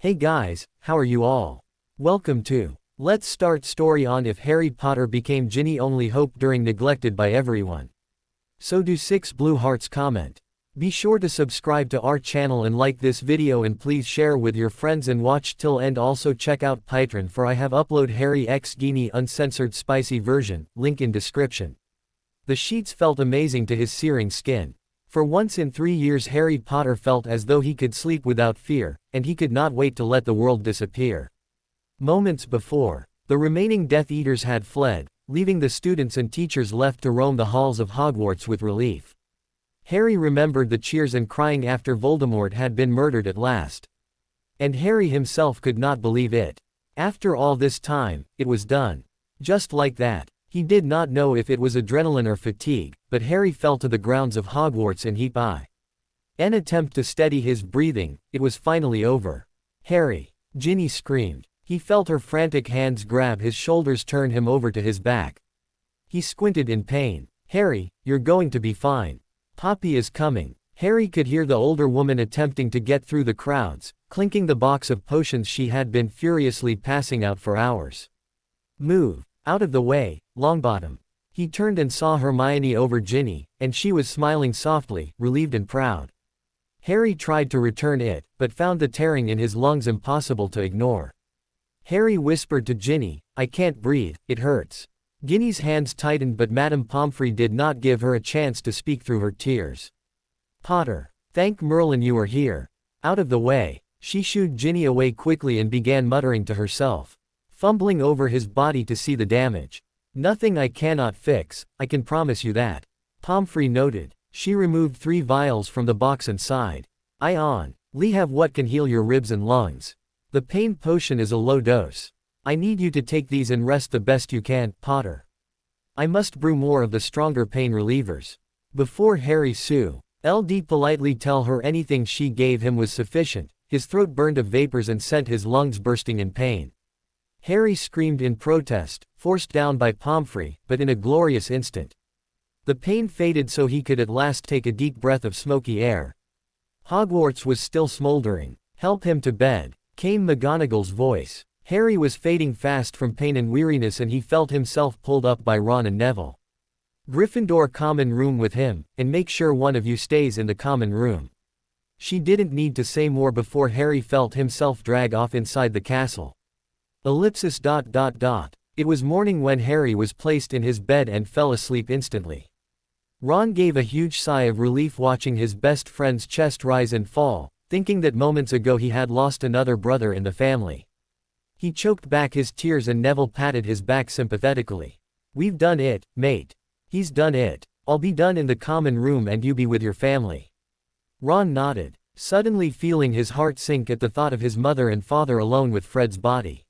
Hey guys, how are you all? Welcome to Let's Start Story on If Harry Potter Became Ginny Only Hope During Neglected by Everyone. So do 6 blue hearts comment. Be sure to subscribe to our channel and like this video and please share with your friends and watch till end. Also check out Patreon for I have upload Harry x Ginny uncensored spicy version, link in description. The sheets felt amazing to his searing skin. For once in 3 years Harry Potter felt as though he could sleep without fear, and he could not wait to let the world disappear. Moments before, the remaining Death Eaters had fled, leaving the students and teachers left to roam the halls of Hogwarts with relief. Harry remembered the cheers and crying after Voldemort had been murdered at last. And Harry himself could not believe it. After all this time, it was done. Just like that. He did not know if it was adrenaline or fatigue, but Harry fell to the grounds of Hogwarts in heap. An attempt to steady his breathing, it was finally over. Harry! Ginny screamed. He felt her frantic hands grab his shoulders, turn him over to his back. He squinted in pain. Harry, you're going to be fine. Poppy is coming. Harry could hear the older woman attempting to get through the crowds, clinking the box of potions she had been furiously passing out for hours. Move out of the way, Longbottom. He turned and saw Hermione over Ginny, and she was smiling softly, relieved and proud. Harry tried to return it, but found the tearing in his lungs impossible to ignore. Harry whispered to Ginny, "I can't breathe, it hurts." Ginny's hands tightened, but Madame Pomfrey did not give her a chance to speak through her tears. "Potter, thank Merlin you are here. Out of the way." She shooed Ginny away quickly and began muttering to herself, fumbling over his body to see the damage. "Nothing I cannot fix, I can promise you that," Pomfrey noted. She removed 3 vials from the box and sighed. "I only have what can heal your ribs and lungs. The pain potion is a low dose. I need you to take these and rest the best you can, Potter. I must brew more of the stronger pain relievers." Before Harry LD politely tell her anything she gave him was sufficient, his throat burned of vapors and sent his lungs bursting in pain. Harry screamed in protest, forced down by Pomfrey, but in a glorious instant. The pain faded so he could at last take a deep breath of smoky air. Hogwarts was still smoldering. "Help him to bed," came McGonagall's voice. Harry was fading fast from pain and weariness and he felt himself pulled up by Ron and Neville. "Gryffindor common room with him, and make sure one of you stays in the common room." She didn't need to say more before Harry felt himself drag off inside the castle. It was morning when Harry was placed in his bed and fell asleep instantly. Ron gave a huge sigh of relief watching his best friend's chest rise and fall, thinking that moments ago he had lost another brother in the family. He choked back his tears and Neville patted his back sympathetically. "We've done it, mate." "He's done it. I'll be done in the common room and you be with your family." Ron nodded, suddenly feeling his heart sink at the thought of his mother and father alone with Fred's body.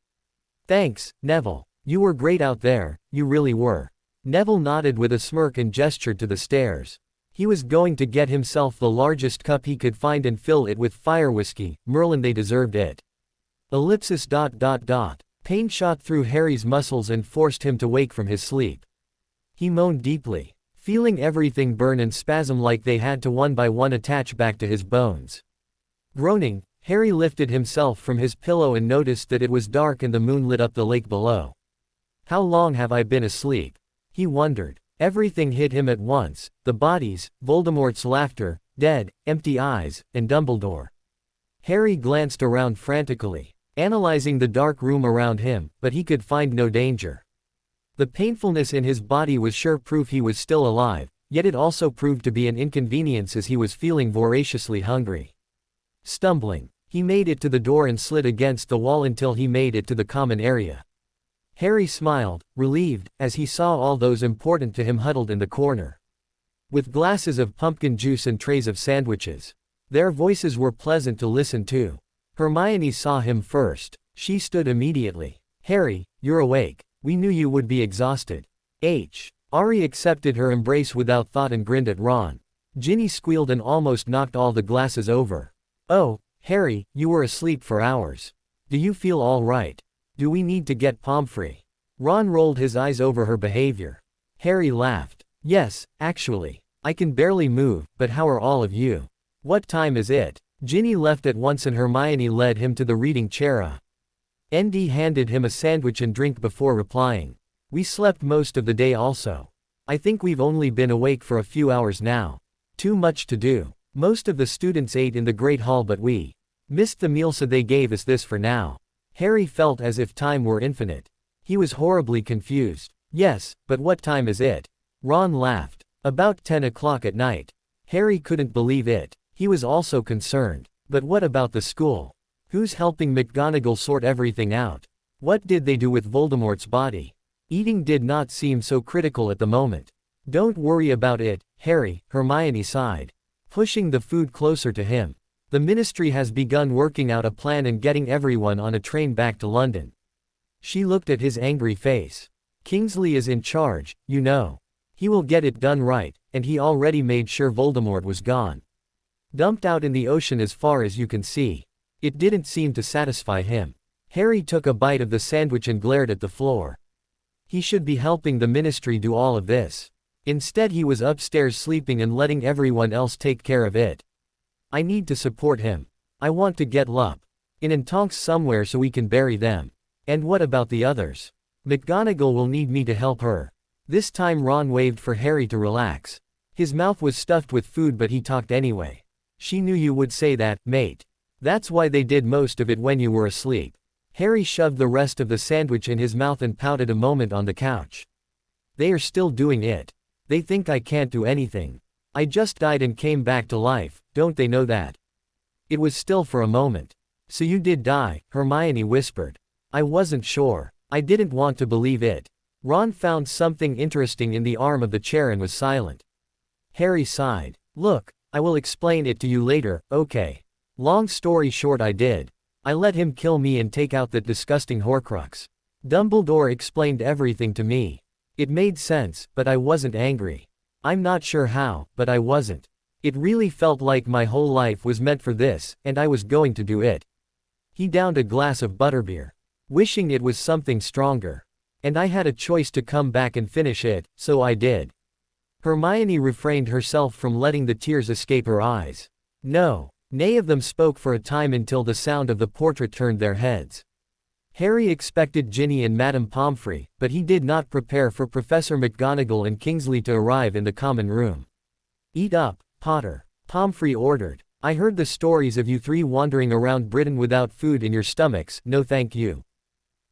"Thanks, Neville. You were great out there, you really were." Neville nodded with a smirk and gestured to the stairs. He was going to get himself the largest cup he could find and fill it with fire whiskey. Merlin, they deserved it. Pain shot through Harry's muscles and forced him to wake from his sleep. He moaned deeply, feeling everything burn and spasm like they had to one by one attach back to his bones. Groaning, Harry lifted himself from his pillow and noticed that it was dark and the moon lit up the lake below. "How long have I been asleep?" he wondered. Everything hit him at once, the bodies, Voldemort's laughter, dead, empty eyes, and Dumbledore. Harry glanced around frantically, analyzing the dark room around him, but he could find no danger. The painfulness in his body was sure proof he was still alive, yet it also proved to be an inconvenience as he was feeling voraciously hungry. Stumbling, he made it to the door and slid against the wall until he made it to the common area. Harry smiled, relieved, as he saw all those important to him huddled in the corner, with glasses of pumpkin juice and trays of sandwiches. Their voices were pleasant to listen to. Hermione saw him first. She stood immediately. "Harry, you're awake. We knew you would be exhausted." Ari accepted her embrace without thought and grinned at Ron. Ginny squealed and almost knocked all the glasses over. "Oh, Harry, you were asleep for hours. Do you feel all right? Do we need to get Pomfrey?" Ron rolled his eyes over her behavior. Harry laughed. "Yes, actually. I can barely move, but how are all of you? What time is it?" Ginny left at once and Hermione led him to the reading chair. ND handed him a sandwich and drink before replying. We slept most of the day also. I think we've only been awake for a few hours now. Too much to do. Most of the students ate in the Great Hall but we missed the meal so they gave us this for now. Harry felt as if time were infinite. He was horribly confused. Yes, but what time is it? Ron laughed. About 10 o'clock at night. Harry couldn't believe it. He was also concerned. But what about the school? Who's helping McGonagall sort everything out? What did they do with Voldemort's body? Eating did not seem so critical at the moment. Don't worry about it, Harry, Hermione sighed, pushing the food closer to him. The Ministry has begun working out a plan and getting everyone on a train back to London. She looked at his angry face. Kingsley is in charge, you know. He will get it done right, and he already made sure Voldemort was gone. Dumped out in the ocean as far as you can see. It didn't seem to satisfy him. Harry took a bite of the sandwich and glared at the floor. He should be helping the Ministry do all of this. Instead he was upstairs sleeping and letting everyone else take care of it. I need to support him. I want to get Lup in Tonks somewhere so we can bury them. And what about the others? McGonagall will need me to help her. This time Ron waved for Harry to relax. His mouth was stuffed with food but he talked anyway. She knew you would say that, mate. That's why they did most of it when you were asleep. Harry shoved the rest of the sandwich in his mouth and pouted a moment on the couch. They are still doing it. They think I can't do anything. I just died and came back to life, don't they know that? It was still for a moment. So you did die, Hermione whispered. I wasn't sure. I didn't want to believe it. Ron found something interesting in the arm of the chair and was silent. Harry sighed. Look, I will explain it to you later, okay? Long story short I did. I let him kill me and take out that disgusting Horcrux. Dumbledore explained everything to me. It made sense, but I wasn't angry. I'm not sure how, but I wasn't. It really felt like my whole life was meant for this, and I was going to do it. He downed a glass of butterbeer, wishing it was something stronger. And I had a choice to come back and finish it, so I did. Hermione refrained herself from letting the tears escape her eyes. No. Nay of them spoke for a time until the sound of the portrait turned their heads. Harry expected Ginny and Madame Pomfrey, but he did not prepare for Professor McGonagall and Kingsley to arrive in the common room. Eat up, Potter, Pomfrey ordered. I heard the stories of you three wandering around Britain without food in your stomachs, no thank you.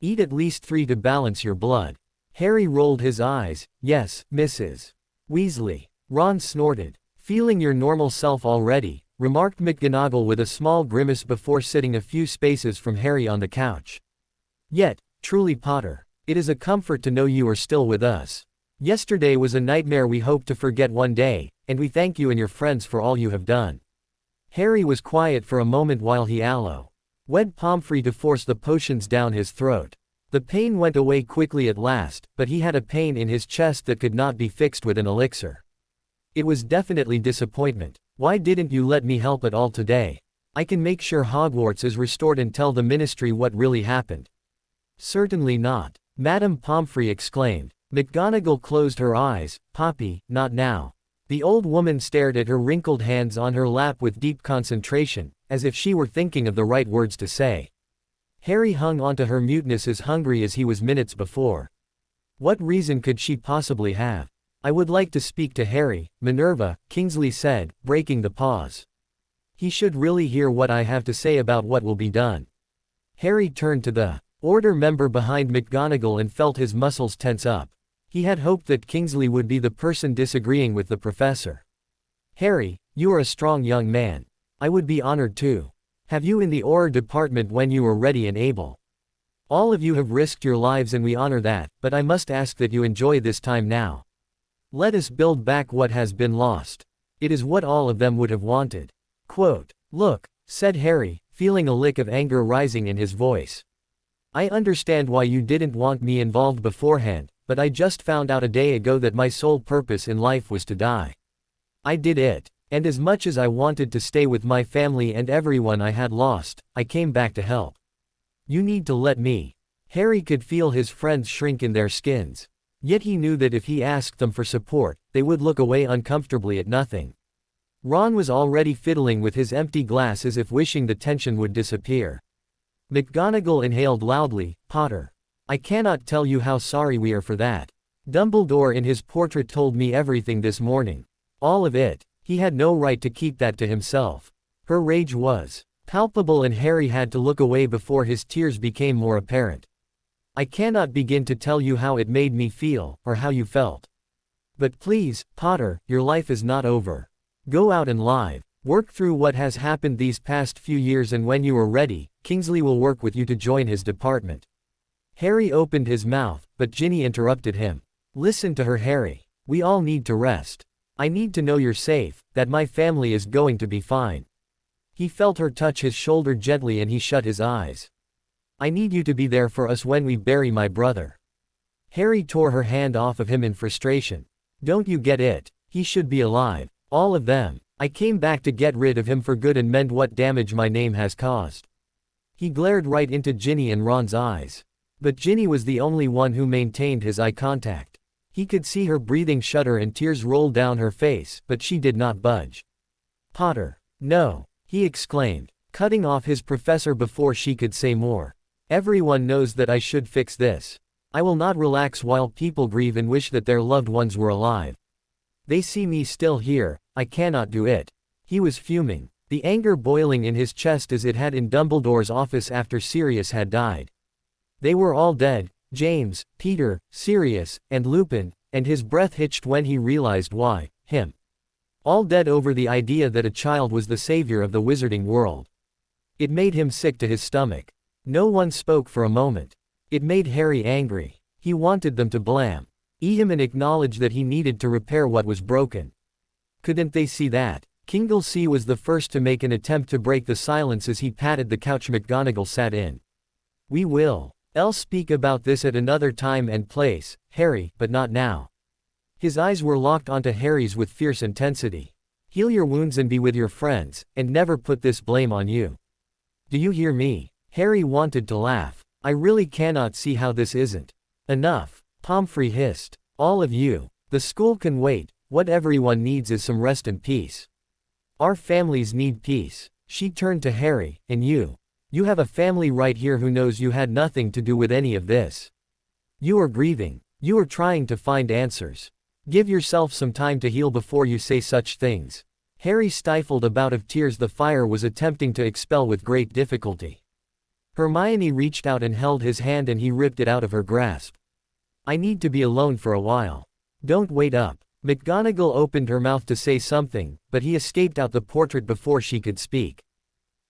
Eat at least 3 to balance your blood. Harry rolled his eyes. Yes, Mrs. Weasley. Ron snorted. Feeling your normal self already, remarked McGonagall with a small grimace before sitting a few spaces from Harry on the couch. Yet, truly Potter, it is a comfort to know you are still with us. Yesterday was a nightmare we hope to forget one day, and we thank you and your friends for all you have done. Harry was quiet for a moment while he wed Pomfrey to force the potions down his throat. The pain went away quickly at last, but he had a pain in his chest that could not be fixed with an elixir. It was definitely disappointment. Why didn't you let me help at all today? I can make sure Hogwarts is restored and tell the Ministry what really happened. Certainly not. Madame Pomfrey exclaimed. McGonagall closed her eyes. Poppy, not now. The old woman stared at her wrinkled hands on her lap with deep concentration, as if she were thinking of the right words to say. Harry hung onto her muteness as hungry as he was minutes before. What reason could she possibly have? I would like to speak to Harry, Minerva, Kingsley said, breaking the pause. He should really hear what I have to say about what will be done. Harry turned to the Order member behind McGonagall and felt his muscles tense up. He had hoped that Kingsley would be the person disagreeing with the professor. Harry, you are a strong young man. I would be honored to have you in the Auror department when you are ready and able. All of you have risked your lives and we honor that, but I must ask that you enjoy this time now. Let us build back what has been lost. It is what all of them would have wanted. Quote, Look, said Harry, feeling a lick of anger rising in his voice. I understand why you didn't want me involved beforehand, but I just found out a day ago that my sole purpose in life was to die. I did it, and as much as I wanted to stay with my family and everyone I had lost, I came back to help. You need to let me. Harry could feel his friends shrink in their skins. Yet he knew that if he asked them for support, they would look away uncomfortably at nothing. Ron was already fiddling with his empty glass as if wishing the tension would disappear. McGonagall inhaled loudly. Potter. I cannot tell you how sorry we are for that. Dumbledore in his portrait told me everything this morning. All of it. He had no right to keep that to himself. Her rage was palpable and Harry had to look away before his tears became more apparent. I cannot begin to tell you how it made me feel, or how you felt. But please, Potter, your life is not over. Go out and live. Work through what has happened these past few years and when you are ready, Kingsley will work with you to join his department. Harry opened his mouth, but Ginny interrupted him. Listen to her, Harry. We all need to rest. I need to know you're safe, that my family is going to be fine. He felt her touch his shoulder gently and he shut his eyes. I need you to be there for us when we bury my brother. Harry tore her hand off of him in frustration. Don't you get it? He should be alive. All of them. I came back to get rid of him for good and mend what damage my name has caused. He glared right into Ginny and Ron's eyes. But Ginny was the only one who maintained his eye contact. He could see her breathing shudder and tears roll down her face, but she did not budge. Potter. No, he exclaimed, cutting off his professor before she could say more. Everyone knows that I should fix this. I will not relax while people grieve and wish that their loved ones were alive. They see me still here, I cannot do it. He was fuming, the anger boiling in his chest as it had in Dumbledore's office after Sirius had died. They were all dead, James, Peter, Sirius, and Lupin, and his breath hitched when he realized why, him. All dead over the idea that a child was the savior of the wizarding world. It made him sick to his stomach. No one spoke for a moment. It made Harry angry. He wanted them to blame him and acknowledge that he needed to repair what was broken. Couldn't they see that? Kingsley was the first to make an attempt to break the silence as he patted the couch McGonagall sat in. We will. I'll speak about this at another time and place, Harry, but not now. His eyes were locked onto Harry's with fierce intensity. Heal your wounds and be with your friends, and never put this blame on you. Do you hear me? Harry wanted to laugh. I really cannot see how this isn't enough. Pomfrey hissed. All of you. The school can wait. What everyone needs is some rest and peace. Our families need peace. She turned to Harry, and you. You have a family right here who knows you had nothing to do with any of this. You are grieving. You are trying to find answers. Give yourself some time to heal before you say such things. Harry stifled a bout of tears the fire was attempting to expel with great difficulty. Hermione reached out and held his hand and he ripped it out of her grasp. I need to be alone for a while. Don't wait up. McGonagall opened her mouth to say something, but he escaped out the portrait before she could speak.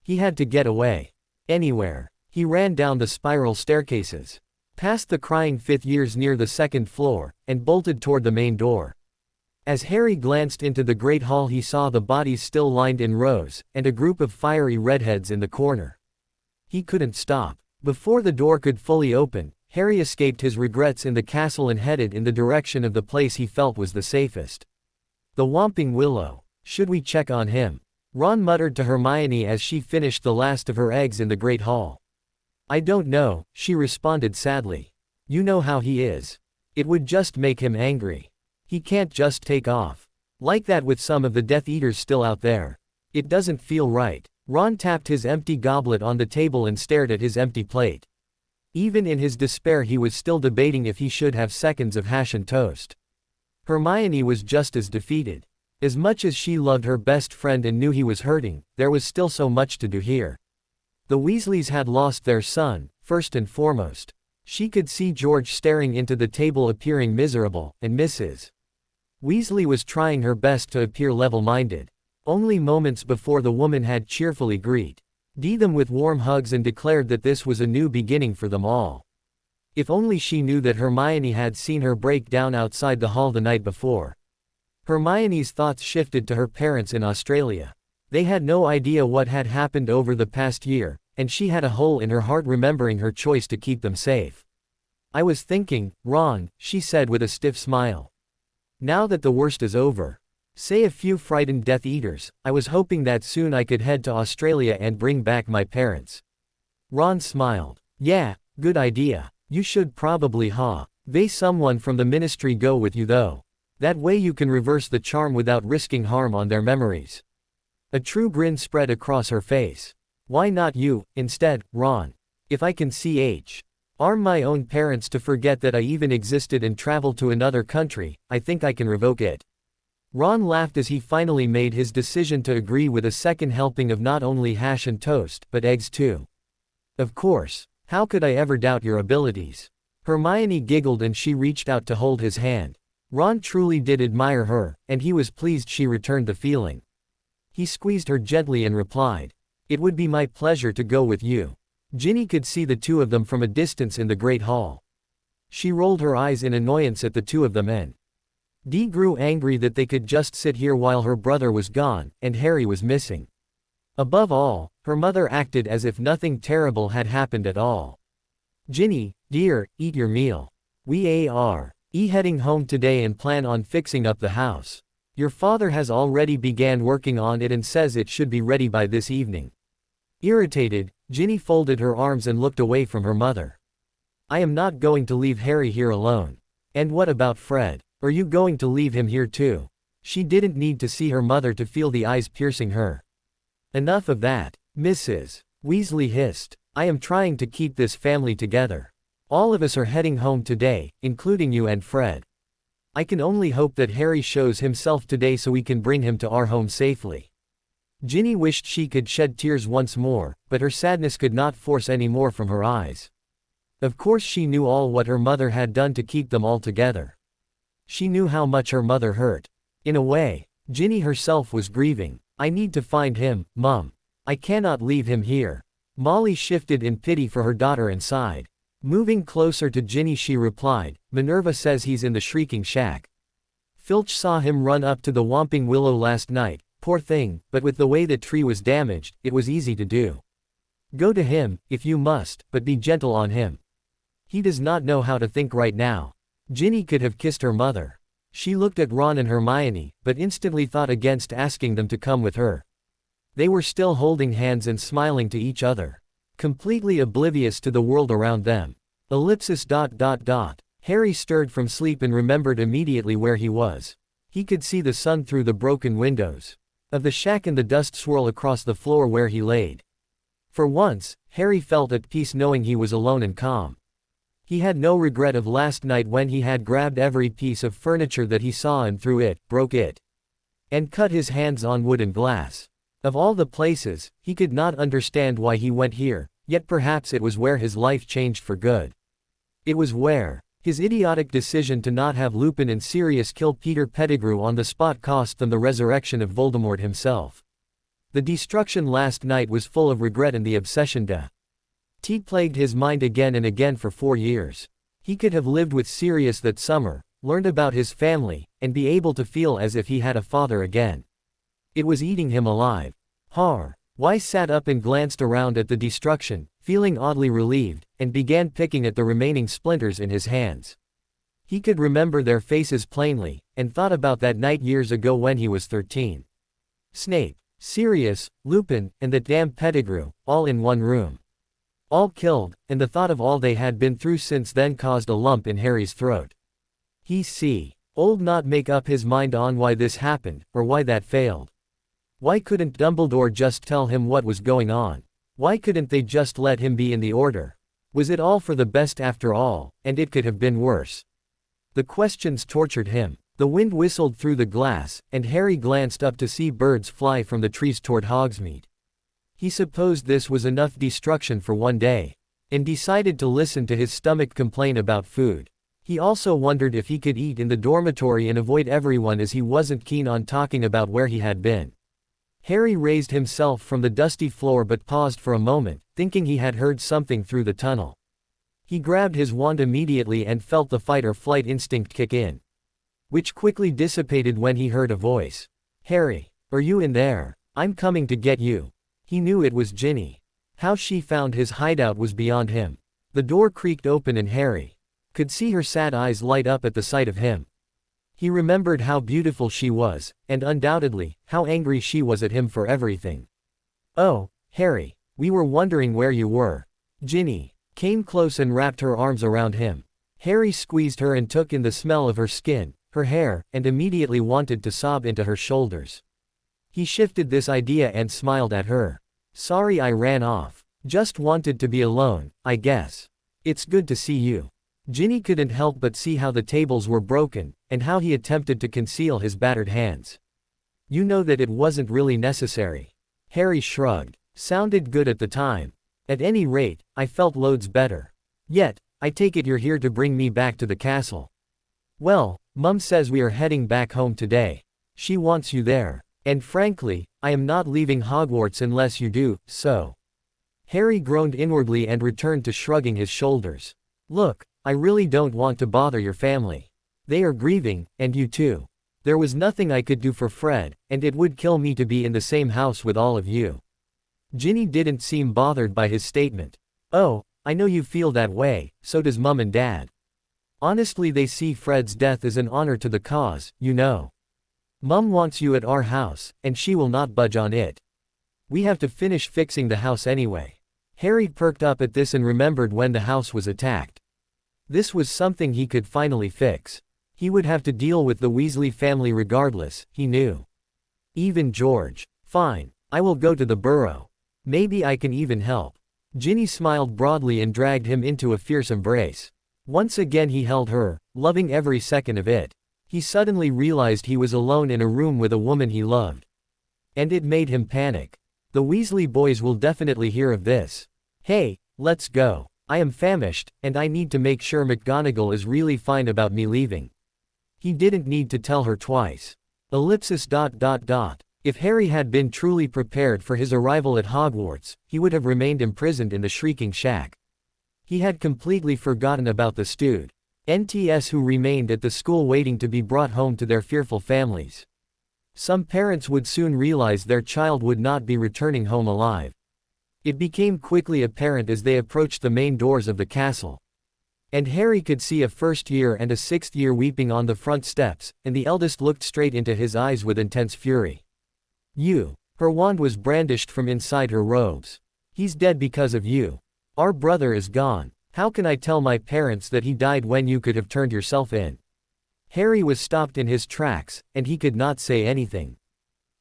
He had to get away. Anywhere. He ran down the spiral staircases, past the crying fifth years near the second floor, and bolted toward the main door. As Harry glanced into the great hall he saw the bodies still lined in rows, and a group of fiery redheads in the corner. He couldn't stop. Before the door could fully open, Harry escaped his regrets in the castle and headed in the direction of the place he felt was the safest. The Whomping Willow. Should we check on him? Ron muttered to Hermione as she finished the last of her eggs in the great hall. I don't know, she responded sadly. You know how he is. It would just make him angry. He can't just take off like that with some of the Death Eaters still out there. It doesn't feel right. Ron tapped his empty goblet on the table and stared at his empty plate. Even in his despair he was still debating if he should have seconds of hash and toast. Hermione was just as defeated. As much as she loved her best friend and knew he was hurting, there was still so much to do here. The Weasleys had lost their son, first and foremost. She could see George staring into the table appearing miserable, and Mrs. Weasley was trying her best to appear level-minded. Only moments before the woman had cheerfully greeted them with warm hugs and declared that this was a new beginning for them all. If only she knew that Hermione had seen her break down outside the hall the night before. Hermione's thoughts shifted to her parents in Australia. They had no idea what had happened over the past year, and she had a hole in her heart remembering her choice to keep them safe. I was thinking, Ron, she said with a stiff smile. Now that the worst is over. Say a few frightened Death Eaters, I was hoping that soon I could head to Australia and bring back my parents. Ron smiled. Yeah, good idea. You should probably they someone from the ministry go with you though. That way you can reverse the charm without risking harm on their memories. A true grin spread across her face. Why not you, instead, Ron? If I can arm my own parents to forget that I even existed and travel to another country, I think I can revoke it. Ron laughed as he finally made his decision to agree with a second helping of not only hash and toast, but eggs too. Of course. How could I ever doubt your abilities? Hermione giggled and she reached out to hold his hand. Ron truly did admire her, and he was pleased she returned the feeling. He squeezed her gently and replied, "It would be my pleasure to go with you." Ginny could see the two of them from a distance in the Great Hall. She rolled her eyes in annoyance at the two of them and Dee grew angry that they could just sit here while her brother was gone, and Harry was missing. Above all, her mother acted as if nothing terrible had happened at all. "Ginny, dear, eat your meal. We are heading home today and plan on fixing up the house. Your father has already began working on it and says it should be ready by this evening." Irritated, Ginny folded her arms and looked away from her mother. "I am not going to leave Harry here alone. And what about Fred? Are you going to leave him here too?" She didn't need to see her mother to feel the eyes piercing her. "Enough of that," Mrs. Weasley hissed. "I am trying to keep this family together. All of us are heading home today, including you and Fred. I can only hope that Harry shows himself today so we can bring him to our home safely." Ginny wished she could shed tears once more, but her sadness could not force any more from her eyes. Of course she knew all what her mother had done to keep them all together. She knew how much her mother hurt. In a way, Ginny herself was grieving. "I need to find him, Mum. I cannot leave him here." Molly shifted in pity for her daughter and sighed. Moving closer to Ginny she replied, "Minerva says he's in the Shrieking Shack. Filch saw him run up to the Whomping Willow last night, poor thing, but with the way the tree was damaged, it was easy to do. Go to him, if you must, but be gentle on him. He does not know how to think right now." Ginny could have kissed her mother. She looked at Ron and Hermione, but instantly thought against asking them to come with her. They were still holding hands and smiling to each other, completely oblivious to the world around them. Harry stirred from sleep and remembered immediately where he was. He could see the sun through the broken windows of the shack and the dust swirl across the floor where he laid. For once, Harry felt at peace knowing he was alone and calm. He had no regret of last night when he had grabbed every piece of furniture that he saw and threw it, broke it, and cut his hands on wood and glass. Of all the places, he could not understand why he went here, yet perhaps it was where his life changed for good. It was where his idiotic decision to not have Lupin and Sirius kill Peter Pettigrew on the spot cost them the resurrection of Voldemort himself. The destruction last night was full of regret and the obsession to plagued his mind again and again for 4 years. He could have lived with Sirius that summer, learned about his family, and be able to feel as if he had a father again. It was eating him alive. Weiss sat up and glanced around at the destruction, feeling oddly relieved, and began picking at the remaining splinters in his hands. He could remember their faces plainly, and thought about that night years ago when he was 13. Snape, Sirius, Lupin, and that damn Pettigrew, all in one room. All killed, and the thought of all they had been through since then caused a lump in Harry's throat. Old not make up his mind on why this happened, or why that failed. Why couldn't Dumbledore just tell him what was going on? Why couldn't they just let him be in the Order? Was it all for the best after all, and it could have been worse? The questions tortured him. The wind whistled through the glass, and Harry glanced up to see birds fly from the trees toward Hogsmeade. He supposed this was enough destruction for one day, and decided to listen to his stomach complain about food. He also wondered if he could eat in the dormitory and avoid everyone as he wasn't keen on talking about where he had been. Harry raised himself from the dusty floor but paused for a moment, thinking he had heard something through the tunnel. He grabbed his wand immediately and felt the fight or flight instinct kick in, which quickly dissipated when he heard a voice. "Harry, are you in there? I'm coming to get you." He knew it was Ginny. How she found his hideout was beyond him. The door creaked open and Harry could see her sad eyes light up at the sight of him. He remembered how beautiful she was, and undoubtedly, how angry she was at him for everything. "Oh, Harry, we were wondering where you were." Ginny came close and wrapped her arms around him. Harry squeezed her and took in the smell of her skin, her hair, and immediately wanted to sob into her shoulders. He shifted this idea and smiled at her. Sorry I ran off. Just wanted to be alone, I guess. It's good to see you. Ginny couldn't help but see how the tables were broken, and how he attempted to conceal his battered hands. You know that it wasn't really necessary. Harry shrugged. Sounded good at the time. At any rate, I felt loads better. Yet, I take it you're here to bring me back to the castle. Well, Mum says we are heading back home today. She wants you there. And frankly, I am not leaving Hogwarts unless you do, so. Harry groaned inwardly and returned to shrugging his shoulders. Look, I really don't want to bother your family. They are grieving, and you too. There was nothing I could do for Fred, and it would kill me to be in the same house with all of you. Ginny didn't seem bothered by his statement. Oh, I know you feel that way, so does Mum and Dad. Honestly, they see Fred's death as an honor to the cause, you know. Mum wants you at our house, and she will not budge on it. We have to finish fixing the house anyway. Harry perked up at this and remembered when the house was attacked. This was something he could finally fix. He would have to deal with the Weasley family regardless, he knew. Even George. Fine, I will go to the burrow. Maybe I can even help. Ginny smiled broadly and dragged him into a fierce embrace. Once again he held her, loving every second of it. He suddenly realized he was alone in a room with a woman he loved. And it made him panic. The Weasley boys will definitely hear of this. Hey, let's go. I am famished, and I need to make sure McGonagall is really fine about me leaving. He didn't need to tell her twice. If Harry had been truly prepared for his arrival at Hogwarts, he would have remained imprisoned in the Shrieking Shack. He had completely forgotten about the students who remained at the school waiting to be brought home to their fearful families. Some parents would soon realize their child would not be returning home alive. It became quickly apparent as they approached the main doors of the castle. And Harry could see a first-year and a sixth-year weeping on the front steps, and the eldest looked straight into his eyes with intense fury. Her wand was brandished from inside her robes. He's dead because of you. Our brother is gone. How can I tell my parents that he died when you could have turned yourself in? Harry was stopped in his tracks, and he could not say anything.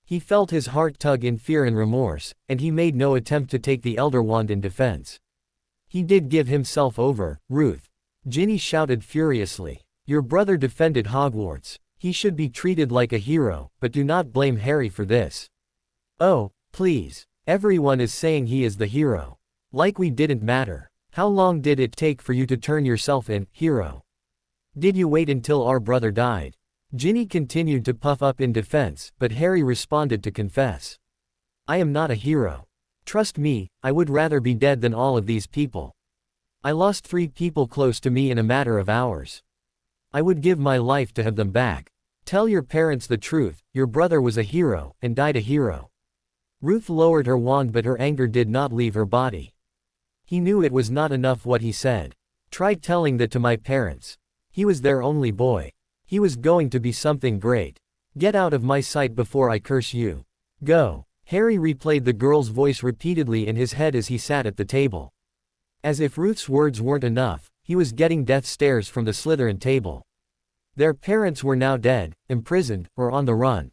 He felt his heart tug in fear and remorse, and he made no attempt to take the Elder Wand in defense. He did give himself over, Ruth. Ginny shouted furiously. Your brother defended Hogwarts. He should be treated like a hero, but do not blame Harry for this. Oh, please. Everyone is saying he is the hero. Like we didn't matter. How long did it take for you to turn yourself in, hero? Did you wait until our brother died? Ginny continued to puff up in defense, but Harry responded to confess. I am not a hero. Trust me, I would rather be dead than all of these people. I lost 3 people close to me in a matter of hours. I would give my life to have them back. Tell your parents the truth, your brother was a hero, and died a hero. Ruth lowered her wand, but her anger did not leave her body. He knew it was not enough what he said. Try telling that to my parents. He was their only boy. He was going to be something great. Get out of my sight before I curse you. Go. Harry replayed the girl's voice repeatedly in his head as he sat at the table. As if Ruth's words weren't enough, he was getting death stares from the Slytherin table. Their parents were now dead, imprisoned, or on the run.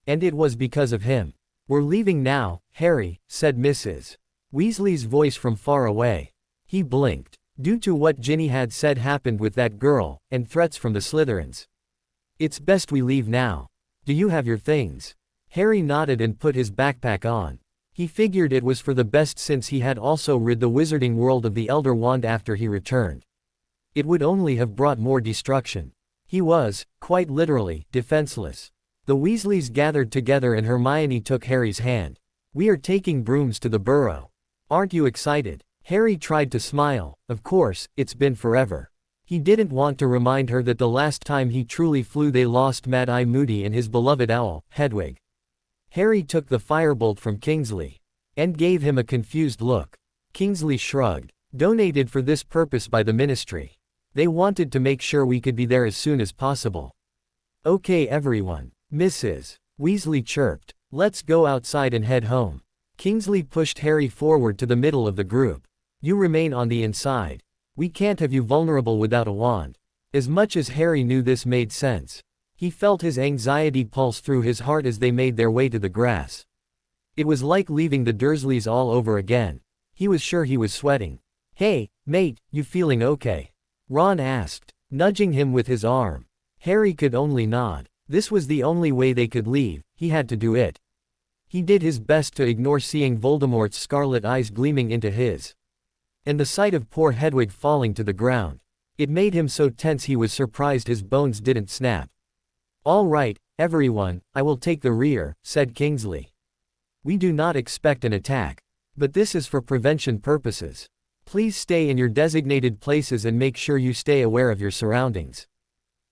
And it was because of him. We're leaving now, Harry, said Mrs. Weasley's voice from far away. He blinked. Due to what Ginny had said happened with that girl, and threats from the Slytherins. It's best we leave now. Do you have your things? Harry nodded and put his backpack on. He figured it was for the best since he had also rid the wizarding world of the Elder Wand after he returned. It would only have brought more destruction. He was, quite literally, defenseless. The Weasleys gathered together and Hermione took Harry's hand. We are taking brooms to the burrow. Aren't you excited? Harry tried to smile. Of course, it's been forever. He didn't want to remind her that the last time he truly flew they lost Mad-Eye Moody and his beloved owl, Hedwig. Harry took the firebolt from Kingsley. And gave him a confused look. Kingsley shrugged. Donated for this purpose by the Ministry. They wanted to make sure we could be there as soon as possible. Okay everyone. Mrs. Weasley chirped. Let's go outside and head home. Kingsley pushed Harry forward to the middle of the group. You remain on the inside. We can't have you vulnerable without a wand. As much as Harry knew this made sense. He felt his anxiety pulse through his heart as they made their way to the grass. It was like leaving the Dursleys all over again. He was sure he was sweating. "Hey, mate, you feeling okay?" Ron asked, nudging him with his arm. Harry could only nod. This was the only way they could leave, he had to do it. He did his best to ignore seeing Voldemort's scarlet eyes gleaming into his. And the sight of poor Hedwig falling to the ground. It made him so tense he was surprised his bones didn't snap. "All right, everyone, I will take the rear," said Kingsley. "We do not expect an attack. But this is for prevention purposes. Please stay in your designated places and make sure you stay aware of your surroundings.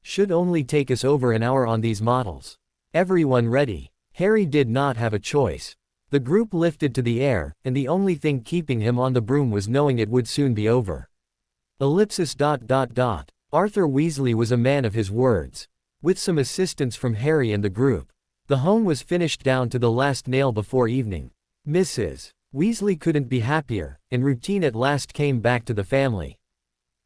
Should only take us over an hour on these models. Everyone ready?" Harry did not have a choice. The group lifted to the air, and the only thing keeping him on the broom was knowing it would soon be over. Arthur Weasley was a man of his words. With some assistance from Harry and the group, the home was finished down to the last nail before evening. Mrs. Weasley couldn't be happier, and routine at last came back to the family.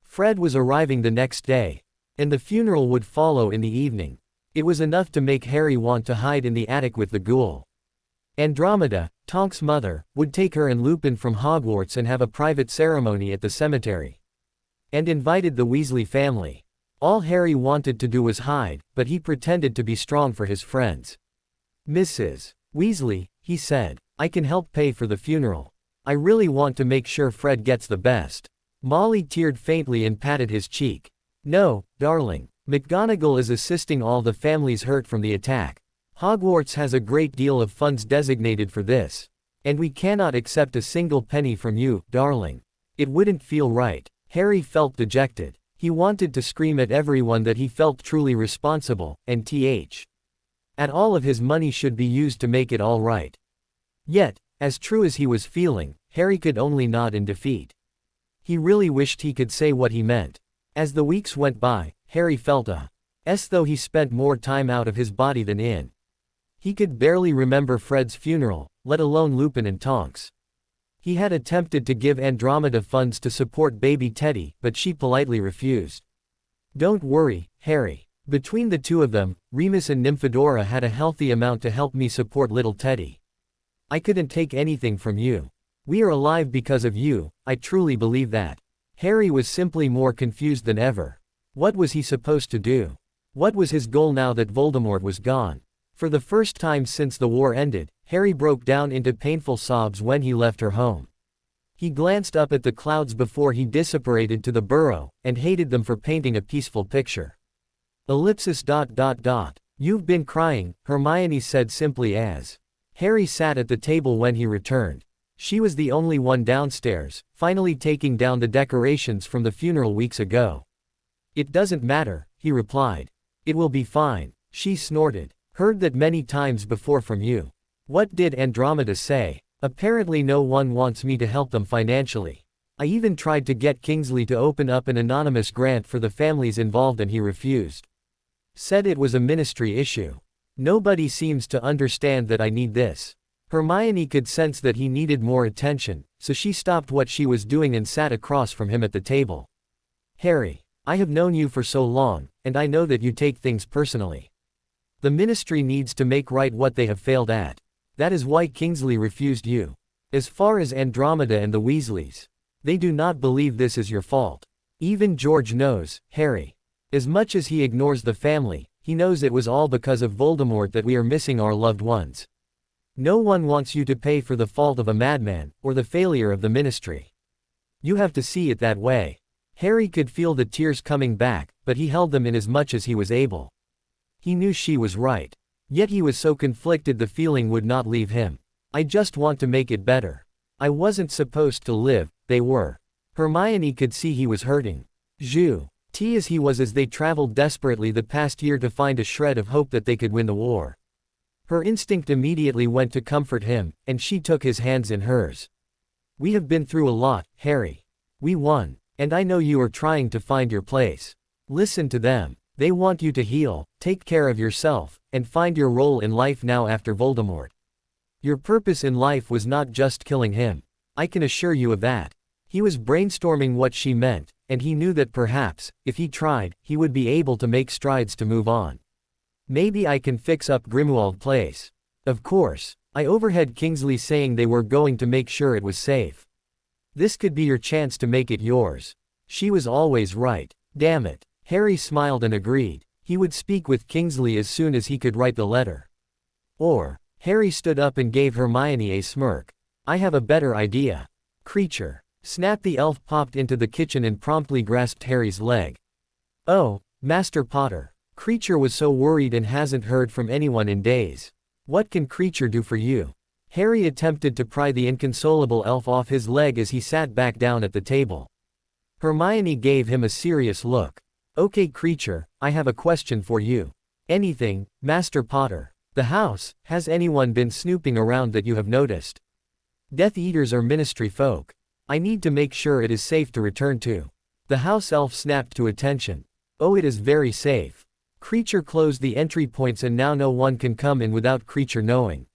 Fred was arriving the next day, and the funeral would follow in the evening. It was enough to make Harry want to hide in the attic with the ghoul. Andromeda, Tonk's mother, would take her and Lupin from Hogwarts and have a private ceremony at the cemetery. And invited the Weasley family. All Harry wanted to do was hide, but he pretended to be strong for his friends. "Mrs. Weasley," he said, "I can help pay for the funeral. I really want to make sure Fred gets the best." Molly teared faintly and patted his cheek. "No, darling. McGonagall is assisting all the families hurt from the attack. Hogwarts has a great deal of funds designated for this. And we cannot accept a single penny from you, darling. It wouldn't feel right." Harry felt dejected. He wanted to scream at everyone that he felt truly responsible, and at all of his money should be used to make it all right. Yet, as true as he was feeling, Harry could only nod in defeat. He really wished he could say what he meant. As the weeks went by, Harry felt as though he spent more time out of his body than in. He could barely remember Fred's funeral, let alone Lupin and Tonks. He had attempted to give Andromeda funds to support baby Teddy, but she politely refused. "Don't worry, Harry. Between the two of them, Remus and Nymphadora had a healthy amount to help me support little Teddy. I couldn't take anything from you. We are alive because of you, I truly believe that." Harry was simply more confused than ever. What was he supposed to do? What was his goal now that Voldemort was gone? For the first time since the war ended, Harry broke down into painful sobs when he left her home. He glanced up at the clouds before he disapparated to the burrow, and hated them for painting a peaceful picture. "You've been crying," Hermione said simply as Harry sat at the table when he returned. She was the only one downstairs, finally taking down the decorations from the funeral weeks ago. "It doesn't matter," he replied. "It will be fine," she snorted. "Heard that many times before from you." What did Andromeda say? "Apparently no one wants me to help them financially. I even tried to get Kingsley to open up an anonymous grant for the families involved and he refused. Said it was a ministry issue. Nobody seems to understand that I need this." Hermione could sense that he needed more attention, so she stopped what she was doing and sat across from him at the table. "Harry, I have known you for so long, and I know that you take things personally. The ministry needs to make right what they have failed at. That is why Kingsley refused you. As far as Andromeda and the Weasleys, they do not believe this is your fault. Even George knows, Harry. As much as he ignores the family, he knows it was all because of Voldemort that we are missing our loved ones. No one wants you to pay for the fault of a madman, or the failure of the ministry. You have to see it that way." Harry could feel the tears coming back, but he held them in as much as he was able. He knew she was right. Yet he was so conflicted the feeling would not leave him. "I just want to make it better. I wasn't supposed to live, they were." Hermione could see he was hurting. As he was as they traveled desperately the past year to find a shred of hope that they could win the war. Her instinct immediately went to comfort him, and she took his hands in hers. "We have been through a lot, Harry. We won. And I know you are trying to find your place. Listen to them. They want you to heal, take care of yourself, and find your role in life now after Voldemort. Your purpose in life was not just killing him. I can assure you of that." He was brainstorming what she meant, and he knew that perhaps, if he tried, he would be able to make strides to move on. Maybe I can fix up Grimwald Place. Of course, I overheard Kingsley saying they were going to make sure it was safe. This could be your chance to make it yours. She was always right. Damn it. Harry smiled and agreed. He would speak with Kingsley as soon as he could write the letter. Or, Harry stood up and gave Hermione a smirk. I have a better idea. Creature. Snap the elf popped into the kitchen and promptly grasped Harry's leg. Oh, Master Potter. Creature was so worried and hasn't heard from anyone in days. What can Creature do for you? Harry attempted to pry the inconsolable elf off his leg as he sat back down at the table. Hermione gave him a serious look. Okay Creature, I have a question for you. Anything, Master Potter. The house, has anyone been snooping around that you have noticed? Death Eaters are ministry folk. I need to make sure it is safe to return to. The house elf snapped to attention. Oh, it is very safe. Creature closed the entry points and now no one can come in without Creature knowing.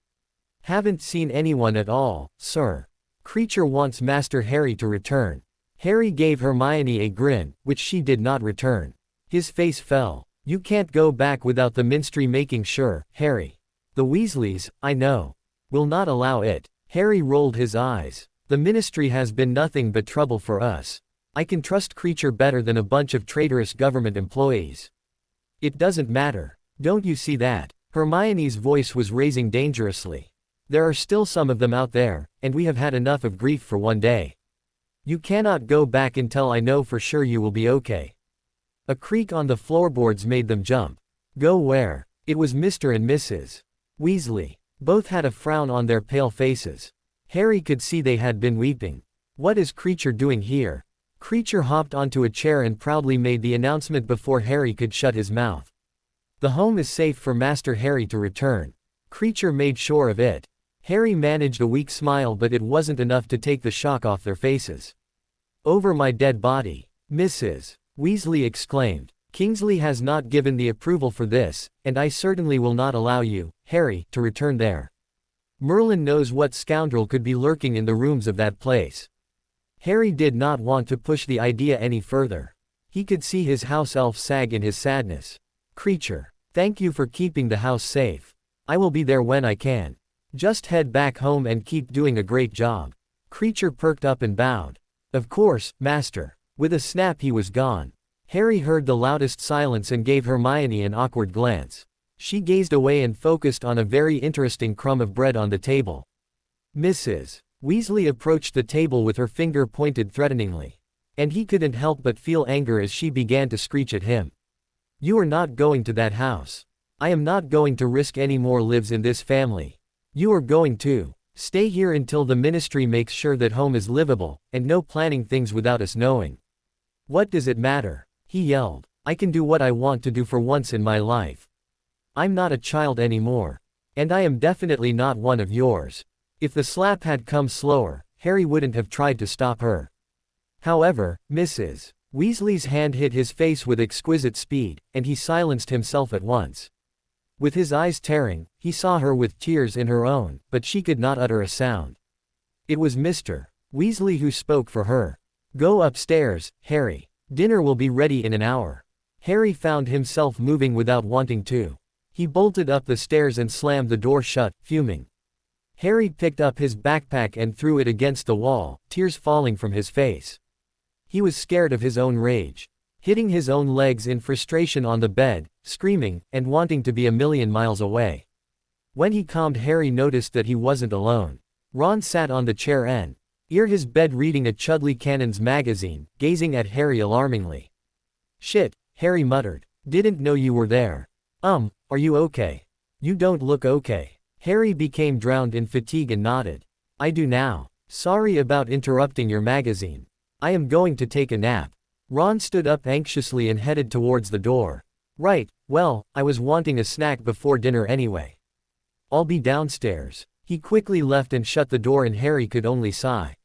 Haven't seen anyone at all, sir. Creature wants Master Harry to return. Harry gave Hermione a grin, which she did not return. His face fell. You can't go back without the ministry making sure, Harry. The Weasleys, I know, will not allow it. Harry rolled his eyes. The ministry has been nothing but trouble for us. I can trust Creature better than a bunch of traitorous government employees. It doesn't matter. Don't you see that? Hermione's voice was raising dangerously. There are still some of them out there, and we have had enough of grief for one day. You cannot go back until I know for sure you will be okay. A creak on the floorboards made them jump. Go where? It was Mr. and Mrs. Weasley. Both had a frown on their pale faces. Harry could see they had been weeping. What is Creature doing here? Creature hopped onto a chair and proudly made the announcement before Harry could shut his mouth. The home is safe for Master Harry to return. Creature made sure of it. Harry managed a weak smile, but it wasn't enough to take the shock off their faces. Over my dead body, Mrs. Weasley exclaimed. Kingsley has not given the approval for this, and I certainly will not allow you, Harry, to return there. Merlin knows what scoundrel could be lurking in the rooms of that place. Harry did not want to push the idea any further. He could see his house elf sag in his sadness. Creature, thank you for keeping the house safe. I will be there when I can. Just head back home and keep doing a great job. Creature perked up and bowed. Of course, Master. With a snap he was gone. Harry heard the loudest silence and gave Hermione an awkward glance. She gazed away and focused on a very interesting crumb of bread on the table. Mrs. Weasley approached the table with her finger pointed threateningly. And he couldn't help but feel anger as she began to screech at him. You are not going to that house. I am not going to risk any more lives in this family. You are going to stay here until the ministry makes sure that home is livable, and no planning things without us knowing. What does it matter? He yelled. I can do what I want to do for once in my life. I'm not a child anymore. And I am definitely not one of yours. If the slap had come slower, Harry wouldn't have tried to stop her. However, Mrs. Weasley's hand hit his face with exquisite speed, and he silenced himself at once. With his eyes tearing, he saw her with tears in her own, but she could not utter a sound. It was Mr. Weasley who spoke for her. Go upstairs, Harry. Dinner will be ready in an hour. Harry found himself moving without wanting to. He bolted up the stairs and slammed the door shut, fuming. Harry picked up his backpack and threw it against the wall, tears falling from his face. He was scared of his own rage. Hitting his own legs in frustration on the bed, screaming, and wanting to be a million miles away. When he calmed, Harry noticed that he wasn't alone. Ron sat on the chair near his bed reading a Chudley Cannon's magazine, gazing at Harry alarmingly. Shit, Harry muttered. Didn't know you were there. Are you okay? You don't look okay. Harry became drowned in fatigue and nodded. I do now. Sorry about interrupting your magazine. I am going to take a nap. Ron stood up anxiously and headed towards the door. Right, well, I was wanting a snack before dinner anyway. I'll be downstairs. He quickly left and shut the door, and Harry could only sigh.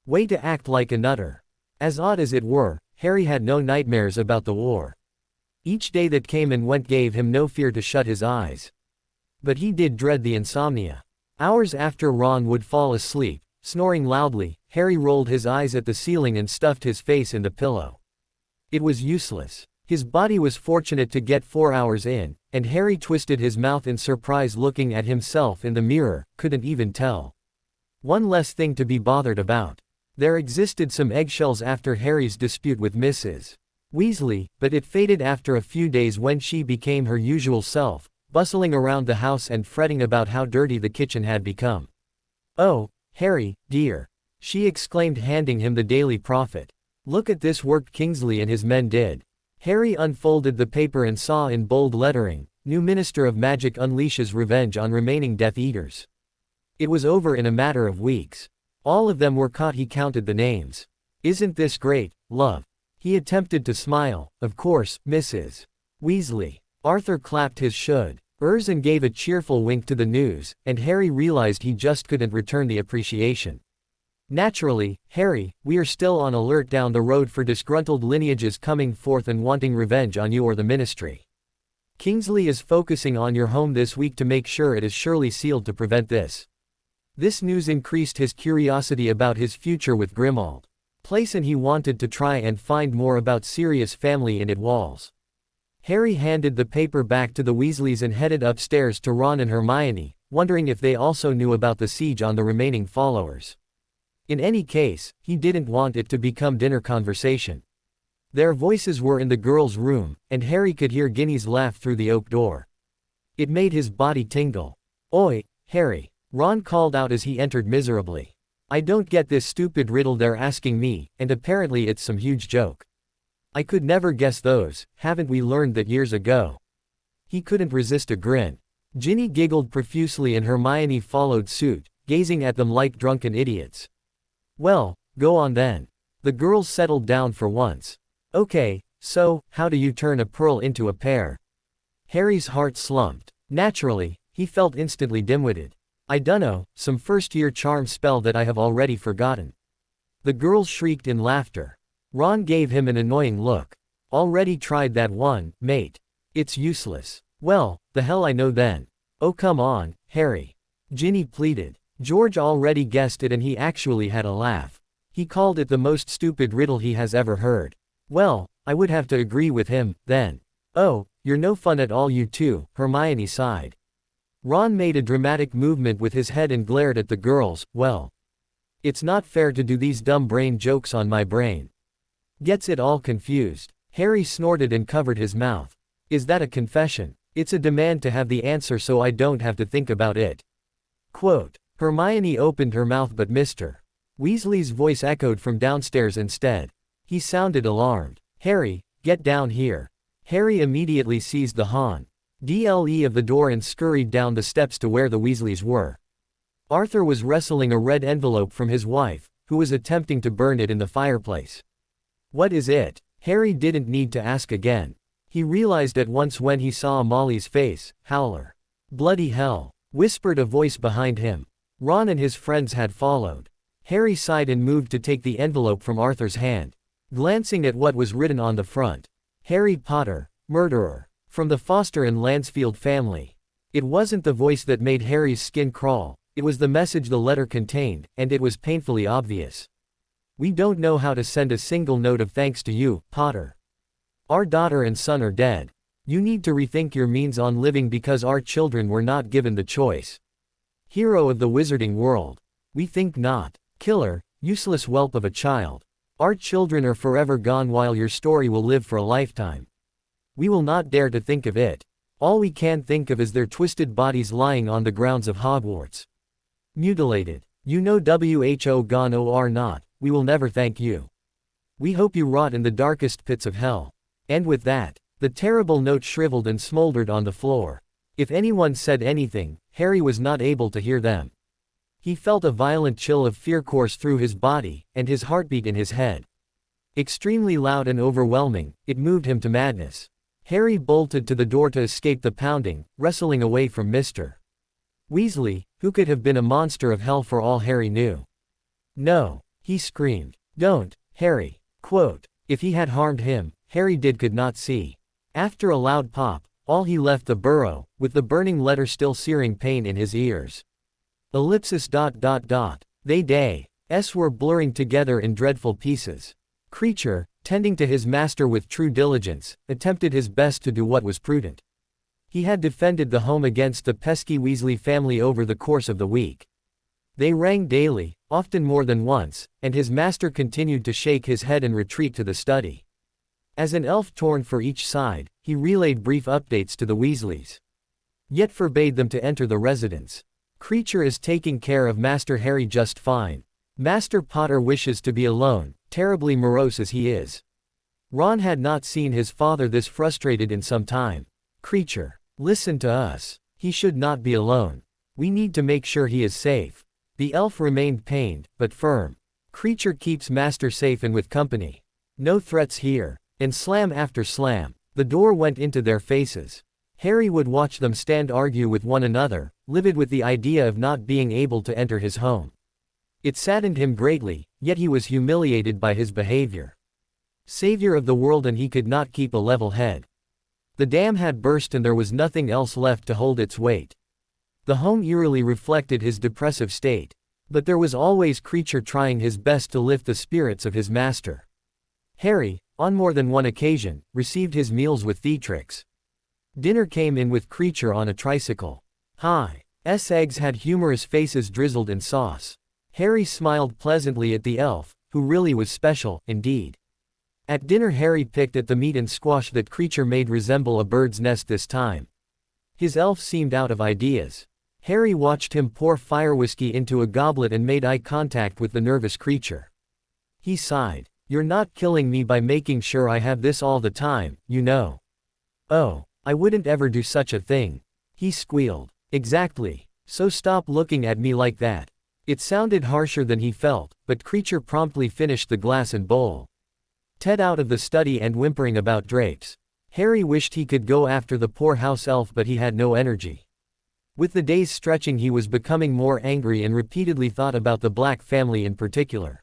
Way to act like a nutter. As odd as it were, Harry had no nightmares about the war. Each day that came and went gave him no fear to shut his eyes. But he did dread the insomnia. Hours after Ron would fall asleep, snoring loudly, Harry rolled his eyes at the ceiling and stuffed his face in the pillow. It was useless. His body was fortunate to get 4 hours in, and Harry twisted his mouth in surprise looking at himself in the mirror, couldn't even tell. One less thing to be bothered about. There existed some eggshells after Harry's dispute with Mrs. Weasley, but it faded after a few days when she became her usual self, bustling around the house and fretting about how dirty the kitchen had become. "Oh, Harry, dear," she exclaimed, handing him the Daily Prophet. "Look at this work Kingsley and his men did." Harry unfolded the paper and saw in bold lettering, "New Minister of Magic unleashes revenge on remaining Death Eaters." It was over in a matter of weeks. All of them were caught. He counted the names. "Isn't this great, love?" He attempted to smile. "Of course, Mrs. Weasley." Arthur clapped his shoulders and gave a cheerful wink to the news, and Harry realized he just couldn't return the appreciation. "Naturally, Harry, we are still on alert down the road for disgruntled lineages coming forth and wanting revenge on you or the Ministry. Kingsley is focusing on your home this week to make sure it is surely sealed to prevent this." This news increased his curiosity about his future with Grimmauld Place, and he wanted to try and find more about Sirius family in its walls. Harry handed the paper back to the Weasleys and headed upstairs to Ron and Hermione, wondering if they also knew about the siege on the remaining followers. In any case, he didn't want it to become dinner conversation. Their voices were in the girls' room, and Harry could hear Ginny's laugh through the oak door. It made his body tingle. "Oi, Harry," Ron called out as he entered miserably. "I don't get this stupid riddle they're asking me, and apparently it's some huge joke. I could never guess those, haven't we learned that years ago?" He couldn't resist a grin. Ginny giggled profusely and Hermione followed suit, gazing at them like drunken idiots. "Well, go on then." The girls settled down for once. "Okay, so, how do you turn a pearl into a pear?" Harry's heart slumped. Naturally, he felt instantly dim-witted. "I dunno, some first-year charm spell that I have already forgotten." The girls shrieked in laughter. Ron gave him an annoying look. "Already tried that one, mate. It's useless." "Well, the hell I know then." "Oh come on, Harry." Ginny pleaded. George already guessed it and he actually had a laugh. He called it the most stupid riddle he has ever heard. "Well, I would have to agree with him, then." "Oh, you're no fun at all you two," Hermione sighed. Ron made a dramatic movement with his head and glared at the girls. "Well, it's not fair to do these dumb brain jokes on my brain. Gets it all confused." Harry snorted and covered his mouth. "Is that a confession?" "It's a demand to have the answer so I don't have to think about it." Quote. Hermione opened her mouth but Mr. Weasley's voice echoed from downstairs instead. He sounded alarmed. "Harry, get down here." Harry immediately seized the handle of the door and scurried down the steps to where the Weasleys were. Arthur was wresting a red envelope from his wife, who was attempting to burn it in the fireplace. "What is it?" Harry didn't need to ask again. He realized at once when he saw Molly's face. "Howler." "Bloody hell," whispered a voice behind him. Ron and his friends had followed. Harry sighed and moved to take the envelope from Arthur's hand. Glancing at what was written on the front. "Harry Potter, murderer. From the Foster and Lansfield family." It wasn't the voice that made Harry's skin crawl, it was the message the letter contained, and it was painfully obvious. "We don't know how to send a single note of thanks to you, Potter. Our daughter and son are dead. You need to rethink your means on living because our children were not given the choice. Hero of the wizarding world. We think not. Killer, useless whelp of a child. Our children are forever gone while your story will live for a lifetime. We will not dare to think of it. All we can think of is their twisted bodies lying on the grounds of Hogwarts. Mutilated. You know who gone or not, we will never thank you. We hope you rot in the darkest pits of hell." And with that, the terrible note shriveled and smoldered on the floor. If anyone said anything, Harry was not able to hear them. He felt a violent chill of fear course through his body, and his heartbeat in his head. Extremely loud and overwhelming, it moved him to madness. Harry bolted to the door to escape the pounding, wrestling away from Mr. Weasley, who could have been a monster of hell for all Harry knew. "No!" he screamed. "Don't, Harry." Quote. If he had harmed him, Harry could not see. After a loud pop, all he left the burrow, with the burning letter still searing pain in his ears. They days were blurring together in dreadful pieces. Creature, tending to his master with true diligence, attempted his best to do what was prudent. He had defended the home against the pesky Weasley family over the course of the week. They rang daily, often more than once, and his master continued to shake his head and retreat to the study. As an elf torn for each side, he relayed brief updates to the Weasleys, yet forbade them to enter the residence. Creature is taking care of Master Harry just fine. Master Potter wishes to be alone, terribly morose as he is. Ron had not seen his father this frustrated in some time. Creature, listen to us. He should not be alone. We need to make sure he is safe. The elf remained pained, but firm. Creature keeps Master safe and with company. No threats here. And slam after slam, the door went into their faces. Harry would watch them stand argue with one another, livid with the idea of not being able to enter his home. It saddened him greatly, yet he was humiliated by his behavior. Savior of the world, and he could not keep a level head. The dam had burst and there was nothing else left to hold its weight. The home eerily reflected his depressive state. But there was always Creature trying his best to lift the spirits of his master. Harry, on more than one occasion, received his meals with Theatrix. Dinner came in with Creature on a tricycle. Eggs had humorous faces drizzled in sauce. Harry smiled pleasantly at the elf, who really was special, indeed. At dinner Harry picked at the meat and squash that Creature made resemble a bird's nest this time. His elf seemed out of ideas. Harry watched him pour fire whiskey into a goblet and made eye contact with the nervous Creature. He sighed. You're not killing me by making sure I have this all the time, you know. Oh, I wouldn't ever do such a thing. He squealed. Exactly. So stop looking at me like that. It sounded harsher than he felt, but Creature promptly finished the glass and bowl. Ted out of the study and whimpering about drapes. Harry wished he could go after the poor house elf, but he had no energy. With the days stretching he was becoming more angry and repeatedly thought about the Black family in particular.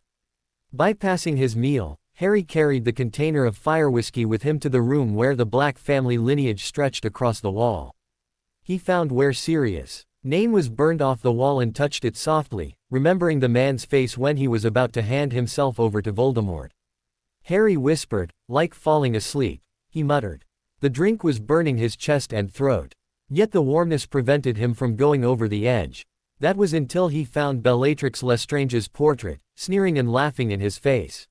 Bypassing his meal, Harry carried the container of fire whiskey with him to the room where the Black family lineage stretched across the wall. He found where Sirius' name was burned off the wall and touched it softly, remembering the man's face when he was about to hand himself over to Voldemort. Harry whispered, like falling asleep. He muttered. The drink was burning his chest and throat. Yet the warmness prevented him from going over the edge. That was until he found Bellatrix Lestrange's portrait, sneering and laughing in his face.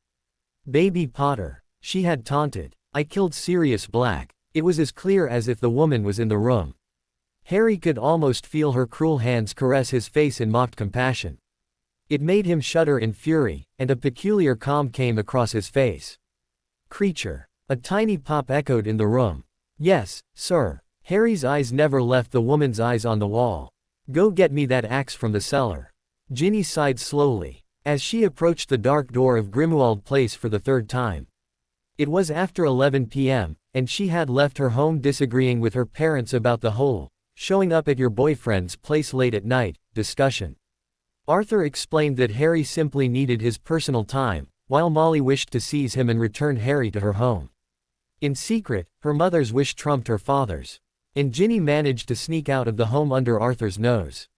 Baby Potter, she had taunted. I killed Sirius Black. It was as clear as if the woman was in the room. Harry could almost feel her cruel hands caress his face in mock compassion. It made him shudder in fury, and a peculiar calm came across his face. Creature. A tiny pop echoed in the room. Yes, sir. Harry's eyes never left the woman's eyes on the wall. Go get me that axe from the cellar. Ginny sighed slowly, as she approached the dark door of Grimwald Place for the third time. It was after 11 p.m., and she had left her home disagreeing with her parents about the whole showing up at your boyfriend's place late at night discussion. Arthur explained that Harry simply needed his personal time, while Molly wished to seize him and return Harry to her home. In secret, her mother's wish trumped her father's. And Ginny managed to sneak out of the home under Arthur's nose.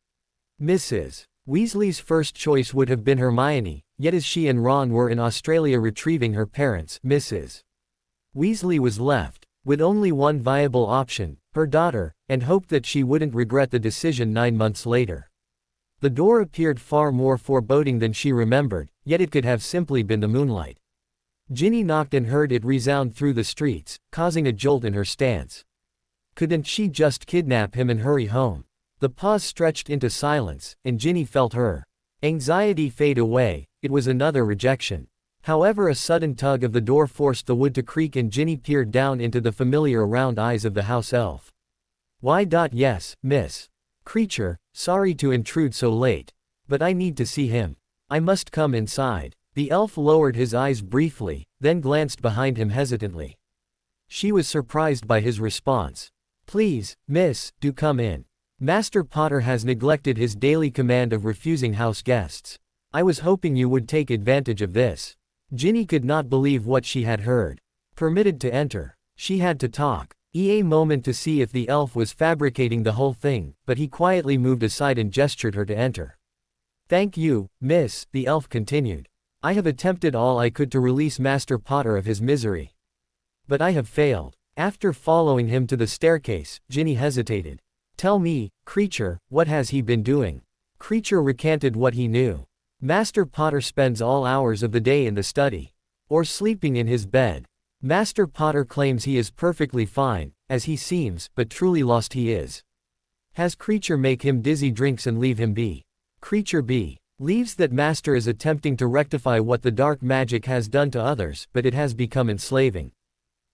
Mrs. Weasley's first choice would have been Hermione, yet as she and Ron were in Australia retrieving her parents, Mrs. Weasley was left with only one viable option, her daughter, and hoped that she wouldn't regret the decision 9 months later. The door appeared far more foreboding than she remembered, yet it could have simply been the moonlight. Ginny knocked and heard it resound through the streets, causing a jolt in her stance. Couldn't she just kidnap him and hurry home? The pause stretched into silence, and Ginny felt her anxiety fade away. It was another rejection. However, a sudden tug of the door forced the wood to creak and Ginny peered down into the familiar round eyes of the house elf. Yes, miss. Creature, sorry to intrude so late. But I need to see him. I must come inside. The elf lowered his eyes briefly, then glanced behind him hesitantly. She was surprised by his response. Please, miss, do come in. Master Potter has neglected his daily command of refusing house guests. I was hoping you would take advantage of this. Ginny could not believe what she had heard. Permitted to enter. She had to talk. A moment to see if the elf was fabricating the whole thing, but he quietly moved aside and gestured her to enter. Thank you, miss, the elf continued. I have attempted all I could to release Master Potter of his misery. But I have failed. After following him to the staircase, Ginny hesitated. Tell me, Creature, what has he been doing? Creature recanted what he knew. Master Potter spends all hours of the day in the study. Or sleeping in his bed. Master Potter claims he is perfectly fine, as he seems, but truly lost he is. Has Creature make him dizzy drinks and leave him be. Creature B. Leaves that Master is attempting to rectify what the dark magic has done to others, but it has become enslaving.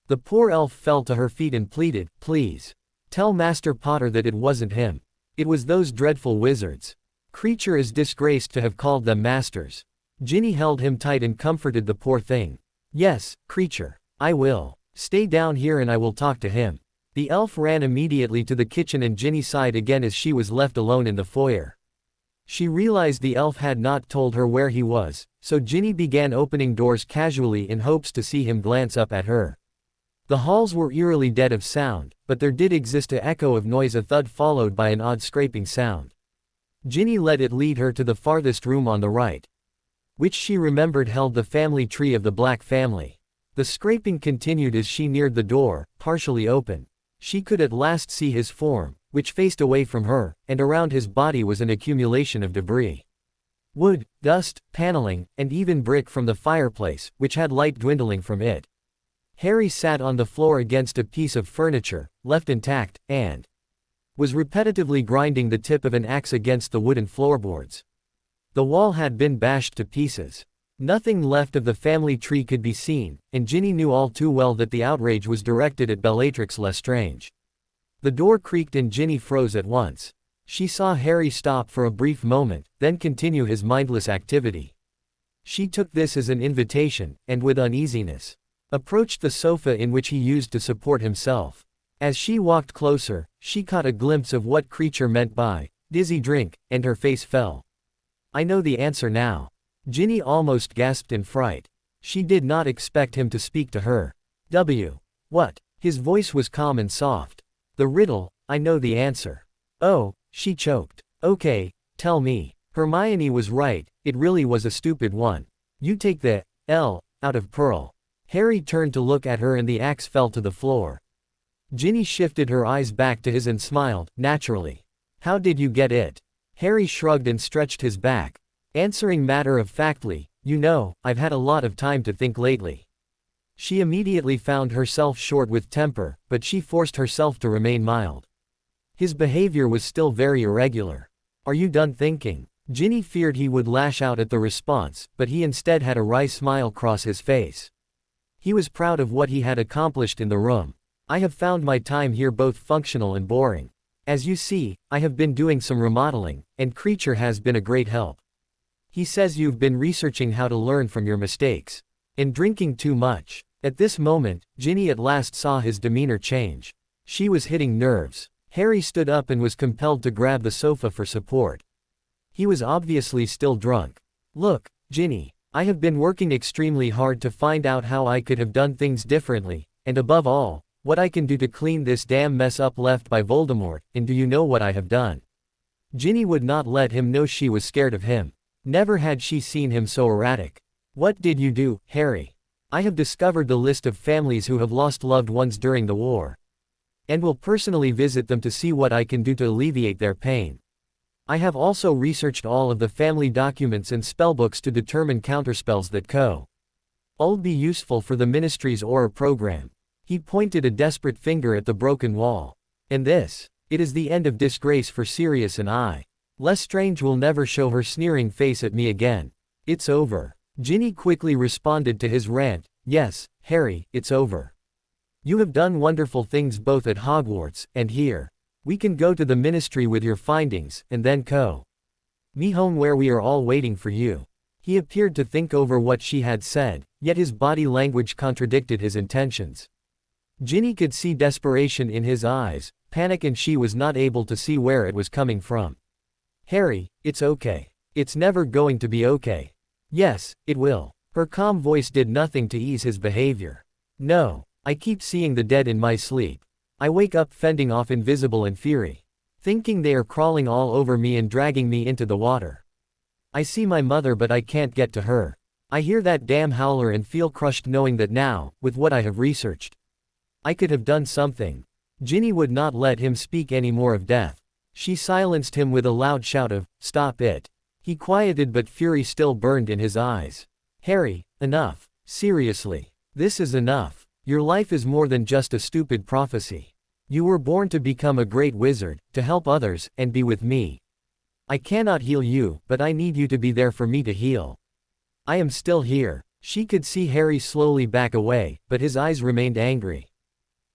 The poor elf fell to her feet and pleaded, please. Tell Master Potter that it wasn't him. It was those dreadful wizards. Creature is disgraced to have called them masters. Ginny held him tight and comforted the poor thing. Yes, Creature. I will. Stay down here and I will talk to him. The elf ran immediately to the kitchen and Ginny sighed again as she was left alone in the foyer. She realized the elf had not told her where he was, so Ginny began opening doors casually in hopes to see him glance up at her. The halls were eerily dead of sound, but there did exist an echo of noise, a thud followed by an odd scraping sound. Ginny let it lead her to the farthest room on the right, which she remembered held the family tree of the Black family. The scraping continued as she neared the door, partially open. She could at last see his form, which faced away from her, and around his body was an accumulation of debris. Wood, dust, paneling, and even brick from the fireplace, which had light dwindling from it. Harry sat on the floor against a piece of furniture, left intact, and was repetitively grinding the tip of an axe against the wooden floorboards. The wall had been bashed to pieces. Nothing left of the family tree could be seen, and Ginny knew all too well that the outrage was directed at Bellatrix Lestrange. The door creaked and Ginny froze at once. She saw Harry stop for a brief moment, then continue his mindless activity. She took this as an invitation, and with uneasiness, approached the sofa in which he used to support himself. As she walked closer, she caught a glimpse of what Creature meant by dizzy drink, and her face fell. I know the answer now. Ginny almost gasped in fright. She did not expect him to speak to her. What? His voice was calm and soft. The riddle, I know the answer. Oh, she choked. Okay, tell me. Hermione was right, it really was a stupid one. You take the L out of Pearl. Harry turned to look at her and the axe fell to the floor. Ginny shifted her eyes back to his and smiled, naturally. How did you get it? Harry shrugged and stretched his back, answering matter-of-factly, you know, I've had a lot of time to think lately. She immediately found herself short with temper, but she forced herself to remain mild. His behavior was still very irregular. Are you done thinking? Ginny feared he would lash out at the response, but he instead had a wry smile cross his face. He was proud of what he had accomplished in the room. I have found my time here both functional and boring. As you see, I have been doing some remodeling, and Creature has been a great help. He says you've been researching how to learn from your mistakes. And drinking too much. At this moment, Ginny at last saw his demeanor change. She was hitting nerves. Harry stood up and was compelled to grab the sofa for support. He was obviously still drunk. Look, Ginny, I have been working extremely hard to find out how I could have done things differently, and above all, what I can do to clean this damn mess up left by Voldemort, and do you know what I have done? Ginny would not let him know she was scared of him. Never had she seen him so erratic. What did you do, Harry? I have discovered the list of families who have lost loved ones during the war. And will personally visit them to see what I can do to alleviate their pain. I have also researched all of the family documents and spellbooks to determine counterspells that could be useful for the Ministry's Aura program. He pointed a desperate finger at the broken wall. And this, it is the end of disgrace for Sirius and I. Lestrange will never show her sneering face at me again. It's over. Ginny quickly responded to his rant, yes, Harry, it's over. You have done wonderful things both at Hogwarts, and here. We can go to the Ministry with your findings, and then me home where we are all waiting for you. He appeared to think over what she had said, yet his body language contradicted his intentions. Ginny could see desperation in his eyes, panic, and she was not able to see where it was coming from. Harry, it's okay. It's never going to be okay. Yes, it will. Her calm voice did nothing to ease his behavior. No, I keep seeing the dead in my sleep. I wake up fending off invisible and fury, thinking they are crawling all over me and dragging me into the water. I see my mother but I can't get to her. I hear that damn howler and feel crushed knowing that now, with what I have researched, I could have done something. Ginny would not let him speak any more of death. She silenced him with a loud shout of, "Stop it." He quieted but fury still burned in his eyes. "Harry, enough. Seriously. This is enough. Your life is more than just a stupid prophecy. You were born to become a great wizard, to help others, and be with me. I cannot heal you, but I need you to be there for me to heal. I am still here." She could see Harry slowly back away, but his eyes remained angry.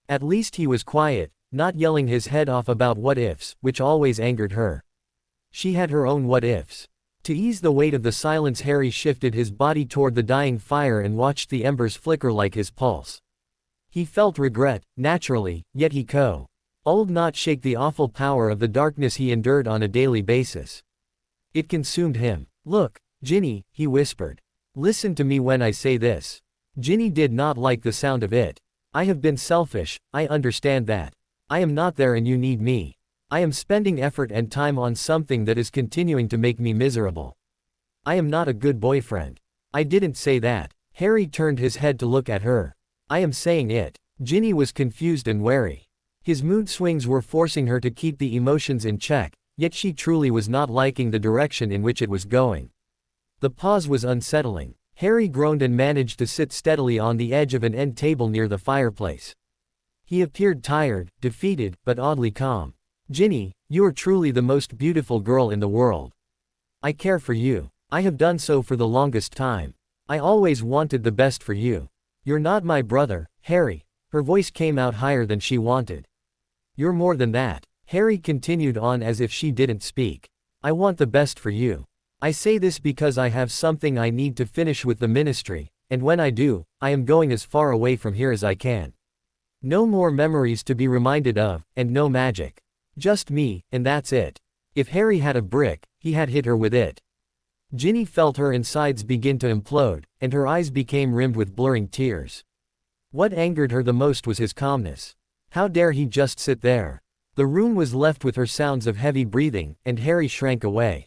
At least he was quiet, not yelling his head off about what-ifs, which always angered her. She had her own what-ifs. To ease the weight of the silence, Harry shifted his body toward the dying fire and watched the embers flicker like his pulse. He felt regret, naturally, yet he could not shake the awful power of the darkness he endured on a daily basis. It consumed him. "Look, Ginny," he whispered. "Listen to me when I say this." Ginny did not like the sound of it. "I have been selfish, I understand that. I am not there and you need me. I am spending effort and time on something that is continuing to make me miserable. I am not a good boyfriend." "I didn't say that." Harry turned his head to look at her. "I am saying it." Ginny was confused and wary. His mood swings were forcing her to keep the emotions in check, yet she truly was not liking the direction in which it was going. The pause was unsettling. Harry groaned and managed to sit steadily on the edge of an end table near the fireplace. He appeared tired, defeated, but oddly calm. "Ginny, you are truly the most beautiful girl in the world. I care for you. I have done so for the longest time. I always wanted the best for you. You're not my brother, Harry." Her voice came out higher than she wanted. "You're more than that." Harry continued on as if she didn't speak. "I want the best for you. I say this because I have something I need to finish with the ministry, and when I do, I am going as far away from here as I can. No more memories to be reminded of, and no magic. Just me, and that's it." If Harry had a brick, he had hit her with it. Ginny felt her insides begin to implode, and her eyes became rimmed with blurring tears. What angered her the most was his calmness. How dare he just sit there? The room was left with her sounds of heavy breathing, and Harry shrank away.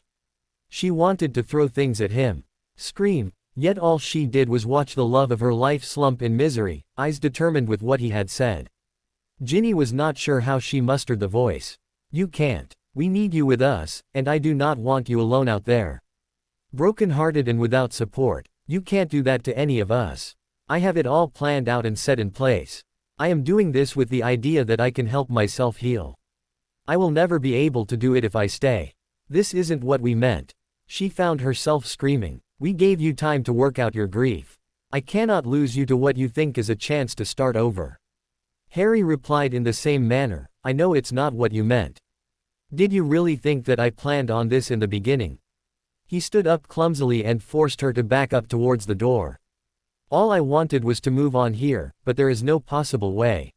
She wanted to throw things at him. Scream, yet all she did was watch the love of her life slump in misery, eyes determined with what he had said. Ginny was not sure how she mustered the voice. "You can't. We need you with us, and I do not want you alone out there. Broken-hearted and without support. You can't do that to any of us. I have it all planned out and set in place. I am doing this with the idea that I can help myself heal. I will never be able to do it if I stay. This isn't what we meant." She found herself screaming. "We gave you time to work out your grief. I cannot lose you to what you think is a chance to start over." Harry replied in the same manner, "I know it's not what you meant. Did you really think that I planned on this in the beginning?" He stood up clumsily and forced her to back up towards the door. "All I wanted was to move on here, but there is no possible way."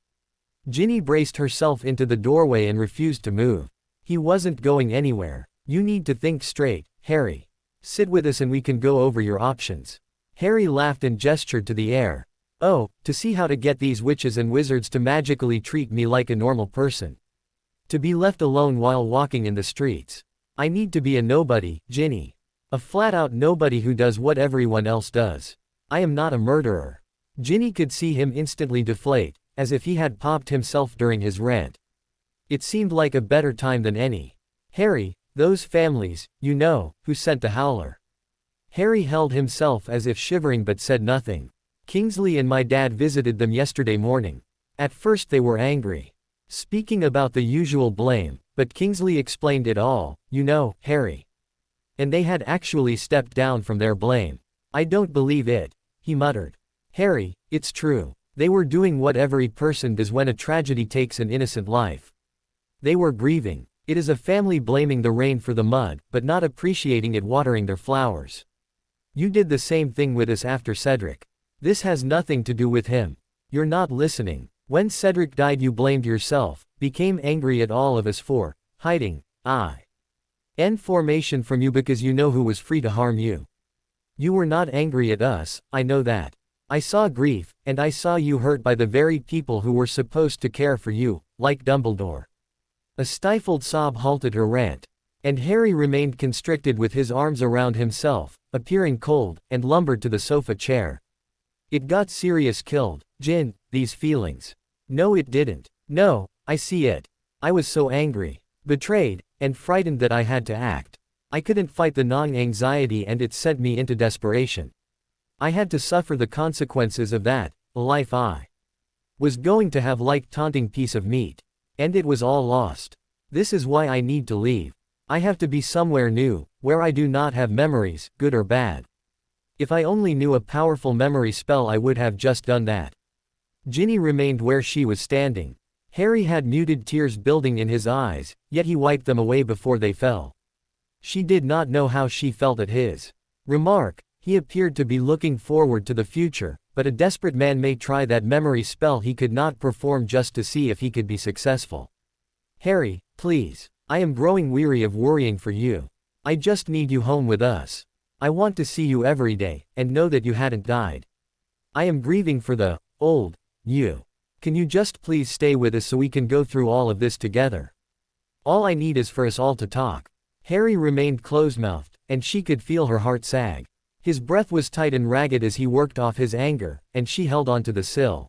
Ginny braced herself into the doorway and refused to move. He wasn't going anywhere. "You need to think straight, Harry. Sit with us and we can go over your options." Harry laughed and gestured to the air. "Oh, to see how to get these witches and wizards to magically treat me like a normal person. To be left alone while walking in the streets. I need to be a nobody, Ginny. A flat-out nobody who does what everyone else does. I am not a murderer." Ginny could see him instantly deflate, as if he had popped himself during his rant. It seemed like a better time than any. "Harry, those families, you know, who sent the howler." Harry held himself as if shivering but said nothing. "Kingsley and my dad visited them yesterday morning. At first they were angry. Speaking about the usual blame, but Kingsley explained it all, you know, Harry. And they had actually stepped down from their blame. I don't believe it," he muttered. "Harry, it's true. They were doing what every person does when a tragedy takes an innocent life. They were grieving. It is a family blaming the rain for the mud, but not appreciating it watering their flowers. You did the same thing with us after Cedric. This has nothing to do with him. You're not listening. When Cedric died you blamed yourself, became angry at all of us for hiding information from you because you know who was free to harm you. You were not angry at us, I know that. I saw grief, and I saw you hurt by the very people who were supposed to care for you, like Dumbledore." A stifled sob halted her rant. And Harry remained constricted with his arms around himself, appearing cold, and lumbered to the sofa chair. It got serious. Killed, Jin, these feelings. No, it didn't. No, I see it. I was so angry, betrayed, and frightened that I had to act. I couldn't fight the gnawing anxiety and it sent me into desperation. I had to suffer the consequences of that, a life I was going to have like taunting piece of meat. And it was all lost. This is why I need to leave. I have to be somewhere new, where I do not have memories, good or bad. If I only knew a powerful memory spell I would have just done that. Ginny remained where she was standing. Harry had muted tears building in his eyes, yet he wiped them away before they fell. She did not know how she felt at his remark. He appeared to be looking forward to the future, but a desperate man may try that memory spell he could not perform just to see if he could be successful. Harry, please. I am growing weary of worrying for you. I just need you home with us. I want to see you every day, and know that you hadn't died. I am grieving for the old you. Can you just please stay with us so we can go through all of this together? All I need is for us all to talk. Harry remained closed-mouthed, and she could feel her heart sag. His breath was tight and ragged as he worked off his anger, and she held onto the sill.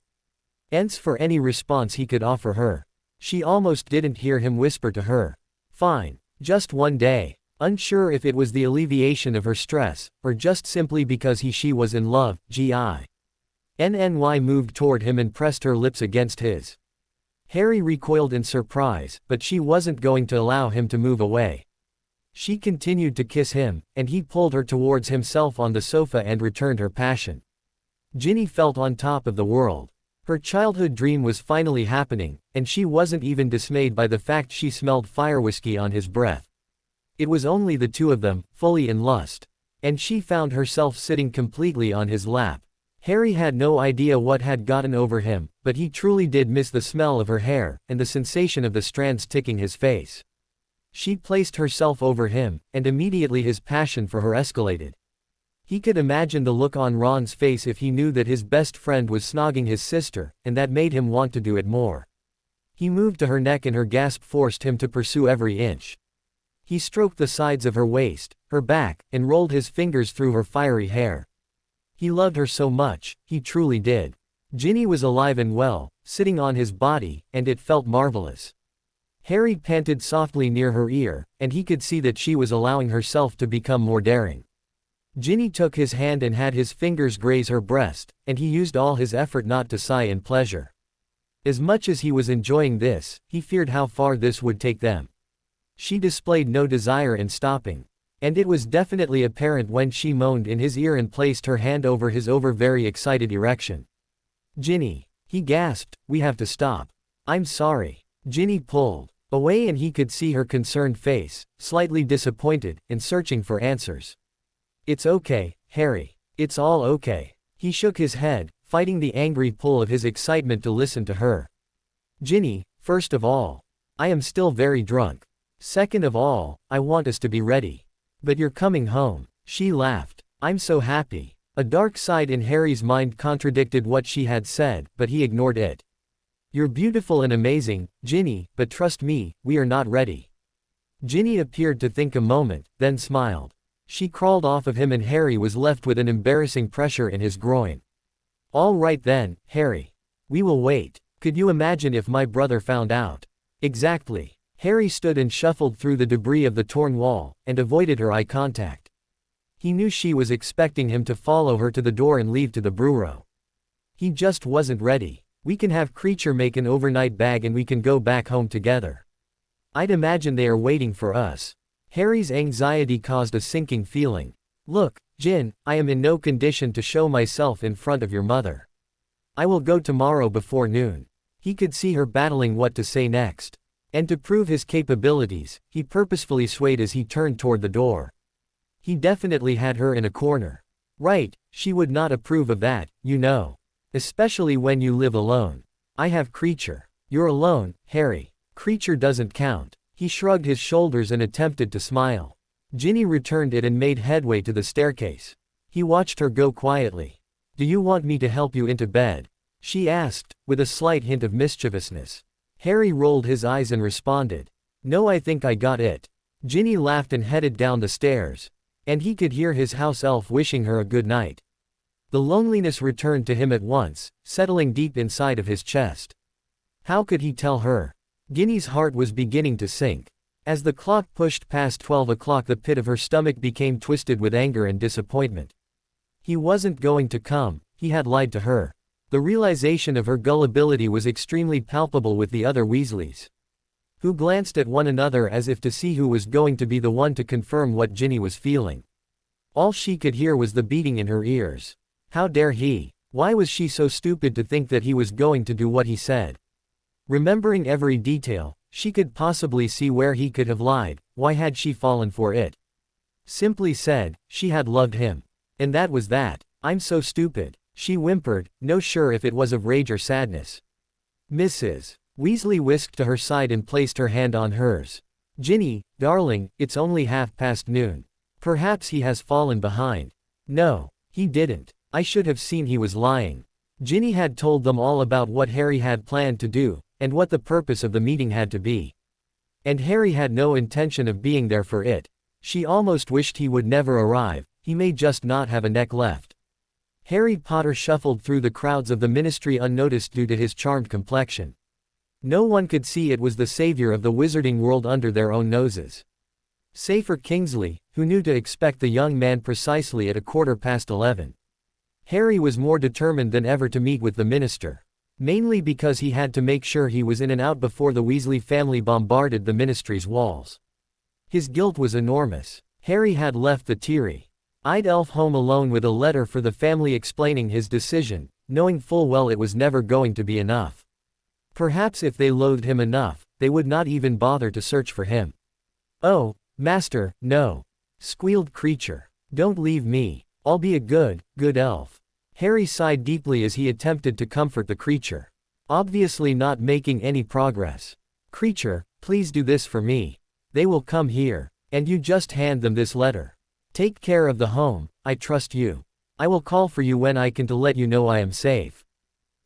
Ents for any response he could offer her. She almost didn't hear him whisper to her. Fine. Just one day. Unsure if it was the alleviation of her stress, or just simply because she was in love. Nny moved toward him and pressed her lips against his. Harry recoiled in surprise, but she wasn't going to allow him to move away. She continued to kiss him, and he pulled her towards himself on the sofa and returned her passion. Ginny felt on top of the world. Her childhood dream was finally happening, and she wasn't even dismayed by the fact she smelled fire whiskey on his breath. It was only the two of them, fully in lust. And she found herself sitting completely on his lap. Harry had no idea what had gotten over him, but he truly did miss the smell of her hair, and the sensation of the strands ticking his face. She placed herself over him, and immediately his passion for her escalated. He could imagine the look on Ron's face if he knew that his best friend was snogging his sister, and that made him want to do it more. He moved to her neck and her gasp forced him to pursue every inch. He stroked the sides of her waist, her back, and rolled his fingers through her fiery hair. He loved her so much, he truly did. Ginny was alive and well, sitting on his body, and it felt marvelous. Harry panted softly near her ear, and he could see that she was allowing herself to become more daring. Ginny took his hand and had his fingers graze her breast, and he used all his effort not to sigh in pleasure. As much as he was enjoying this, he feared how far this would take them. She displayed no desire in stopping. And it was definitely apparent when she moaned in his ear and placed her hand over his very excited erection. Ginny, he gasped, we have to stop. I'm sorry. Ginny pulled away and he could see her concerned face, slightly disappointed, and searching for answers. It's okay, Harry. It's all okay. He shook his head, fighting the angry pull of his excitement to listen to her. Ginny, first of all, I am still very drunk. Second of all, I want us to be ready. But you're coming home. She laughed. I'm so happy. A dark side in Harry's mind contradicted what she had said, but he ignored it. You're beautiful and amazing, Ginny, but trust me, we are not ready. Ginny appeared to think a moment, then smiled. She crawled off of him and Harry was left with an embarrassing pressure in his groin. All right then, Harry. We will wait. Could you imagine if my brother found out? Exactly. Harry stood and shuffled through the debris of the torn wall, and avoided her eye contact. He knew she was expecting him to follow her to the door and leave to the bureau. He just wasn't ready. We can have Creature make an overnight bag and we can go back home together. I'd imagine they are waiting for us. Harry's anxiety caused a sinking feeling. Look, Jin, I am in no condition to show myself in front of your mother. I will go tomorrow before noon. He could see her battling what to say next. And to prove his capabilities, he purposefully swayed as he turned toward the door. He definitely had her in a corner. Right, she would not approve of that, you know. Especially when you live alone. I have Creature. You're alone, Harry. Creature doesn't count. He shrugged his shoulders and attempted to smile. Ginny returned it and made headway to the staircase. He watched her go quietly. Do you want me to help you into bed? She asked, with a slight hint of mischievousness. Harry rolled his eyes and responded. No, I think I got it. Ginny laughed and headed down the stairs. And he could hear his house elf wishing her a good night. The loneliness returned to him at once, settling deep inside of his chest. How could he tell her? Ginny's heart was beginning to sink. As the clock pushed past 12 o'clock, the pit of her stomach became twisted with anger and disappointment. He wasn't going to come, he had lied to her. The realization of her gullibility was extremely palpable with the other Weasleys, who glanced at one another as if to see who was going to be the one to confirm what Ginny was feeling. All she could hear was the beating in her ears. How dare he? Why was she so stupid to think that he was going to do what he said? Remembering every detail, she could possibly see where he could have lied. Why had she fallen for it? Simply said, she had loved him. And that was that. I'm so stupid, she whimpered, no sure if it was of rage or sadness. Mrs. Weasley whisked to her side and placed her hand on hers. Ginny, darling, it's only noon. Perhaps he has fallen behind. No, he didn't. I should have seen he was lying. Ginny had told them all about what Harry had planned to do, and what the purpose of the meeting had to be. And Harry had no intention of being there for it. She almost wished he would never arrive, he may just not have a neck left. Harry Potter shuffled through the crowds of the Ministry unnoticed due to his charmed complexion. No one could see it was the savior of the wizarding world under their own noses. Save for Kingsley, who knew to expect the young man precisely at 11:15. Harry was more determined than ever to meet with the minister. Mainly because he had to make sure he was in and out before the Weasley family bombarded the ministry's walls. His guilt was enormous. Harry had left the teary-eyed elf home alone with a letter for the family explaining his decision, knowing full well it was never going to be enough. Perhaps if they loathed him enough, they would not even bother to search for him. "Oh, Master, no," squealed Creature. "Don't leave me. I'll be a good elf." Harry sighed deeply as he attempted to comfort the creature. Obviously not making any progress. "Creature, please do this for me. They will come here, and you just hand them this letter. Take care of the home, I trust you. I will call for you when I can to let you know I am safe."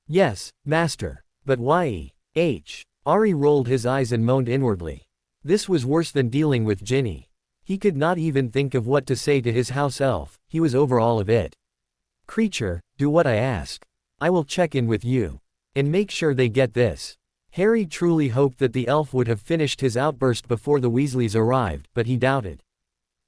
"Yes, Master. But why?" Ari rolled his eyes and moaned inwardly. This was worse than dealing with Ginny. He could not even think of what to say to his house elf, he was over all of it. "Creature, do what I ask. I will check in with you. And make sure they get this." Harry truly hoped that the elf would have finished his outburst before the Weasleys arrived, but he doubted.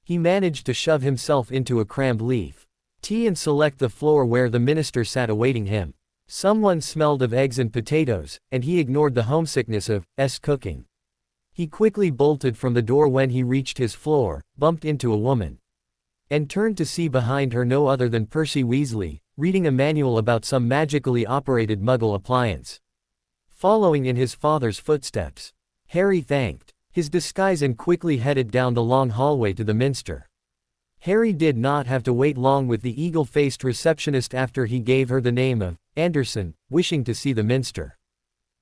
He managed to shove himself into a crammed leaf tea and select the floor where the minister sat awaiting him. Someone smelled of eggs and potatoes, and he ignored the homesickness of cooking. He quickly bolted from the door when he reached his floor, bumped into a woman, and turned to see behind her no other than Percy Weasley, reading a manual about some magically operated Muggle appliance. Following in his father's footsteps, Harry thanked his disguise and quickly headed down the long hallway to the minster. Harry did not have to wait long with the eagle-faced receptionist after he gave her the name of Anderson, wishing to see the minster.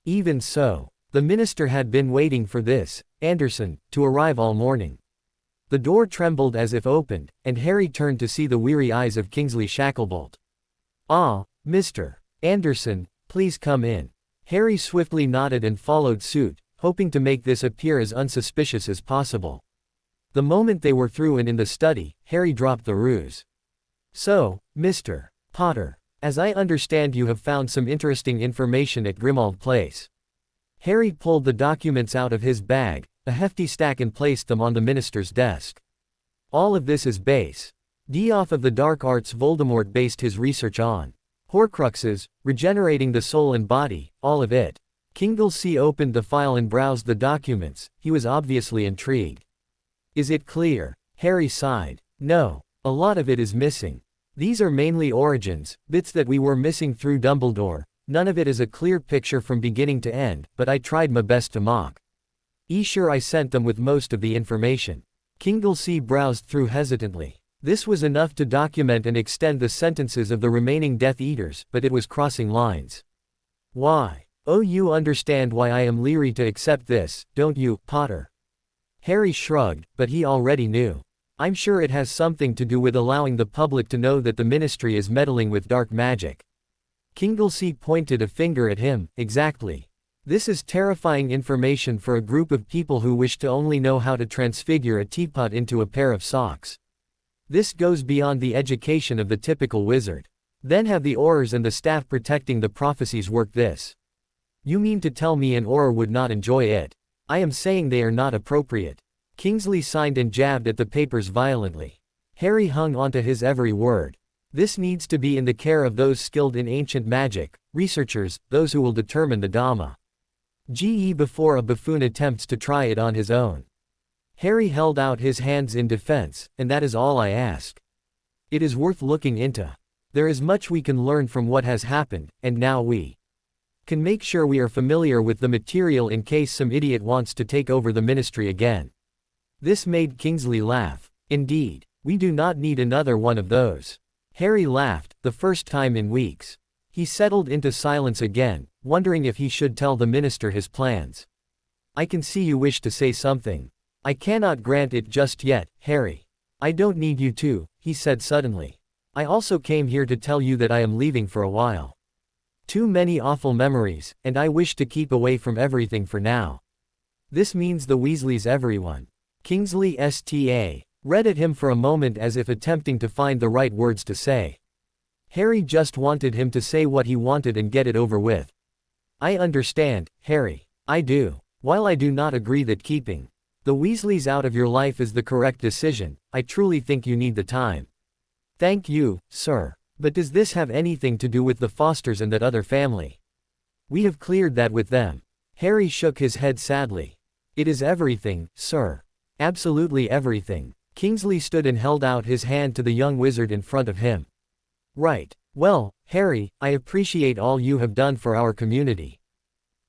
Even so, the minister had been waiting for this, Anderson, to arrive all morning. The door trembled as if opened, and Harry turned to see the weary eyes of Kingsley Shacklebolt. "Ah, Mr. Anderson, please come in." Harry swiftly nodded and followed suit, hoping to make this appear as unsuspicious as possible. The moment they were through and in the study, Harry dropped the ruse. "So, Mr. Potter, as I understand you have found some interesting information at Grimmauld Place." Harry pulled the documents out of his bag, a hefty stack, and placed them on the minister's desk. "All of this is base D off of the dark arts Voldemort based his research on. Horcruxes, regenerating the soul and body, all of it." Kingsley opened the file and browsed the documents, he was obviously intrigued. "Is it clear?" Harry sighed. "No. A lot of it is missing. These are mainly origins, bits that we were missing through Dumbledore. None of it is a clear picture from beginning to end, but I tried my best to mock. Sure, I sent them with most of the information." Kingsley browsed through hesitantly. This was enough to document and extend the sentences of the remaining Death Eaters, but it was crossing lines. "Why? Oh, you understand why I am leery to accept this, don't you, Potter?" Harry shrugged, but he already knew. "I'm sure it has something to do with allowing the public to know that the Ministry is meddling with dark magic." Kingsley pointed a finger at him. "Exactly. This is terrifying information for a group of people who wish to only know how to transfigure a teapot into a pair of socks. This goes beyond the education of the typical wizard. Then have the Aurors and the staff protecting the prophecies work this? You mean to tell me an Auror would not enjoy it? I am saying they are not appropriate. Kingsley signed and jabbed at the papers violently. Harry hung onto his every word. This needs to be in the care of those skilled in ancient magic, researchers, those who will determine the Dhamma. Before a buffoon attempts to try it on his own. Harry held out his hands in defense, and that is all I ask. It is worth looking into. There is much we can learn from what has happened, and now we can make sure we are familiar with the material in case some idiot wants to take over the ministry again. This made Kingsley laugh. Indeed, we do not need another one of those. Harry laughed, the first time in weeks. He settled into silence again, wondering if he should tell the minister his plans. I can see you wish to say something. I cannot grant it just yet, Harry. I don't need you to, he said suddenly. I also came here to tell you that I am leaving for a while. Too many awful memories, and I wish to keep away from everything for now. This means the Weasleys everyone. Kingsley Sta. read at him for a moment as if attempting to find the right words to say. Harry just wanted him to say what he wanted and get it over with. I understand, Harry. I do. While I do not agree that keeping the Weasleys out of your life is the correct decision, I truly think you need the time. Thank you, sir. But does this have anything to do with the Fosters and that other family? We have cleared that with them. Harry shook his head sadly. It is everything, sir. Absolutely everything. Kingsley stood and held out his hand to the young wizard in front of him. Right. Well, Harry, I appreciate all you have done for our community.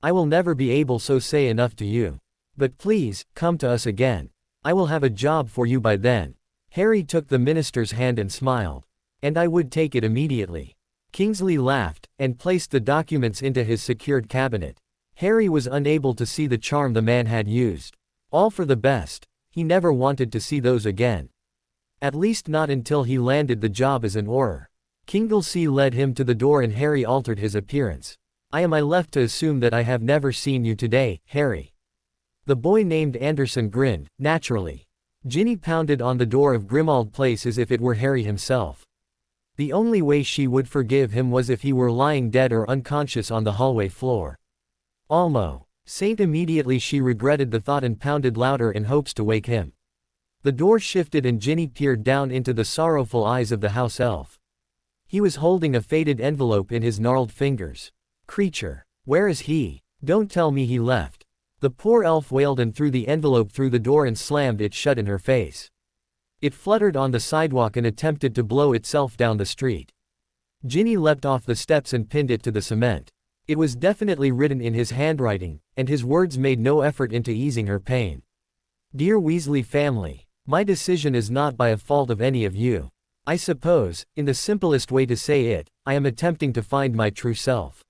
I will never be able to say enough to you. But please, come to us again. I will have a job for you by then. Harry took the minister's hand and smiled. And I would take it immediately. Kingsley laughed, and placed the documents into his secured cabinet. Harry was unable to see the charm the man had used. All for the best. He never wanted to see those again. At least not until he landed the job as an Auror. Kingsley led him to the door and Harry altered his appearance. I left to assume that I have never seen you today, Harry. The boy named Anderson grinned, naturally. Ginny pounded on the door of Grimmauld Place as if it were Harry himself. The only way she would forgive him was if he were lying dead or unconscious on the hallway floor. Almo. Saint immediately she regretted the thought and pounded louder in hopes to wake him. The door shifted and Ginny peered down into the sorrowful eyes of the house elf. He was holding a faded envelope in his gnarled fingers. Creature. Where is he? Don't tell me he left. The poor elf wailed and threw the envelope through the door and slammed it shut in her face. It fluttered on the sidewalk and attempted to blow itself down the street. Ginny leapt off the steps and pinned it to the cement. It was definitely written in his handwriting, and his words made no effort into easing her pain. Dear Weasley family, my decision is not by a fault of any of you. I suppose, in the simplest way to say it, I am attempting to find my true self.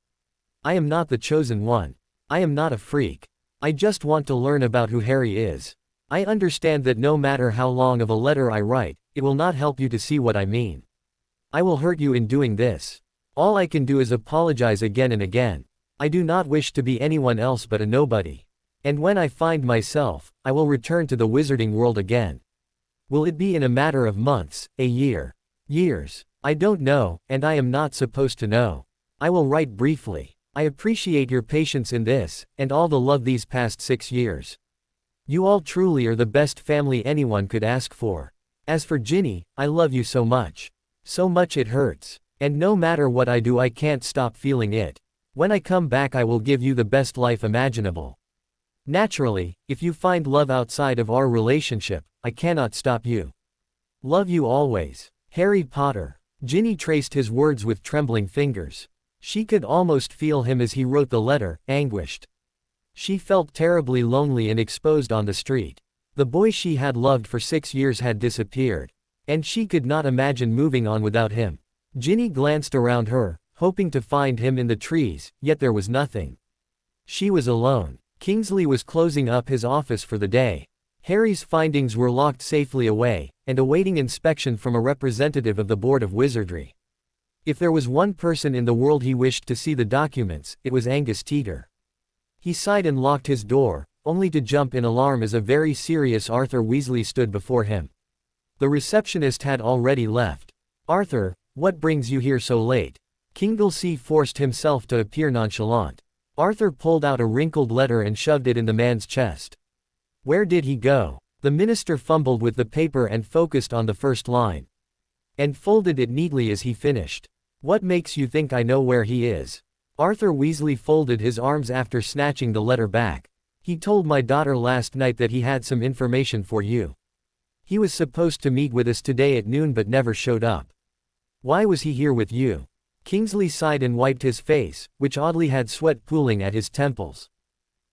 I am not the chosen one. I am not a freak. I just want to learn about who Harry is. I understand that no matter how long of a letter I write, it will not help you to see what I mean. I will hurt you in doing this. All I can do is apologize again and again. I do not wish to be anyone else but a nobody. And when I find myself, I will return to the wizarding world again. Will it be in a matter of months, a year, years? I don't know, and I am not supposed to know. I will write briefly. I appreciate your patience in this, and all the love these past 6 years. You all truly are the best family anyone could ask for. As for Ginny, I love you so much. So much it hurts. And no matter what I do I can't stop feeling it. When I come back I will give you the best life imaginable. Naturally, if you find love outside of our relationship, I cannot stop you. Love you always. Harry Potter. Ginny traced his words with trembling fingers. She could almost feel him as he wrote the letter, anguished. She felt terribly lonely and exposed on the street. The boy she had loved for 6 years had disappeared. And she could not imagine moving on without him. Ginny glanced around her, hoping to find him in the trees, yet there was nothing. She was alone. Kingsley was closing up his office for the day. Harry's findings were locked safely away, and awaiting inspection from a representative of the Board of Wizardry. If there was one person in the world he wished to see the documents, it was Angus Teeter. He sighed and locked his door, only to jump in alarm as a very serious Arthur Weasley stood before him. The receptionist had already left. "Arthur, what brings you here so late?" Kingsley forced himself to appear nonchalant. Arthur pulled out a wrinkled letter and shoved it in the man's chest. "Where did he go?" The minister fumbled with the paper and focused on the first line. "And folded it neatly as he finished. What makes you think I know where he is?" Arthur Weasley folded his arms after snatching the letter back. "He told my daughter last night that he had some information for you. He was supposed to meet with us today at noon but never showed up. Why was he here with you?" Kingsley sighed and wiped his face, which oddly had sweat pooling at his temples.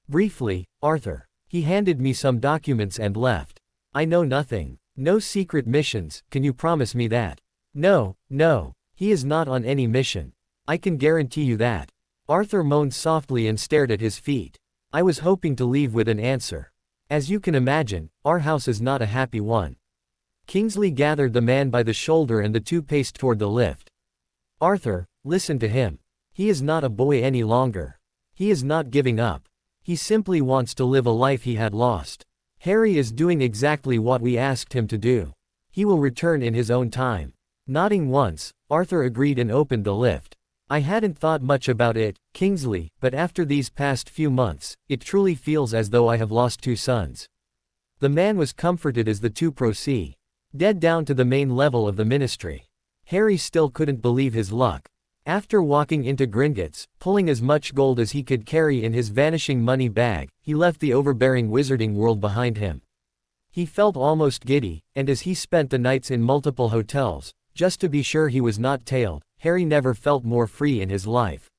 "Briefly, Arthur. He handed me some documents and left. I know nothing. No secret missions, can you promise me that?" No, he is not on any mission. I can guarantee you that." Arthur moaned softly and stared at his feet. "I was hoping to leave with an answer. As you can imagine, our house is not a happy one." Kingsley gathered the man by the shoulder and the two paced toward the lift. "Arthur, listen to him. He is not a boy any longer. He is not giving up. He simply wants to live a life he had lost. Harry is doing exactly what we asked him to do. He will return in his own time." Nodding once, Arthur agreed and opened the lift. "I hadn't thought much about it, Kingsley, but after these past few months, it truly feels as though I have lost two sons." The man was comforted as the two proceeded down to the main level of the ministry. Harry still couldn't believe his luck. After walking into Gringotts, pulling as much gold as he could carry in his vanishing money bag, he left the overbearing wizarding world behind him. He felt almost giddy, and as he spent the nights in multiple hotels, just to be sure he was not tailed, Harry never felt more free in his life.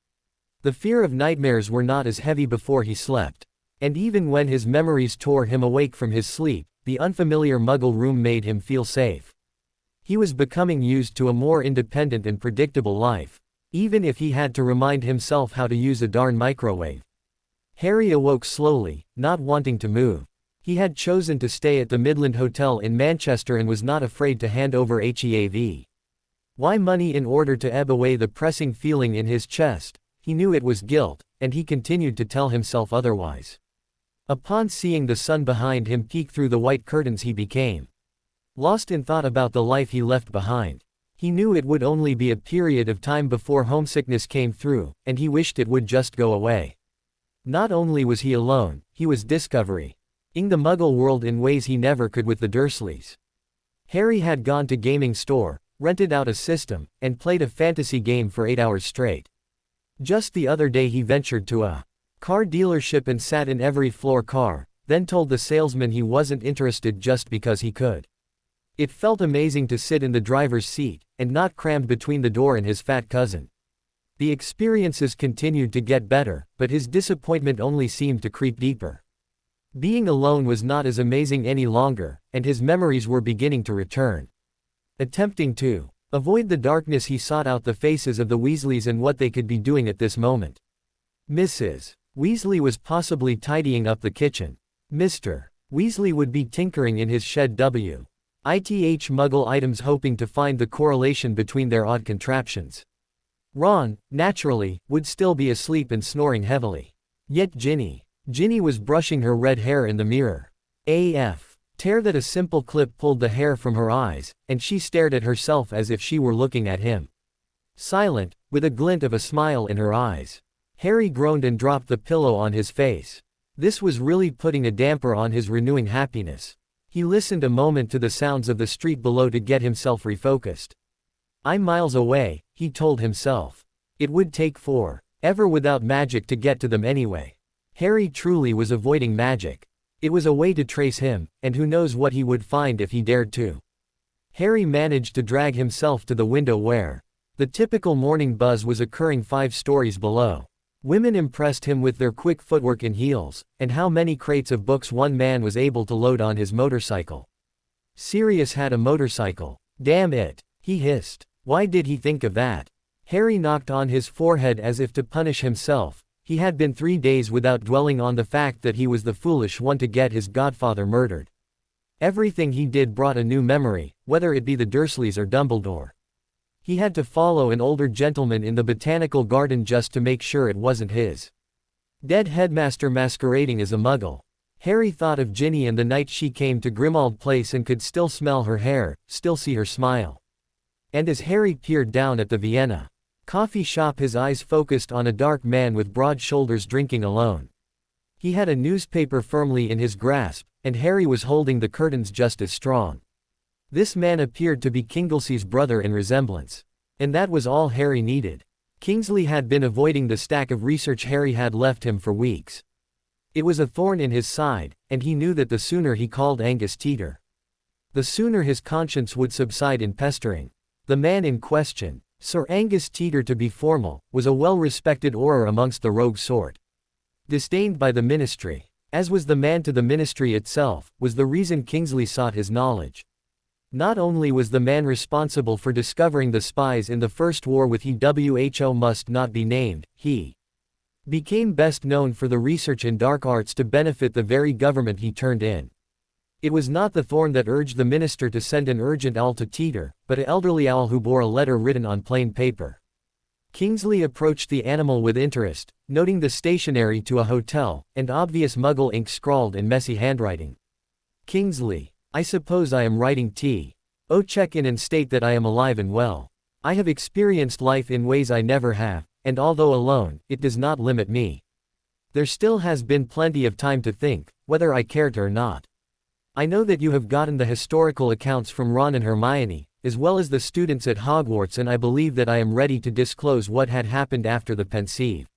The fear of nightmares were not as heavy before he slept. And even when his memories tore him awake from his sleep, the unfamiliar Muggle room made him feel safe. He was becoming used to a more independent and predictable life. Even if he had to remind himself how to use a darn microwave. Harry awoke slowly, not wanting to move. He had chosen to stay at the Midland Hotel in Manchester and was not afraid to hand over HEAV. Why money in order to ebb away the pressing feeling in his chest? He knew it was guilt, and he continued to tell himself otherwise. Upon seeing the sun behind him peek through the white curtains, he became lost in thought about the life he left behind. He knew it would only be a period of time before homesickness came through, and he wished it would just go away. Not only was he alone, he was discovering the Muggle world in ways he never could with the Dursleys. Harry had gone to gaming store, rented out a system, and played a fantasy game for 8 hours straight. Just the other day he ventured to a car dealership and sat in every floor car, then told the salesman he wasn't interested just because he could. It felt amazing to sit in the driver's seat, and not crammed between the door and his fat cousin. The experiences continued to get better, but his disappointment only seemed to creep deeper. Being alone was not as amazing any longer, and his memories were beginning to return. Attempting to avoid the darkness, he sought out the faces of the Weasleys and what they could be doing at this moment. Mrs. Weasley was possibly tidying up the kitchen. Mr. Weasley would be tinkering in his shed with Muggle items, hoping to find the correlation between their odd contraptions. Ron, naturally, would still be asleep and snoring heavily. Yet Ginny was brushing her red hair in the mirror. Tear that a simple clip pulled the hair from her eyes, and she stared at herself as if she were looking at him. Silent, with a glint of a smile in her eyes. Harry groaned and dropped the pillow on his face. This was really putting a damper on his renewing happiness. He listened a moment to the sounds of the street below to get himself refocused. "I'm miles away," he told himself. It would take forever without magic to get to them anyway. Harry truly was avoiding magic. It was a way to trace him, and who knows what he would find if he dared to. Harry managed to drag himself to the window where the typical morning buzz was occurring 5 stories below. Women impressed him with their quick footwork in heels, and how many crates of books one man was able to load on his motorcycle. Sirius had a motorcycle. Damn it, he hissed. Why did he think of that? Harry knocked on his forehead as if to punish himself. He had been 3 days without dwelling on the fact that he was the foolish one to get his godfather murdered. Everything he did brought a new memory, whether it be the Dursleys or Dumbledore. He had to follow an older gentleman in the botanical garden just to make sure it wasn't his Dead headmaster masquerading as a muggle. Harry thought of Ginny and the night she came to Grimmauld Place and could still smell her hair, still see her smile. And as Harry peered down at the Vienna coffee shop, his eyes focused on a dark man with broad shoulders drinking alone. He had a newspaper firmly in his grasp, and Harry was holding the curtains just as strong. This man appeared to be Kinglesey's brother in resemblance. And that was all Harry needed. Kingsley had been avoiding the stack of research Harry had left him for weeks. It was a thorn in his side, and he knew that the sooner he called Angus Teeter, the sooner his conscience would subside in pestering. The man in question, Sir Angus Teeter to be formal, was a well-respected orar amongst the rogue sort. Disdained by the ministry, as was the man to the ministry itself, was the reason Kingsley sought his knowledge. Not only was the man responsible for discovering the spies in the First War with who must not be named, he became best known for the research in dark arts to benefit the very government he turned in. It was not the thorn that urged the minister to send an urgent owl to Teeter, but an elderly owl who bore a letter written on plain paper. Kingsley approached the animal with interest, noting the stationery to a hotel, and obvious muggle ink scrawled in messy handwriting. Kingsley, I suppose I am writing to check in and state that I am alive and well. I have experienced life in ways I never have, and although alone, it does not limit me. There still has been plenty of time to think, whether I cared or not. I know that you have gotten the historical accounts from Ron and Hermione, as well as the students at Hogwarts, and I believe that I am ready to disclose what had happened after the pensieve.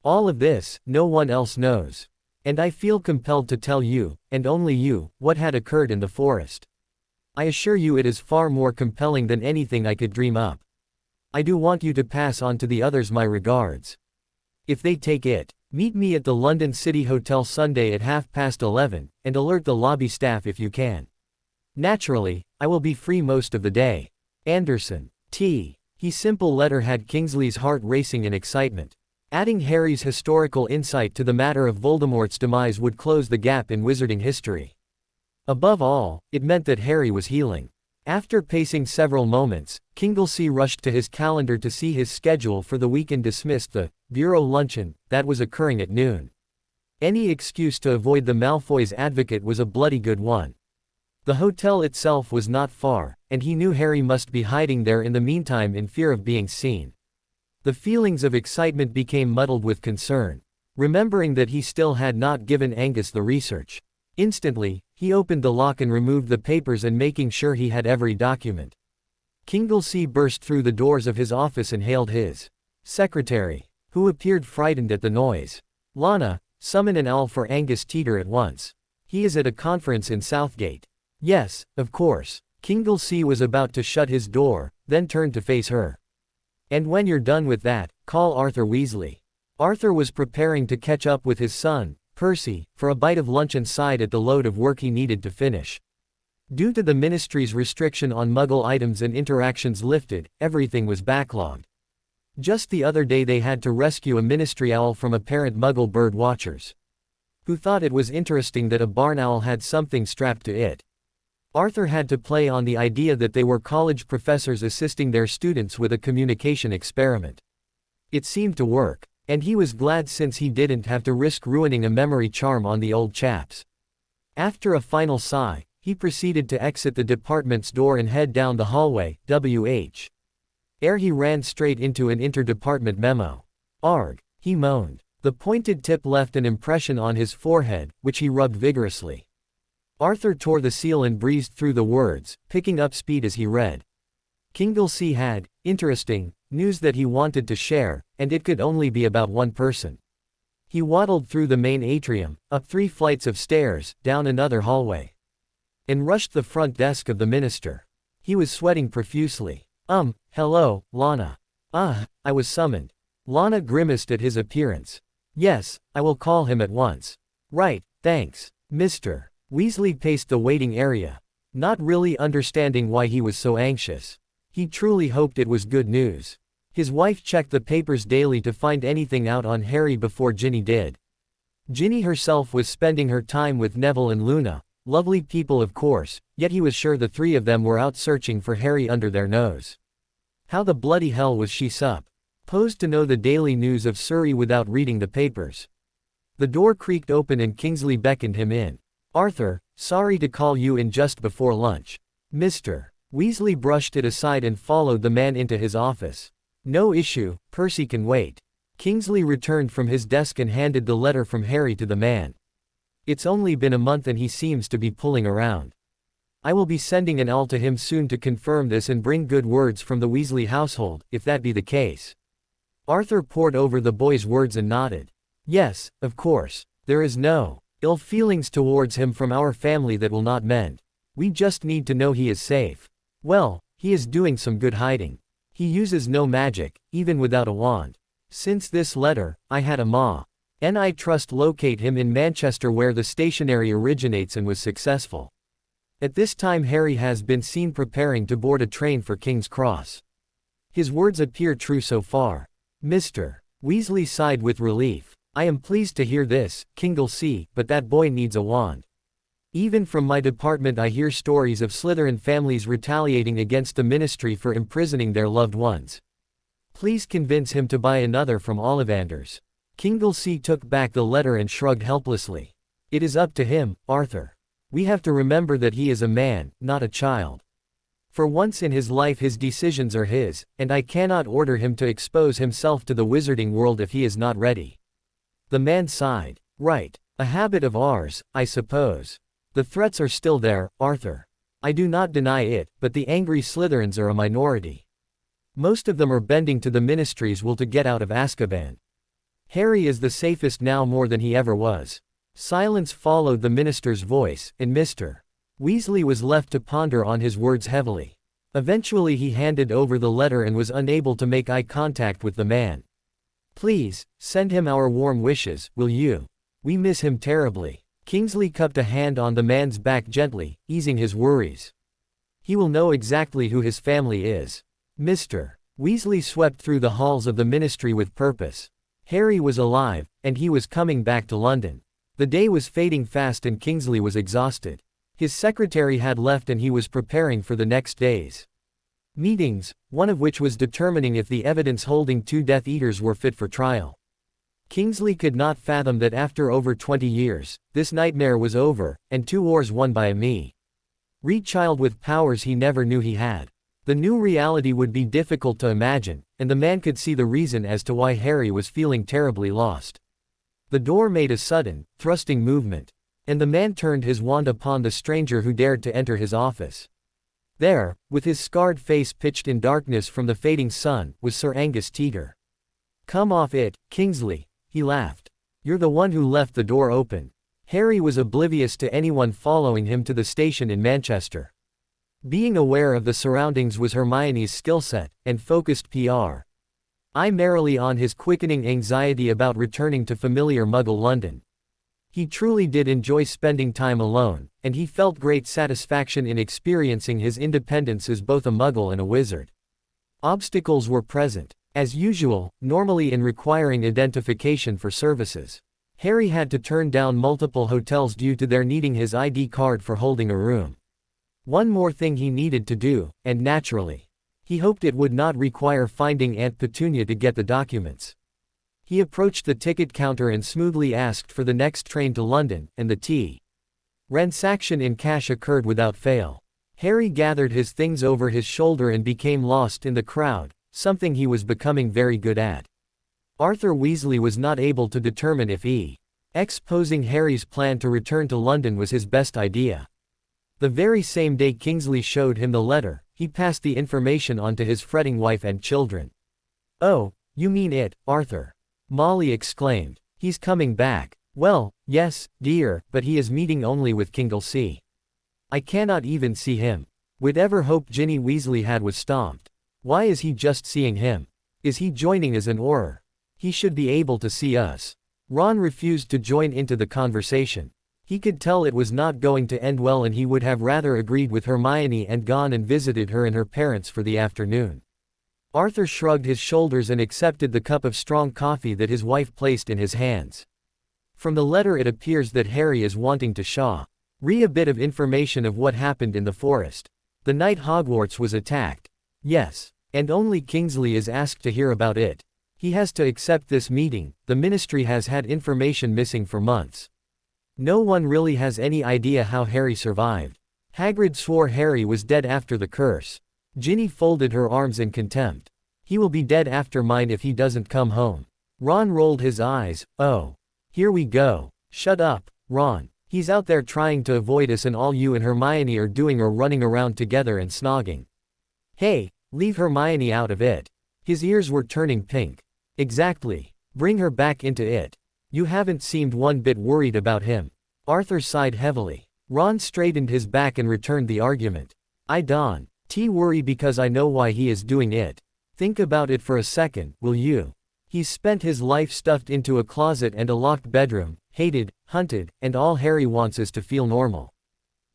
All of this, no one else knows. And I feel compelled to tell you, and only you, what had occurred in the forest. I assure you it is far more compelling than anything I could dream up. I do want you to pass on to the others my regards. If they take it, meet me at the London City Hotel Sunday at 11:30, and alert the lobby staff if you can. Naturally, I will be free most of the day. Anderson. T. His simple letter had Kingsley's heart racing in excitement. Adding Harry's historical insight to the matter of Voldemort's demise would close the gap in wizarding history. Above all, it meant that Harry was healing. After pacing several moments, Kinglesey rushed to his calendar to see his schedule for the week and dismissed the bureau luncheon that was occurring at noon. Any excuse to avoid the Malfoys' advocate was a bloody good one. The hotel itself was not far, and he knew Harry must be hiding there in the meantime in fear of being seen. The feelings of excitement became muddled with concern, remembering that he still had not given Angus the research. Instantly, he opened the lock and removed the papers, and making sure he had every document. Kinglesey burst through the doors of his office and hailed his secretary, who appeared frightened at the noise. Lana, summon an owl for Angus Teeter at once. He is at a conference in Southgate. Yes, of course. Kinglesey was about to shut his door, then turned to face her. And when you're done with that, call Arthur Weasley. Arthur was preparing to catch up with his son, Percy, for a bite of lunch and sighed at the load of work he needed to finish. Due to the ministry's restriction on Muggle items and interactions lifted, everything was backlogged. Just the other day they had to rescue a ministry owl from apparent Muggle bird watchers, who thought it was interesting that a barn owl had something strapped to it. Arthur had to play on the idea that they were college professors assisting their students with a communication experiment. It seemed to work, and he was glad since he didn't have to risk ruining a memory charm on the old chaps. After a final sigh, he proceeded to exit the department's door and head down the hallway, ere he ran straight into an interdepartment memo. Arg, he moaned. The pointed tip left an impression on his forehead, which he rubbed vigorously. Arthur tore the seal and breezed through the words, picking up speed as he read. Kinglesey had interesting news that he wanted to share, and it could only be about one person. He waddled through the main atrium, up 3 flights of stairs, down another hallway, and rushed the front desk of the minister. He was sweating profusely. Hello, Lana. I was summoned. Lana grimaced at his appearance. Yes, I will call him at once. Right, thanks, Mr. Weasley paced the waiting area, not really understanding why he was so anxious. He truly hoped it was good news. His wife checked the papers daily to find anything out on Harry before Ginny did. Ginny herself was spending her time with Neville and Luna, lovely people of course, yet he was sure the 3 of them were out searching for Harry under their nose. How the bloody hell was she supposed to know the daily news of Surrey without reading the papers? The door creaked open and Kingsley beckoned him in. "Arthur, sorry to call you in just before lunch. Mr. Weasley brushed it aside and followed the man into his office. "No issue, Percy can wait." Kingsley returned from his desk and handed the letter from Harry to the man. "It's only been a month and he seems to be pulling around. I will be sending an owl to him soon to confirm this and bring good words from the Weasley household, if that be the case." Arthur pored over the boy's words and nodded. "Yes, of course. There is no ill feelings towards him from our family that will not mend. We just need to know he is safe. Well, he is doing some good hiding. He uses no magic, even without a wand. Since this letter, I had a ma. And I trust locate him in Manchester where the stationery originates and was successful. At this time Harry has been seen preparing to board a train for King's Cross." His words appear true so far. Mr. Weasley sighed with relief. "I am pleased to hear this, Kingsley, but that boy needs a wand. Even from my department I hear stories of Slytherin families retaliating against the Ministry for imprisoning their loved ones. Please convince him to buy another from Ollivanders." Kingsley took back the letter and shrugged helplessly. "It is up to him, Arthur. We have to remember that he is a man, not a child. For once in his life his decisions are his, and I cannot order him to expose himself to the wizarding world if he is not ready." The man sighed. "Right. A habit of ours, I suppose. The threats are still there, Arthur. I do not deny it, but the angry Slytherins are a minority. Most of them are bending to the Ministry's will to get out of Azkaban. Harry is the safest now more than he ever was." Silence followed the minister's voice, and Mr. Weasley was left to ponder on his words heavily. Eventually he handed over the letter and was unable to make eye contact with the man. "Please, send him our warm wishes, will you? We miss him terribly." Kingsley cupped a hand on the man's back gently, easing his worries. "He will know exactly who his family is." Mr. Weasley swept through the halls of the Ministry with purpose. Harry was alive, and he was coming back to London. The day was fading fast and Kingsley was exhausted. His secretary had left and he was preparing for the next day's meetings, one of which was determining if the evidence holding 2 Death Eaters were fit for trial. Kingsley could not fathom that after over 20 years, this nightmare was over, and 2 wars won by a mere child with powers he never knew he had. The new reality would be difficult to imagine, and the man could see the reason as to why Harry was feeling terribly lost. The door made a sudden, thrusting movement, and the man turned his wand upon the stranger who dared to enter his office. There, with his scarred face pitched in darkness from the fading sun, was Sir Angus Teeter. "Come off it, Kingsley," he laughed. "You're the one who left the door open." Harry was oblivious to anyone following him to the station in Manchester. Being aware of the surroundings was Hermione's skill set, and focused PR. Merrily on his quickening anxiety about returning to familiar Muggle London. He truly did enjoy spending time alone, and he felt great satisfaction in experiencing his independence as both a Muggle and a wizard. Obstacles were present, as usual, normally in requiring identification for services. Harry had to turn down multiple hotels due to their needing his ID card for holding a room. One more thing he needed to do, and naturally, he hoped it would not require finding Aunt Petunia to get the documents. He approached the ticket counter and smoothly asked for the next train to London, and the transaction in cash occurred without fail. Harry gathered his things over his shoulder and became lost in the crowd, something he was becoming very good at. Arthur Weasley was not able to determine if exposing Harry's plan to return to London was his best idea. The very same day Kingsley showed him the letter, he passed the information on to his fretting wife and children. "Oh, you mean it, Arthur?" Molly exclaimed. "He's coming back." "Well, yes, dear, but he is meeting only with Kingsley. I cannot even see him." Whatever hope Ginny Weasley had was stomped. Why is he just seeing him? Is he joining as an Auror? He should be able to see us. Ron refused to join into the conversation. He could tell it was not going to end well and he would have rather agreed with Hermione and gone and visited her and her parents for the afternoon. Arthur shrugged his shoulders and accepted the cup of strong coffee that his wife placed in his hands. From the letter it appears that Harry is wanting to share a bit of information of what happened in the forest. The night Hogwarts was attacked. Yes. And only Kingsley is asked to hear about it. He has to accept this meeting. The ministry has had information missing for months. No one really has any idea how Harry survived. Hagrid swore Harry was dead after the curse. Ginny folded her arms in contempt. He will be dead after mine if he doesn't come home. Ron rolled his eyes. Oh. Here we go. Shut up, Ron. He's out there trying to avoid us and all you and Hermione are doing are running around together and snogging. Hey, leave Hermione out of it. His ears were turning pink. Exactly. Bring her back into it. You haven't seemed one bit worried about him. Arthur sighed heavily. Ron straightened his back and returned the argument. I don't worry because I know why he is doing it. Think about it for a second, will you? He's spent his life stuffed into a closet and a locked bedroom, hated, hunted, and all Harry wants is to feel normal.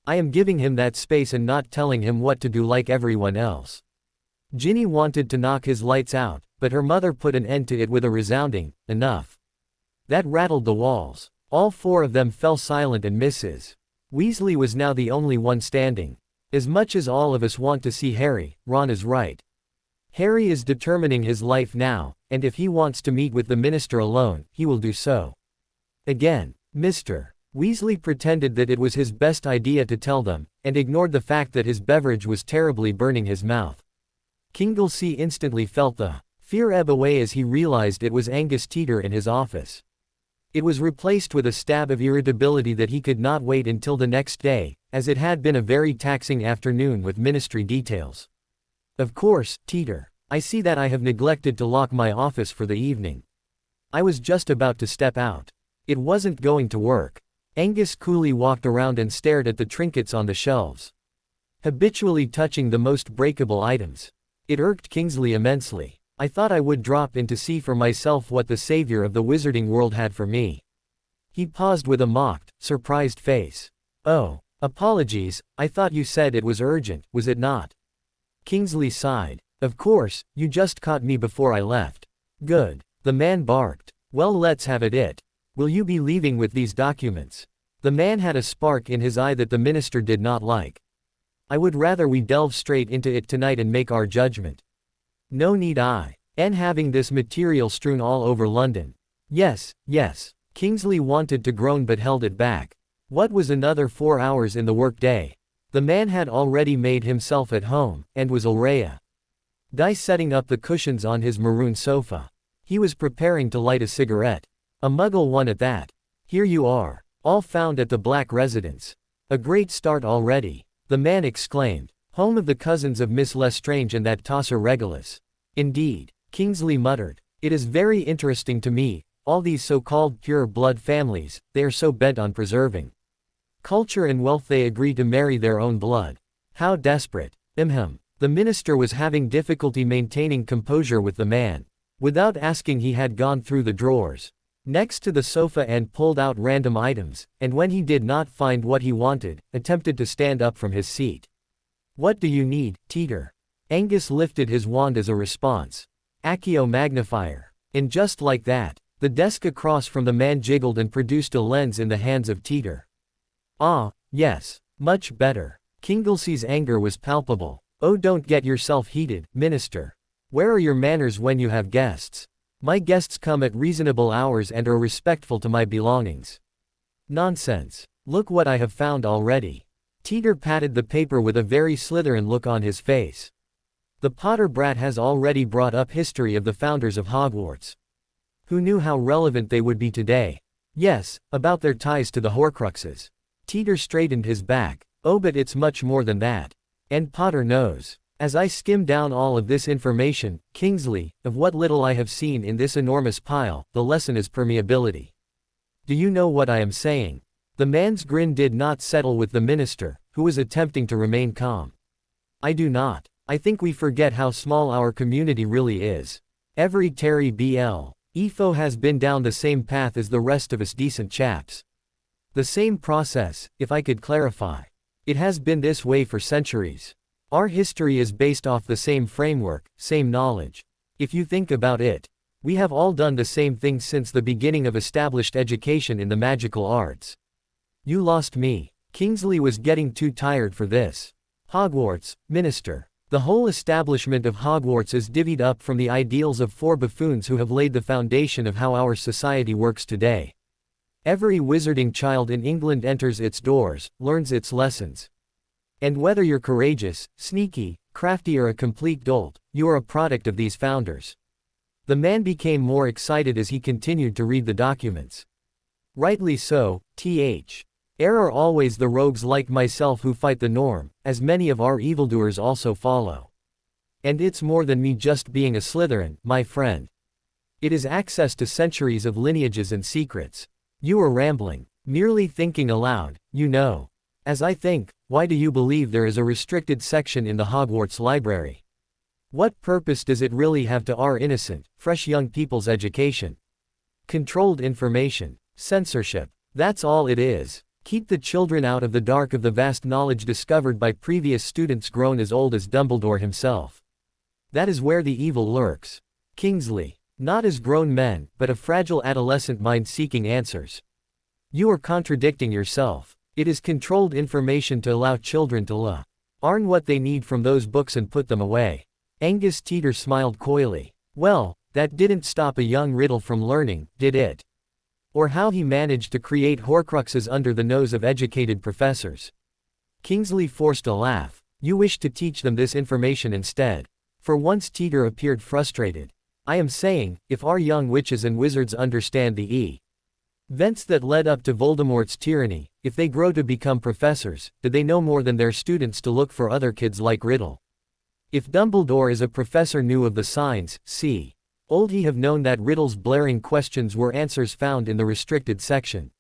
I am giving him that space and not telling him what to do like everyone else. Ginny wanted to knock his lights out, but her mother put an end to it with a resounding, enough. That rattled the walls. All four of them fell silent and Mrs. Weasley was now the only one standing. As much as all of us want to see Harry, Ron is right. Harry is determining his life now, and if he wants to meet with the minister alone, he will do so. Again, Mr. Weasley pretended that it was his best idea to tell them, and ignored the fact that his beverage was terribly burning his mouth. Kinglesey instantly felt the fear ebb away as he realized it was Angus Teeter in his office. It was replaced with a stab of irritability that he could not wait until the next day, as it had been a very taxing afternoon with ministry details. Of course, Teeter. I see that I have neglected to lock my office for the evening. I was just about to step out. It wasn't going to work. Angus coolly walked around and stared at the trinkets on the shelves, habitually touching the most breakable items. It irked Kingsley immensely. I thought I would drop in to see for myself what the savior of the wizarding world had for me. He paused with a mocked, surprised face. Oh, apologies, I thought you said it was urgent, was it not? Kingsley sighed. Of course, you just caught me before I left. Good. The man barked. Well, let's have it. Will you be leaving with these documents? The man had a spark in his eye that the minister did not like. I would rather we delve straight into it tonight and make our judgment. No need and having this material strewn all over London. Yes. Kingsley wanted to groan but held it back. What was another 4 hours in the workday? The man had already made himself at home, and was already setting up the cushions on his maroon sofa. He was preparing to light a cigarette. A muggle one at that. Here you are. All found at the Black residence. A great start already. The man exclaimed. Home of the cousins of Miss Lestrange and that tosser Regulus. Indeed. Kingsley muttered. It is very interesting to me, all these so-called pure blood families, they are so bent on preserving culture and wealth they agree to marry their own blood. How desperate. The minister was having difficulty maintaining composure with the man. Without asking he had gone through the drawers next to the sofa and pulled out random items, and when he did not find what he wanted, attempted to stand up from his seat. What do you need, Teeter? Angus lifted his wand as a response. Accio magnifier. And just like that, the desk across from the man jiggled and produced a lens in the hands of Teeter. Ah, yes. Much better. Kinglesey's anger was palpable. Oh, don't get yourself heated, minister. Where are your manners when you have guests? My guests come at reasonable hours and are respectful to my belongings. Nonsense. Look what I have found already. Teeter patted the paper with a very Slytherin look on his face. The Potter brat has already brought up history of the founders of Hogwarts. Who knew how relevant they would be today? Yes, about their ties to the Horcruxes. Teeter straightened his back. Oh, but it's much more than that. And Potter knows. As I skim down all of this information, Kingsley, of what little I have seen in this enormous pile, the lesson is permeability. Do you know what I am saying? The man's grin did not settle with the minister, who was attempting to remain calm. I do not. I think we forget how small our community really is. Every Terry BL. EFO has been down the same path as the rest of us decent chaps. The same process, if I could clarify. It has been this way for centuries. Our history is based off the same framework, same knowledge. If you think about it, we have all done the same thing since the beginning of established education in the magical arts. You lost me. Kingsley was getting too tired for this. Hogwarts, minister. The whole establishment of Hogwarts is divvied up from the ideals of 4 buffoons who have laid the foundation of how our society works today. Every wizarding child in England enters its doors, learns its lessons. And whether you're courageous, sneaky, crafty or a complete dolt, you are a product of these founders. The man became more excited as he continued to read the documents. Rightly so, th. Are always the rogues like myself who fight the norm, as many of our evildoers also follow. And it's more than me just being a Slytherin, my friend. It is access to centuries of lineages and secrets. You are rambling, merely thinking aloud, you know. As I think, why do you believe there is a restricted section in the Hogwarts library? What purpose does it really have to our innocent, fresh young people's education? Controlled information, censorship, that's all it is. Keep the children out of the dark of the vast knowledge discovered by previous students grown as old as Dumbledore himself. That is where the evil lurks. Kingsley. Not as grown men, but a fragile adolescent mind seeking answers. You are contradicting yourself. It is controlled information to allow children to learn what they need from those books and put them away. Angus Teeter smiled coyly. Well, that didn't stop a young Riddle from learning, did it? Or how he managed to create Horcruxes under the nose of educated professors. Kingsley forced a laugh. You wish to teach them this information instead. For once Teeter appeared frustrated. I am saying, if our young witches and wizards understand the events that led up to Voldemort's tyranny, if they grow to become professors, do they know more than their students to look for other kids like Riddle? If Dumbledore is a professor knew of the signs, see. Old he have known that Riddle's blaring questions were answers found in the restricted section.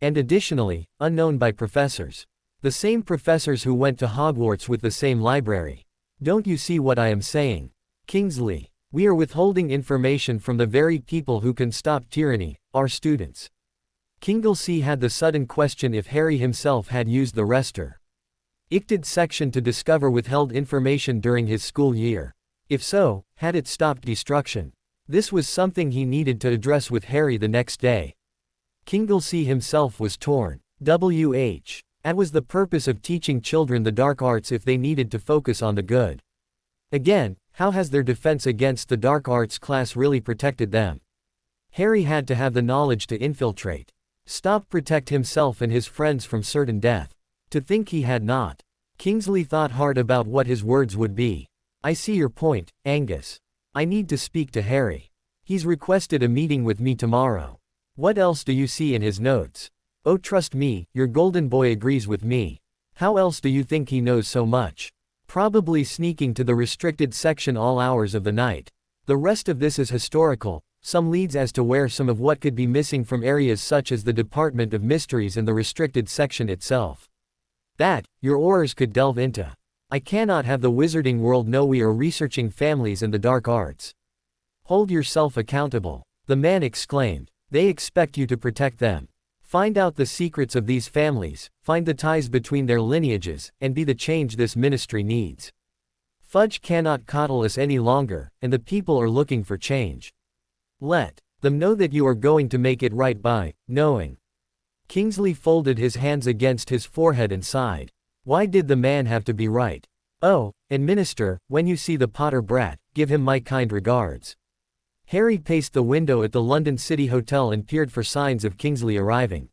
And additionally, unknown by professors. The same professors who went to Hogwarts with the same library. Don't you see what I am saying? Kingsley, we are withholding information from the very people who can stop tyranny, our students. Kingsley had the sudden question if Harry himself had used the restricted section to discover withheld information during his school year. If so, had it stopped destruction? This was something he needed to address with Harry the next day. Kingsley himself was torn. That was the purpose of teaching children the dark arts if they needed to focus on the good. Again, how has their defense against the dark arts class really protected them? Harry had to have the knowledge to infiltrate. Protect himself and his friends from certain death. To think he had not. Kingsley thought hard about what his words would be. I see your point, Angus. I need to speak to Harry. He's requested a meeting with me tomorrow. What else do you see in his notes? Oh, trust me, your golden boy agrees with me. How else do you think he knows so much? Probably sneaking to the restricted section all hours of the night. The rest of this is historical, some leads as to where some of what could be missing from areas such as the Department of Mysteries and the restricted section itself. That, your Aurors could delve into. I cannot have the wizarding world know we are researching families and the dark arts. Hold yourself accountable, the man exclaimed. They expect you to protect them. Find out the secrets of these families, find the ties between their lineages, and be the change this ministry needs. Fudge cannot coddle us any longer, and the people are looking for change. Let them know that you are going to make it right by knowing. Kingsley folded his hands against his forehead and sighed. Why did the man have to be right? Oh, and Minister, when you see the Potter brat, give him my kind regards. Harry paced the window at the London City Hotel and peered for signs of Kingsley arriving.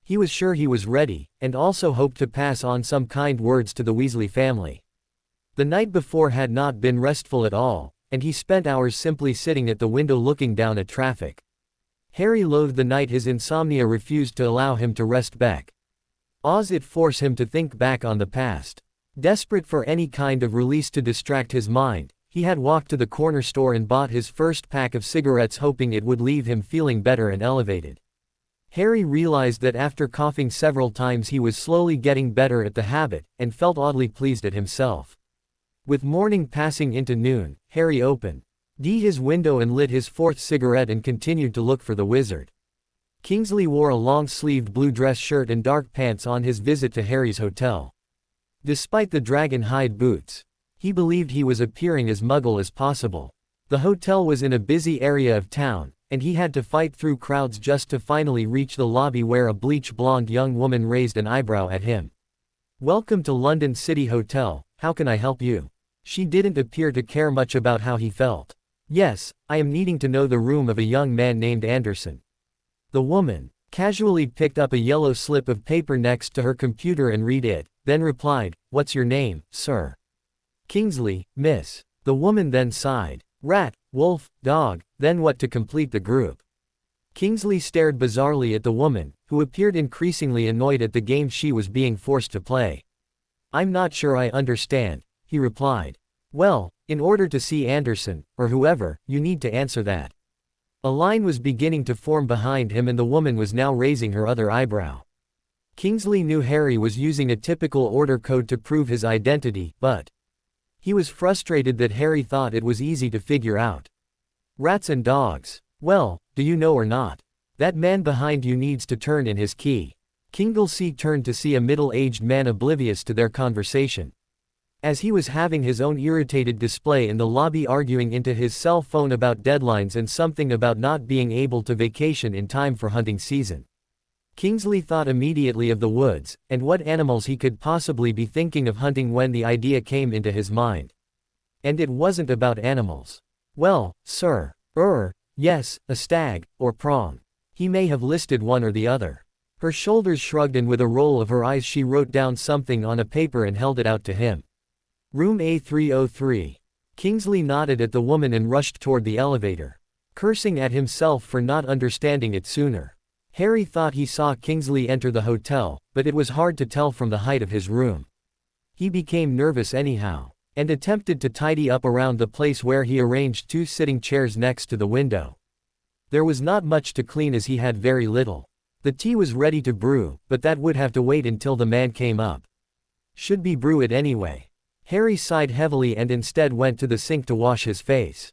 He was sure he was ready, and also hoped to pass on some kind words to the Weasley family. The night before had not been restful at all, and he spent hours simply sitting at the window looking down at traffic. Harry loathed the night his insomnia refused to allow him to rest back. It forced him to think back on the past. Desperate for any kind of release to distract his mind, he had walked to the corner store and bought his first pack of cigarettes hoping it would leave him feeling better and elevated. Harry realized that after coughing several times he was slowly getting better at the habit, and felt oddly pleased at himself. With morning passing into noon, Harry opened his window and lit his fourth cigarette and continued to look for the wizard. Kingsley wore a long-sleeved blue dress shirt and dark pants on his visit to Harry's hotel. Despite the dragon hide boots, he believed he was appearing as muggle as possible. The hotel was in a busy area of town, and he had to fight through crowds just to finally reach the lobby where a bleach-blonde young woman raised an eyebrow at him. "Welcome to London City Hotel, how can I help you?" She didn't appear to care much about how he felt. Yes, I am needing to know the room of a young man named Anderson. The woman casually picked up a yellow slip of paper next to her computer and read it, then replied, "What's your name, sir?" "Kingsley, miss." The woman then sighed. Rat, wolf, dog, then what to complete the group? Kingsley stared bizarrely at the woman, who appeared increasingly annoyed at the game she was being forced to play. "I'm not sure I understand," he replied. "Well, in order to see Anderson, or whoever, you need to answer that." A line was beginning to form behind him and the woman was now raising her other eyebrow. Kingsley knew Harry was using a typical order code to prove his identity, but he was frustrated that Harry thought it was easy to figure out. "Rats and dogs. Well, do you know or not? That man behind you needs to turn in his key." Kingsley turned to see a middle-aged man oblivious to their conversation. As he was having his own irritated display in the lobby arguing into his cell phone about deadlines and something about not being able to vacation in time for hunting season. Kingsley thought immediately of the woods, and what animals he could possibly be thinking of hunting when the idea came into his mind. And it wasn't about animals. "Well, sir. Yes, a stag, or prong." He may have listed one or the other. Her shoulders shrugged and with a roll of her eyes she wrote down something on a paper and held it out to him. "Room A303. Kingsley nodded at the woman and rushed toward the elevator, cursing at himself for not understanding it sooner. Harry thought he saw Kingsley enter the hotel, but it was hard to tell from the height of his room. He became nervous anyhow, and attempted to tidy up around the place where he arranged 2 sitting chairs next to the window. There was not much to clean as he had very little. The tea was ready to brew, but that would have to wait until the man came up. Should be brew it anyway. Harry sighed heavily and instead went to the sink to wash his face.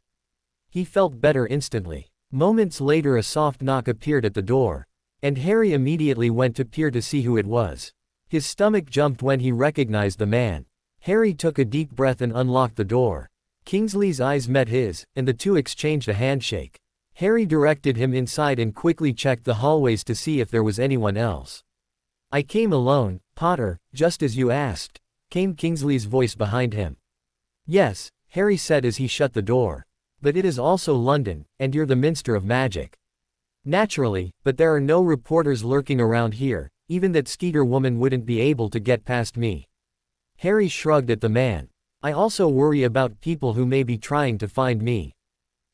He felt better instantly. Moments later a soft knock appeared at the door, and Harry immediately went to peer to see who it was. His stomach jumped when he recognized the man. Harry took a deep breath and unlocked the door. Kingsley's eyes met his, and the two exchanged a handshake. Harry directed him inside and quickly checked the hallways to see if there was anyone else. "I came alone, Potter, just as you asked," came Kingsley's voice behind him. "Yes," Harry said as he shut the door. "But it is also London, and you're the Minster of Magic." "Naturally, but there are no reporters lurking around here, even that Skeeter woman wouldn't be able to get past me." Harry shrugged at the man. "I also worry about people who may be trying to find me.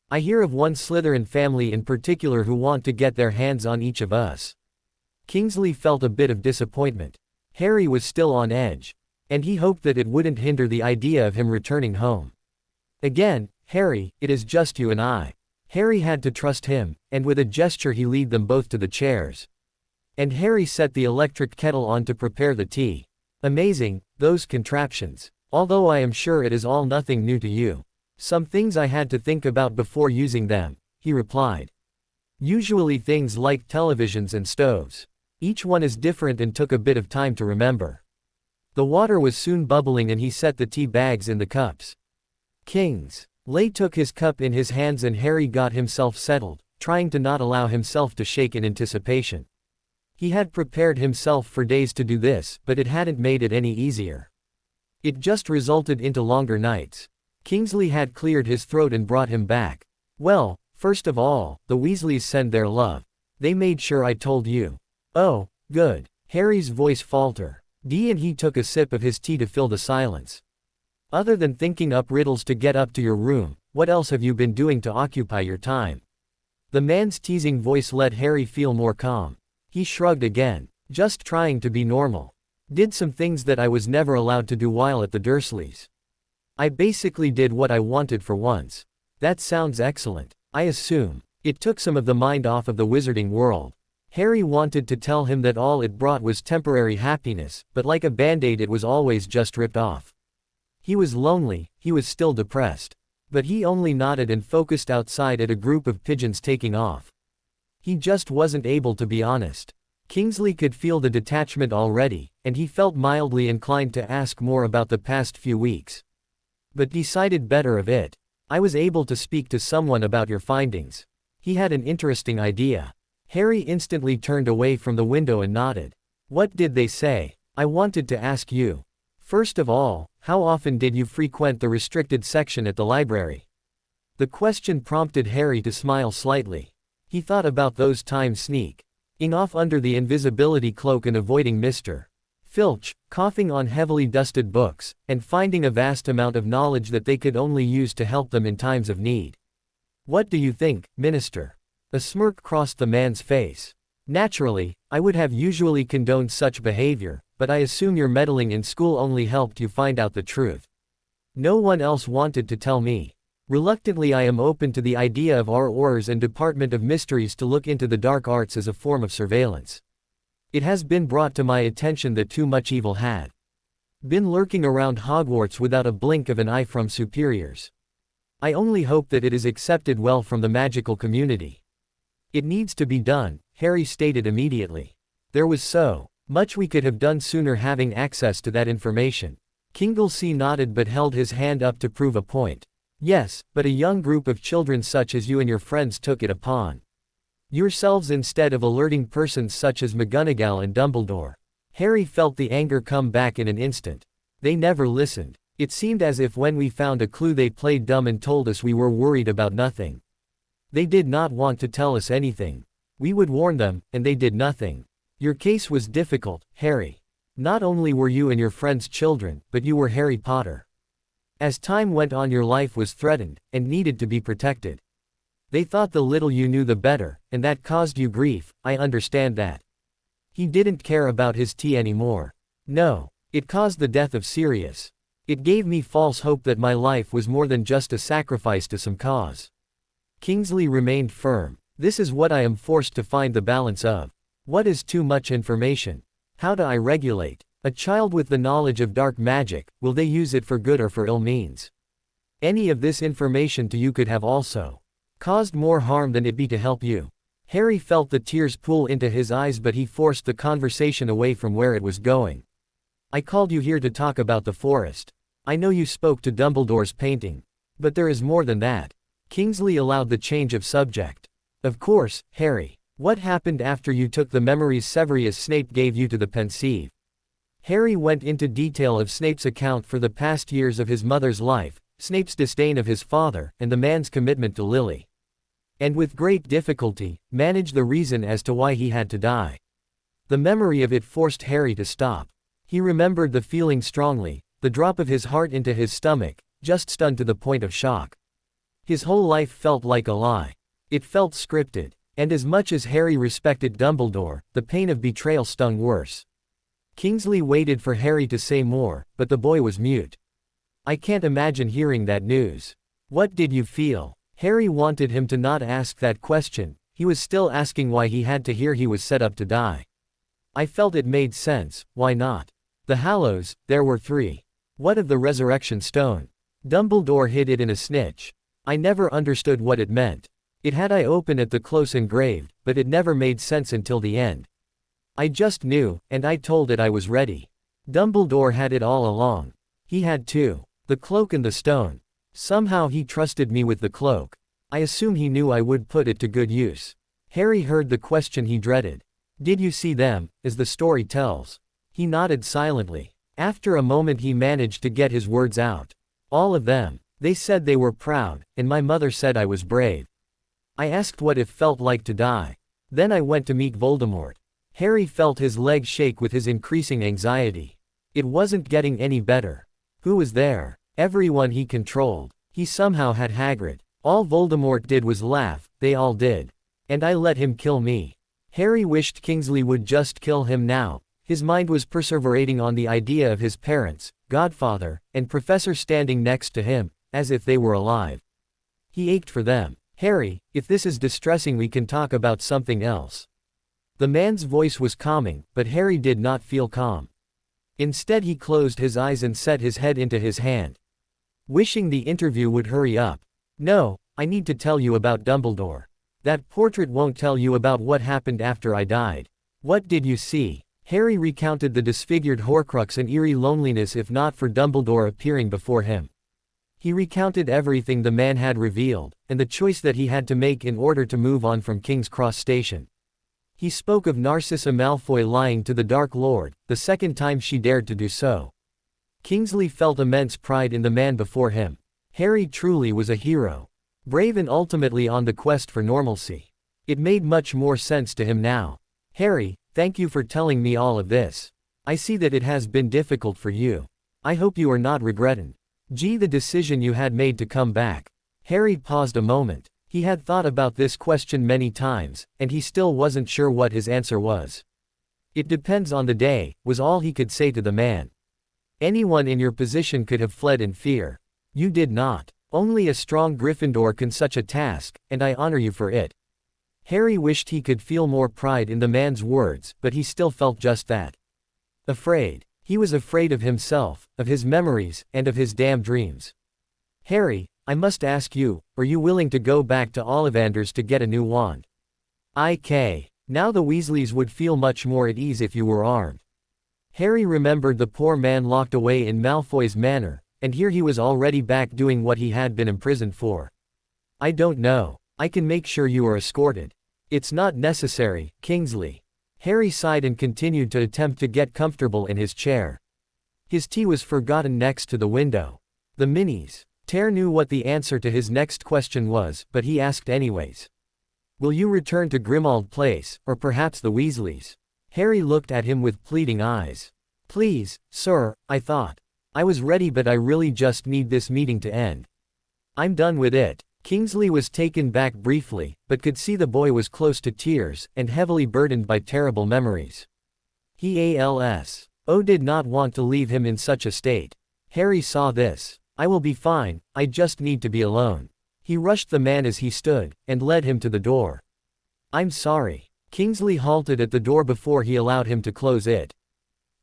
I hear of one Slytherin family in particular who want to get their hands on each of us." Kingsley felt a bit of disappointment. Harry was still on edge, and he hoped that it wouldn't hinder the idea of him returning home. "Again, Harry, it is just you and I." Harry had to trust him, and with a gesture he led them both to the chairs. And Harry set the electric kettle on to prepare the tea. "Amazing, those contraptions. Although I am sure it is all nothing new to you. Some things I had to think about before using them," he replied. "Usually things like televisions and stoves. Each one is different and took a bit of time to remember." The water was soon bubbling and he set the tea bags in the cups. Kingsley took his cup in his hands and Harry got himself settled, trying to not allow himself to shake in anticipation. He had prepared himself for days to do this, but it hadn't made it any easier. It just resulted into longer nights. Kingsley had cleared his throat and brought him back. "Well, first of all, the Weasleys send their love. They made sure I told you." "Oh, good." Harry's voice faltered. And he took a sip of his tea to fill the silence. "Other than thinking up riddles to get up to your room, what else have you been doing to occupy your time?" The man's teasing voice let Harry feel more calm. He shrugged again. "Just trying to be normal. Did some things that I was never allowed to do while at the Dursleys. I basically did what I wanted for once." "That sounds excellent. I assume it took some of the mind off of the wizarding world." Harry wanted to tell him that all it brought was temporary happiness, but like a band-aid it was always just ripped off. He was lonely, he was still depressed. But he only nodded and focused outside at a group of pigeons taking off. He just wasn't able to be honest. Kingsley could feel the detachment already, and he felt mildly inclined to ask more about the past few weeks. But decided better of it. "I was able to speak to someone about your findings. He had an interesting idea." Harry instantly turned away from the window and nodded. "What did they say?" "I wanted to ask you First of all, how often did you frequent the restricted section at the library? The question prompted Harry to smile slightly. He thought about those times sneaking off under the invisibility cloak and avoiding Mr. Filch, coughing on heavily dusted books, and finding a vast amount of knowledge that they could only use to help them in times of need. What do you think, Minister? A smirk crossed the man's face. Naturally, I would have usually condoned such behavior, but I assume your meddling in school only helped you find out the truth. No one else wanted to tell me. Reluctantly, I am open to the idea of our Aurors and Department of Mysteries to look into the dark arts as a form of surveillance. It has been brought to my attention that too much evil had been lurking around Hogwarts without a blink of an eye from superiors. I only hope that it is accepted well from the magical community. It needs to be done, Harry stated immediately. There was so much we could have done sooner having access to that information. Kinglesey nodded but held his hand up to prove a point. Yes, but a young group of children such as you and your friends took it upon yourselves instead of alerting persons such as McGonagall and Dumbledore. Harry felt the anger come back in an instant. They never listened. It seemed as if when we found a clue they played dumb and told us we were worried about nothing. They did not want to tell us anything. We would warn them, and they did nothing. Your case was difficult, Harry. Not only were you and your friends children, but you were Harry Potter. As time went on, your life was threatened, and needed to be protected. They thought the little you knew the better, and that caused you grief. I understand that. He didn't care about his tea anymore. No. It caused the death of Sirius. It gave me false hope that my life was more than just a sacrifice to some cause. Kingsley remained firm. This is what I am forced to find the balance of. What is too much information? How do I regulate? A child with the knowledge of dark magic, will they use it for good or for ill means? Any of this information to you could have also caused more harm than it be to help you. Harry felt the tears pool into his eyes, but he forced the conversation away from where it was going. I called you here to talk about the forest. I know you spoke to Dumbledore's painting. But there is more than that. Kingsley allowed the change of subject. Of course, Harry. What happened after you took the memories Severus Snape gave you to the Pensieve? Harry went into detail of Snape's account for the past years of his mother's life, Snape's disdain of his father, and the man's commitment to Lily. And with great difficulty, managed the reason as to why he had to die. The memory of it forced Harry to stop. He remembered the feeling strongly, the drop of his heart into his stomach, just stunned to the point of shock. His whole life felt like a lie. It felt scripted. And as much as Harry respected Dumbledore, the pain of betrayal stung worse. Kingsley waited for Harry to say more, but the boy was mute. I can't imagine hearing that news. What did you feel? Harry wanted him to not ask that question. He was still asking why he had to hear he was set up to die. I felt it made sense. Why not? The Hallows, there were 3. What of the Resurrection Stone? Dumbledore hid it in a snitch. I never understood what it meant. It had I open at the close engraved, but it never made sense until the end. I just knew, and I told it I was ready. Dumbledore had it all along. He had too. The cloak and the stone. Somehow he trusted me with the cloak. I assume he knew I would put it to good use. Harry heard the question he dreaded. Did you see them, as the story tells? He nodded silently. After a moment he managed to get his words out. All of them. They said they were proud, and my mother said I was brave. I asked what it felt like to die. Then I went to meet Voldemort. Harry felt his legs shake with his increasing anxiety. It wasn't getting any better. Who was there? Everyone he controlled. He somehow had Hagrid. All Voldemort did was laugh, they all did. And I let him kill me. Harry wished Kingsley would just kill him now. His mind was perseverating on the idea of his parents, godfather, and professor standing next to him, as if they were alive. He ached for them. Harry, if this is distressing, we can talk about something else. The man's voice was calming, but Harry did not feel calm. Instead he closed his eyes and set his head into his hand. Wishing the interview would hurry up. No, I need to tell you about Dumbledore. That portrait won't tell you about what happened after I died. What did you see? Harry recounted the disfigured Horcrux and eerie loneliness if not for Dumbledore appearing before him. He recounted everything the man had revealed, and the choice that he had to make in order to move on from King's Cross Station. He spoke of Narcissa Malfoy lying to the Dark Lord, the second time she dared to do so. Kingsley felt immense pride in the man before him. Harry truly was a hero. Brave and ultimately on the quest for normalcy. It made much more sense to him now. Harry, thank you for telling me all of this. I see that it has been difficult for you. I hope you are not regretting the decision you had made to come back. Harry paused a moment. He had thought about this question many times, and he still wasn't sure what his answer was. It depends on the day, was all he could say to the man. Anyone in your position could have fled in fear. You did not. Only a strong Gryffindor can such a task, and I honor you for it. Harry wished he could feel more pride in the man's words, but he still felt just that. Afraid. He was afraid of himself, of his memories, and of his damn dreams. Harry, I must ask you, are you willing to go back to Ollivanders to get a new wand? Now the Weasleys would feel much more at ease if you were armed. Harry remembered the poor man locked away in Malfoy's manor, and here he was already back doing what he had been imprisoned for. I don't know. I can make sure you are escorted. It's not necessary, Kingsley. Harry sighed and continued to attempt to get comfortable in his chair. His tea was forgotten next to the window. The minis. Ter knew what the answer to his next question was, but he asked anyways. Will you return to Grimmauld Place, or perhaps the Weasleys? Harry looked at him with pleading eyes. Please, sir, I thought. I was ready but I really just need this meeting to end. I'm done with it. Kingsley was taken back briefly, but could see the boy was close to tears, and heavily burdened by terrible memories. He did not want to leave him in such a state. Harry saw this. I will be fine, I just need to be alone. He rushed the man as he stood, and led him to the door. I'm sorry. Kingsley halted at the door before he allowed him to close it.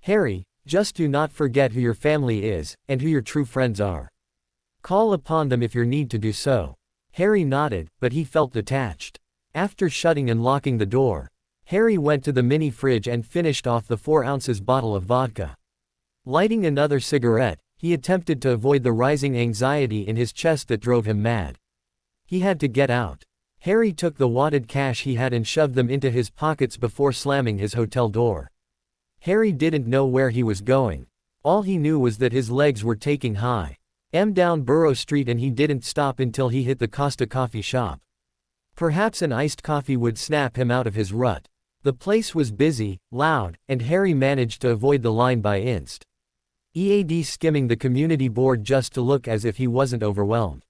Harry, just do not forget who your family is, and who your true friends are. Call upon them if you need to do so. Harry nodded, but he felt detached. After shutting and locking the door, Harry went to the mini fridge and finished off the 4-ounce bottle of vodka. Lighting another cigarette, he attempted to avoid the rising anxiety in his chest that drove him mad. He had to get out. Harry took the wadded cash he had and shoved them into his pockets before slamming his hotel door. Harry didn't know where he was going. All he knew was that his legs were taking down Burrow Street and he didn't stop until he hit the Costa coffee shop. Perhaps an iced coffee would snap him out of his rut. The place was busy, loud, and Harry managed to avoid the line by skimming the community board just to look as if he wasn't overwhelmed.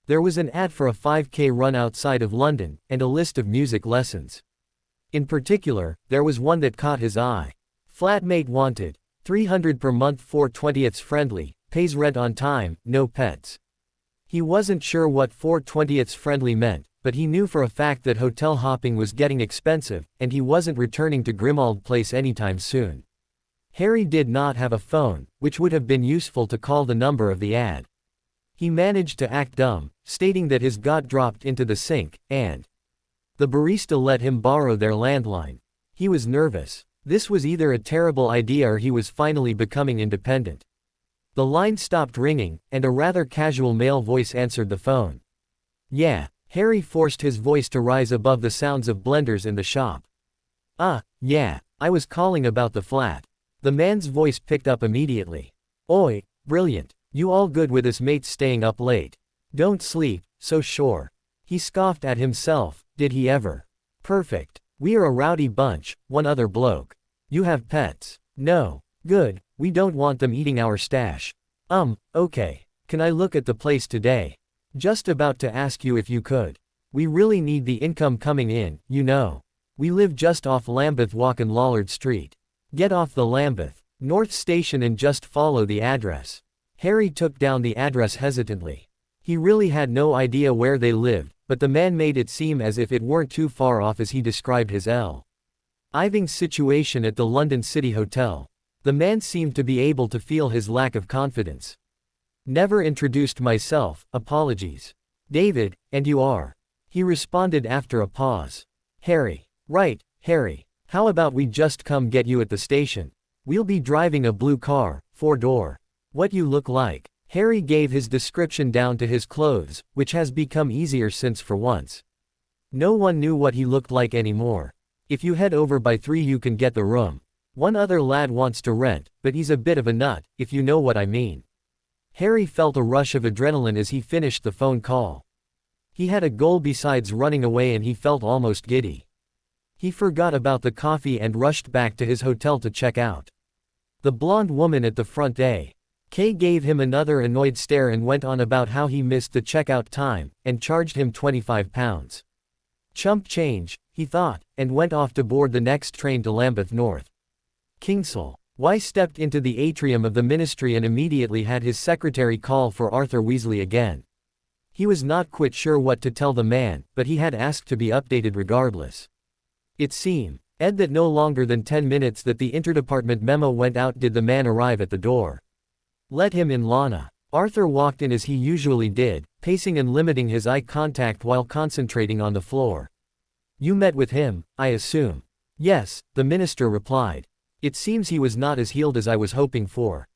There was an ad for a 5K run outside of London, and a list of music lessons. In particular, there was one that caught his eye. Flatmate wanted. $300 per month, 4/20ths friendly, pays rent on time, no pets. He wasn't sure what 4/20ths friendly meant, but he knew for a fact that hotel hopping was getting expensive, and he wasn't returning to Grimmauld Place anytime soon. Harry did not have a phone, which would have been useful to call the number of the ad. He managed to act dumb, stating that his got dropped into the sink, and the barista let him borrow their landline. He was nervous. This was either a terrible idea or he was finally becoming independent. The line stopped ringing, and a rather casual male voice answered the phone. Yeah, Harry forced his voice to rise above the sounds of blenders in the shop. Yeah, I was calling about the flat. The man's voice picked up immediately. Oi, brilliant. You all good with his mates staying up late? Don't sleep, so sure. He scoffed at himself, did he ever? Perfect. We are a rowdy bunch, one other bloke. You have pets? No. Good, we don't want them eating our stash. Okay. Can I look at the place today? Just about to ask you if you could. We really need the income coming in, you know. We live just off Lambeth Walk and Lollard Street. Get off the Lambeth North Station and just follow the address. Harry took down the address hesitantly. He really had no idea where they lived, but the man made it seem as if it weren't too far off as he described his living situation at the London City Hotel. The man seemed to be able to feel his lack of confidence. Never introduced myself, apologies. David, and you are? He responded after a pause. Harry. Right, Harry. How about we just come get you at the station? We'll be driving a blue car, 4-door. What you look like? Harry gave his description down to his clothes, which has become easier since for once no one knew what he looked like anymore. If you head over by 3 you can get the room. One other lad wants to rent, but he's a bit of a nut, if you know what I mean. Harry felt a rush of adrenaline as he finished the phone call. He had a goal besides running away and he felt almost giddy. He forgot about the coffee and rushed back to his hotel to check out. The blonde woman at the front Kay gave him another annoyed stare and went on about how he missed the checkout time, and charged him £25. Chump change, he thought, and went off to board the next train to Lambeth North. Kingsale. Y stepped into the atrium of the ministry and immediately had his secretary call for Arthur Weasley again. He was not quite sure what to tell the man, but he had asked to be updated regardless. It seemed, Ed, that no longer than 10 minutes that the interdepartment memo went out did the man arrive at the door. Let him in, Lana. Arthur walked in as he usually did, pacing and limiting his eye contact while concentrating on the floor. You met with him, I assume? Yes, the minister replied. It seems he was not as healed as I was hoping for.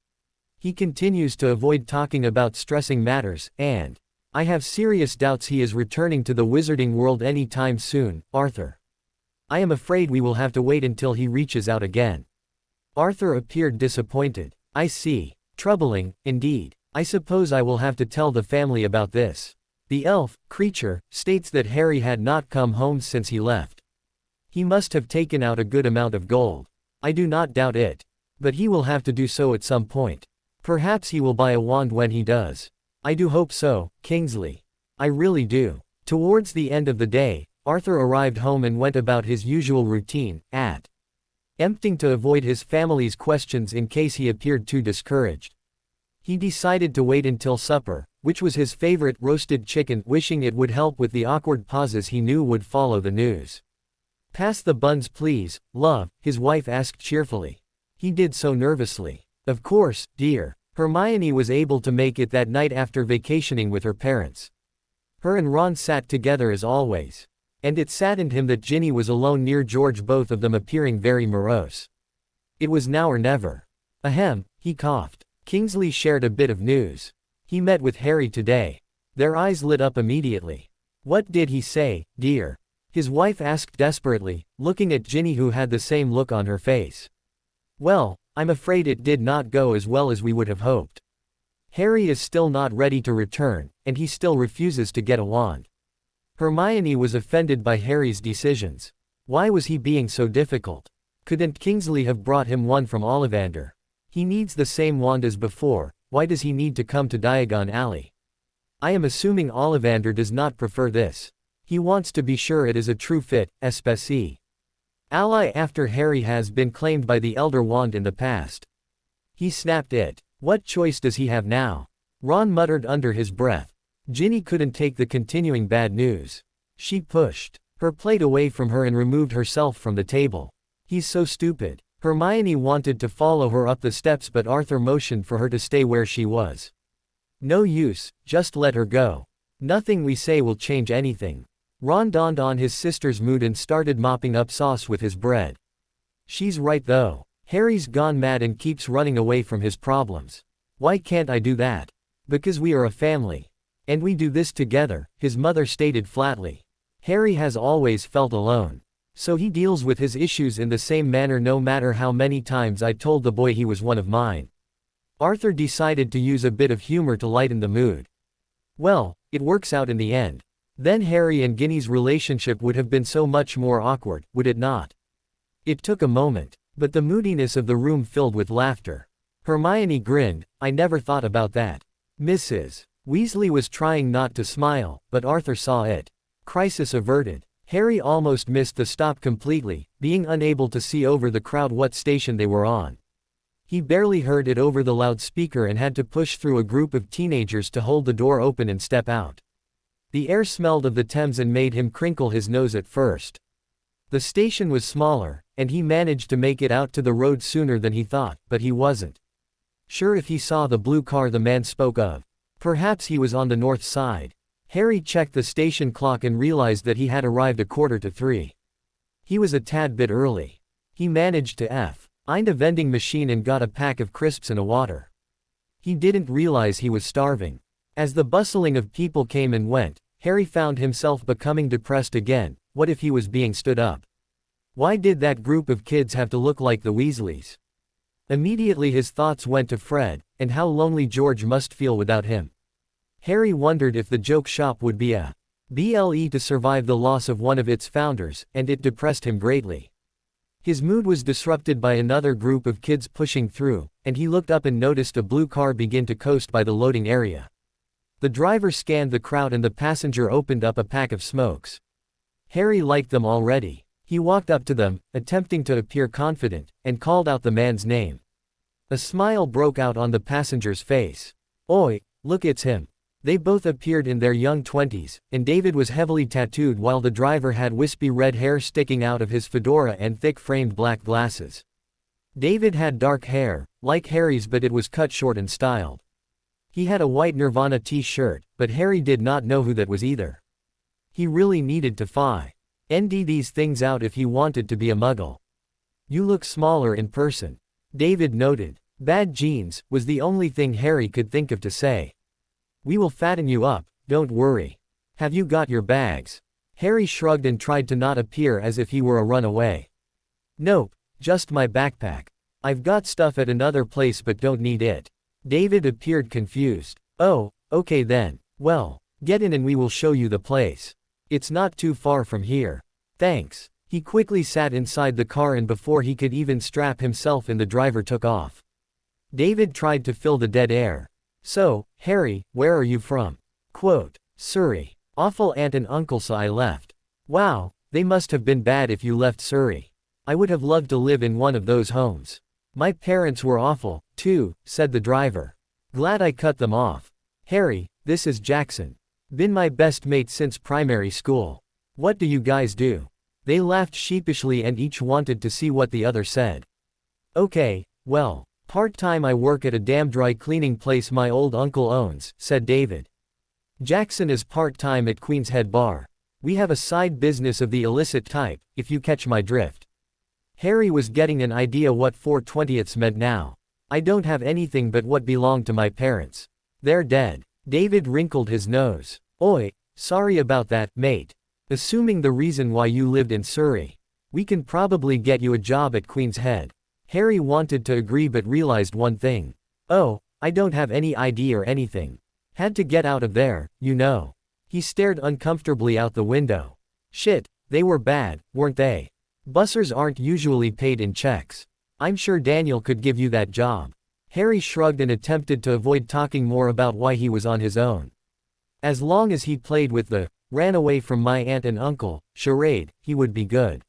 He continues to avoid talking about stressing matters, and I have serious doubts he is returning to the wizarding world any time soon, Arthur. I am afraid we will have to wait until he reaches out again. Arthur appeared disappointed. I see. Troubling, indeed. I suppose I will have to tell the family about this. The elf creature states that Harry had not come home since he left. He must have taken out a good amount of gold. I do not doubt it. But he will have to do so at some point. Perhaps he will buy a wand when he does. I do hope so, Kingsley. I really do. Towards the end of the day, Arthur arrived home and went about his usual routine, emptying to avoid his family's questions in case he appeared too discouraged. He decided to wait until supper, which was his favorite roasted chicken, wishing it would help with the awkward pauses he knew would follow the news. Pass the buns please, love, his wife asked cheerfully. He did so nervously. Of course, dear. Hermione was able to make it that night after vacationing with her parents. Her and Ron sat together as always. And it saddened him that Ginny was alone near George, both of them appearing very morose. It was now or never. Ahem, he coughed. Kingsley shared a bit of news. He met with Harry today. Their eyes lit up immediately. What did he say, dear? His wife asked desperately, looking at Ginny, who had the same look on her face. Well, I'm afraid it did not go as well as we would have hoped. Harry is still not ready to return, and he still refuses to get a wand. Hermione was offended by Harry's decisions. Why was he being so difficult? Couldn't Kingsley have brought him one from Ollivander? He needs the same wand as before, why does he need to come to Diagon Alley? I am assuming Ollivander does not prefer this. He wants to be sure it is a true fit, especially ally after Harry has been claimed by the Elder Wand in the past. He snapped it. What choice does he have now? Ron muttered under his breath. Ginny couldn't take the continuing bad news. She pushed her plate away from her and removed herself from the table. He's so stupid. Hermione wanted to follow her up the steps, but Arthur motioned for her to stay where she was. No use, just let her go. Nothing we say will change anything. Ron dawned on his sister's mood and started mopping up sauce with his bread. She's right though. Harry's gone mad and keeps running away from his problems. Why can't I do that? Because we are a family. And we do this together, his mother stated flatly. Harry has always felt alone. So he deals with his issues in the same manner, no matter how many times I told the boy he was one of mine. Arthur decided to use a bit of humor to lighten the mood. Well, it works out in the end. Then Harry and Ginny's relationship would have been so much more awkward, would it not? It took a moment, but the moodiness of the room filled with laughter. Hermione grinned. I never thought about that. Mrs. Weasley was trying not to smile, but Arthur saw it. Crisis averted. Harry almost missed the stop completely, being unable to see over the crowd what station they were on. He barely heard it over the loudspeaker and had to push through a group of teenagers to hold the door open and step out. The air smelled of the Thames and made him crinkle his nose at first. The station was smaller, and he managed to make it out to the road sooner than he thought, but he wasn't sure if he saw the blue car the man spoke of. Perhaps he was on the north side. Harry checked the station clock and realized that he had arrived 2:45. He was a tad bit early. He managed to find a vending machine and got a pack of crisps and a water. He didn't realize he was starving. As the bustling of people came and went, Harry found himself becoming depressed again. What if he was being stood up Why did that group of kids have to look like the Weasleys? Immediately his thoughts went to Fred, and how lonely George must feel without him. Harry wondered if the joke shop would be a BLE to survive the loss of one of its founders, and it depressed him greatly. His mood was disrupted by another group of kids pushing through, and he looked up and noticed a blue car begin to coast by the loading area. The driver scanned the crowd and the passenger opened up a pack of smokes. Harry liked them already. He walked up to them, attempting to appear confident, and called out the man's name. A smile broke out on the passenger's face. "Oi, look, it's him." They both appeared in their young 20s, and David was heavily tattooed while the driver had wispy red hair sticking out of his fedora and thick-framed black glasses. David had dark hair, like Harry's, but it was cut short and styled. He had a white Nirvana t-shirt, but Harry did not know who that was either. He really needed to find these things out if he wanted to be a muggle. "You look smaller in person," David noted. "Bad genes," was the only thing Harry could think of to say. "We will fatten you up, don't worry. Have you got your bags?" Harry shrugged and tried to not appear as if he were a runaway. "Nope, just my backpack. I've got stuff at another place but don't need it." David appeared confused. "Oh, okay then. Well, get in and we will show you the place. It's not too far from here. Thanks." He quickly sat inside the car and before he could even strap himself in, the driver took off. David tried to fill the dead air. "So, Harry, where are you from?" Quote, "Surrey. Awful aunt and uncle so I left." "Wow, they must have been bad if you left Surrey. I would have loved to live in one of those homes. My parents were awful, too," said the driver. "Glad I cut them off. Harry, this is Jackson. Been my best mate since primary school. What do you guys do?" They laughed sheepishly and each wanted to see what the other said. "Okay, well, part-time I work at a damn dry cleaning place my old uncle owns," said David. "Jackson is part-time at Queen's Head Bar. We have a side business of the illicit type, if you catch my drift." Harry was getting an idea what 4/20ths meant now. "I don't have anything but what belonged to my parents. They're dead." David wrinkled his nose. "Oi, sorry about that, mate. Assuming the reason why you lived in Surrey. We can probably get you a job at Queen's Head." Harry wanted to agree but realized one thing. "Oh, I don't have any ID or anything. Had to get out of there, you know." He stared uncomfortably out the window. "Shit, they were bad, weren't they? Bussers aren't usually paid in checks. I'm sure Daniel could give you that job." Harry shrugged and attempted to avoid talking more about why he was on his own. As long as he played with the "ran away from my aunt and uncle" charade, he would be good.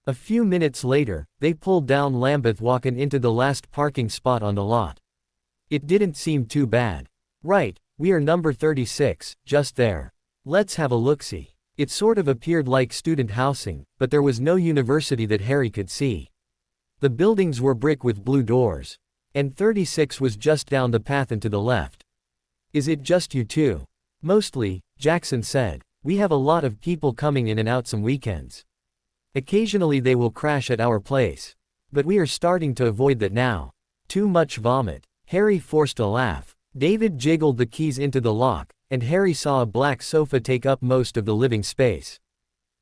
A few minutes later, they pulled down Lambeth Walk and into the last parking spot on the lot. It didn't seem too bad. "Right, we are number 36, just there. Let's have a look-see." It sort of appeared like student housing, but there was no university that Harry could see. The buildings were brick with blue doors. And 36 was just down the path and to the left. "Is it just you two?" "Mostly," Jackson said. "We have a lot of people coming in and out some weekends. Occasionally they will crash at our place. But we are starting to avoid that now." "Too much vomit." Harry forced a laugh. David jiggled the keys into the lock, and Harry saw a black sofa take up most of the living space.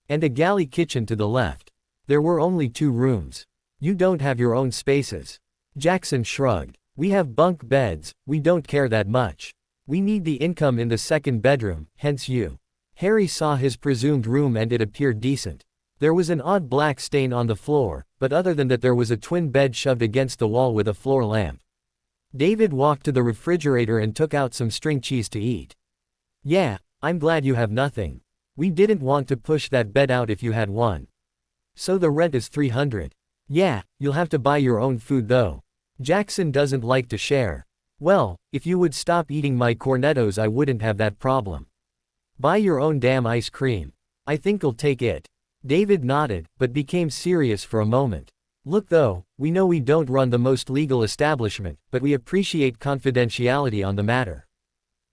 And a galley kitchen to the left. There were only 2 rooms. "You don't have your own spaces." Jackson shrugged. "We have bunk beds, we don't care that much. We need the income in the second bedroom, hence you." Harry saw his presumed room and it appeared decent. There was an odd black stain on the floor, but other than that there was a twin bed shoved against the wall with a floor lamp. David walked to the refrigerator and took out some string cheese to eat. "Yeah, I'm glad you have nothing. We didn't want to push that bed out if you had one." "So the rent is $300. Yeah, you'll have to buy your own food though. Jackson doesn't like to share." "Well, if you would stop eating my cornettos I wouldn't have that problem." "Buy your own damn ice cream. I think I'll take it." David nodded, but became serious for a moment. "Look though, we know we don't run the most legal establishment, but we appreciate confidentiality on the matter.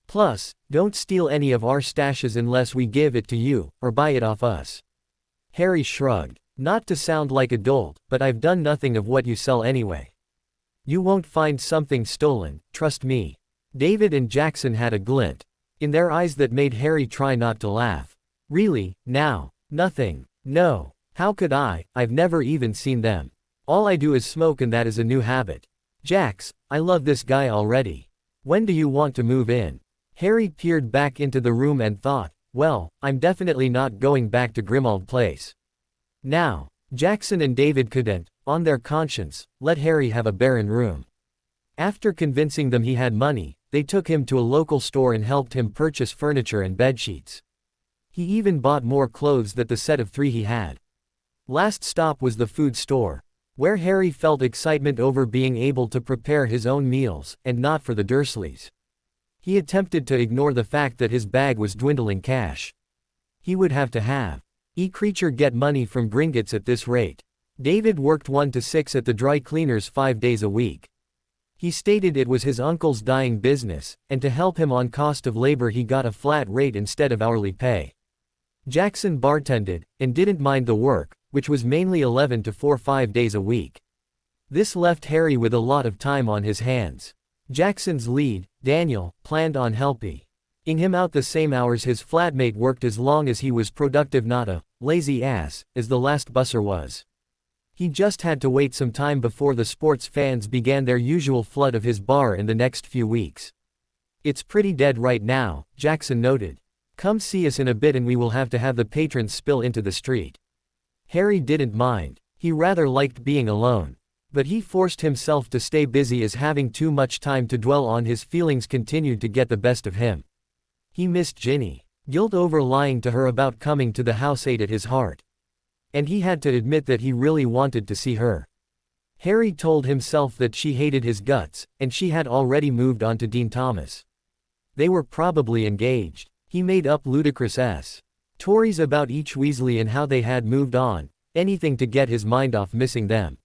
Plus, don't steal any of our stashes unless we give it to you, or buy it off us." Harry shrugged. "Not to sound like a dolt, but I've done nothing of what you sell anyway. You won't find something stolen, trust me." David and Jackson had a glint in their eyes that made Harry try not to laugh. "Really, now? Nothing? No. How could I? I've never even seen them. All I do is smoke and that is a new habit. Jax, I love this guy already. When do you want to move in? Harry peered back into the room and thought, well, I'm definitely not going back to Grimmauld Place. Now, Jackson and David couldn't, on their conscience, let Harry have a barren room. After convincing them he had money, they took him to a local store and helped him purchase furniture and bedsheets. He even bought more clothes than the set of 3 he had. Last stop was the food store, where Harry felt excitement over being able to prepare his own meals, and not for the Dursleys. He attempted to ignore the fact that his bag was dwindling cash. He would have to have each creature get money from Gringotts at this rate. David worked 1 to 6 at the dry cleaners 5 days a week. He stated it was his uncle's dying business, and to help him on cost of labor he got a flat rate instead of hourly pay. Jackson bartended, and didn't mind the work, which was mainly 11 to 4 5 days a week. This left Harry with a lot of time on his hands. Jackson's lead, Daniel, planned on helping him out the same hours his flatmate worked as long as he was productive, not a lazy ass, as the last busser was. He just had to wait some time before the sports fans began their usual flood of his bar in the next few weeks. It's pretty dead right now, Jackson noted. Come see us in a bit and we will have to have the patrons spill into the street. Harry didn't mind. He rather liked being alone. But he forced himself to stay busy as having too much time to dwell on his feelings continued to get the best of him. He missed Ginny. Guilt over lying to her about coming to the house ate at his heart. And he had to admit that he really wanted to see her. Harry told himself that she hated his guts, and she had already moved on to Dean Thomas. They were probably engaged. He made up ludicrous stories about each Weasley and how they had moved on, anything to get his mind off missing them.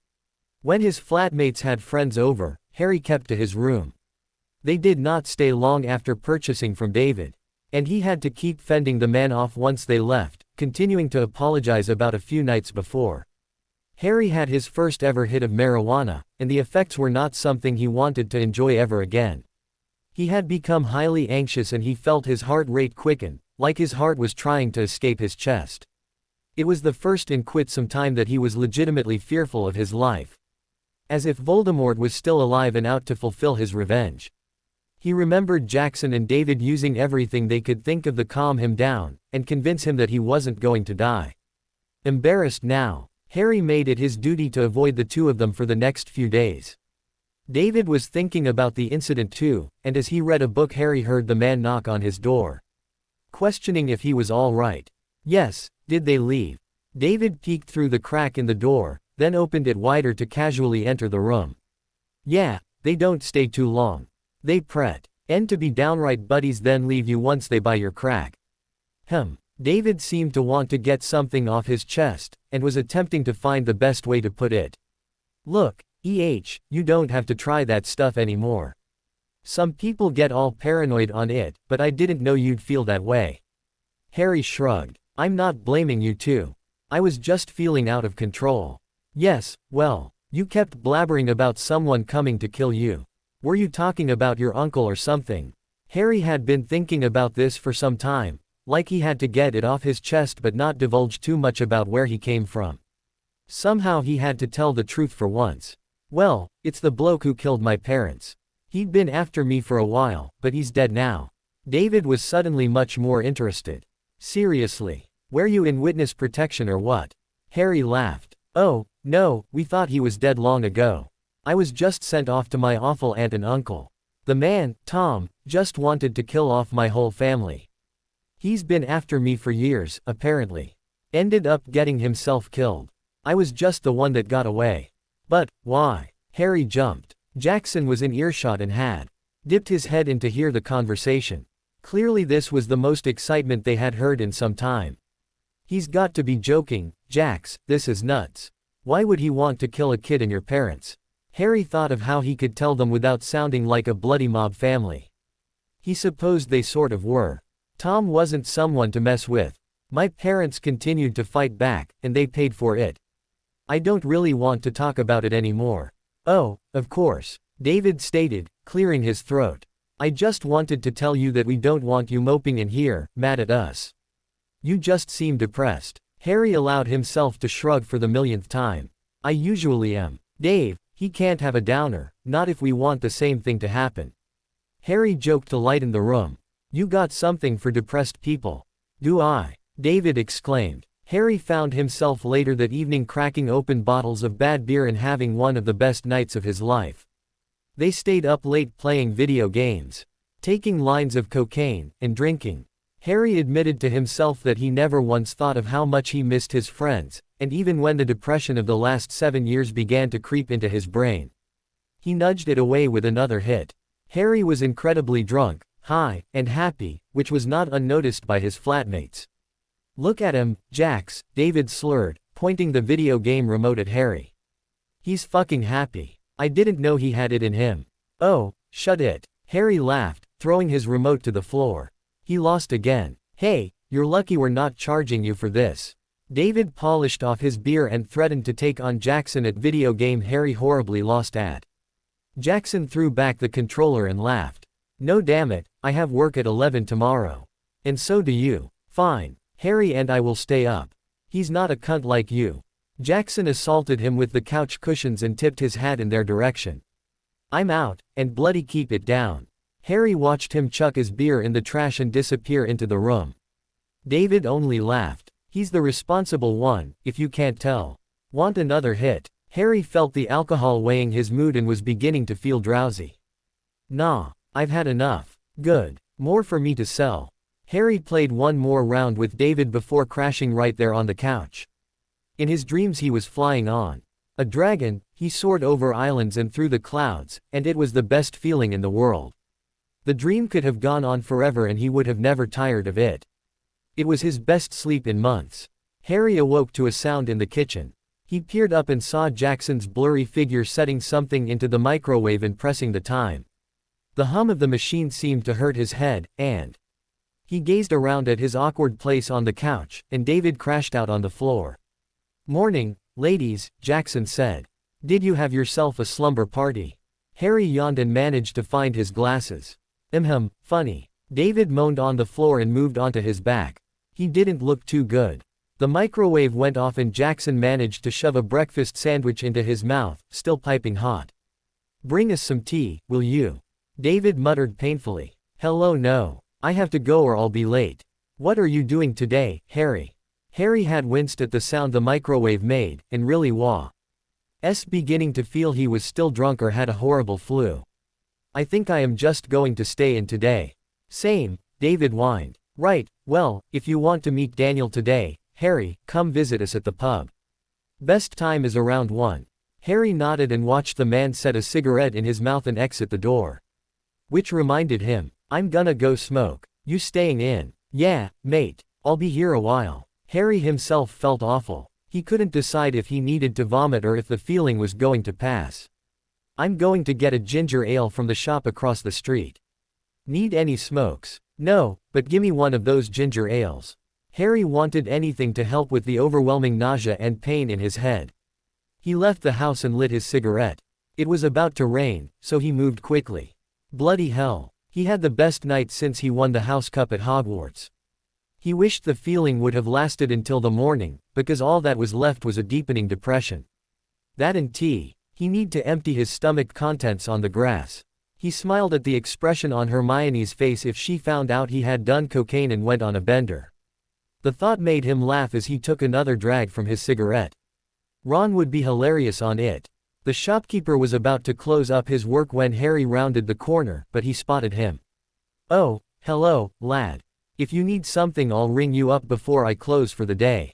When his flatmates had friends over, Harry kept to his room. They did not stay long after purchasing from David. And he had to keep fending the man off once they left, continuing to apologize about a few nights before. Harry had his first ever hit of marijuana, and the effects were not something he wanted to enjoy ever again. He had become highly anxious and he felt his heart rate quicken, like his heart was trying to escape his chest. It was the first in quite some time that he was legitimately fearful of his life. As if Voldemort was still alive and out to fulfill his revenge. He remembered Jackson and David using everything they could think of to calm him down, and convince him that he wasn't going to die. Embarrassed now, Harry made it his duty to avoid the two of them for the next few days. David was thinking about the incident too, and as he read a book Harry heard the man knock on his door. Questioning if he was all right. Yes, did they leave? David peeked through the crack in the door, then opened it wider to casually enter the room. Yeah, they don't stay too long. They pret. And to be downright buddies then leave you once they buy your crack. David seemed to want to get something off his chest, and was attempting to find the best way to put it. Look, you don't have to try that stuff anymore. Some people get all paranoid on it, but I didn't know you'd feel that way. Harry shrugged. I'm not blaming you too. I was just feeling out of control. Yes, well, you kept blabbering about someone coming to kill you. Were you talking about your uncle or something? Harry had been thinking about this for some time, like he had to get it off his chest but not divulge too much about where he came from. Somehow he had to tell the truth for once. Well, it's the bloke who killed my parents. He'd been after me for a while, but he's dead now. David was suddenly much more interested. Seriously? Were you in witness protection or what? Harry laughed. Oh, no, we thought he was dead long ago. I was just sent off to my awful aunt and uncle. The man, Tom, just wanted to kill off my whole family. He's been after me for years, apparently. Ended up getting himself killed. I was just the one that got away. But, why? Harry jumped. Jackson was in earshot and had dipped his head in to hear the conversation. Clearly this was the most excitement they had heard in some time. He's got to be joking, Jax, this is nuts. Why would he want to kill a kid and your parents? Harry thought of how he could tell them without sounding like a bloody mob family. He supposed they sort of were. Tom wasn't someone to mess with. My parents continued to fight back, and they paid for it. I don't really want to talk about it anymore. Oh, of course, David stated, clearing his throat. I just wanted to tell you that we don't want you moping in here, mad at us. You just seem depressed. Harry allowed himself to shrug for the millionth time. I usually am. Dave, he can't have a downer, not if we want the same thing to happen. Harry joked to lighten the room. You got something for depressed people. Do I? David exclaimed. Harry found himself later that evening cracking open bottles of bad beer and having one of the best nights of his life. They stayed up late playing video games, taking lines of cocaine, and drinking. Harry admitted to himself that he never once thought of how much he missed his friends, and even when the depression of the last 7 years began to creep into his brain, he nudged it away with another hit. Harry was incredibly drunk, high, and happy, which was not unnoticed by his flatmates. Look at him, Jax, David slurred, pointing the video game remote at Harry. He's fucking happy. I didn't know he had it in him. Oh, shut it. Harry laughed, throwing his remote to the floor. He lost again. Hey, you're lucky we're not charging you for this. David polished off his beer and threatened to take on Jackson at video game Harry horribly lost at. Jackson threw back the controller and laughed. No damn it, I have work at 11 tomorrow. And so do you. Fine. Harry and I will stay up. He's not a cunt like you. Jackson assaulted him with the couch cushions and tipped his hat in their direction. I'm out, and bloody keep it down. Harry watched him chuck his beer in the trash and disappear into the room. David only laughed. He's the responsible one, if you can't tell. Want another hit? Harry felt the alcohol weighing his mood and was beginning to feel drowsy. Nah, I've had enough. Good. More for me to sell. Harry played one more round with David before crashing right there on the couch. In his dreams he was flying on a dragon, he soared over islands and through the clouds, and it was the best feeling in the world. The dream could have gone on forever and he would have never tired of it. It was his best sleep in months. Harry awoke to a sound in the kitchen. He peered up and saw Jackson's blurry figure setting something into the microwave and pressing the time. The hum of the machine seemed to hurt his head, and he gazed around at his awkward place on the couch, and David crashed out on the floor. Morning, ladies, Jackson said. Did you have yourself a slumber party? Harry yawned and managed to find his glasses. Funny. David moaned on the floor and moved onto his back. He didn't look too good. The microwave went off and Jackson managed to shove a breakfast sandwich into his mouth, still piping hot. Bring us some tea, will you? David muttered painfully. Hello, no. I have to go or I'll be late. What are you doing today, Harry? Harry had winced at the sound the microwave made, and really was beginning to feel he was still drunk or had a horrible flu. I think I am just going to stay in today. Same, David whined. Right, well, if you want to meet Daniel today, Harry, come visit us at the pub. Best time is around 1. Harry nodded and watched the man set a cigarette in his mouth and exit the door. Which reminded him, I'm gonna go smoke. You staying in? Yeah, mate. I'll be here a while. Harry himself felt awful. He couldn't decide if he needed to vomit or if the feeling was going to pass. I'm going to get a ginger ale from the shop across the street. Need any smokes? No, but gimme one of those ginger ales. Harry wanted anything to help with the overwhelming nausea and pain in his head. He left the house and lit his cigarette. It was about to rain, so he moved quickly. Bloody hell. He had the best night since he won the House Cup at Hogwarts. He wished the feeling would have lasted until the morning, because all that was left was a deepening depression. That and tea. He needed to empty his stomach contents on the grass. He smiled at the expression on Hermione's face if she found out he had done cocaine and went on a bender. The thought made him laugh as he took another drag from his cigarette. Ron would be hilarious on it. The shopkeeper was about to close up his work when Harry rounded the corner, but he spotted him. Oh, hello, lad. If you need something I'll ring you up before I close for the day.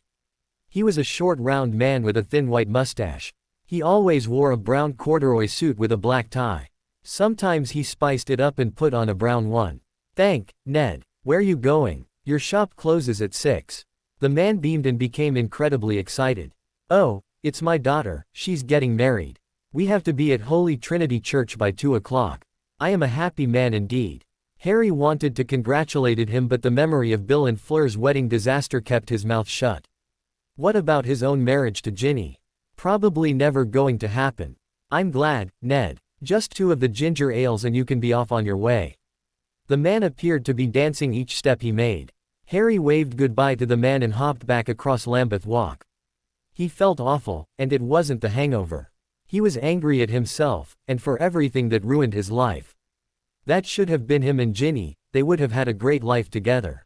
He was a short round man with a thin white mustache. He always wore a brown corduroy suit with a black tie. Sometimes he spiced it up and put on a brown one. Thank, Ned. Where you going? Your shop closes at 6. The man beamed and became incredibly excited. Oh, it's my daughter, she's getting married. We have to be at Holy Trinity Church by 2 o'clock. I am a happy man indeed. Harry wanted to congratulate him, but the memory of Bill and Fleur's wedding disaster kept his mouth shut. What about his own marriage to Ginny? Probably never going to happen. I'm glad, Ned. Just 2 of the ginger ales and you can be off on your way. The man appeared to be dancing each step he made. Harry waved goodbye to the man and hopped back across Lambeth Walk. He felt awful, and it wasn't the hangover. He was angry at himself, and for everything that ruined his life. That should have been him and Ginny, they would have had a great life together.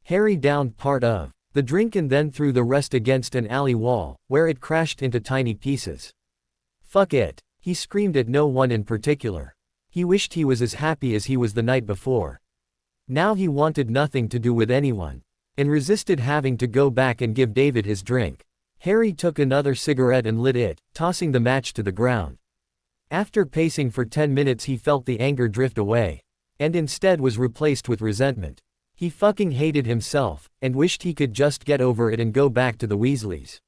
Harry downed part of the drink and then threw the rest against an alley wall, where it crashed into tiny pieces. Fuck it, he screamed at no one in particular. He wished he was as happy as he was the night before. Now he wanted nothing to do with anyone, and resisted having to go back and give David his drink. Harry took another cigarette and lit it, tossing the match to the ground. After pacing for 10 minutes he felt the anger drift away, and instead was replaced with resentment. He fucking hated himself, and wished he could just get over it and go back to the Weasleys.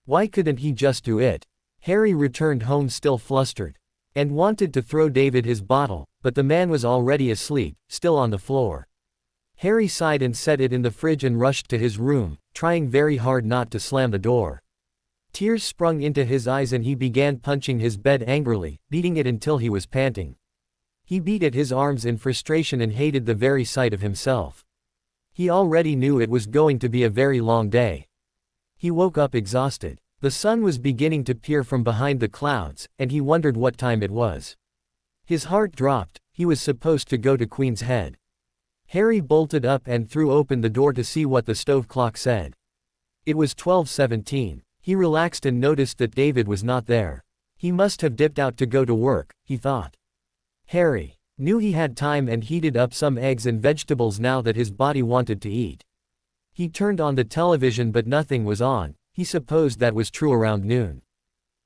Why couldn't he just do it? Harry returned home still flustered, and wanted to throw David his bottle, but the man was already asleep, still on the floor. Harry sighed and set it in the fridge and rushed to his room, trying very hard not to slam the door. Tears sprung into his eyes and he began punching his bed angrily, beating it until he was panting. He beat at his arms in frustration and hated the very sight of himself. He already knew it was going to be a very long day. He woke up exhausted. The sun was beginning to peer from behind the clouds, and he wondered what time it was. His heart dropped. He was supposed to go to Queen's Head. Harry bolted up and threw open the door to see what the stove clock said. It was 12:17. He relaxed and noticed that David was not there. He must have dipped out to go to work, he thought. Harry knew he had time and heated up some eggs and vegetables now that his body wanted to eat. He turned on the television but nothing was on. He supposed that was true around noon.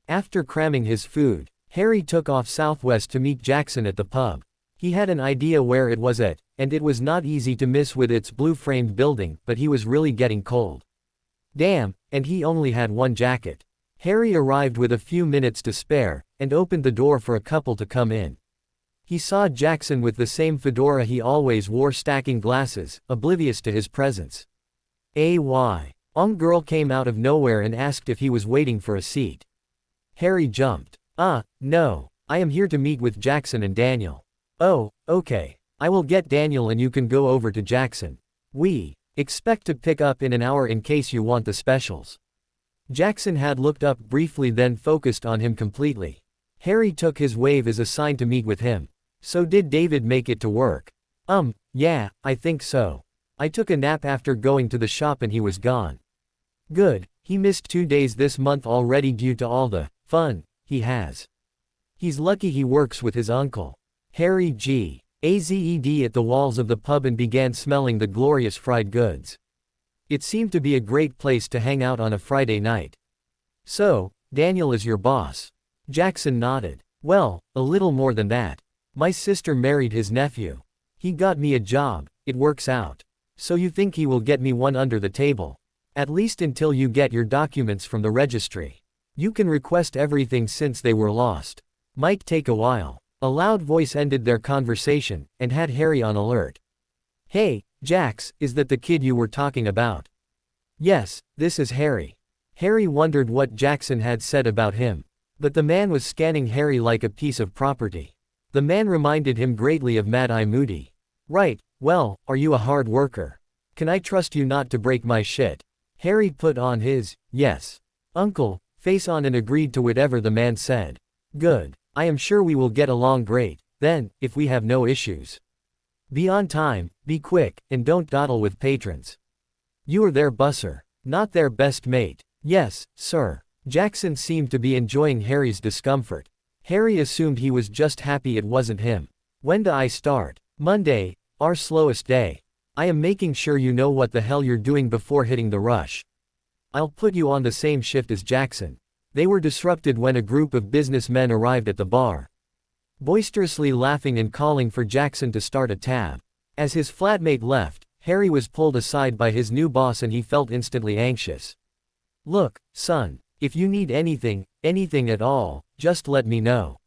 After cramming his food, Harry took off southwest to meet Jackson at the pub. He had an idea where it was at, and it was not easy to miss with its blue-framed building, but he was really getting cold. Damn, and he only had one jacket. Harry arrived with a few minutes to spare, and opened the door for a couple to come in. He saw Jackson with the same fedora he always wore, stacking glasses, oblivious to his presence. Girl came out of nowhere and asked if he was waiting for a seat. Harry jumped. No, I am here to meet with Jackson and Daniel. Oh, okay. I will get Daniel and you can go over to Jackson. We expect to pick up in an hour in case you want the specials. Jackson had looked up briefly then focused on him completely. Harry took his wave as a sign to meet with him. So did David make it to work? Yeah, I think so. I took a nap after going to the shop and he was gone. Good, he missed 2 days this month already due to all the fun he has. He's lucky he works with his uncle. Harry gazed at the walls of the pub and began smelling the glorious fried goods. It seemed to be a great place to hang out on a Friday night. So, Daniel is your boss? Jackson nodded. Well, a little more than that. My sister married his nephew. He got me a job, it works out. So you think he will get me one under the table? At least until you get your documents from the registry. You can request everything since they were lost. Might take a while. A loud voice ended their conversation, and had Harry on alert. Hey, Jax, is that the kid you were talking about? Yes, this is Harry. Harry wondered what Jackson had said about him. But the man was scanning Harry like a piece of property. The man reminded him greatly of Mad-Eye Moody. Right, well, are you a hard worker? Can I trust you not to break my shit? Harry put on his, yes, uncle, face on and agreed to whatever the man said. Good. I am sure we will get along great, then, if we have no issues. Be on time, be quick, and don't dawdle with patrons. You are their busser, not their best mate. Yes, sir. Jackson seemed to be enjoying Harry's discomfort. Harry assumed he was just happy it wasn't him. When do I start? Monday, our slowest day. I am making sure you know what the hell you're doing before hitting the rush. I'll put you on the same shift as Jackson. They were disrupted when a group of businessmen arrived at the bar, boisterously laughing and calling for Jackson to start a tab. As his flatmate left, Harry was pulled aside by his new boss and he felt instantly anxious. Look, son, if you need anything at all, just let me know.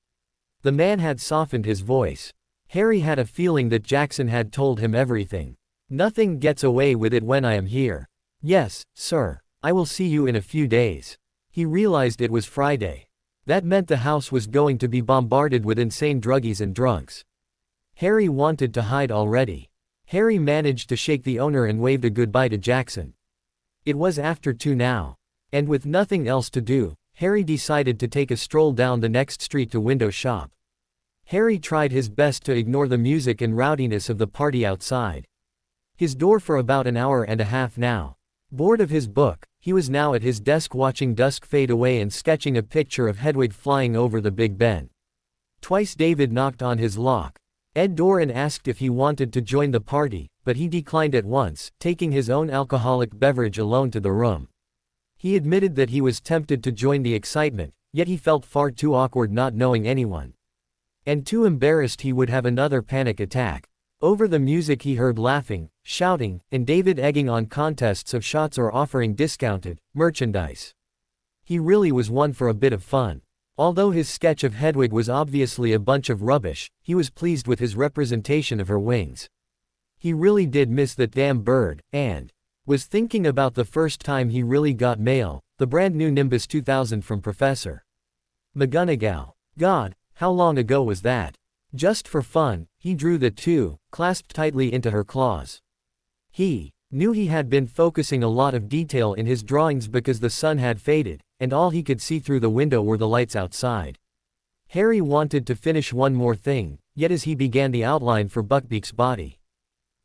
The man had softened his voice. Harry had a feeling that Jackson had told him everything. Nothing gets away with it when I am here. Yes, sir. I will see you in a few days. He realized it was Friday. That meant the house was going to be bombarded with insane druggies and drunks. Harry wanted to hide already. Harry managed to shake the owner and waved a goodbye to Jackson. It was after 2 now. And with nothing else to do, Harry decided to take a stroll down the next street to window shop. Harry tried his best to ignore the music and rowdiness of the party outside. His door for about an hour and a half now. Bored of his book, he was now at his desk watching dusk fade away and sketching a picture of Hedwig flying over the Big Ben. Twice David knocked on his lock door and asked if he wanted to join the party, but he declined at once, taking his own alcoholic beverage alone to the room. He admitted that he was tempted to join the excitement, yet he felt far too awkward not knowing anyone. And too embarrassed he would have another panic attack. Over the music he heard laughing, shouting, and David egging on contests of shots or offering discounted merchandise. He really was one for a bit of fun. Although his sketch of Hedwig was obviously a bunch of rubbish, he was pleased with his representation of her wings. He really did miss that damn bird, and was thinking about the first time he really got mail, the brand new Nimbus 2000 from Professor McGonagall. God, how long ago was that? Just for fun, he drew the two, clasped tightly into her claws. He knew he had been focusing a lot of detail in his drawings because the sun had faded, and all he could see through the window were the lights outside. Harry wanted to finish one more thing, yet as he began the outline for Buckbeak's body,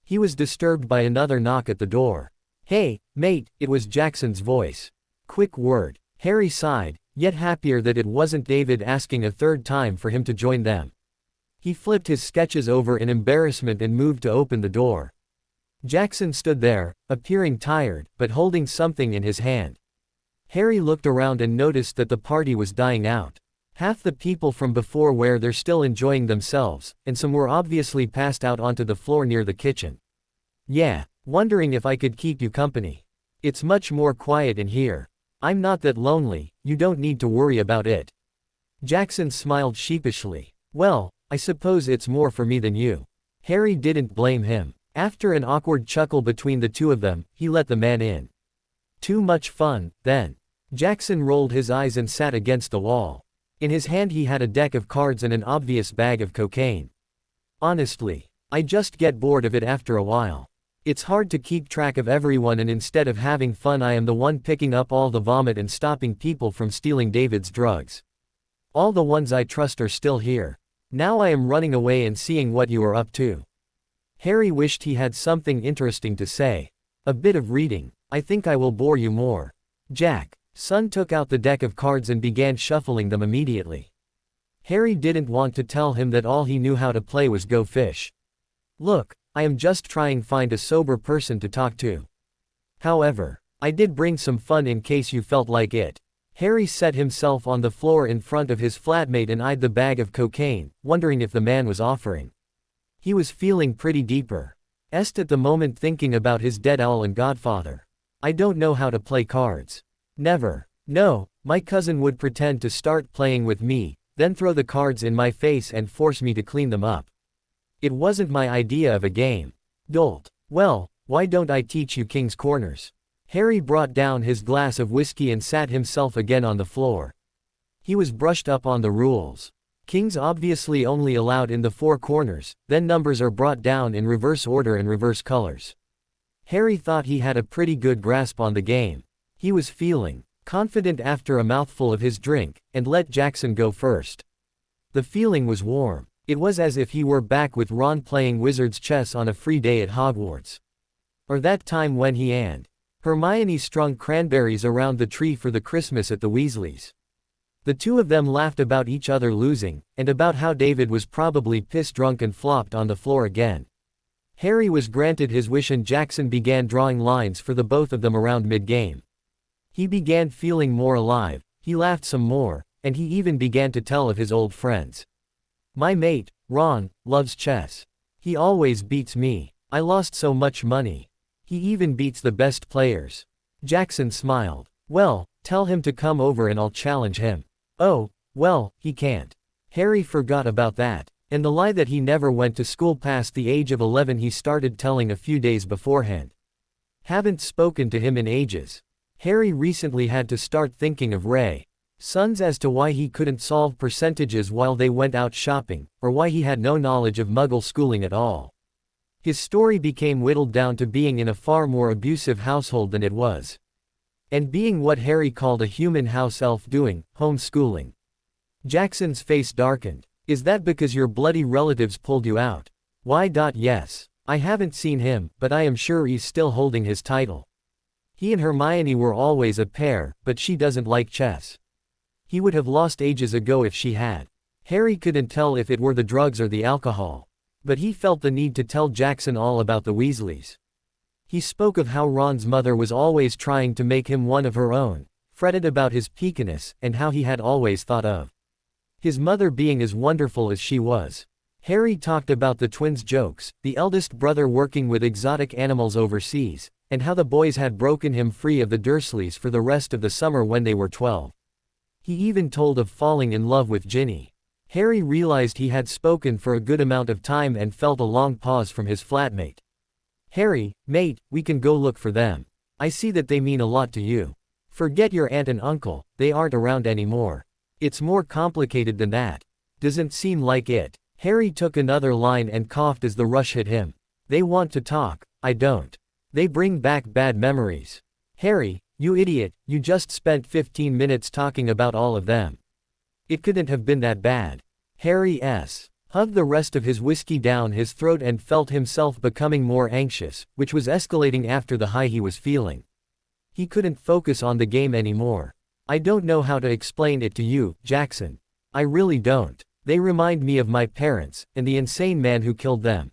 he was disturbed by another knock at the door. "Hey, mate," it was Jackson's voice. Quick word. Harry sighed, yet happier that it wasn't David asking a third time for him to join them. He flipped his sketches over in embarrassment and moved to open the door. Jackson stood there, appearing tired, but holding something in his hand. Harry looked around and noticed that the party was dying out. Half the people from before were there still enjoying themselves, and some were obviously passed out onto the floor near the kitchen. "Yeah, wondering if I could keep you company. It's much more quiet in here. I'm not that lonely, you don't need to worry about it." Jackson smiled sheepishly. "Well, I suppose it's more for me than you." Harry didn't blame him. After an awkward chuckle between the two of them, he let the man in. "Too much fun, then." Jackson rolled his eyes and sat against the wall. In his hand he had a deck of cards and an obvious bag of cocaine. "Honestly, I just get bored of it after a while. It's hard to keep track of everyone, and instead of having fun I am the one picking up all the vomit and stopping people from stealing David's drugs. All the ones I trust are still here. Now I am running away and seeing what you are up to." Harry wished he had something interesting to say. "A bit of reading. I think I will bore you more." Jackson took out the deck of cards and began shuffling them immediately. Harry didn't want to tell him that all he knew how to play was Go Fish. "Look, I am just trying to find a sober person to talk to. However, I did bring some fun in case you felt like it." Harry set himself on the floor in front of his flatmate and eyed the bag of cocaine, wondering if the man was offering. He was feeling pretty depressed at the moment, thinking about his dead owl and godfather. "I don't know how to play cards. Never. No, my cousin would pretend to start playing with me, then throw the cards in my face and force me to clean them up. It wasn't my idea of a game." Dolt. "Well, why don't I teach you King's Corners?" Harry brought down his glass of whiskey and sat himself again on the floor. He was brushed up on the rules. Kings obviously only allowed in the 4 corners, then numbers are brought down in reverse order and reverse colors. Harry thought he had a pretty good grasp on the game. He was feeling confident after a mouthful of his drink, and let Jackson go first. The feeling was warm. It was as if he were back with Ron playing wizard's chess on a free day at Hogwarts. Or that time when he and Hermione strung cranberries around the tree for the Christmas at the Weasleys. The two of them laughed about each other losing, and about how David was probably piss-drunk and flopped on the floor again. Harry was granted his wish and Jackson began drawing lines for the both of them around mid-game. He began feeling more alive, he laughed some more, and he even began to tell of his old friends. "My mate, Ron, loves chess. He always beats me. I lost so much money. He even beats the best players." Jackson smiled. "Well, tell him to come over and I'll challenge him." "Oh, well, he can't." Harry forgot about that, and the lie that he never went to school past the age of 11 he started telling a few days beforehand. Haven't spoken to him in ages. Harry recently had to start thinking of Ray Sons as to why he couldn't solve percentages while they went out shopping, or why he had no knowledge of Muggle schooling at all. His story became whittled down to being in a far more abusive household than it was. And being what Harry called a human house elf doing, homeschooling. Jackson's face darkened. Is that because your bloody relatives pulled you out? Why? Yes. I haven't seen him, but I am sure he's still holding his title. He and Hermione were always a pair, but she doesn't like chess. He would have lost ages ago if she had. Harry couldn't tell if it were the drugs or the alcohol. But he felt the need to tell Jackson all about the Weasleys. He spoke of how Ron's mother was always trying to make him one of her own, fretted about his peakiness, and how he had always thought of his mother being as wonderful as she was. Harry talked about the twins' jokes, the eldest brother working with exotic animals overseas, and how the boys had broken him free of the Dursleys for the rest of the summer when they were 12. He even told of falling in love with Ginny. Harry realized he had spoken for a good amount of time and felt a long pause from his flatmate. Harry, mate, we can go look for them. I see that they mean a lot to you. Forget your aunt and uncle, they aren't around anymore. It's more complicated than that. Doesn't seem like it. Harry took another line and coughed as the rush hit him. They want to talk, I don't. They bring back bad memories. Harry, you idiot, you just spent 15 minutes talking about all of them. It couldn't have been that bad. Harry hugged the rest of his whiskey down his throat and felt himself becoming more anxious, which was escalating after the high he was feeling. He couldn't focus on the game anymore. I don't know how to explain it to you, Jackson. I really don't. They remind me of my parents, and the insane man who killed them.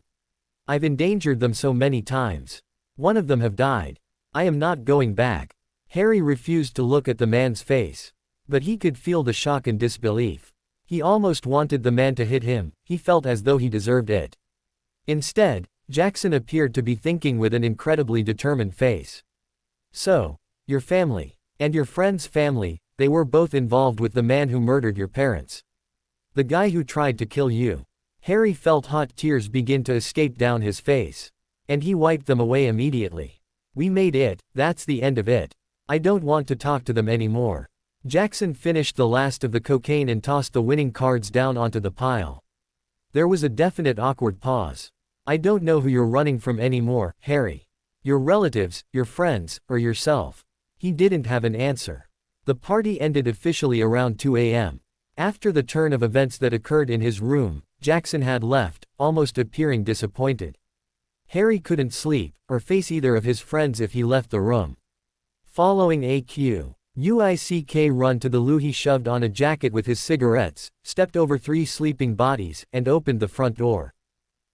I've endangered them so many times. One of them have died. I am not going back. Harry refused to look at the man's face. But he could feel the shock and disbelief. He almost wanted the man to hit him, he felt as though he deserved it. Instead, Jackson appeared to be thinking with an incredibly determined face. So, your family, and your friend's family, they were both involved with the man who murdered your parents. The guy who tried to kill you. Harry felt hot tears begin to escape down his face. And he wiped them away immediately. We made it, that's the end of it. I don't want to talk to them anymore. Jackson finished the last of the cocaine and tossed the winning cards down onto the pile. There was a definite awkward pause. I don't know who you're running from anymore, Harry. Your relatives, your friends, or yourself. He didn't have an answer. The party ended officially around 2 a.m. After the turn of events that occurred in his room, Jackson had left, almost appearing disappointed. Harry couldn't sleep, or face either of his friends if he left the room. Following a quick run to the loo, he shoved on a jacket with his cigarettes, stepped over 3 sleeping bodies, and opened the front door.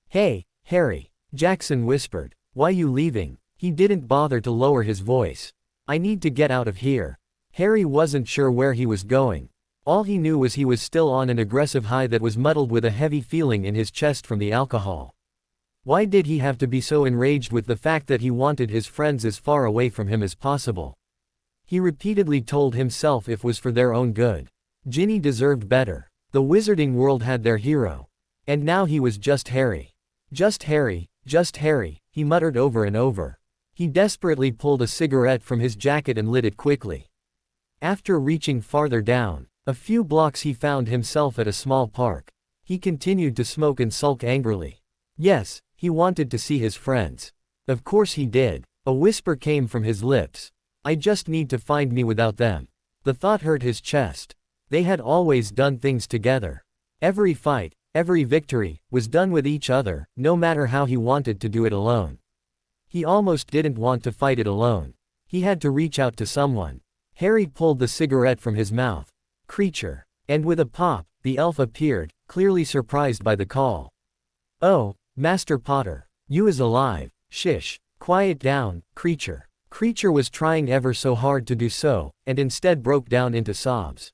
Hey, Harry, Jackson whispered. Why you leaving? He didn't bother to lower his voice. I need to get out of here. Harry wasn't sure where he was going. All he knew was he was still on an aggressive high that was muddled with a heavy feeling in his chest from the alcohol. Why did he have to be so enraged with the fact that he wanted his friends as far away from him as possible? He repeatedly told himself it was for their own good. Ginny deserved better. The wizarding world had their hero. And now he was just Harry. Just Harry, just Harry, he muttered over and over. He desperately pulled a cigarette from his jacket and lit it quickly. After reaching farther down, a few blocks, he found himself at a small park. He continued to smoke and sulk angrily. Yes, he wanted to see his friends. Of course he did. A whisper came from his lips. I just need to find me without them. The thought hurt his chest. They had always done things together. Every fight, every victory, was done with each other, no matter how he wanted to do it alone. He almost didn't want to fight it alone. He had to reach out to someone. Harry pulled the cigarette from his mouth. Creature. And with a pop, the elf appeared, clearly surprised by the call. Oh, Master Potter. You is alive. Shish. Quiet down, Creature. Creature was trying ever so hard to do so, and instead broke down into sobs.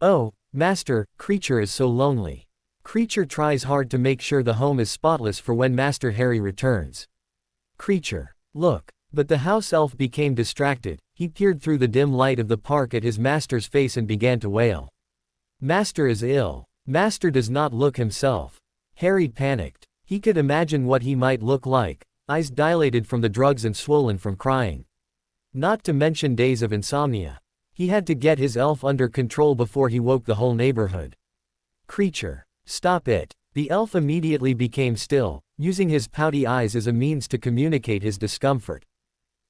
Oh, Master, Creature is so lonely. Creature tries hard to make sure the home is spotless for when Master Harry returns. Creature. Look. But the house elf became distracted. He peered through the dim light of the park at his master's face and began to wail. Master is ill. Master does not look himself. Harry panicked. He could imagine what he might look like, eyes dilated from the drugs and swollen from crying. Not to mention days of insomnia. He had to get his elf under control before he woke the whole neighborhood. Creature. Stop it. The elf immediately became still, using his pouty eyes as a means to communicate his discomfort.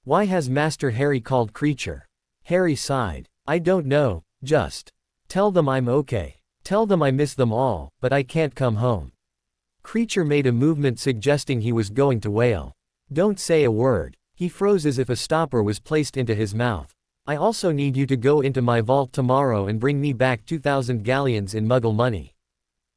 Why has Master Harry called Creature? Harry sighed. I don't know, just tell them I'm okay. Tell them I miss them all, but I can't come home. Creature made a movement suggesting he was going to wail. Don't say a word. He froze as if a stopper was placed into his mouth. I also need you to go into my vault tomorrow and bring me back 2,000 galleons in Muggle money.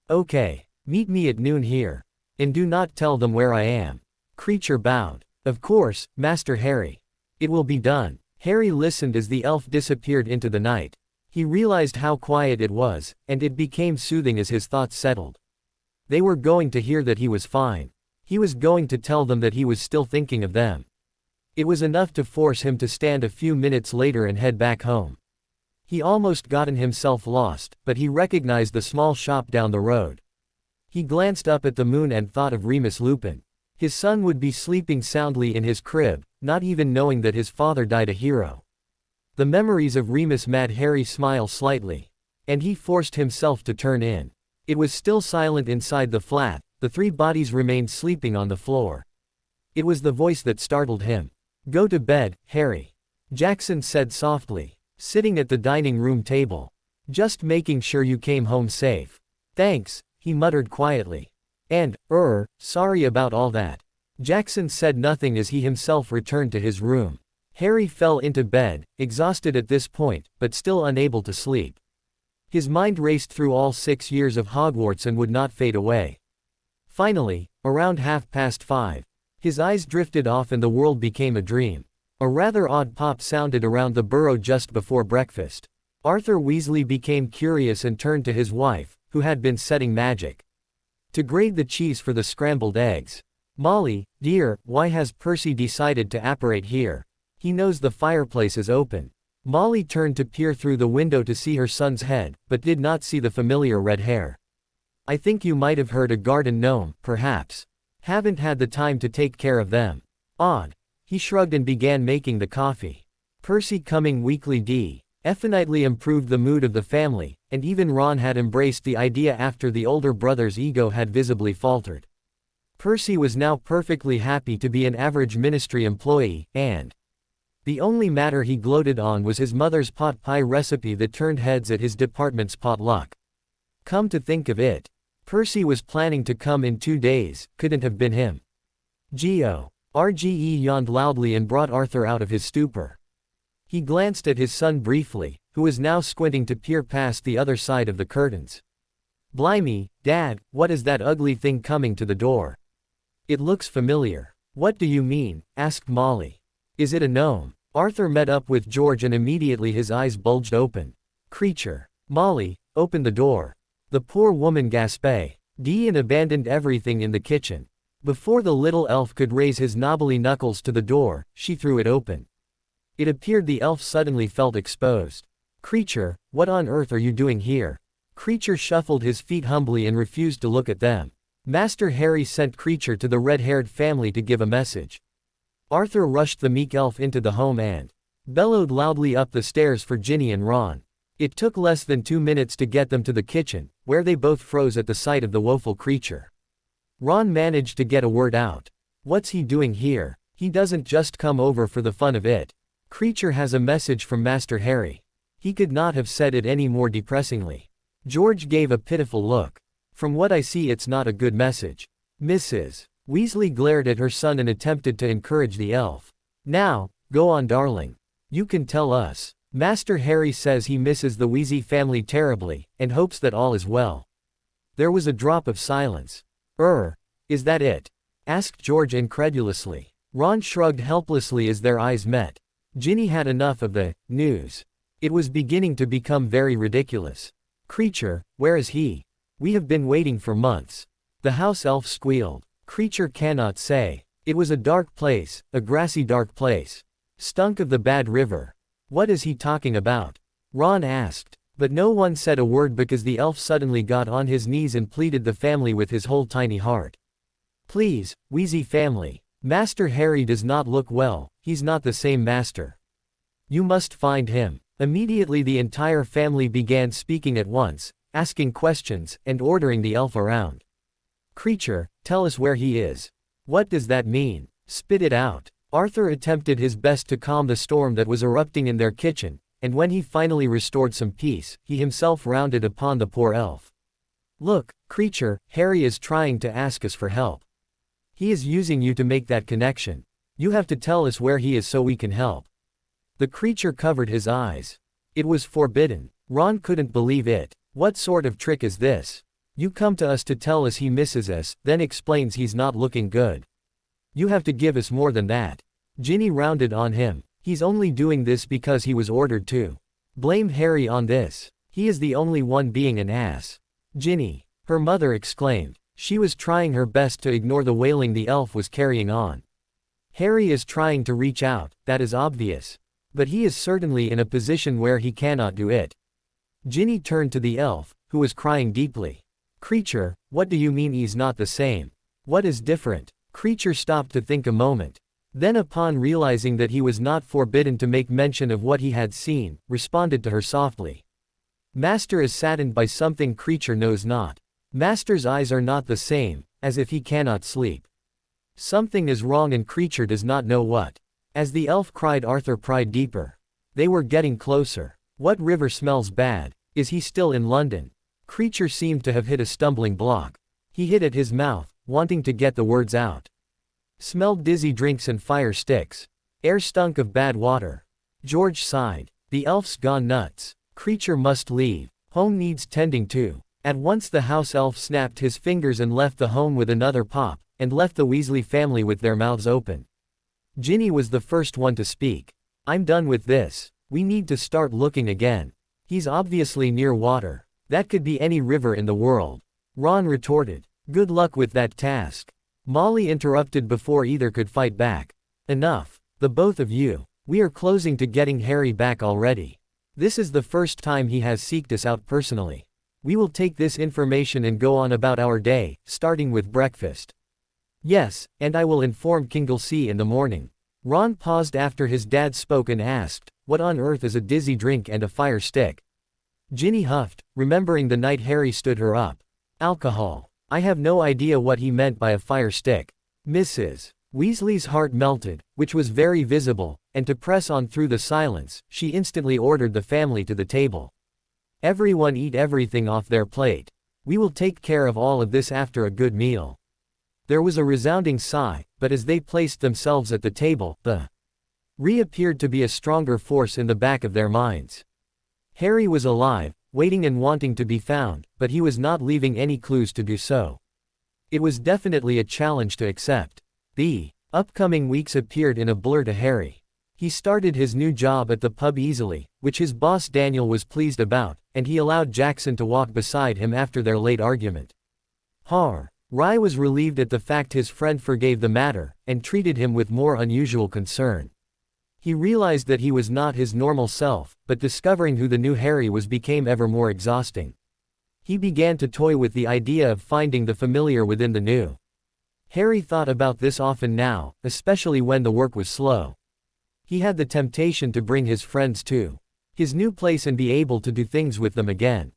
Okay. Meet me at noon here. And do not tell them where I am. Creature bowed. Of course, Master Harry. It will be done. Harry listened as the elf disappeared into the night. He realized how quiet it was, and it became soothing as his thoughts settled. They were going to hear that he was fine. He was going to tell them that he was still thinking of them. It was enough to force him to stand a few minutes later and head back home. He almost gotten himself lost, but he recognized the small shop down the road. He glanced up at the moon and thought of Remus Lupin. His son would be sleeping soundly in his crib, not even knowing that his father died a hero. The memories of Remus made Harry smile slightly. And he forced himself to turn in. It was still silent inside the flat, the three bodies remained sleeping on the floor. It was the voice that startled him. Go to bed, Harry. Jackson said softly, sitting at the dining room table. Just making sure you came home safe. Thanks, he muttered quietly. And, sorry about all that. Jackson said nothing as he himself returned to his room. Harry fell into bed, exhausted at this point, but still unable to sleep. His mind raced through all 6 years of Hogwarts and would not fade away. Finally, around 5:30, his eyes drifted off and the world became a dream. A rather odd pop sounded around the burrow just before breakfast. Arthur Weasley became curious and turned to his wife, who had been setting magic to grate the cheese for the scrambled eggs. Molly, dear, why has Percy decided to apparate here? He knows the fireplace is open. Molly turned to peer through the window to see her son's head, but did not see the familiar red hair. I think you might have heard a garden gnome, perhaps. Haven't had the time to take care of them. Odd. He shrugged and began making the coffee. Percy coming weekly definitely improved the mood of the family, and even Ron had embraced the idea after the older brother's ego had visibly faltered. Percy was now perfectly happy to be an average ministry employee, and the only matter he gloated on was his mother's pot pie recipe that turned heads at his department's potluck. Come to think of it, Percy was planning to come in 2 days, couldn't have been him. RGE yawned loudly and brought Arthur out of his stupor. He glanced at his son briefly, who was now squinting to peer past the other side of the curtains. Blimey, Dad, what is that ugly thing coming to the door? It looks familiar. What do you mean? Asked Molly. Is it a gnome? Arthur met up with George and immediately his eyes bulged open. Creature. Molly, open the door. The poor woman gasped and abandoned everything in the kitchen. Before the little elf could raise his knobbly knuckles to the door, she threw it open. It appeared the elf suddenly felt exposed. Creature, what on earth are you doing here? Creature shuffled his feet humbly and refused to look at them. Master Harry sent Creature to the red-haired family to give a message. Arthur rushed the meek elf into the home and bellowed loudly up the stairs for Ginny and Ron. It took less than 2 minutes to get them to the kitchen, where they both froze at the sight of the woeful creature. Ron managed to get a word out. What's he doing here? He doesn't just come over for the fun of it. Creature has a message from Master Harry. He could not have said it any more depressingly. George gave a pitiful look. From what I see, it's not a good message. Mrs. Weasley glared at her son and attempted to encourage the elf. Now, go on, darling. You can tell us. Master Harry says he misses the Weasley family terribly, and hopes that all is well. There was a drop of silence. Is that it? Asked George incredulously. Ron shrugged helplessly as their eyes met. Ginny had enough of the news. It was beginning to become very ridiculous. Creature, where is he? We have been waiting for months. The house elf squealed. Creature cannot say. It was a dark place, a grassy dark place. Stunk of the bad river. What is he talking about? Ron asked. But no one said a word because the elf suddenly got on his knees and pleaded the family with his whole tiny heart. Please, Weasley family. Master Harry does not look well, he's not the same master. You must find him. Immediately the entire family began speaking at once, asking questions, and ordering the elf around. Creature, tell us where he is. What does that mean? Spit it out. Arthur attempted his best to calm the storm that was erupting in their kitchen, and when he finally restored some peace, he himself rounded upon the poor elf. Look, creature, Harry is trying to ask us for help. He is using you to make that connection. You have to tell us where he is so we can help. The creature covered his eyes. It was forbidden. Ron couldn't believe it. What sort of trick is this? You come to us to tell us he misses us, then explains he's not looking good. You have to give us more than that. Ginny rounded on him. He's only doing this because he was ordered to. Blame Harry on this. He is the only one being an ass. Ginny, her mother exclaimed. She was trying her best to ignore the wailing the elf was carrying on. Harry is trying to reach out, that is obvious. But he is certainly in a position where he cannot do it. Ginny turned to the elf, who was crying deeply. Creature, what do you mean he's not the same? What is different? Creature stopped to think a moment. Then upon realizing that he was not forbidden to make mention of what he had seen, responded to her softly. Master is saddened by something Creature knows not. Master's eyes are not the same, as if he cannot sleep. Something is wrong and Creature does not know what. As the elf cried, Arthur pried deeper. They were getting closer. What river smells bad? Is he still in London? Creature seemed to have hit a stumbling block. He hit at his mouth, wanting to get the words out. Smelled dizzy drinks and fire sticks. Air stunk of bad water. George sighed. The elf's gone nuts. Creature must leave. Home needs tending to. At once the house elf snapped his fingers and left the home with another pop, and left the Weasley family with their mouths open. Ginny was the first one to speak. I'm done with this. We need to start looking again. He's obviously near water. That could be any river in the world. Ron retorted. Good luck with that task. Molly interrupted before either could fight back. Enough. The both of you. We are closing to getting Harry back already. This is the first time he has seeked us out personally. We will take this information and go on about our day, starting with breakfast. Yes, and I will inform Kinglesey in the morning. Ron paused after his dad spoke and asked, what on earth is a dizzy drink and a fire stick? Ginny huffed, remembering the night Harry stood her up. Alcohol. I have no idea what he meant by a fire stick. Mrs. Weasley's heart melted, which was very visible, and to press on through the silence, she instantly ordered the family to the table. Everyone eat everything off their plate. We will take care of all of this after a good meal. There was a resounding sigh, but as they placed themselves at the table, the reappeared to be a stronger force in the back of their minds. Harry was alive, waiting and wanting to be found, but he was not leaving any clues to do so. It was definitely a challenge to accept. The upcoming weeks appeared in a blur to Harry. He started his new job at the pub easily, which his boss Daniel was pleased about, and he allowed Jackson to walk beside him after their late argument. Ry was relieved at the fact his friend forgave the matter, and treated him with more unusual concern. He realized that he was not his normal self, but discovering who the new Harry was became ever more exhausting. He began to toy with the idea of finding the familiar within the new. Harry thought about this often now, especially when the work was slow. He had the temptation to bring his friends to his new place and be able to do things with them again.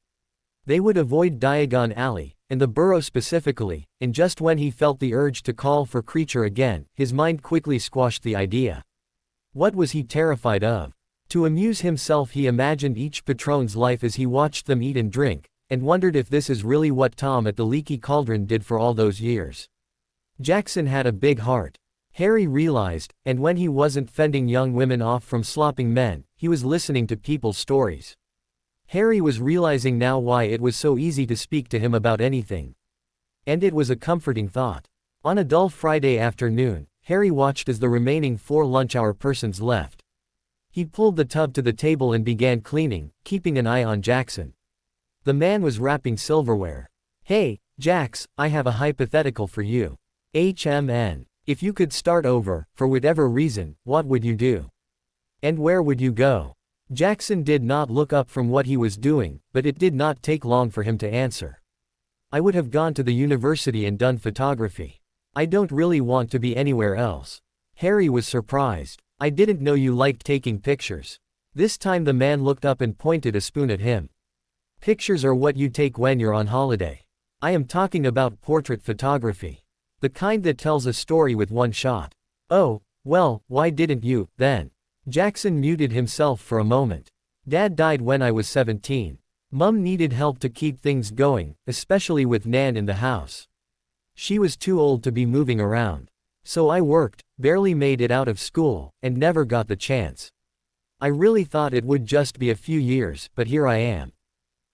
They would avoid Diagon Alley, and the Burrow specifically, and just when he felt the urge to call for Creature again, his mind quickly squashed the idea. What was he terrified of? To amuse himself he imagined each Patron's life as he watched them eat and drink, and wondered if this is really what Tom at the Leaky Cauldron did for all those years. Jackson had a big heart. Harry realized, and when he wasn't fending young women off from slopping men, he was listening to people's stories. Harry was realizing now why it was so easy to speak to him about anything. And it was a comforting thought. On a dull Friday afternoon, Harry watched as the remaining 4 lunch-hour persons left. He pulled the tub to the table and began cleaning, keeping an eye on Jackson. The man was wrapping silverware. Hey, Jax, I have a hypothetical for you. HMN. If you could start over, for whatever reason, what would you do? And where would you go? Jackson did not look up from what he was doing, but it did not take long for him to answer. I would have gone to the university and done photography. I don't really want to be anywhere else. Harry was surprised. I didn't know you liked taking pictures. This time the man looked up and pointed a spoon at him. Pictures are what you take when you're on holiday. I am talking about portrait photography. The kind that tells a story with one shot. Oh, well, why didn't you, then? Jackson muted himself for a moment. Dad died when I was 17. Mum needed help to keep things going, especially with Nan in the house. She was too old to be moving around. So I worked, barely made it out of school, and never got the chance. I really thought it would just be a few years, but here I am.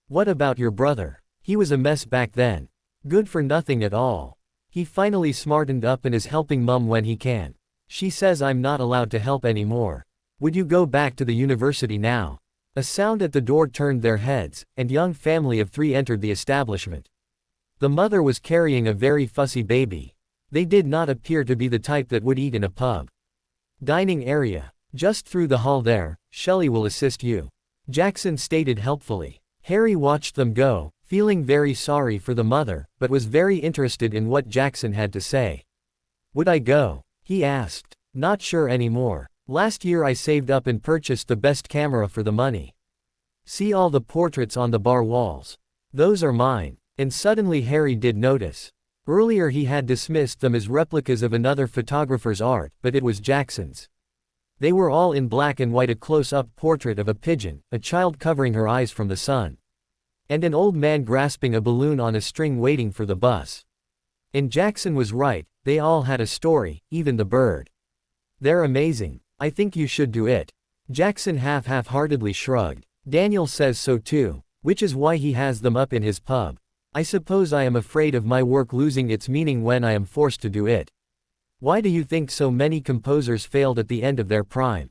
What about your brother? He was a mess back then. Good for nothing at all. He finally smartened up and is helping Mum when he can. She says I'm not allowed to help anymore. Would you go back to the university now? A sound at the door turned their heads, and young family of 3 entered the establishment. The mother was carrying a very fussy baby. They did not appear to be the type that would eat in a pub. Dining area. Just through the hall there, Shelley will assist you. Jackson stated helpfully. Harry watched them go, feeling very sorry for the mother, but was very interested in what Jackson had to say. Would I go? He asked. Not sure anymore. Last year I saved up and purchased the best camera for the money. See all the portraits on the bar walls. Those are mine. And suddenly Harry did notice. Earlier he had dismissed them as replicas of another photographer's art, but it was Jackson's. They were all in black and white, a close-up portrait of a pigeon, a child covering her eyes from the sun, and an old man grasping a balloon on a string waiting for the bus. And Jackson was right, they all had a story, even the bird. They're amazing. I think you should do it. Jackson half-heartedly shrugged. Daniel says so too, which is why he has them up in his pub. I suppose I am afraid of my work losing its meaning when I am forced to do it. Why do you think so many composers failed at the end of their prime?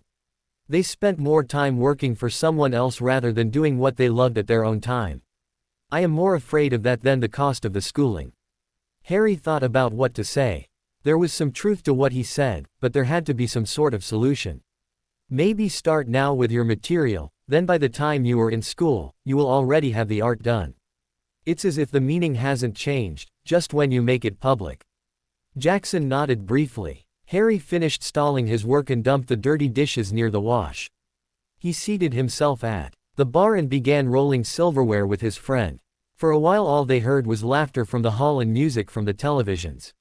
They spent more time working for someone else rather than doing what they loved at their own time. I am more afraid of that than the cost of the schooling. Harry thought about what to say. There was some truth to what he said, but there had to be some sort of solution. Maybe start now with your material, then by the time you are in school, you will already have the art done. It's as if the meaning hasn't changed, just when you make it public. Jackson nodded briefly. Harry finished stalling his work and dumped the dirty dishes near the wash. He seated himself at the bar and began rolling silverware with his friend. For a while all they heard was laughter from the hall and music from the televisions.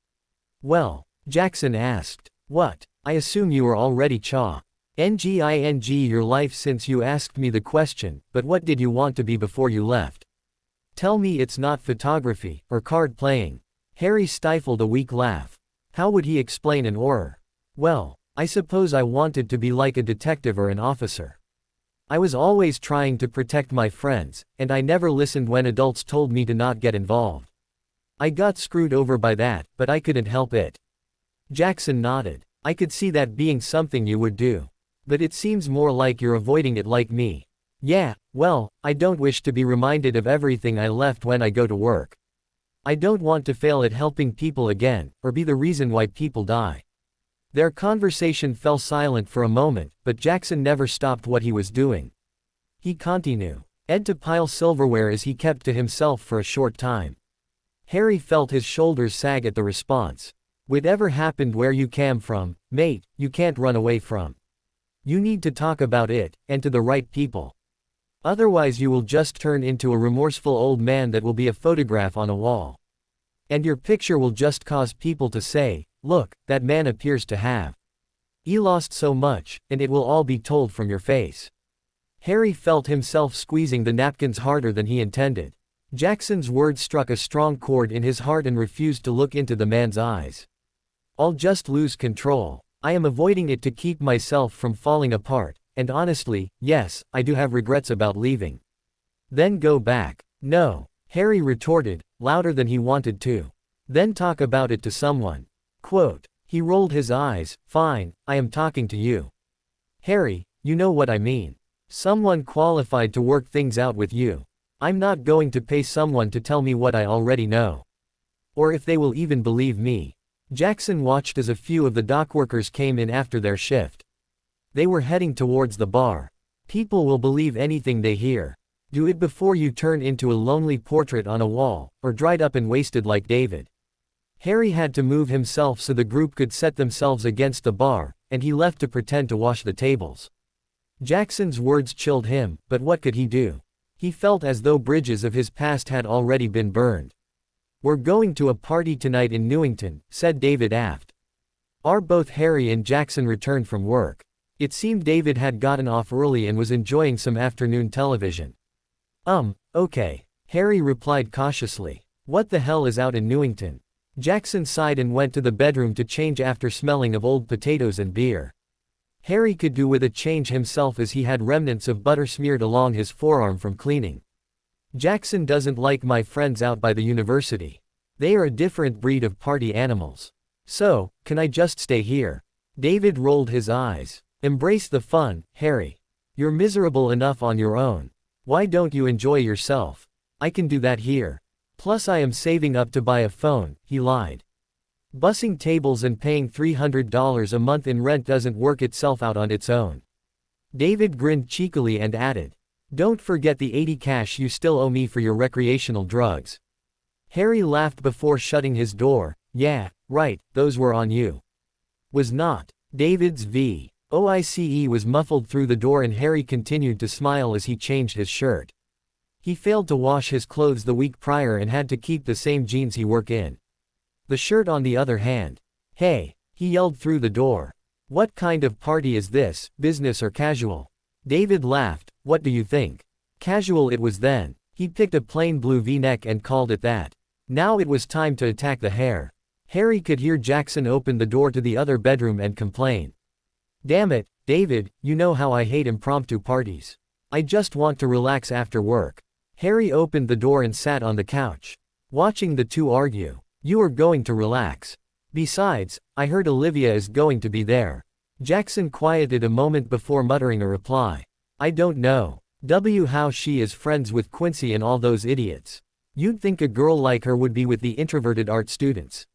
Well, Jackson asked. What? I assume you are already nging your life since you asked me the question, but what did you want to be before you left? Tell me it's not photography, or card playing. Harry stifled a weak laugh. How would he explain an horror? Well, I suppose I wanted to be like a detective or an officer. I was always trying to protect my friends, and I never listened when adults told me to not get involved. I got screwed over by that, but I couldn't help it. Jackson nodded. I could see that being something you would do. But it seems more like you're avoiding it like me. Yeah, well, I don't wish to be reminded of everything I left when I go to work. I don't want to fail at helping people again, or be the reason why people die. Their conversation fell silent for a moment, but Jackson never stopped what he was doing. He continued to pile silverware as he kept to himself for a short time. Harry felt his shoulders sag at the response. Whatever happened where you came from, mate, you can't run away from. You need to talk about it, and to the right people. Otherwise you will just turn into a remorseful old man that will be a photograph on a wall. And your picture will just cause people to say, look, that man appears to have. He lost so much, and it will all be told from your face. Harry felt himself squeezing the napkins harder than he intended. Jackson's words struck a strong chord in his heart and refused to look into the man's eyes. I'll just lose control. I am avoiding it to keep myself from falling apart, and honestly, yes, I do have regrets about leaving. Then go back. No, Harry retorted, louder than he wanted to. Then talk about it to someone. Quote. He rolled his eyes. Fine, I am talking to you. Harry, you know what I mean. Someone qualified to work things out with you. I'm not going to pay someone to tell me what I already know. Or if they will even believe me. Jackson watched as a few of the dockworkers came in after their shift. They were heading towards the bar. People will believe anything they hear. Do it before you turn into a lonely portrait on a wall, or dried up and wasted like David. Harry had to move himself so the group could set themselves against the bar, and he left to pretend to wash the tables. Jackson's words chilled him, but what could he do? He felt as though bridges of his past had already been burned. We're going to a party tonight in Newington, said David aft. Both Harry and Jackson returned from work. It seemed David had gotten off early and was enjoying some afternoon television. Okay. Harry replied cautiously. What the hell is out in Newington? Jackson sighed and went to the bedroom to change after smelling of old potatoes and beer. Harry could do with a change himself as he had remnants of butter smeared along his forearm from cleaning. Jackson doesn't like my friends out by the university. They are a different breed of party animals. So, can I just stay here? David rolled his eyes. Embrace the fun, Harry. You're miserable enough on your own. Why don't you enjoy yourself? I can do that here. Plus I am saving up to buy a phone, he lied. Bussing tables and paying $300 a month in rent doesn't work itself out on its own. David grinned cheekily and added, don't forget the $80 cash you still owe me for your recreational drugs. Harry laughed before shutting his door. Yeah, right, those were on you. Was not. David's voice was muffled through the door and Harry continued to smile as he changed his shirt. He failed to wash his clothes the week prior and had to keep the same jeans he wore in. The shirt on the other hand. Hey, he yelled through the door. What kind of party is this, business or casual? David laughed. What do you think? Casual it was then. He picked a plain blue V-neck and called it that. Now it was time to attack the hair. Harry could hear Jackson open the door to the other bedroom and complain. Damn it, David, you know how I hate impromptu parties. I just want to relax after work. Harry opened the door and sat on the couch. Watching the two argue. You are going to relax. Besides, I heard Olivia is going to be there. Jackson quieted a moment before muttering a reply. I don't know. How she is friends with Quincy and all those idiots. You'd think a girl like her would be with the introverted art students.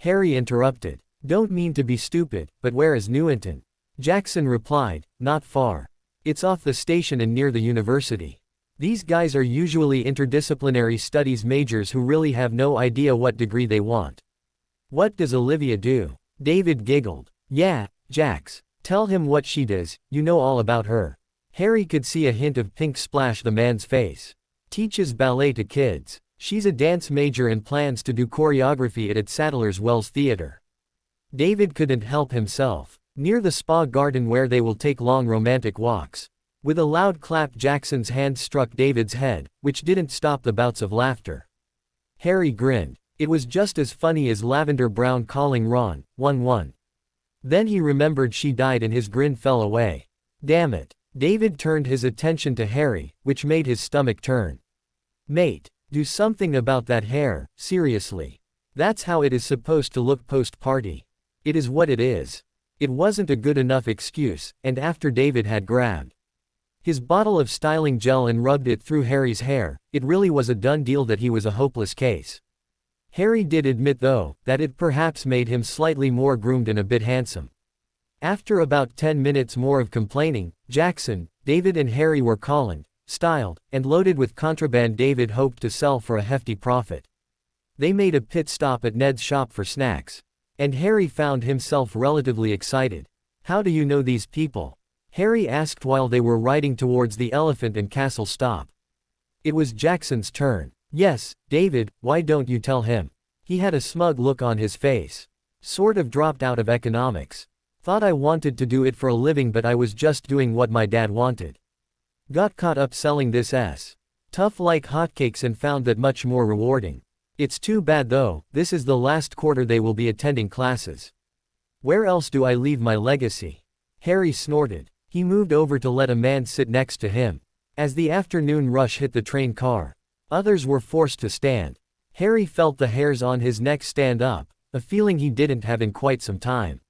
Harry interrupted. Don't mean to be stupid, but where is Newington? Jackson replied, not far. It's off the station and near the university. These guys are usually interdisciplinary studies majors who really have no idea what degree they want. What does Olivia do? David giggled. Yeah, Jax. Tell him what she does, you know all about her. Harry could see a hint of pink splash the man's face. Teaches ballet to kids. She's a dance major and plans to do choreography at Sadler's Wells Theater. David couldn't help himself. Near the spa garden where they will take long romantic walks. With a loud clap Jackson's hand struck David's head, which didn't stop the bouts of laughter. Harry grinned. It was just as funny as Lavender Brown calling Ron, 1-1. Then he remembered she died and his grin fell away. Damn it. David turned his attention to Harry, which made his stomach turn. Mate, do something about that hair, seriously. That's how it is supposed to look post-party. It is what it is. It wasn't a good enough excuse, and after David had grabbed his bottle of styling gel and rubbed it through Harry's hair, it really was a done deal that he was a hopeless case. Harry did admit though, that it perhaps made him slightly more groomed and a bit handsome. After about 10 minutes more of complaining, Jackson, David and Harry were conned, styled, and loaded with contraband David hoped to sell for a hefty profit. They made a pit stop at Ned's shop for snacks. And Harry found himself relatively excited. How do you know these people? Harry asked while they were riding towards the Elephant and Castle stop. It was Jackson's turn. Yes, David, why don't you tell him? He had a smug look on his face. Sort of dropped out of economics. Thought I wanted to do it for a living but I was just doing what my dad wanted. Got caught up selling this tough like hotcakes and found that much more rewarding. It's too bad though, this is the last quarter they will be attending classes. Where else do I leave my legacy? Harry snorted. He moved over to let a man sit next to him. As the afternoon rush hit the train car, others were forced to stand. Harry felt the hairs on his neck stand up, a feeling he didn't have in quite some time.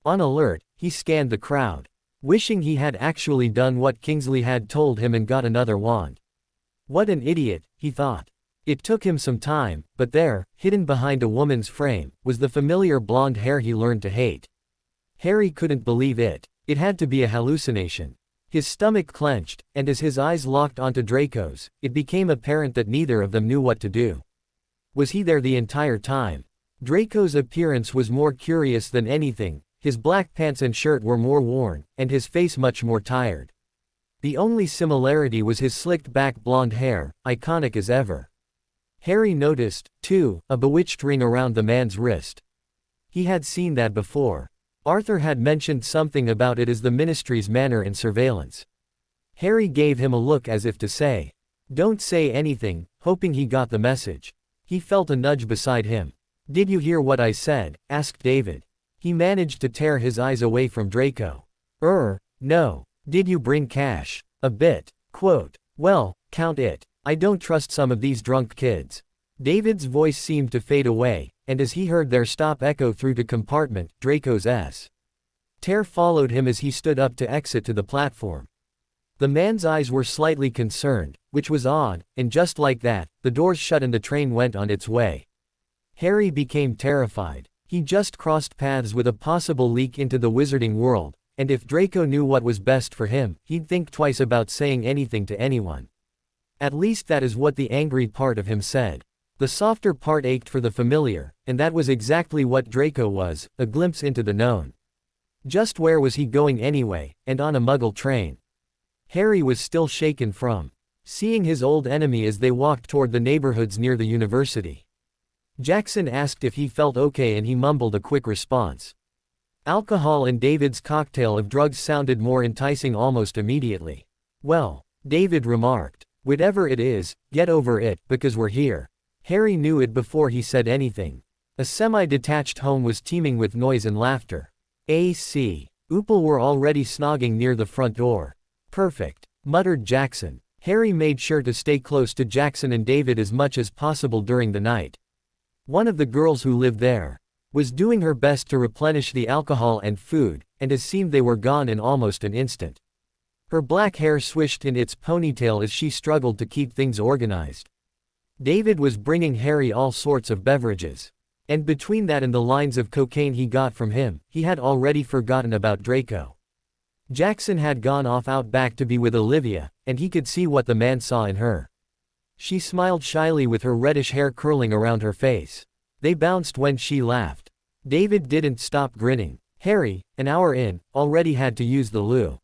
On alert, he scanned the crowd, wishing he had actually done what Kingsley had told him and got another wand. What an idiot, he thought. It took him some time, but there, hidden behind a woman's frame, was the familiar blonde hair he learned to hate. Harry couldn't believe it. It had to be a hallucination. His stomach clenched, and as his eyes locked onto Draco's, it became apparent that neither of them knew what to do. Was he there the entire time? Draco's appearance was more curious than anything. His black pants and shirt were more worn, and his face much more tired. The only similarity was his slicked back blonde hair, iconic as ever. Harry noticed, too, a bewitched ring around the man's wrist. He had seen that before. Arthur had mentioned something about it as the Ministry's manner in surveillance. Harry gave him a look as if to say, "Don't say anything," hoping he got the message. He felt a nudge beside him. "Did you hear what I said?" asked David. He managed to tear his eyes away from Draco. No. Did you bring cash?" "A bit." Quote, "Well, count it. I don't trust some of these drunk kids." David's voice seemed to fade away, and as he heard their stop echo through the compartment, Draco's S. Tear followed him as he stood up to exit to the platform. The man's eyes were slightly concerned, which was odd, and just like that, the doors shut and the train went on its way. Harry became terrified. He just crossed paths with a possible leak into the wizarding world, and if Draco knew what was best for him, he'd think twice about saying anything to anyone. At least that is what the angry part of him said. The softer part ached for the familiar, and that was exactly what Draco was, a glimpse into the known. Just where was he going anyway, and on a Muggle train? Harry was still shaken from seeing his old enemy as they walked toward the neighborhoods near the university. Jackson asked if he felt okay and he mumbled a quick response. Alcohol and David's cocktail of drugs sounded more enticing almost immediately. "Well," David remarked, "whatever it is, get over it, because we're here." Harry knew it before he said anything. A semi-detached home was teeming with noise and laughter. A.C. Oople were already snogging near the front door. "Perfect," muttered Jackson. Harry made sure to stay close to Jackson and David as much as possible during the night. One of the girls who lived there was doing her best to replenish the alcohol and food, and it seemed they were gone in almost an instant. Her black hair swished in its ponytail as she struggled to keep things organized. David was bringing Harry all sorts of beverages. And between that and the lines of cocaine he got from him, he had already forgotten about Draco. Jackson had gone off out back to be with Olivia, and he could see what the man saw in her. She smiled shyly with her reddish hair curling around her face. They bounced when she laughed. David didn't stop grinning. Harry, an hour in, already had to use the loo.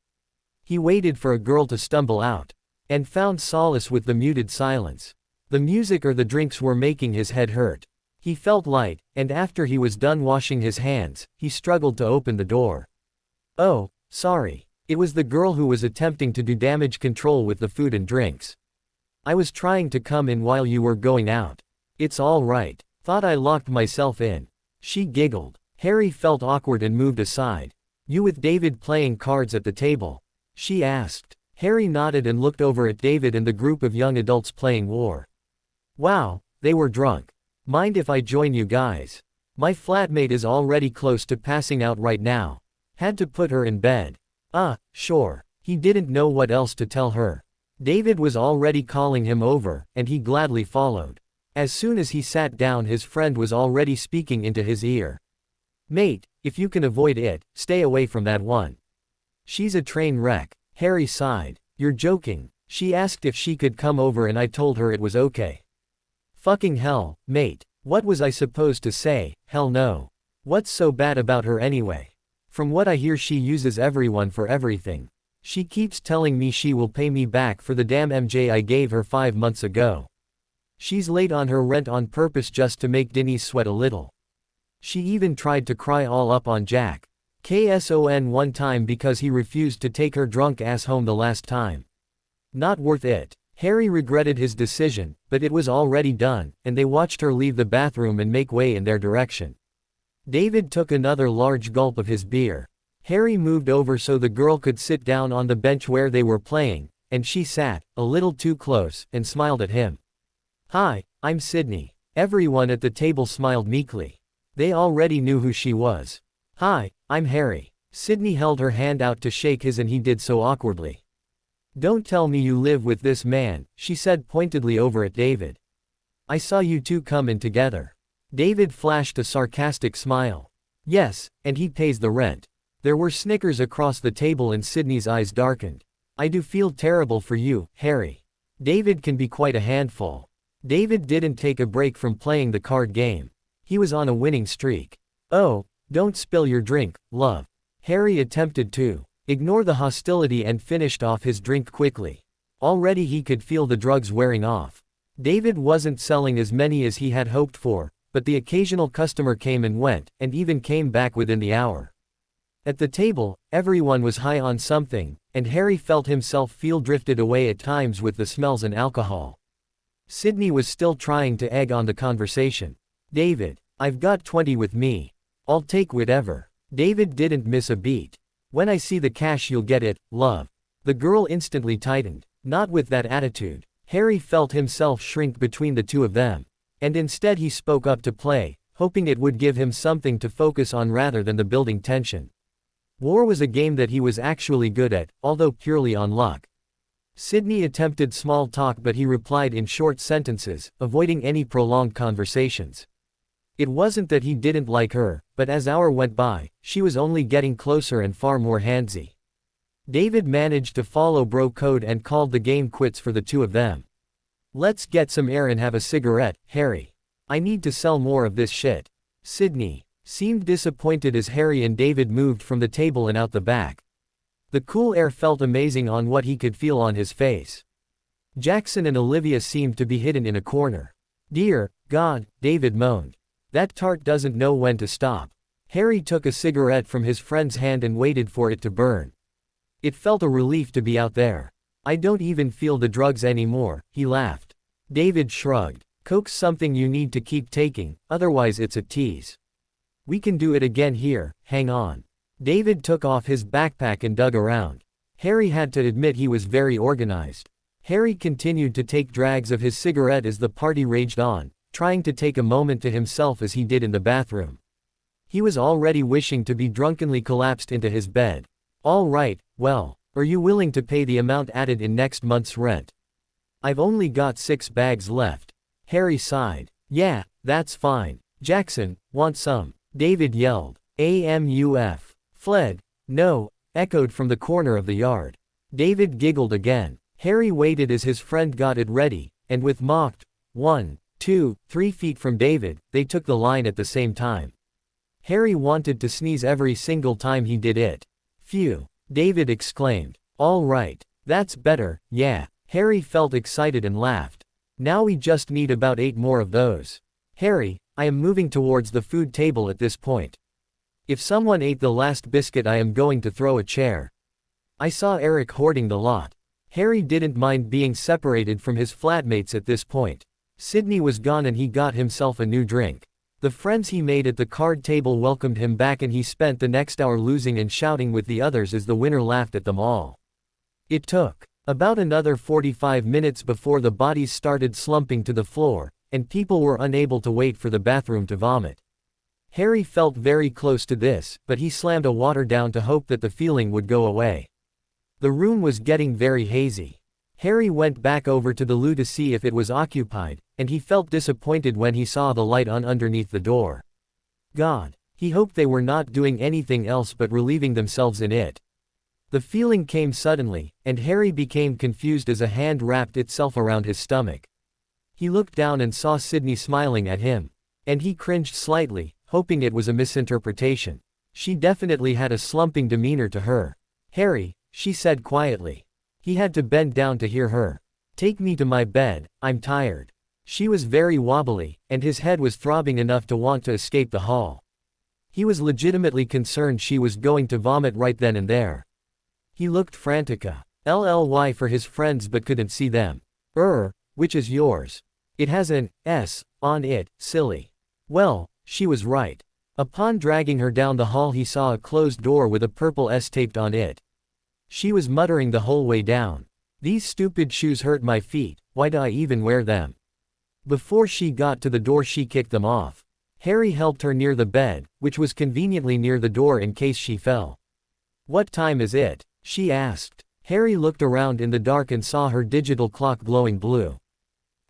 He waited for a girl to stumble out, and found solace with the muted silence. The music or the drinks were making his head hurt. He felt light, and after he was done washing his hands, he struggled to open the door. "Oh, sorry." It was the girl who was attempting to do damage control with the food and drinks. "I was trying to come in while you were going out." "It's all right. Thought I locked myself in." She giggled. Harry felt awkward and moved aside. "You with David playing cards at the table?" she asked. Harry nodded and looked over at David and the group of young adults playing war. "Wow, they were drunk. Mind if I join you guys? My flatmate is already close to passing out right now. Had to put her in bed." Sure." He didn't know what else to tell her. David was already calling him over, and he gladly followed. As soon as he sat down, his friend was already speaking into his ear. "Mate, if you can avoid it, stay away from that one. She's a train wreck." Harry sighed. "You're joking." She asked if she could come over and I told her it was okay. "Fucking hell, mate. What was I supposed to say? Hell no. What's so bad about her anyway? From what I hear, she uses everyone for everything. She keeps telling me she will pay me back for the damn MJ I gave her 5 months ago. She's late on her rent on purpose just to make Ginny sweat a little. She even tried to cry all up on Jack KSON one time because he refused to take her drunk ass home the last time. Not worth it." Harry regretted his decision, but it was already done, and they watched her leave the bathroom and make way in their direction. David took another large gulp of his beer. Harry moved over so the girl could sit down on the bench where they were playing, and she sat, a little too close, and smiled at him. "Hi, I'm Sydney." Everyone at the table smiled meekly. They already knew who she was. "Hi, I'm Harry." Sydney held her hand out to shake his and he did so awkwardly. "Don't tell me you live with this man," she said pointedly over at David. "I saw you two come in together." David flashed a sarcastic smile. "Yes, and he pays the rent." There were snickers across the table and Sydney's eyes darkened. "I do feel terrible for you, Harry. David can be quite a handful." David didn't take a break from playing the card game. He was on a winning streak. "Oh, don't spill your drink, love." Harry attempted to ignore the hostility and finished off his drink quickly. Already he could feel the drugs wearing off. David wasn't selling as many as he had hoped for, but the occasional customer came and went, and even came back within the hour. At the table, everyone was high on something, and Harry felt himself feel drifted away at times with the smells and alcohol. Sydney was still trying to egg on the conversation. David, I've got 20 with me. I'll take whatever. David didn't miss a beat. When I see the cash you'll get it, love. The girl instantly tightened. Not with that attitude. Harry felt himself shrink between the two of them. And instead he spoke up to play, hoping it would give him something to focus on rather than the building tension. War was a game that he was actually good at, although purely on luck. Sydney attempted small talk but he replied in short sentences, avoiding any prolonged conversations. It wasn't that he didn't like her, but as hour went by, she was only getting closer and far more handsy. David managed to follow bro code and called the game quits for the two of them. Let's get some air and have a cigarette, Harry. I need to sell more of this shit. Sydney seemed disappointed as Harry and David moved from the table and out the back. The cool air felt amazing on what he could feel on his face. Jackson and Olivia seemed to be hidden in a corner. Dear God, David moaned. That tart doesn't know when to stop. Harry took a cigarette from his friend's hand and waited for it to burn. It felt a relief to be out there. I don't even feel the drugs anymore, he laughed. David shrugged. Coke's something you need to keep taking, otherwise it's a tease. We can do it again here, hang on. David took off his backpack and dug around. Harry had to admit he was very organized. Harry continued to take drags of his cigarette as the party raged on, trying to take a moment to himself as he did in the bathroom. He was already wishing to be drunkenly collapsed into his bed. All right, well, are you willing to pay the amount added in next month's rent? I've only got 6 bags left. Harry sighed. Yeah, that's fine. Jackson, want some? David yelled. AMUF. Fled. No, echoed from the corner of the yard. David giggled again. Harry waited as his friend got it ready, and with mocked 1, 2, 3 feet from David, they took the line at the same time. Harry wanted to sneeze every single time he did it. Phew. David exclaimed. All right. That's better, yeah. Harry felt excited and laughed. Now we just need about 8 more of those. Harry, I am moving towards the food table at this point. If someone ate the last biscuit I am going to throw a chair. I saw Eric hoarding the lot. Harry didn't mind being separated from his flatmates at this point. Sydney was gone and he got himself a new drink. The friends he made at the card table welcomed him back and he spent the next hour losing and shouting with the others as the winner laughed at them all. It took about another 45 minutes before the bodies started slumping to the floor, and people were unable to wait for the bathroom to vomit. Harry felt very close to this, but he slammed a water down to hope that the feeling would go away. The room was getting very hazy. Harry went back over to the loo to see if it was occupied, and he felt disappointed when he saw the light on underneath the door. God, he hoped they were not doing anything else but relieving themselves in it. The feeling came suddenly, and Harry became confused as a hand wrapped itself around his stomach. He looked down and saw Sydney smiling at him. And he cringed slightly, hoping it was a misinterpretation. She definitely had a slumping demeanor to her. Harry, she said quietly. He had to bend down to hear her. Take me to my bed, I'm tired. She was very wobbly, and his head was throbbing enough to want to escape the hall. He was legitimately concerned she was going to vomit right then and there. He looked frantica. LLY for his friends but couldn't see them. Which is yours? It has an S on it, silly. Well, she was right. Upon dragging her down the hall he saw a closed door with a purple S taped on it. She was muttering the whole way down. These stupid shoes hurt my feet, why do I even wear them? Before she got to the door she kicked them off. Harry helped her near the bed, which was conveniently near the door in case she fell. What time is it? She asked. Harry looked around in the dark and saw her digital clock glowing blue.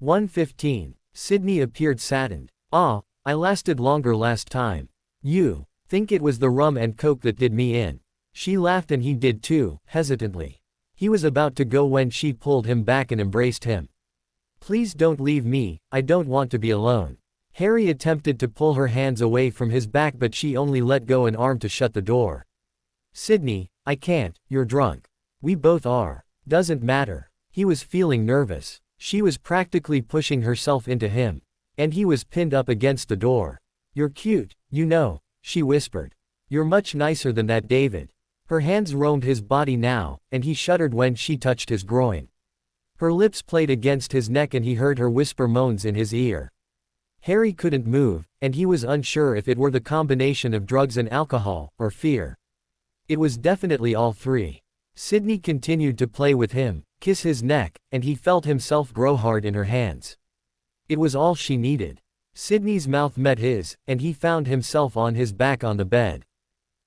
1:15. Sydney appeared saddened. I lasted longer last time. You think it was the rum and coke that did me in? She laughed and he did too, hesitantly. He was about to go when she pulled him back and embraced him. Please don't leave me, I don't want to be alone. Harry attempted to pull her hands away from his back but she only let go an arm to shut the door. Sydney, I can't, you're drunk. We both are. Doesn't matter. He was feeling nervous. She was practically pushing herself into him. And he was pinned up against the door. "You're cute, you know," she whispered. "You're much nicer than that David." Her hands roamed his body now, and he shuddered when she touched his groin. Her lips played against his neck and he heard her whisper moans in his ear. Harry couldn't move, and he was unsure if it were the combination of drugs and alcohol, or fear. It was definitely all three. Sydney continued to play with him, kiss his neck, and he felt himself grow hard in her hands. It was all she needed. Sydney's mouth met his, and he found himself on his back on the bed.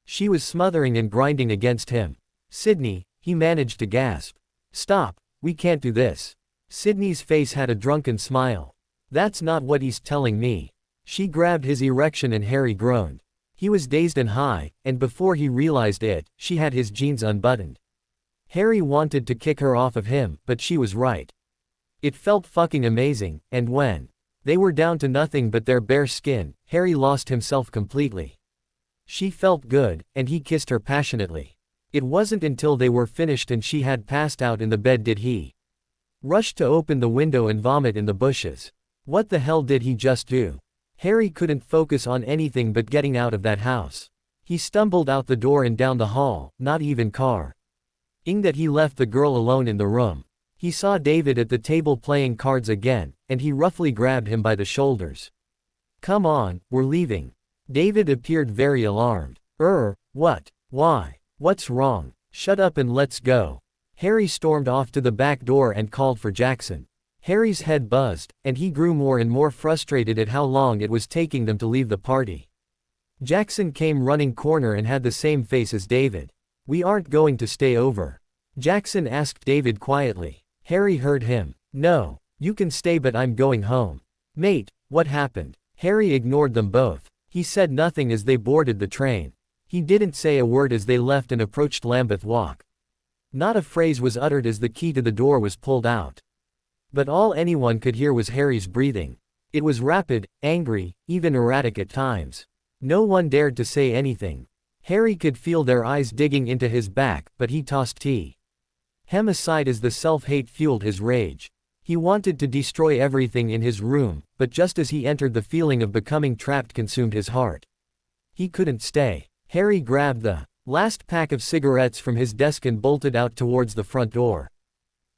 She was smothering and grinding against him. "Sydney," he managed to gasp. "Stop, we can't do this." Sydney's face had a drunken smile. "That's not what he's telling me." She grabbed his erection and Harry groaned. He was dazed and high, and before he realized it, she had his jeans unbuttoned. Harry wanted to kick her off of him, but she was right. It felt fucking amazing, and when they were down to nothing but their bare skin, Harry lost himself completely. She felt good, and he kissed her passionately. It wasn't until they were finished and she had passed out in the bed did he rush to open the window and vomit in the bushes. What the hell did he just do? Harry couldn't focus on anything but getting out of that house. He stumbled out the door and down the hall, not even caring that he left the girl alone in the room. He saw David at the table playing cards again, and he roughly grabbed him by the shoulders. "Come on, we're leaving." David appeared very alarmed. What? Why? What's wrong? Shut up and let's go." Harry stormed off to the back door and called for Jackson. Harry's head buzzed, and he grew more and more frustrated at how long it was taking them to leave the party. Jackson came running corner and had the same face as David. "We aren't going to stay over?" Jackson asked David quietly. Harry heard him. "No, you can stay but I'm going home." "Mate, what happened?" Harry ignored them both. He said nothing as they boarded the train. He didn't say a word as they left and approached Lambeth Walk. Not a phrase was uttered as the key to the door was pulled out. But all anyone could hear was Harry's breathing. It was rapid, angry, even erratic at times. No one dared to say anything. Harry could feel their eyes digging into his back, but he tossed him aside as the self-hate fueled his rage. He wanted to destroy everything in his room, but just as he entered the feeling of becoming trapped consumed his heart. He couldn't stay. Harry grabbed the last pack of cigarettes from his desk and bolted out towards the front door.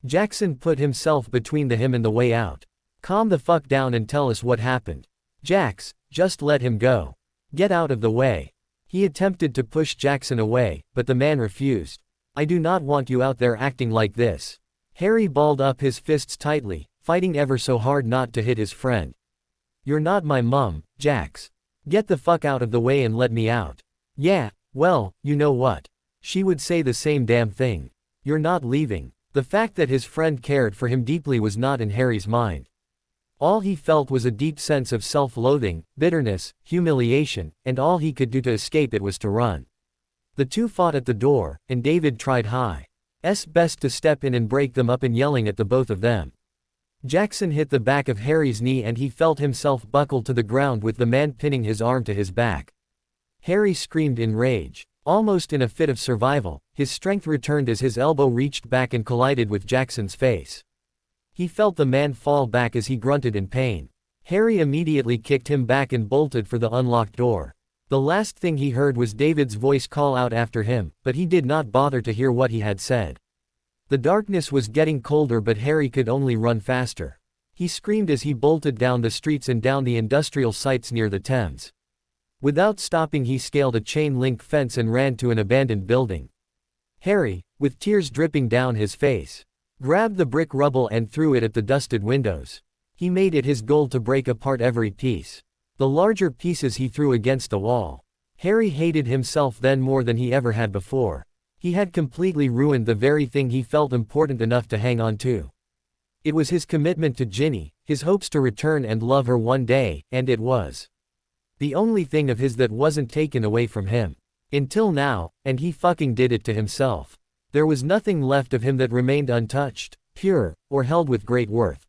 Jackson put himself between him and the way out. "Calm the fuck down and tell us what happened." "Jax, just let him go. Get out of the way." He attempted to push Jackson away, but the man refused. "I do not want you out there acting like this." Harry balled up his fists tightly, fighting ever so hard not to hit his friend. "You're not my mum, Jax. Get the fuck out of the way and let me out." "Yeah, well, you know what? She would say the same damn thing. You're not leaving." The fact that his friend cared for him deeply was not in Harry's mind. All he felt was a deep sense of self-loathing, bitterness, humiliation, and all he could do to escape it was to run. The two fought at the door, and David tried his best to step in and break them up and yelling at the both of them. Jackson hit the back of Harry's knee and he felt himself buckle to the ground with the man pinning his arm to his back. Harry screamed in rage. Almost in a fit of survival, his strength returned as his elbow reached back and collided with Jackson's face. He felt the man fall back as he grunted in pain. Harry immediately kicked him back and bolted for the unlocked door. The last thing he heard was David's voice call out after him, but he did not bother to hear what he had said. The darkness was getting colder but Harry could only run faster. He screamed as he bolted down the streets and down the industrial sites near the Thames. Without stopping he scaled a chain-link fence and ran to an abandoned building. Harry, with tears dripping down his face, grabbed the brick rubble and threw it at the dusted windows. He made it his goal to break apart every piece. The larger pieces he threw against the wall. Harry hated himself then more than he ever had before. He had completely ruined the very thing he felt important enough to hang on to. It was his commitment to Ginny, his hopes to return and love her one day, and it was the only thing of his that wasn't taken away from him. Until now, and he fucking did it to himself. There was nothing left of him that remained untouched, pure, or held with great worth.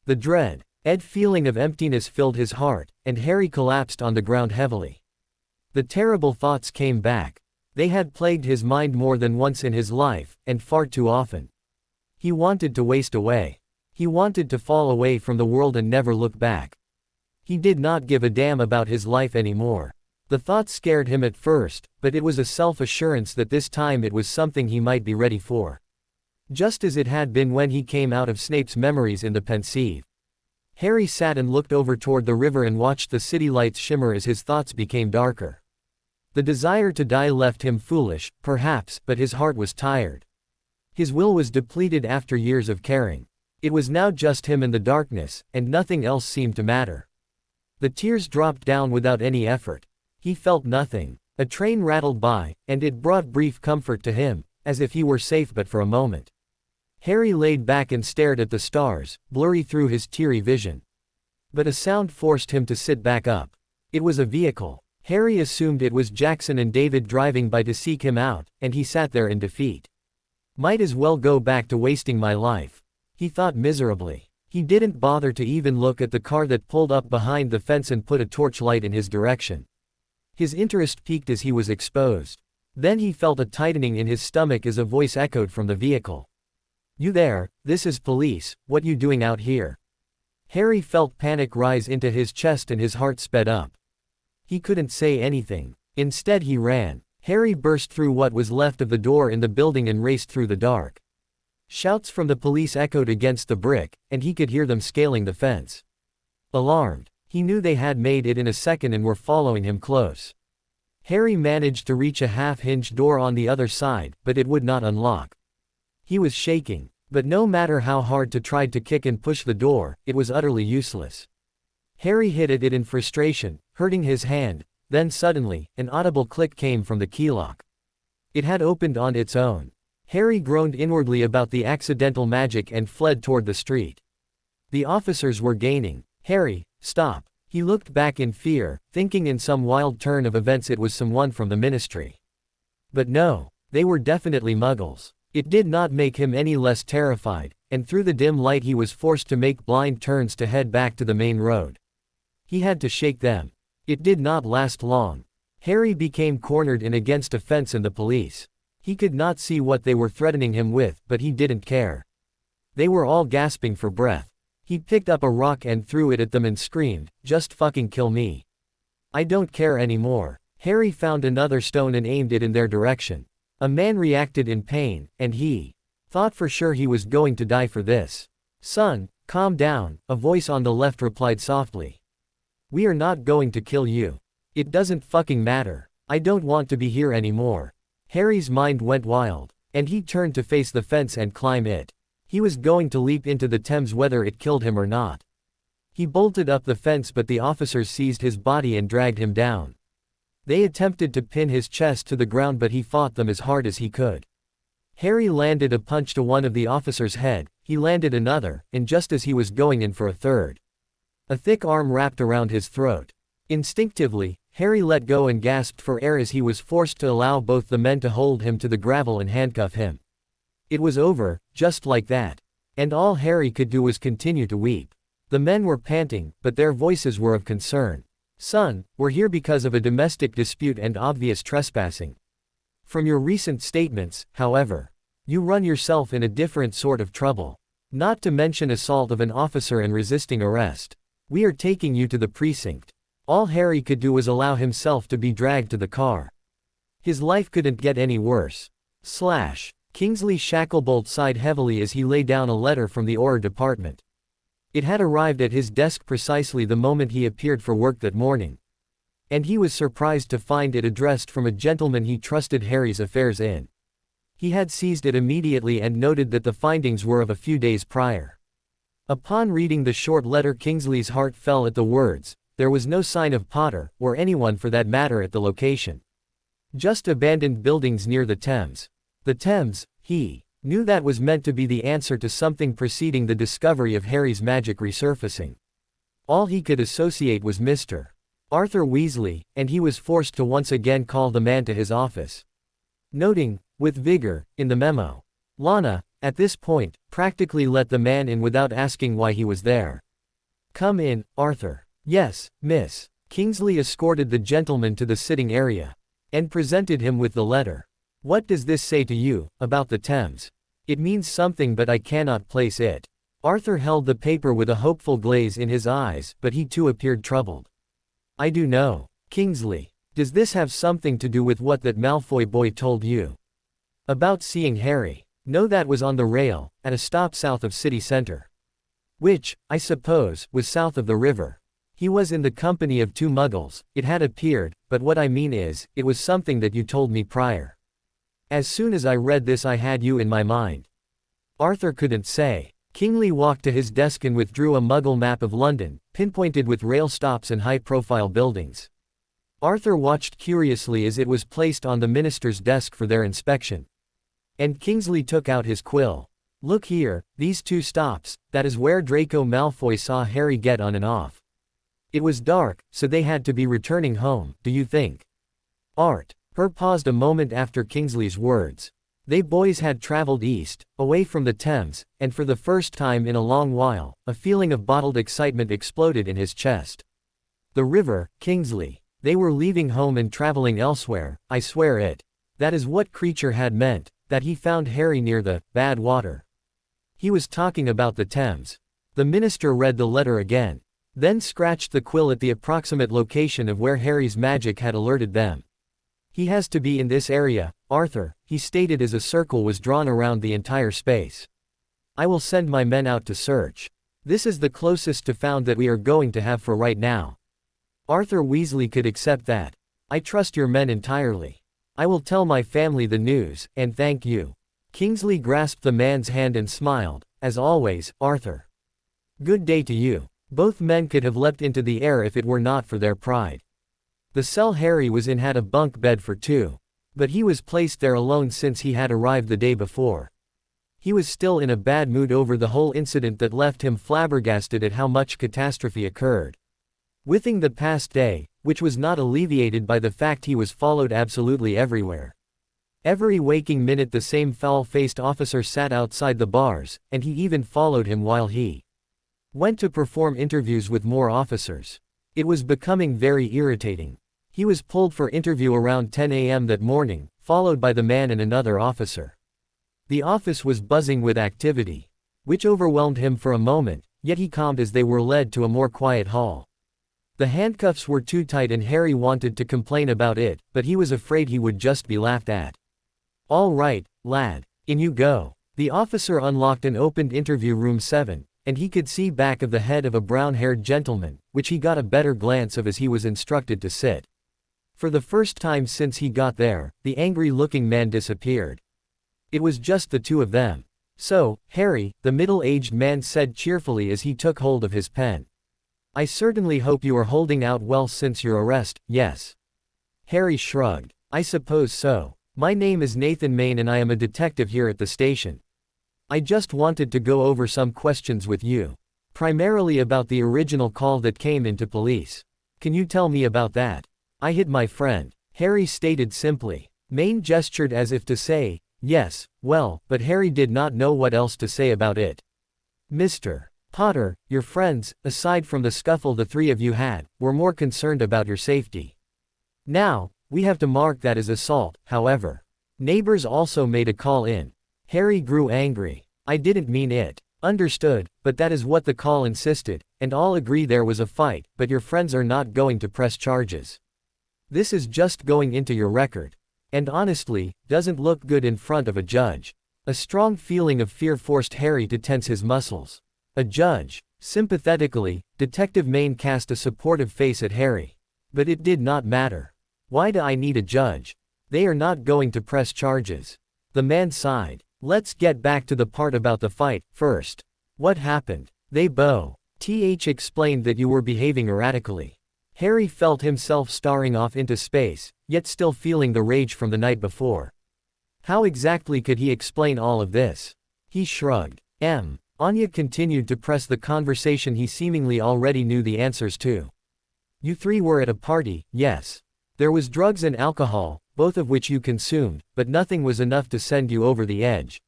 The dread-ed feeling of emptiness filled his heart, and Harry collapsed on the ground heavily. The terrible thoughts came back. They had plagued his mind more than once in his life, and far too often. He wanted to waste away. He wanted to fall away from the world and never look back. He did not give a damn about his life anymore. The thought scared him at first, but it was a self-assurance that this time it was something he might be ready for. Just as it had been when he came out of Snape's memories in the Pensieve. Harry sat and looked over toward the river and watched the city lights shimmer as his thoughts became darker. The desire to die left him foolish, perhaps, but his heart was tired. His will was depleted after years of caring. It was now just him and the darkness, and nothing else seemed to matter. The tears dropped down without any effort. He felt nothing. A train rattled by, and it brought brief comfort to him, as if he were safe but for a moment. Harry laid back and stared at the stars, blurry through his teary vision. But a sound forced him to sit back up. It was a vehicle. Harry assumed it was Jackson and David driving by to seek him out, and he sat there in defeat. Might as well go back to wasting my life, he thought miserably. He didn't bother to even look at the car that pulled up behind the fence and put a torchlight in his direction. His interest peaked as he was exposed. Then he felt a tightening in his stomach as a voice echoed from the vehicle. "You there, this is police, what you doing out here?" Harry felt panic rise into his chest and his heart sped up. He couldn't say anything. Instead he ran. Harry burst through what was left of the door in the building and raced through the dark. Shouts from the police echoed against the brick, and he could hear them scaling the fence. Alarmed, he knew they had made it in a second and were following him close. Harry managed to reach a half-hinged door on the other side, but it would not unlock. He was shaking, but no matter how hard he tried to kick and push the door, it was utterly useless. Harry hit at it in frustration, hurting his hand, then suddenly, an audible click came from the keylock. It had opened on its own. Harry groaned inwardly about the accidental magic and fled toward the street. The officers were gaining. "Harry, stop." He looked back in fear, thinking in some wild turn of events it was someone from the ministry. But no, they were definitely muggles. It did not make him any less terrified, and through the dim light he was forced to make blind turns to head back to the main road. He had to shake them. It did not last long. Harry became cornered in against a fence and the police. He could not see what they were threatening him with, but he didn't care. They were all gasping for breath. He picked up a rock and threw it at them and screamed, "Just fucking kill me. I don't care anymore." Harry found another stone and aimed it in their direction. A man reacted in pain, and he thought for sure he was going to die for this. "Son, calm down," a voice on the left replied softly. "We are not going to kill you. It doesn't fucking matter. I don't want to be here anymore." Harry's mind went wild, and he turned to face the fence and climb it. He was going to leap into the Thames whether it killed him or not. He bolted up the fence but the officers seized his body and dragged him down. They attempted to pin his chest to the ground but he fought them as hard as he could. Harry landed a punch to one of the officers' head, he landed another, and just as he was going in for a third, a thick arm wrapped around his throat. Instinctively, Harry let go and gasped for air as he was forced to allow both the men to hold him to the gravel and handcuff him. It was over, just like that. And all Harry could do was continue to weep. The men were panting, but their voices were of concern. "Son, we're here because of a domestic dispute and obvious trespassing. From your recent statements, however, you run yourself in a different sort of trouble. Not to mention assault of an officer and resisting arrest. We are taking you to the precinct." All Harry could do was allow himself to be dragged to the car. His life couldn't get any worse. Kingsley Shacklebolt sighed heavily as he laid down a letter from the Orr department. It had arrived at his desk precisely the moment he appeared for work that morning. And he was surprised to find it addressed from a gentleman he trusted Harry's affairs in. He had seized it immediately and noted that the findings were of a few days prior. Upon reading the short letter, Kingsley's heart fell at the words. There was no sign of Potter, or anyone for that matter at the location. Just abandoned buildings near the Thames. The Thames, he knew that was meant to be the answer to something preceding the discovery of Harry's magic resurfacing. All he could associate was Mr. Arthur Weasley, and he was forced to once again call the man to his office. Noting, with vigor, in the memo, Lana, at this point, practically let the man in without asking why he was there. "Come in, Arthur." "Yes, miss." Kingsley escorted the gentleman to the sitting area, and presented him with the letter. "What does this say to you, about the Thames?" "It means something but I cannot place it." Arthur held the paper with a hopeful glaze in his eyes, but he too appeared troubled. I do know. Kingsley. Does this have something to do with what that Malfoy boy told you? About seeing Harry? No, that was on the rail, at a stop south of city center. Which, I suppose, was south of the river. He was in the company of 2 muggles, it had appeared, but what I mean is, it was something that you told me prior. As soon as I read this I had you in my mind. Arthur couldn't say. Kingsley walked to his desk and withdrew a muggle map of London, pinpointed with rail stops and high-profile buildings. Arthur watched curiously as it was placed on the minister's desk for their inspection. And Kingsley took out his quill. Look here, these 2 stops, that is where Draco Malfoy saw Harry get on and off. It was dark, so they had to be returning home, do you think? Arthur paused a moment after Kingsley's words. They boys had traveled east, away from the Thames, and for the first time in a long while, a feeling of bottled excitement exploded in his chest. The river, Kingsley. They were leaving home and traveling elsewhere, I swear it. That is what Creature had meant, that he found Harry near the bad water. He was talking about the Thames. The minister read the letter again. Then scratched the quill at the approximate location of where Harry's magic had alerted them. He has to be in this area, Arthur, he stated as a circle was drawn around the entire space. I will send my men out to search. This is the closest to found that we are going to have for right now. Arthur Weasley could accept that. I trust your men entirely. I will tell my family the news, and thank you. Kingsley grasped the man's hand and smiled, as always, Arthur. Good day to you. Both men could have leapt into the air if it were not for their pride. The cell Harry was in had a bunk bed for 2. But he was placed there alone since he had arrived the day before. He was still in a bad mood over the whole incident that left him flabbergasted at how much catastrophe occurred. Within the past day, which was not alleviated by the fact he was followed absolutely everywhere. Every waking minute the same foul-faced officer sat outside the bars, and he even followed him while he went to perform interviews with more officers. It was becoming very irritating. He was pulled for interview around 10 a.m. that morning, followed by the man and another officer. The office was buzzing with activity, which overwhelmed him for a moment, yet he calmed as they were led to a more quiet hall. The handcuffs were too tight and Harry wanted to complain about it, but he was afraid he would just be laughed at. All right, lad, in you go. The officer unlocked and opened interview room 7, and he could see back of the head of a brown-haired gentleman, which he got a better glance of as he was instructed to sit. For the first time since he got there, the angry-looking man disappeared. It was just the 2 of them. So, Harry, the middle-aged man said cheerfully as he took hold of his pen. I certainly hope you are holding out well since your arrest, yes. Harry shrugged. I suppose so. My name is Nathan Maine and I am a detective here at the station. I just wanted to go over some questions with you. Primarily about the original call that came into police. Can you tell me about that? I hit my friend. Harry stated simply. Maine gestured as if to say, yes, well, but Harry did not know what else to say about it. Mr. Potter, your friends, aside from the scuffle the 3 of you had, were more concerned about your safety. Now, we have to mark that as assault, however. Neighbors also made a call in. Harry grew angry. I didn't mean it. Understood, but that is what the call insisted, and all agree there was a fight, but your friends are not going to press charges. This is just going into your record. And honestly, doesn't look good in front of a judge. A strong feeling of fear forced Harry to tense his muscles. A judge. Sympathetically, Detective Maine cast a supportive face at Harry. But it did not matter. Why do I need a judge? They are not going to press charges. The man sighed. Let's get back to the part about the fight, first. What happened? They explained that you were behaving erratically. Harry felt himself staring off into space, yet still feeling the rage from the night before. How exactly could he explain all of this? He shrugged. Anya continued to press the conversation he seemingly already knew the answers to. You 3 were at a party, yes. There was drugs and alcohol, both of which you consumed, but nothing was enough to send you over the edge.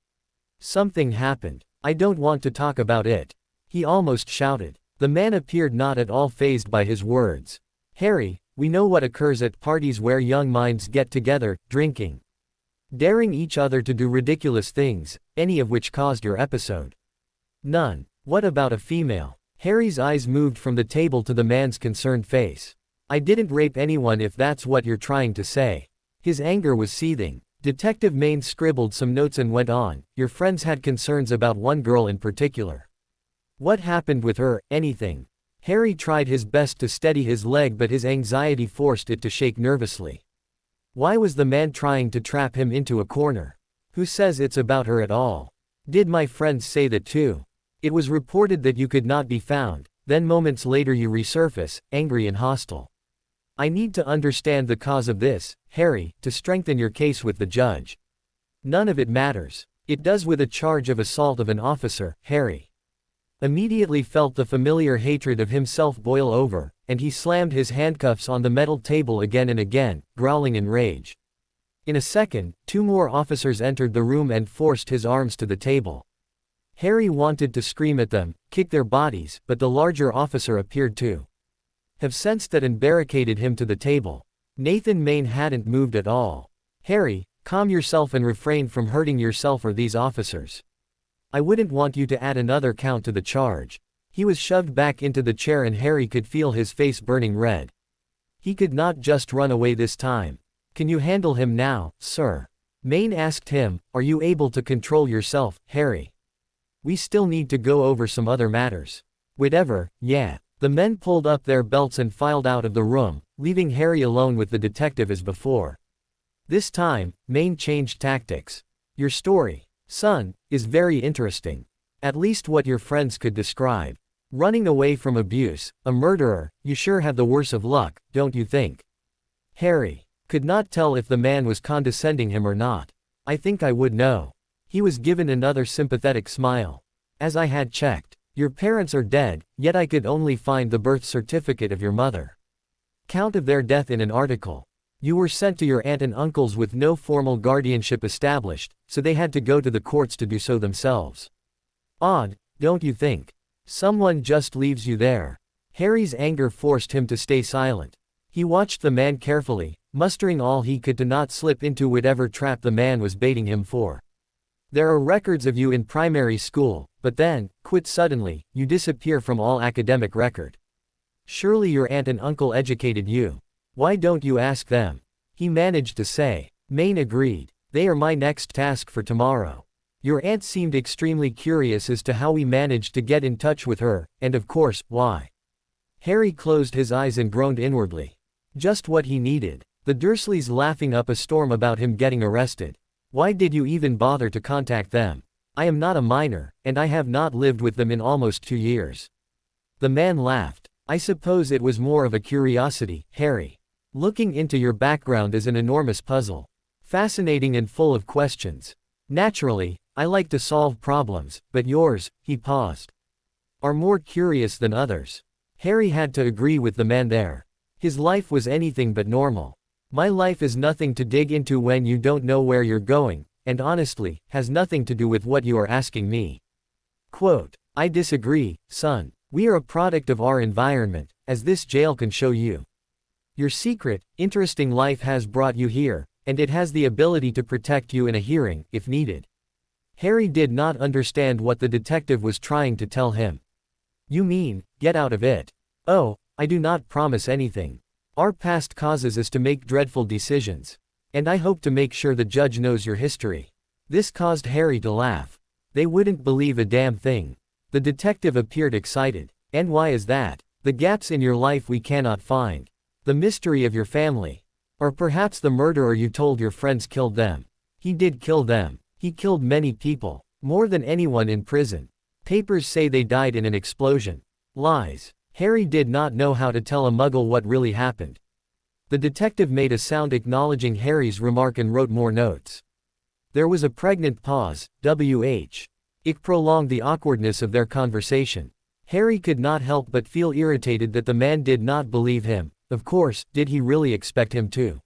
Something happened. I don't want to talk about it. He almost shouted. The man appeared not at all fazed by his words. Harry, we know what occurs at parties where young minds get together, drinking. Daring each other to do ridiculous things, any of which caused your episode. None. What about a female? Harry's eyes moved from the table to the man's concerned face. I didn't rape anyone if that's what you're trying to say. His anger was seething. Detective Maine scribbled some notes and went on, your friends had concerns about one girl in particular. What happened with her, anything? Harry tried his best to steady his leg but his anxiety forced it to shake nervously. Why was the man trying to trap him into a corner? Who says it's about her at all? Did my friends say that too? It was reported that you could not be found, then moments later you resurface, angry and hostile. I need to understand the cause of this, Harry, to strengthen your case with the judge. None of it matters. It does with a charge of assault of an officer, Harry immediately felt the familiar hatred of himself boil over, and he slammed his handcuffs on the metal table again and again, growling in rage. In a second, 2 more officers entered the room and forced his arms to the table. Harry wanted to scream at them, kick their bodies, but the larger officer appeared to have sensed that and barricaded him to the table. Nathan Maine hadn't moved at all. Harry, calm yourself and refrain from hurting yourself or these officers. I wouldn't want you to add another count to the charge. He was shoved back into the chair and Harry could feel his face burning red. He could not just run away this time. Can you handle him now, sir? Maine asked him, are you able to control yourself, Harry? We still need to go over some other matters. Whatever, yeah. The men pulled up their belts and filed out of the room, leaving Harry alone with the detective as before. This time, Maine changed tactics. Your story, son, is very interesting. At least what your friends could describe. Running away from abuse, a murderer, you sure have the worst of luck, don't you think? Harry could not tell if the man was condescending him or not. I think I would know. He was given another sympathetic smile. As I had checked. Your parents are dead, yet I could only find the birth certificate of your mother. Count of their death in an article. You were sent to your aunt and uncles with no formal guardianship established, so they had to go to the courts to do so themselves. Odd, don't you think? Someone just leaves you there. Harry's anger forced him to stay silent. He watched the man carefully, mustering all he could to not slip into whatever trap the man was baiting him for. There are records of you in primary school, but then, quit suddenly, you disappear from all academic record. Surely your aunt and uncle educated you. Why don't you ask them? He managed to say. Maine agreed. They are my next task for tomorrow. Your aunt seemed extremely curious as to how we managed to get in touch with her, and of course, why. Harry closed his eyes and groaned inwardly. Just what he needed. The Dursleys laughing up a storm about him getting arrested. Why did you even bother to contact them? I am not a minor, and I have not lived with them in almost 2 years. The man laughed. I suppose it was more of a curiosity, Harry. Looking into your background is an enormous puzzle. Fascinating and full of questions. Naturally, I like to solve problems, but yours, he paused, are more curious than others. Harry had to agree with the man there. His life was anything but normal. My life is nothing to dig into when you don't know where you're going, and honestly, has nothing to do with what you are asking me. Quote, I disagree, son. We are a product of our environment, as this jail can show you. Your secret, interesting life has brought you here, and it has the ability to protect you in a hearing, if needed. Harry did not understand what the detective was trying to tell him. You mean, get out of it? Oh, I do not promise anything. Our past causes us to make dreadful decisions. And I hope to make sure the judge knows your history. This caused Harry to laugh. They wouldn't believe a damn thing. The detective appeared excited. And why is that? The gaps in your life we cannot find. The mystery of your family. Or perhaps the murderer you told your friends killed them. He did kill them. He killed many people. More than anyone in prison. Papers say they died in an explosion. Lies. Harry did not know how to tell a muggle what really happened. The detective made a sound acknowledging Harry's remark and wrote more notes. There was a pregnant pause, It prolonged the awkwardness of their conversation. Harry could not help but feel irritated that the man did not believe him. Of course, did he really expect him to?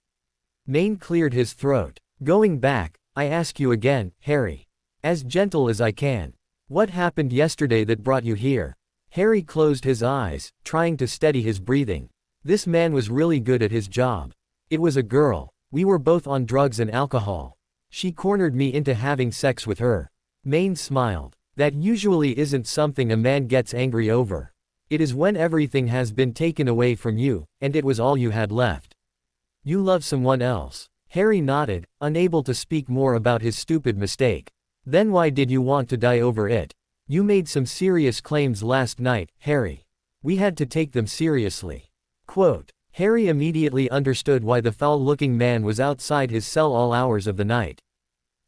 Maine cleared his throat. Going back, I ask you again, Harry. As gentle as I can. What happened yesterday that brought you here? Harry closed his eyes, trying to steady his breathing. This man was really good at his job. It was a girl. We were both on drugs and alcohol. She cornered me into having sex with her. Maine smiled. That usually isn't something a man gets angry over. It is when everything has been taken away from you, and it was all you had left. You love someone else. Harry nodded, unable to speak more about his stupid mistake. Then why did you want to die over it? You made some serious claims last night, Harry. We had to take them seriously. Quote. Harry immediately understood why the foul-looking man was outside his cell all hours of the night.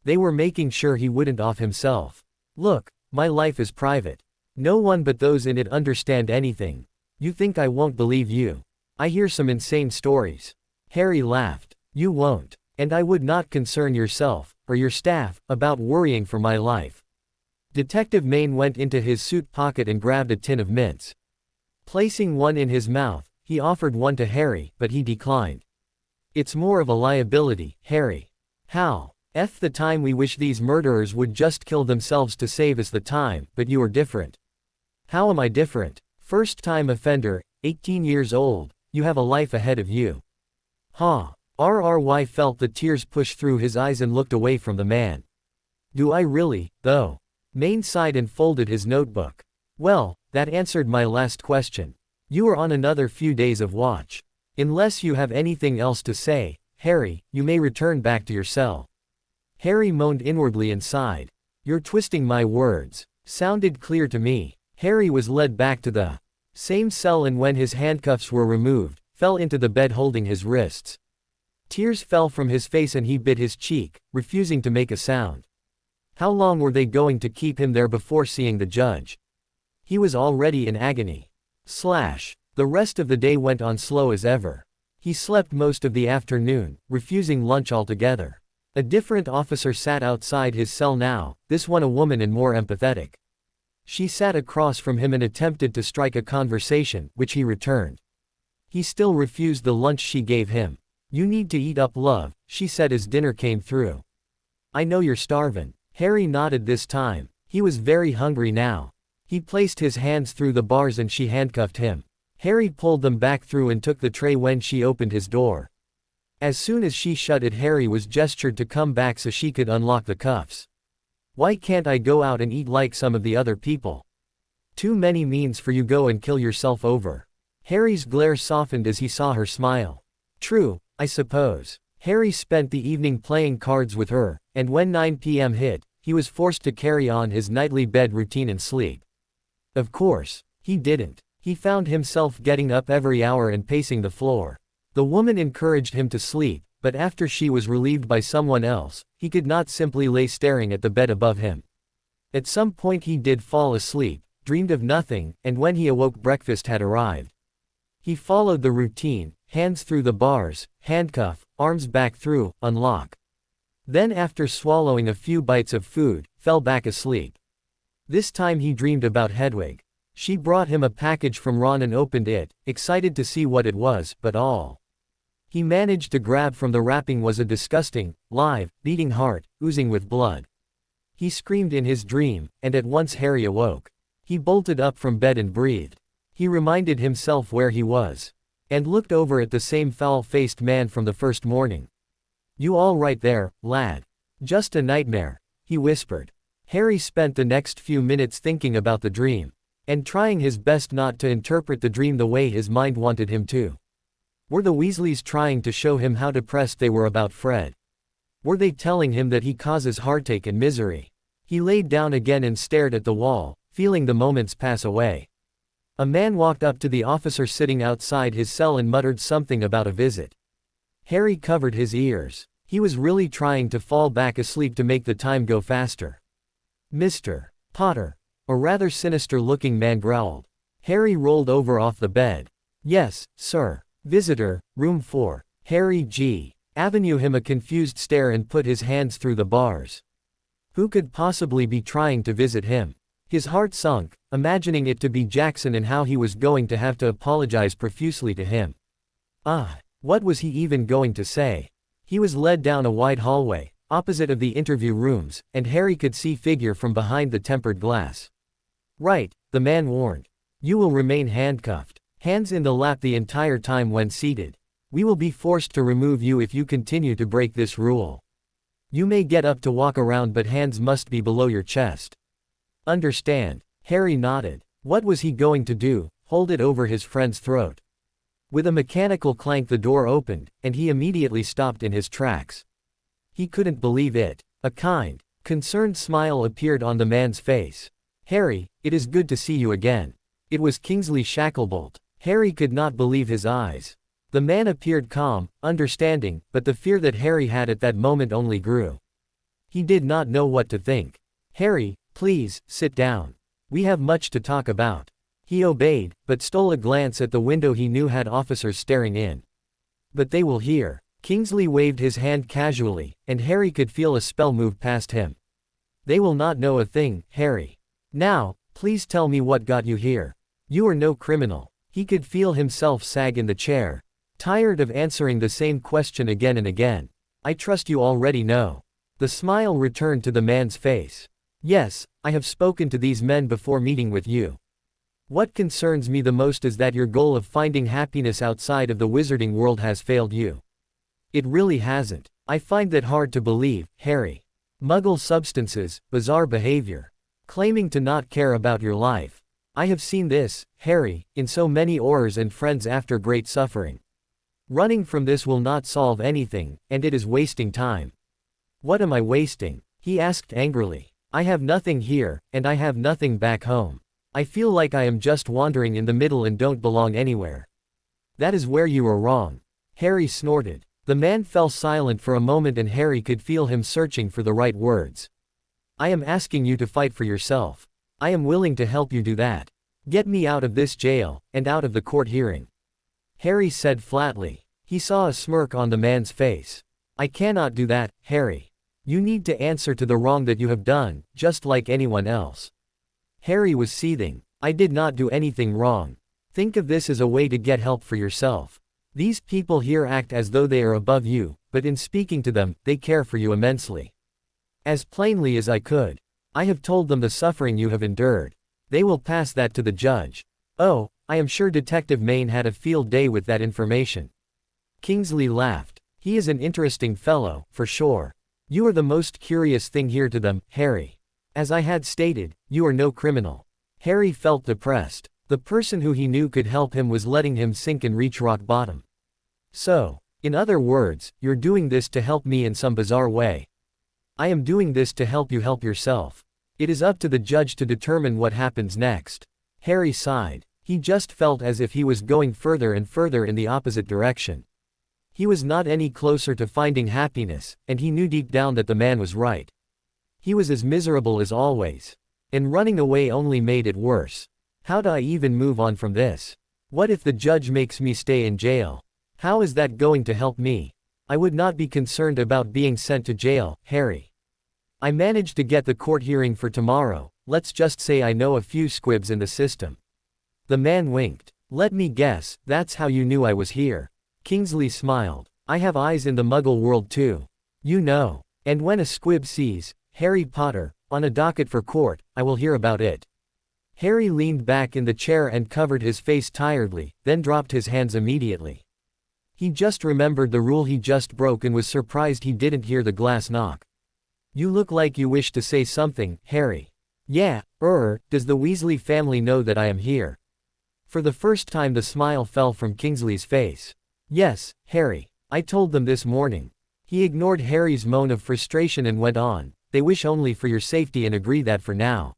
They were making sure he wouldn't off himself. Look, my life is private. No one but those in it understand anything. You think I won't believe you? I hear some insane stories. Harry laughed. You won't. And I would not concern yourself, or your staff, about worrying for my life. Detective Mayne went into his suit pocket and grabbed a tin of mints. Placing one in his mouth, he offered one to Harry, but he declined. It's more of a liability, Harry. How? The time we wish these murderers would just kill themselves to save us the time, but you are different. How am I different? First-time offender, 18 years old, you have a life ahead of you. Huh. RRY felt the tears push through his eyes and looked away from the man. Do I really, though? Mayne sighed and folded his notebook. Well, that answered my last question. You are on another few days of watch. Unless you have anything else to say, Harry, you may return back to your cell. Harry moaned inwardly and sighed. You're twisting my words. Sounded clear to me. Harry was led back to the same cell and when his handcuffs were removed, fell into the bed holding his wrists. Tears fell from his face and he bit his cheek, refusing to make a sound. How long were they going to keep him there before seeing the judge? He was already in agony. The rest of the day went on slow as ever. He slept most of the afternoon, refusing lunch altogether. A different officer sat outside his cell now, this one a woman and more empathetic. She sat across from him and attempted to strike a conversation, which he returned. He still refused the lunch she gave him. You need to eat up, love, she said as dinner came through. I know you're starvin'. Harry nodded this time. He was very hungry now. He placed his hands through the bars and she handcuffed him. Harry pulled them back through and took the tray when she opened his door. As soon as she shut it, Harry was gestured to come back so she could unlock the cuffs. Why can't I go out and eat like some of the other people? Too many means for you go and kill yourself over. Harry's glare softened as he saw her smile. True, I suppose. Harry spent the evening playing cards with her, and when 9 p.m. hit, he was forced to carry on his nightly bed routine and sleep. Of course, he didn't. He found himself getting up every hour and pacing the floor. The woman encouraged him to sleep, but after she was relieved by someone else, he could not simply lay staring at the bed above him. At some point he did fall asleep, dreamed of nothing, and when he awoke breakfast had arrived. He followed the routine, hands through the bars, handcuff, arms back through, unlock. Then after swallowing a few bites of food, fell back asleep. This time he dreamed about Hedwig. She brought him a package from Ron and opened it, excited to see what it was, but all he managed to grab from the wrapping was a disgusting, live, beating heart, oozing with blood. He screamed in his dream, and at once Harry awoke. He bolted up from bed and breathed. He reminded himself where he was. And looked over at the same foul-faced man from the first morning. You all right there, lad? Just a nightmare, he whispered. Harry spent the next few minutes thinking about the dream, and trying his best not to interpret the dream the way his mind wanted him to. Were the Weasleys trying to show him how depressed they were about Fred? Were they telling him that he causes heartache and misery? He laid down again and stared at the wall, feeling the moments pass away. A man walked up to the officer sitting outside his cell and muttered something about a visit. Harry covered his ears. He was really trying to fall back asleep to make the time go faster. Mr. Potter, a rather sinister-looking man growled. Harry rolled over off the bed. Yes, sir. Visitor, room 4. Harry G. Avenue him a confused stare and put his hands through the bars. Who could possibly be trying to visit him? His heart sunk, imagining it to be Jackson and how he was going to have to apologize profusely to him. What was he even going to say? He was led down a wide hallway, opposite of the interview rooms, and Harry could see figure from behind the tempered glass. Right, the man warned. You will remain handcuffed. Hands in the lap the entire time when seated. We will be forced to remove you if you continue to break this rule. You may get up to walk around but hands must be below your chest. Understand. Harry nodded. What was he going to do, hold it over his friend's throat? With a mechanical clank the door opened, and he immediately stopped in his tracks. He couldn't believe it. A kind, concerned smile appeared on the man's face. Harry, it is good to see you again. It was Kingsley Shacklebolt. Harry could not believe his eyes. The man appeared calm, understanding, but the fear that Harry had at that moment only grew. He did not know what to think. Harry, please, sit down. We have much to talk about. He obeyed, but stole a glance at the window he knew had officers staring in. But they will hear. Kingsley waved his hand casually, and Harry could feel a spell move past him. They will not know a thing, Harry. Now, please tell me what got you here. You are no criminal. He could feel himself sag in the chair. Tired of answering the same question again and again. I trust you already know. The smile returned to the man's face. Yes, I have spoken to these men before meeting with you. What concerns me the most is that your goal of finding happiness outside of the wizarding world has failed you. It really hasn't. I find that hard to believe, Harry. Muggle substances, bizarre behavior. Claiming to not care about your life. I have seen this, Harry, in so many Aurors and friends after great suffering. Running from this will not solve anything, and it is wasting time. What am I wasting? He asked angrily. I have nothing here, and I have nothing back home. I feel like I am just wandering in the middle and don't belong anywhere. That is where you are wrong. Harry snorted. The man fell silent for a moment and Harry could feel him searching for the right words. I am asking you to fight for yourself. I am willing to help you do that. Get me out of this jail, and out of the court hearing. Harry said flatly. He saw a smirk on the man's face. I cannot do that, Harry. You need to answer to the wrong that you have done, just like anyone else. Harry was seething. I did not do anything wrong. Think of this as a way to get help for yourself. These people here act as though they are above you, but in speaking to them, they care for you immensely. As plainly as I could. I have told them the suffering you have endured. They will pass that to the judge. Oh, I am sure Detective Mayne had a field day with that information. Kingsley laughed. He is an interesting fellow, for sure. You are the most curious thing here to them, Harry. As I had stated, you are no criminal. Harry felt depressed. The person who he knew could help him was letting him sink and reach rock bottom. So, in other words, you're doing this to help me in some bizarre way. I am doing this to help you help yourself. It is up to the judge to determine what happens next. Harry sighed. He just felt as if he was going further and further in the opposite direction. He was not any closer to finding happiness, and he knew deep down that the man was right. He was as miserable as always. And running away only made it worse. How do I even move on from this? What if the judge makes me stay in jail? How is that going to help me? I would not be concerned about being sent to jail, Harry. I managed to get the court hearing for tomorrow. Let's just say I know a few squibs in the system. The man winked. Let me guess, that's how you knew I was here. Kingsley smiled. I have eyes in the Muggle world too. You know. And when a squib sees Harry Potter on a docket for court, I will hear about it. Harry leaned back in the chair and covered his face tiredly, then dropped his hands immediately. He just remembered the rule he just broke and was surprised he didn't hear the glass knock. You look like you wish to say something, Harry. Yeah, does the Weasley family know that I am here? For the first time the smile fell from Kingsley's face. Yes, Harry. I told them this morning. He ignored Harry's moan of frustration and went on. They wish only for your safety and agree that for now.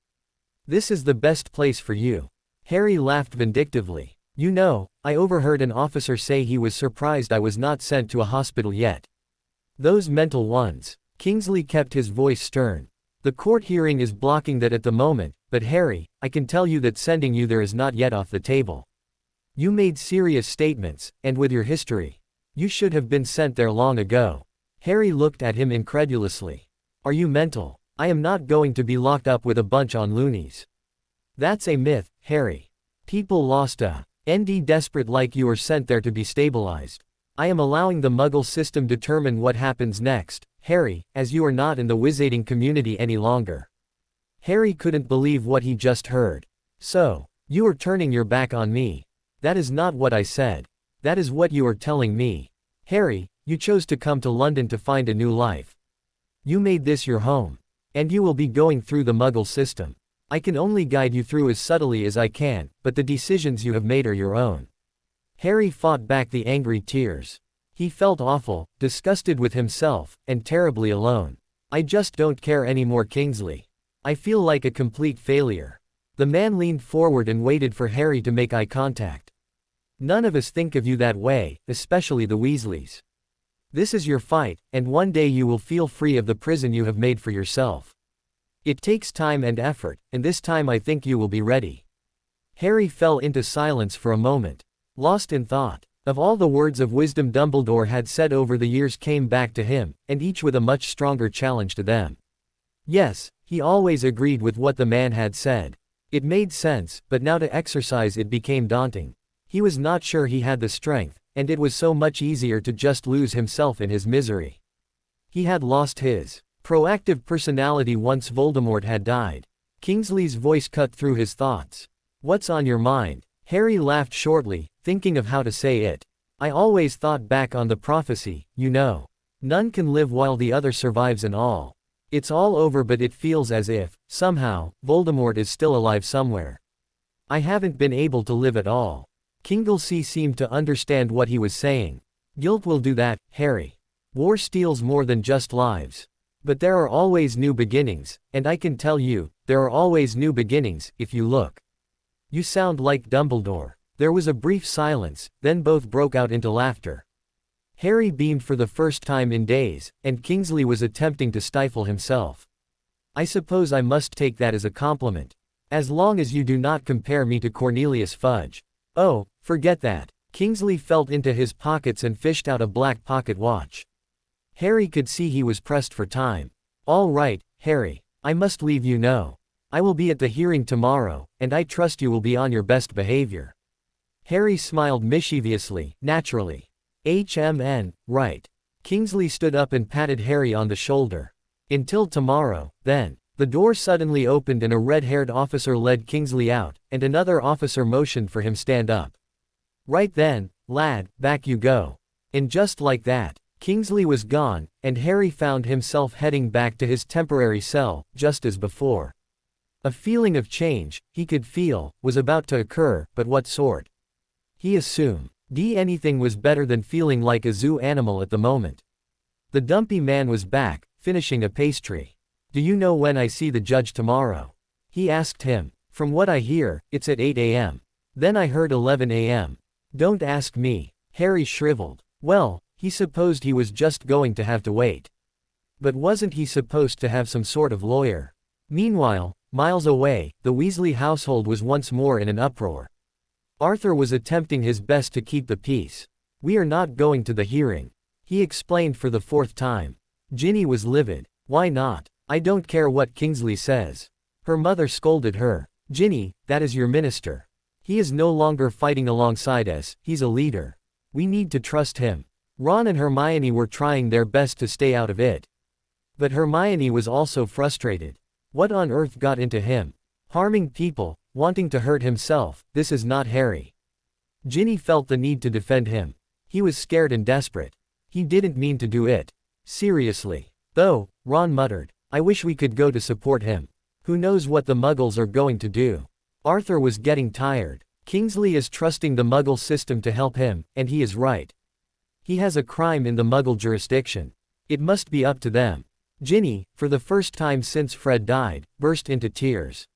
This is the best place for you. Harry laughed vindictively. You know, I overheard an officer say he was surprised I was not sent to a hospital yet. Those mental ones. Kingsley kept his voice stern. The court hearing is blocking that at the moment, but Harry, I can tell you that sending you there is not yet off the table. You made serious statements, and with your history, you should have been sent there long ago. Harry looked at him incredulously. Are you mental? I am not going to be locked up with a bunch on loonies. That's a myth, Harry. People lost a ND desperate like you are sent there to be stabilized. I am allowing the Muggle system determine what happens next, Harry, as you are not in the wizarding community any longer. Harry couldn't believe what he just heard. So, you are turning your back on me. That is not what I said. That is what you are telling me. Harry, you chose to come to London to find a new life. You made this your home. And you will be going through the Muggle system. I can only guide you through as subtly as I can, but the decisions you have made are your own." Harry fought back the angry tears. He felt awful, disgusted with himself, and terribly alone. "I just don't care anymore, Kingsley. I feel like a complete failure." The man leaned forward and waited for Harry to make eye contact. "None of us think of you that way, especially the Weasleys. This is your fight, and one day you will feel free of the prison you have made for yourself. It takes time and effort, and this time I think you will be ready." Harry fell into silence for a moment, lost in thought. Of all the words of wisdom Dumbledore had said over the years came back to him, and each with a much stronger challenge to them. Yes, he always agreed with what the man had said. It made sense, but now to exercise it became daunting. He was not sure he had the strength, and it was so much easier to just lose himself in his misery. He had lost his proactive personality once Voldemort had died. Kingsley's voice cut through his thoughts. "What's on your mind?" Harry laughed shortly, thinking of how to say it. "I always thought back on the prophecy, you know. None can live while the other survives and all. It's all over, but it feels as if, somehow, Voldemort is still alive somewhere. I haven't been able to live at all." Kingsley seemed to understand what he was saying. "Guilt will do that, Harry. War steals more than just lives. But there are always new beginnings, and I can tell you, there are always new beginnings, if you look." "You sound like Dumbledore." There was a brief silence, then both broke out into laughter. Harry beamed for the first time in days, and Kingsley was attempting to stifle himself. "I suppose I must take that as a compliment. As long as you do not compare me to Cornelius Fudge." "Oh, forget that." Kingsley felt into his pockets and fished out a black pocket watch. Harry could see he was pressed for time. "All right, Harry. I must leave you now. I will be at the hearing tomorrow, and I trust you will be on your best behavior." Harry smiled mischievously, naturally. Right. Kingsley stood up and patted Harry on the shoulder. "Until tomorrow, then." The door suddenly opened and a red-haired officer led Kingsley out, and another officer motioned for him stand up. "Right then, lad, back you go." And just like that, Kingsley was gone, and Harry found himself heading back to his temporary cell, just as before. A feeling of change, he could feel, was about to occur, but what sort? He assumed anything was better than feeling like a zoo animal at the moment. The dumpy man was back, finishing a pastry. "Do you know when I see the judge tomorrow?" he asked him. "From what I hear, it's at 8 a.m. Then I heard 11 a.m. "Don't ask me." Harry shriveled. Well, he supposed he was just going to have to wait. But wasn't he supposed to have some sort of lawyer? Meanwhile, miles away, the Weasley household was once more in an uproar. Arthur was attempting his best to keep the peace. "We are not going to the hearing," he explained for the fourth time. Ginny was livid. "Why not? I don't care what Kingsley says." Her mother scolded her. "Ginny, that is your minister. He is no longer fighting alongside us, he's a leader. We need to trust him." Ron and Hermione were trying their best to stay out of it. But Hermione was also frustrated. What on earth got into him? Harming people, wanting to hurt himself, this is not Harry. Ginny felt the need to defend him. He was scared and desperate. He didn't mean to do it. Seriously. Though, Ron muttered. "I wish we could go to support him. Who knows what the Muggles are going to do." Arthur was getting tired. Kingsley is trusting the Muggle system to help him, and he is right. He has a crime in the Muggle jurisdiction. It must be up to them. Ginny, for the first time since Fred died, burst into tears.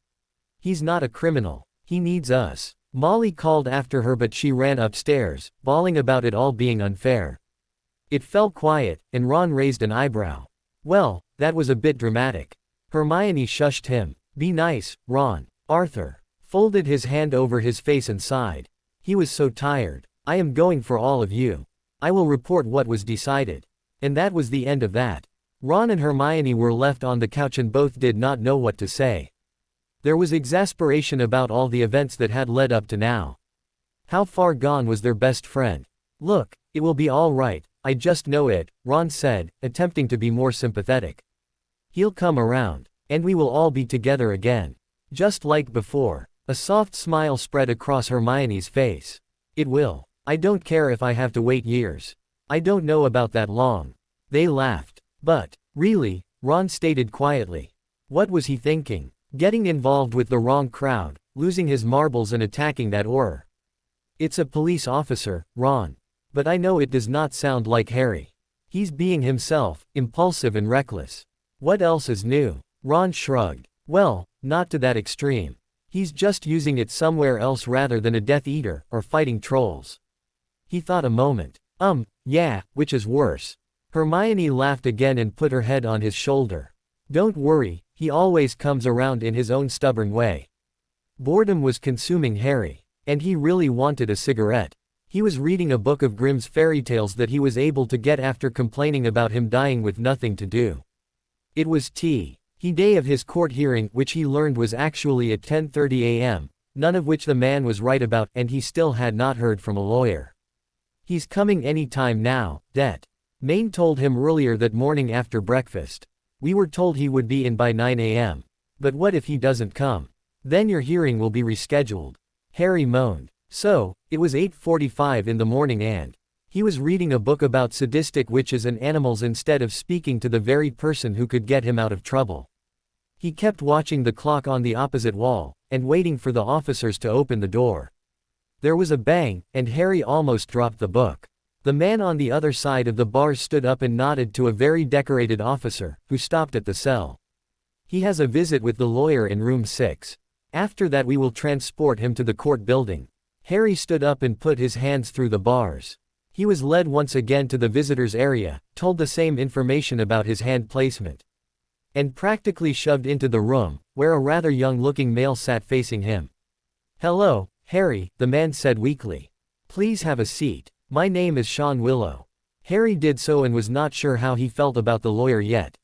"He's not a criminal. He needs us." Molly called after her, but she ran upstairs, bawling about it all being unfair. It fell quiet, and Ron raised an eyebrow. "Well, that was a bit dramatic." Hermione shushed him. "Be nice, Ron." Arthur folded his hand over his face and sighed. He was so tired. "I am going for all of you. I will report what was decided." And that was the end of that. Ron and Hermione were left on the couch and both did not know what to say. There was exasperation about all the events that had led up to now. How far gone was their best friend? "Look, it will be all right, I just know it," Ron said, attempting to be more sympathetic. "He'll come around. And we will all be together again. Just like before." A soft smile spread across Hermione's face. "It will. I don't care if I have to wait years. I don't know about that long." They laughed. "But, really," Ron stated quietly. What was he thinking? Getting involved with the wrong crowd, losing his marbles and attacking that or. It's a police officer, Ron. But I know it does not sound like Harry. He's being himself, impulsive and reckless. What else is new? Ron shrugged. Well, not to that extreme. He's just using it somewhere else rather than a Death Eater, or fighting trolls. He thought a moment. Yeah, which is worse. Hermione laughed again and put her head on his shoulder. Don't worry, he always comes around in his own stubborn way. Boredom was consuming Harry. And he really wanted a cigarette. He was reading a book of Grimm's fairy tales that he was able to get after complaining about him dying with nothing to do. It was the day of his court hearing, which he learned was actually at 10:30 a.m., none of which the man was right about, and he still had not heard from a lawyer. He's coming any time now, Det. Maine told him earlier that morning after breakfast. We were told he would be in by 9 a.m. But what if he doesn't come? Then your hearing will be rescheduled. Harry moaned. So, it was 8:45 in the morning and he was reading a book about sadistic witches and animals instead of speaking to the very person who could get him out of trouble. He kept watching the clock on the opposite wall, and waiting for the officers to open the door. There was a bang, and Harry almost dropped the book. The man on the other side of the bars stood up and nodded to a very decorated officer, who stopped at the cell. He has a visit with the lawyer in room 6. After that we will transport him to the court building. Harry stood up and put his hands through the bars. He was led once again to the visitors area, told the same information about his hand placement, and practically shoved into the room, where a rather young-looking male sat facing him. Hello, Harry, the man said weakly. Please have a seat. My name is Sean Willow. Harry did so and was not sure how he felt about the lawyer yet.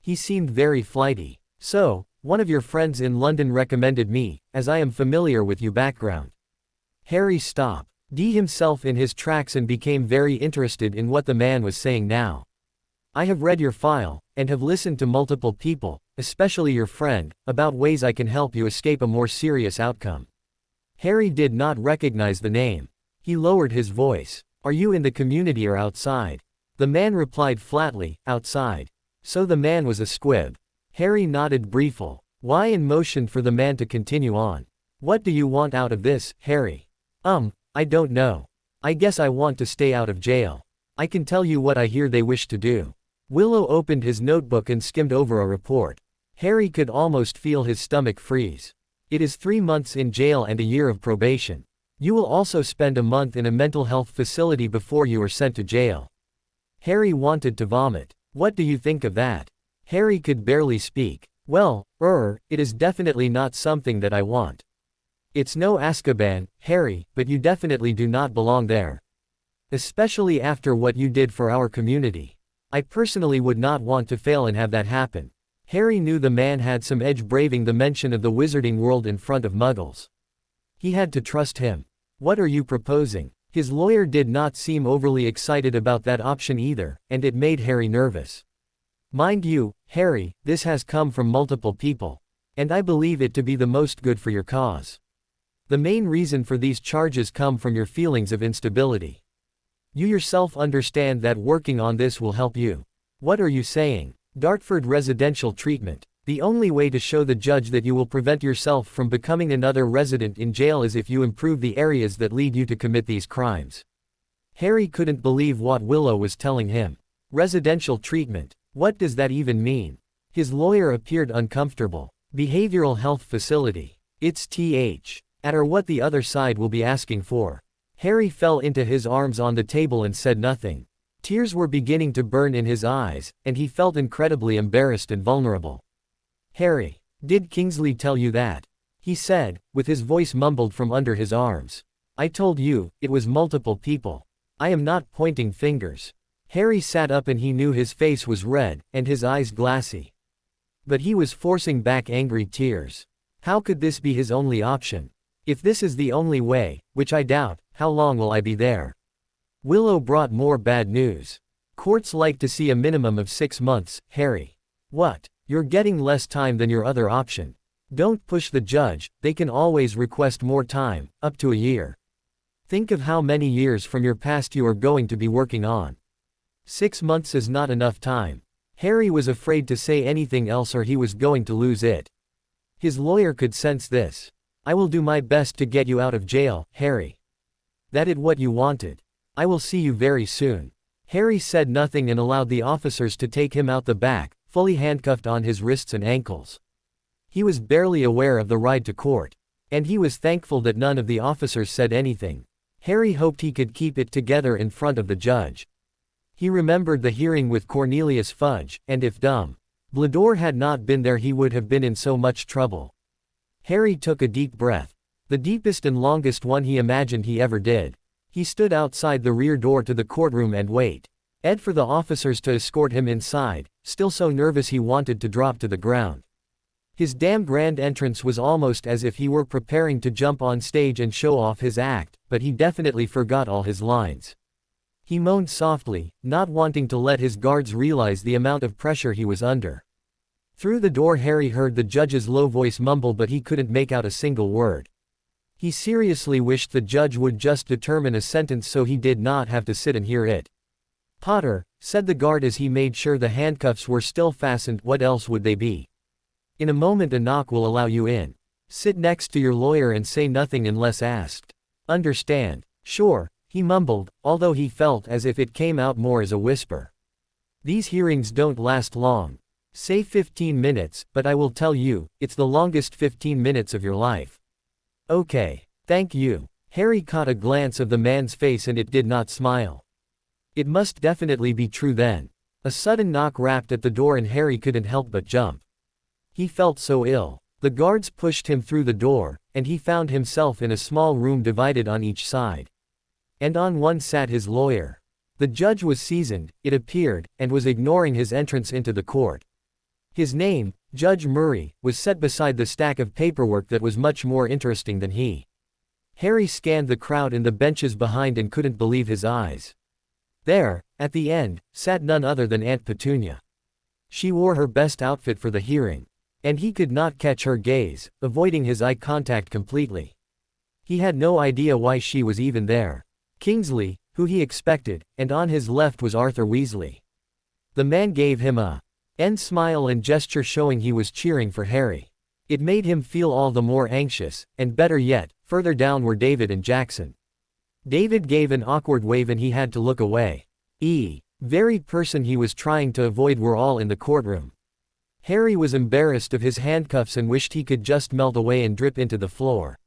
He seemed very flighty. So, one of your friends in London recommended me, as I am familiar with your background. Harry stopped himself in his tracks and became very interested in what the man was saying now. I have read your file, and have listened to multiple people, especially your friend, about ways I can help you escape a more serious outcome. Harry did not recognize the name. He lowered his voice. Are you in the community or outside? The man replied flatly, outside. So the man was a squib. Harry nodded briefly. Why and motioned for the man to continue on. What do you want out of this, Harry? I don't know. I guess I want to stay out of jail. I can tell you what I hear they wish to do. Willow opened his notebook and skimmed over a report. Harry could almost feel his stomach freeze. It is 3 months in jail and a year of probation. You will also spend a month in a mental health facility before you are sent to jail. Harry wanted to vomit. What do you think of that? Harry could barely speak. Well, it is definitely not something that I want. It's no Azkaban, Harry, but you definitely do not belong there. Especially after what you did for our community. I personally would not want to fail and have that happen. Harry knew the man had some edge, braving the mention of the wizarding world in front of muggles. He had to trust him. What are you proposing? His lawyer did not seem overly excited about that option either, and it made Harry nervous. Mind you, Harry, this has come from multiple people. And I believe it to be the most good for your cause. The main reason for these charges come from your feelings of instability. You yourself understand that working on this will help you. What are you saying? Dartford residential treatment. The only way to show the judge that you will prevent yourself from becoming another resident in jail is if you improve the areas that lead you to commit these crimes. Harry couldn't believe what Willow was telling him. Residential treatment. What does that even mean? His lawyer appeared uncomfortable. Behavioral health facility. It's at or what the other side will be asking for. Harry fell into his arms on the table and said nothing. Tears were beginning to burn in his eyes, and he felt incredibly embarrassed and vulnerable. Harry, did Kingsley tell you that? He said, with his voice mumbled from under his arms. I told you, it was multiple people. I am not pointing fingers. Harry sat up and he knew his face was red, and his eyes glassy. But he was forcing back angry tears. How could this be his only option? If this is the only way, which I doubt, how long will I be there? Willow brought more bad news. Courts like to see a minimum of 6 months, Harry. What? You're getting less time than your other option. Don't push the judge, they can always request more time, up to a year. Think of how many years from your past you are going to be working on. 6 months is not enough time. Harry was afraid to say anything else or he was going to lose it. His lawyer could sense this. "I will do my best to get you out of jail, Harry. That is what you wanted. I will see you very soon." Harry said nothing and allowed the officers to take him out the back, fully handcuffed on his wrists and ankles. He was barely aware of the ride to court. And he was thankful that none of the officers said anything. Harry hoped he could keep it together in front of the judge. He remembered the hearing with Cornelius Fudge, and if Dumbledore had not been there he would have been in so much trouble. Harry took a deep breath. The deepest and longest one he imagined he ever did. He stood outside the rear door to the courtroom and waited for the officers to escort him inside, still so nervous he wanted to drop to the ground. His damn grand entrance was almost as if he were preparing to jump on stage and show off his act, but he definitely forgot all his lines. He moaned softly, not wanting to let his guards realize the amount of pressure he was under. Through the door Harry heard the judge's low voice mumble, but he couldn't make out a single word. He seriously wished the judge would just determine a sentence so he did not have to sit and hear it. "Potter," said the guard as he made sure the handcuffs were still fastened, "what else would they be? In a moment a knock will allow you in. Sit next to your lawyer and say nothing unless asked. Understand?" "Sure," he mumbled, although he felt as if it came out more as a whisper. "These hearings don't last long. Say 15 minutes, but I will tell you, it's the longest 15 minutes of your life." "Okay. Thank you." Harry caught a glance of the man's face and it did not smile. It must definitely be true then. A sudden knock rapped at the door and Harry couldn't help but jump. He felt so ill. The guards pushed him through the door, and he found himself in a small room divided on each side. And on one sat his lawyer. The judge was seasoned, it appeared, and was ignoring his entrance into the court. His name, Judge Murray, was set beside the stack of paperwork that was much more interesting than he. Harry scanned the crowd in the benches behind and couldn't believe his eyes. There, at the end, sat none other than Aunt Petunia. She wore her best outfit for the hearing. And he could not catch her gaze, avoiding his eye contact completely. He had no idea why she was even there. Kingsley, who he expected, and on his left was Arthur Weasley. The man gave him a smile and gesture showing he was cheering for Harry. It made him feel all the more anxious, and better yet, further down were David and Jackson. David gave an awkward wave and he had to look away. Very person he was trying to avoid were all in the courtroom. Harry was embarrassed of his handcuffs and wished he could just melt away and drip into the floor.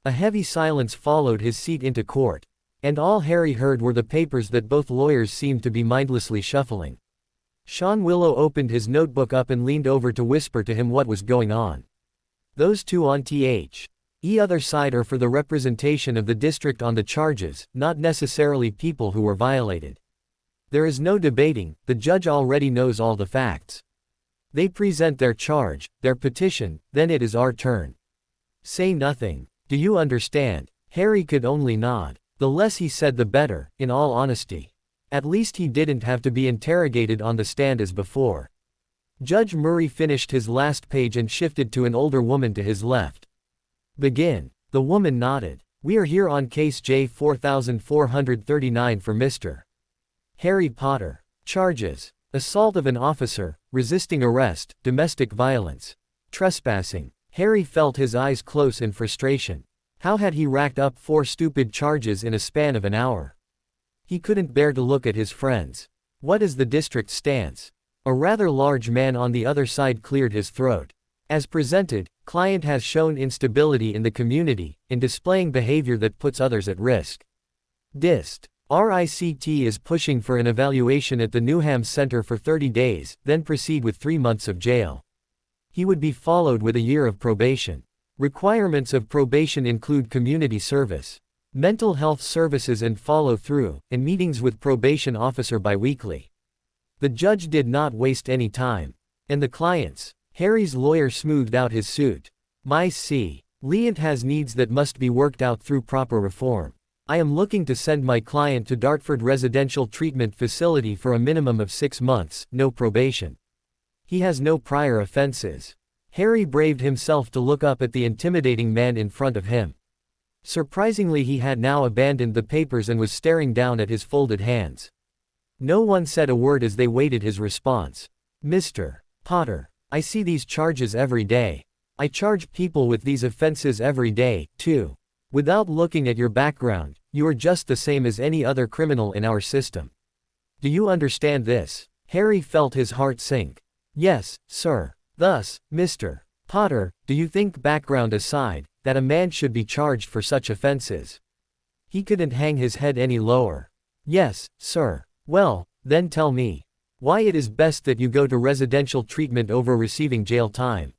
A heavy silence followed his seat into court. And all Harry heard were the papers that both lawyers seemed to be mindlessly shuffling. Sean Willow opened his notebook up and leaned over to whisper to him what was going on. "Those two on the other side are for the representation of the district on the charges, not necessarily people who were violated. There is no debating, the judge already knows all the facts. They present their charge, their petition, then it is our turn. Say nothing. Do you understand?" Harry could only nod. The less he said the better, in all honesty. At least he didn't have to be interrogated on the stand as before. Judge Murray finished his last page and shifted to an older woman to his left. "Begin." The woman nodded. "We are here on case J4439 for Mr. Harry Potter. Charges: assault of an officer, resisting arrest, domestic violence, trespassing." Harry felt his eyes close in frustration. How had he racked up 4 stupid charges in a span of an hour? He couldn't bear to look at his friends. "What is the district's stance?" A rather large man on the other side cleared his throat. "As presented, client has shown instability in the community, in displaying behavior that puts others at risk. RICT is pushing for an evaluation at the Newham Center for 30 days, then proceed with 3 months of jail. He would be followed with a year of probation. Requirements of probation include community service, mental health services and follow-through, and meetings with probation officer biweekly." The judge did not waste any time. "And the clients?" Harry's lawyer smoothed out his suit. "My client has needs that must be worked out through proper reform. I am looking to send my client to Dartford Residential Treatment Facility for a minimum of 6 months, no probation. He has no prior offenses." Harry braved himself to look up at the intimidating man in front of him. Surprisingly, he had now abandoned the papers and was staring down at his folded hands. No one said a word as they waited his response. "Mr. Potter, I see these charges every day. I charge people with these offenses every day, too. Without looking at your background, you are just the same as any other criminal in our system. Do you understand this? Harry felt his heart sink. Yes, sir. Thus, Mr. Potter, do you think, background aside, that a man should be charged for such offenses? He couldn't hang his head any lower. Yes, sir. Well, then tell me why it is best that you go to residential treatment over receiving jail time.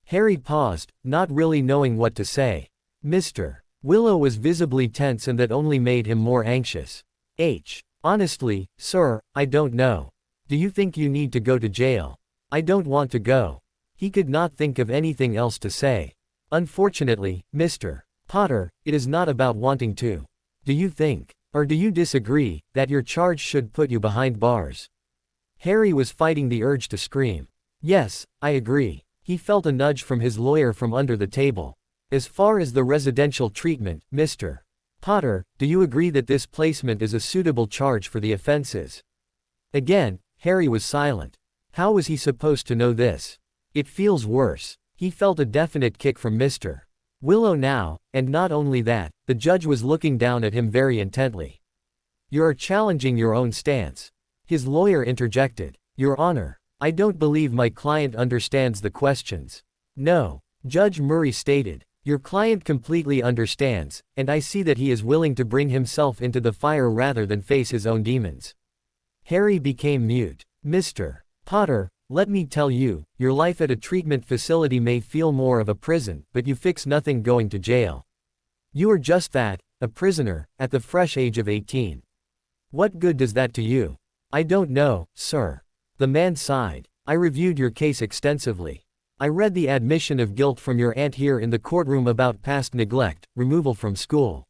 Harry paused, not really knowing what to say. Mr. Willow was visibly tense, and that only made him more anxious. Honestly, sir, I don't know. Do you think you need to go to jail? I don't want to go. He could not think of anything else to say. Unfortunately, Mr. Potter, it is not about wanting to. Do you think, or do you disagree, that your charge should put you behind bars? Harry was fighting the urge to scream. Yes, I agree. He felt a nudge from his lawyer from under the table. As far as the residential treatment, Mr. Potter, do you agree that this placement is a suitable charge for the offenses? Again, Harry was silent. How was he supposed to know this? It feels worse. He felt a definite kick from Mr. Willow now, and not only that, the judge was looking down at him very intently. You are challenging your own stance. His lawyer interjected. Your Honor, I don't believe my client understands the questions. No, Judge Murray stated. Your client completely understands, and I see that he is willing to bring himself into the fire rather than face his own demons. Harry became mute. Mr. Potter, let me tell you, your life at a treatment facility may feel more of a prison, but you fix nothing going to jail. You are just that, a prisoner, at the fresh age of 18. What good does that to you? I don't know, sir. The man sighed. I reviewed your case extensively. I read the admission of guilt from your aunt here in the courtroom about past neglect, removal from school,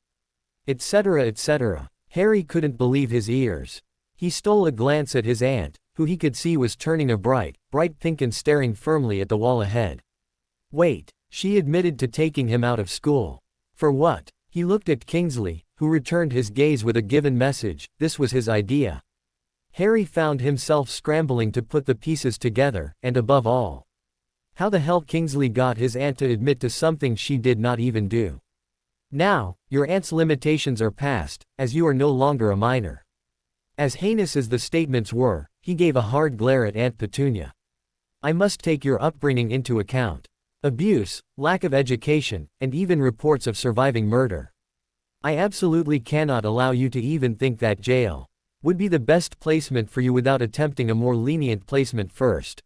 etc., etc. Harry couldn't believe his ears. He stole a glance at his aunt, who he could see was turning a bright pink and staring firmly at the wall ahead. Wait, she admitted to taking him out of school. For what? He looked at Kingsley, who returned his gaze with a given message. This was his idea. Harry found himself scrambling to put the pieces together, and above all, how the hell Kingsley got his aunt to admit to something she did not even do. Now, your aunt's limitations are past, as you are no longer a minor. As heinous as the statements were, he gave a hard glare at Aunt Petunia. I must take your upbringing into account. Abuse, lack of education, and even reports of surviving murder. I absolutely cannot allow you to even think that jail would be the best placement for you without attempting a more lenient placement first.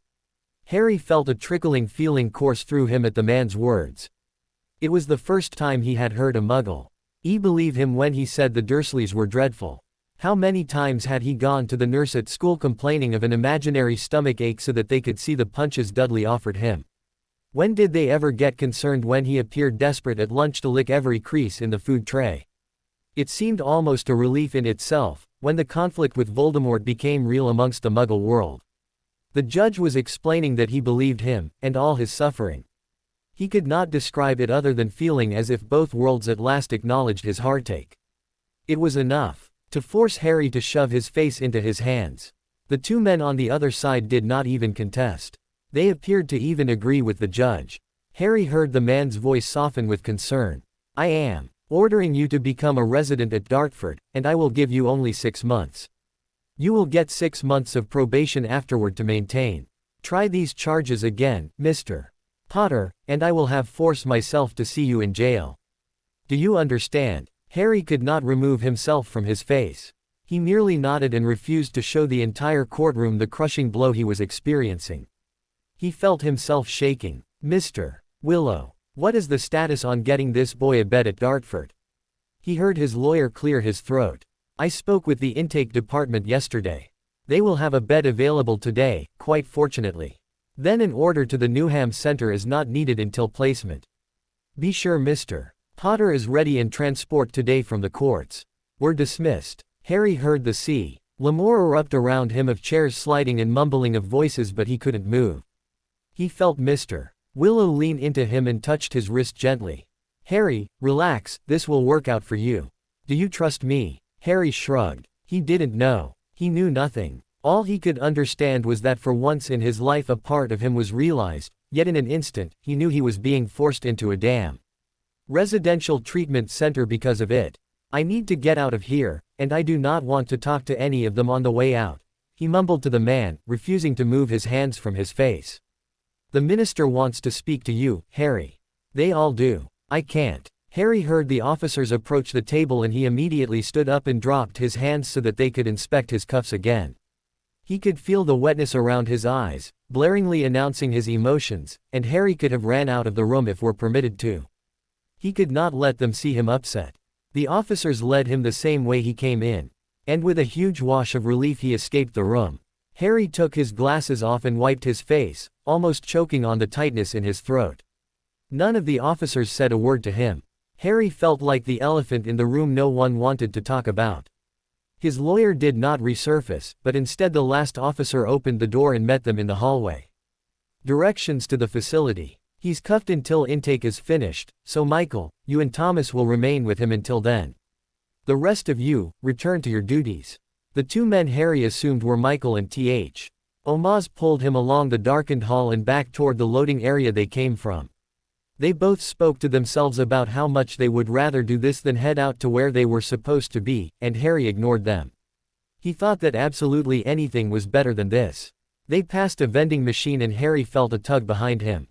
Harry felt a trickling feeling course through him at the man's words. It was the first time he had heard a Muggle believe him when he said the Dursleys were dreadful. How many times had he gone to the nurse at school complaining of an imaginary stomach ache so that they could see the punches Dudley offered him? When did they ever get concerned when he appeared desperate at lunch to lick every crease in the food tray? It seemed almost a relief in itself, when the conflict with Voldemort became real amongst the Muggle world. The judge was explaining that he believed him, and all his suffering. He could not describe it other than feeling as if both worlds at last acknowledged his heartache. It was enough to force Harry to shove his face into his hands. The two men on the other side did not even contest. They appeared to even agree with the judge. Harry heard the man's voice soften with concern. I am ordering you to become a resident at Dartford, and I will give you only 6 months. You will get 6 months of probation afterward to maintain. Try these charges again, Mr. Potter, and I will have forced myself to see you in jail. Do you understand? Harry could not remove himself from his face. He merely nodded and refused to show the entire courtroom the crushing blow he was experiencing. He felt himself shaking. Mr. Willow, what is the status on getting this boy a bed at Dartford? He heard his lawyer clear his throat. I spoke with the intake department yesterday. They will have a bed available today, quite fortunately. Then an order to the Newham Center is not needed until placement. Be sure Mr. Potter is ready in transport today from the courts. We're dismissed. Harry heard the sea. Lamore erupt around him of chairs sliding and mumbling of voices, but he couldn't move. He felt Mr. Willow lean into him and touched his wrist gently. Harry, relax, this will work out for you. Do you trust me? Harry shrugged. He didn't know. He knew nothing. All he could understand was that for once in his life a part of him was realized. yet in an instant, he knew he was being forced into a damn residential treatment center because of it. I need to get out of here, and I do not want to talk to any of them on the way out, he mumbled to the man, refusing to move his hands from his face. The minister wants to speak to you, Harry. They all do. I can't. Harry heard the officers approach the table and he immediately stood up and dropped his hands so that they could inspect his cuffs again. He could feel the wetness around his eyes, blaringly announcing his emotions, and Harry could have ran out of the room if were permitted to. He could not let them see him upset. The officers led him the same way he came in, and with a huge wash of relief he escaped the room. Harry took his glasses off and wiped his face, almost choking on the tightness in his throat. None of the officers said a word to him. Harry felt like the elephant in the room no one wanted to talk about. His lawyer did not resurface, but instead the last officer opened the door and met them in the hallway. Directions to the facility. He's cuffed until intake is finished, so Michael, you and Thomas will remain with him until then. The rest of you, return to your duties. The two men Harry assumed were Michael and Th. Omas pulled him along the darkened hall and back toward the loading area they came from. They both spoke to themselves about how much they would rather do this than head out to where they were supposed to be, and Harry ignored them. He thought that absolutely anything was better than this. They passed a vending machine and Harry felt a tug behind him.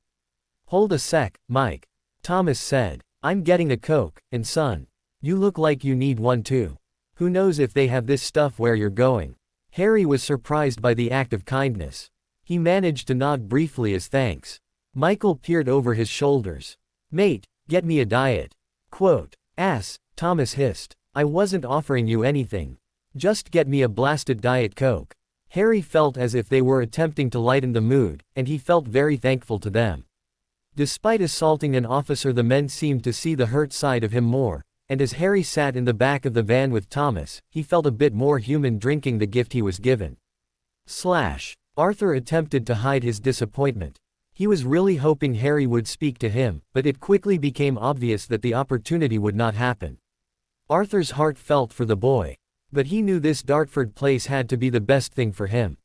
Hold a sec, Mike. Thomas said. I'm getting a Coke, and son. You look like you need one too. Who knows if they have this stuff where you're going. Harry was surprised by the act of kindness. He managed to nod briefly as thanks. Michael peered over his shoulders. Mate, get me a diet. Quote. Ass, Thomas hissed. I wasn't offering you anything. Just get me a blasted Diet Coke. Harry felt as if they were attempting to lighten the mood, and he felt very thankful to them. Despite assaulting an officer, the men seemed to see the hurt side of him more, and as Harry sat in the back of the van with Thomas, he felt a bit more human drinking the gift he was given. Arthur attempted to hide his disappointment. He was really hoping Harry would speak to him, but it quickly became obvious that the opportunity would not happen. Arthur's heart felt for the boy, but he knew this Dartford place had to be the best thing for him.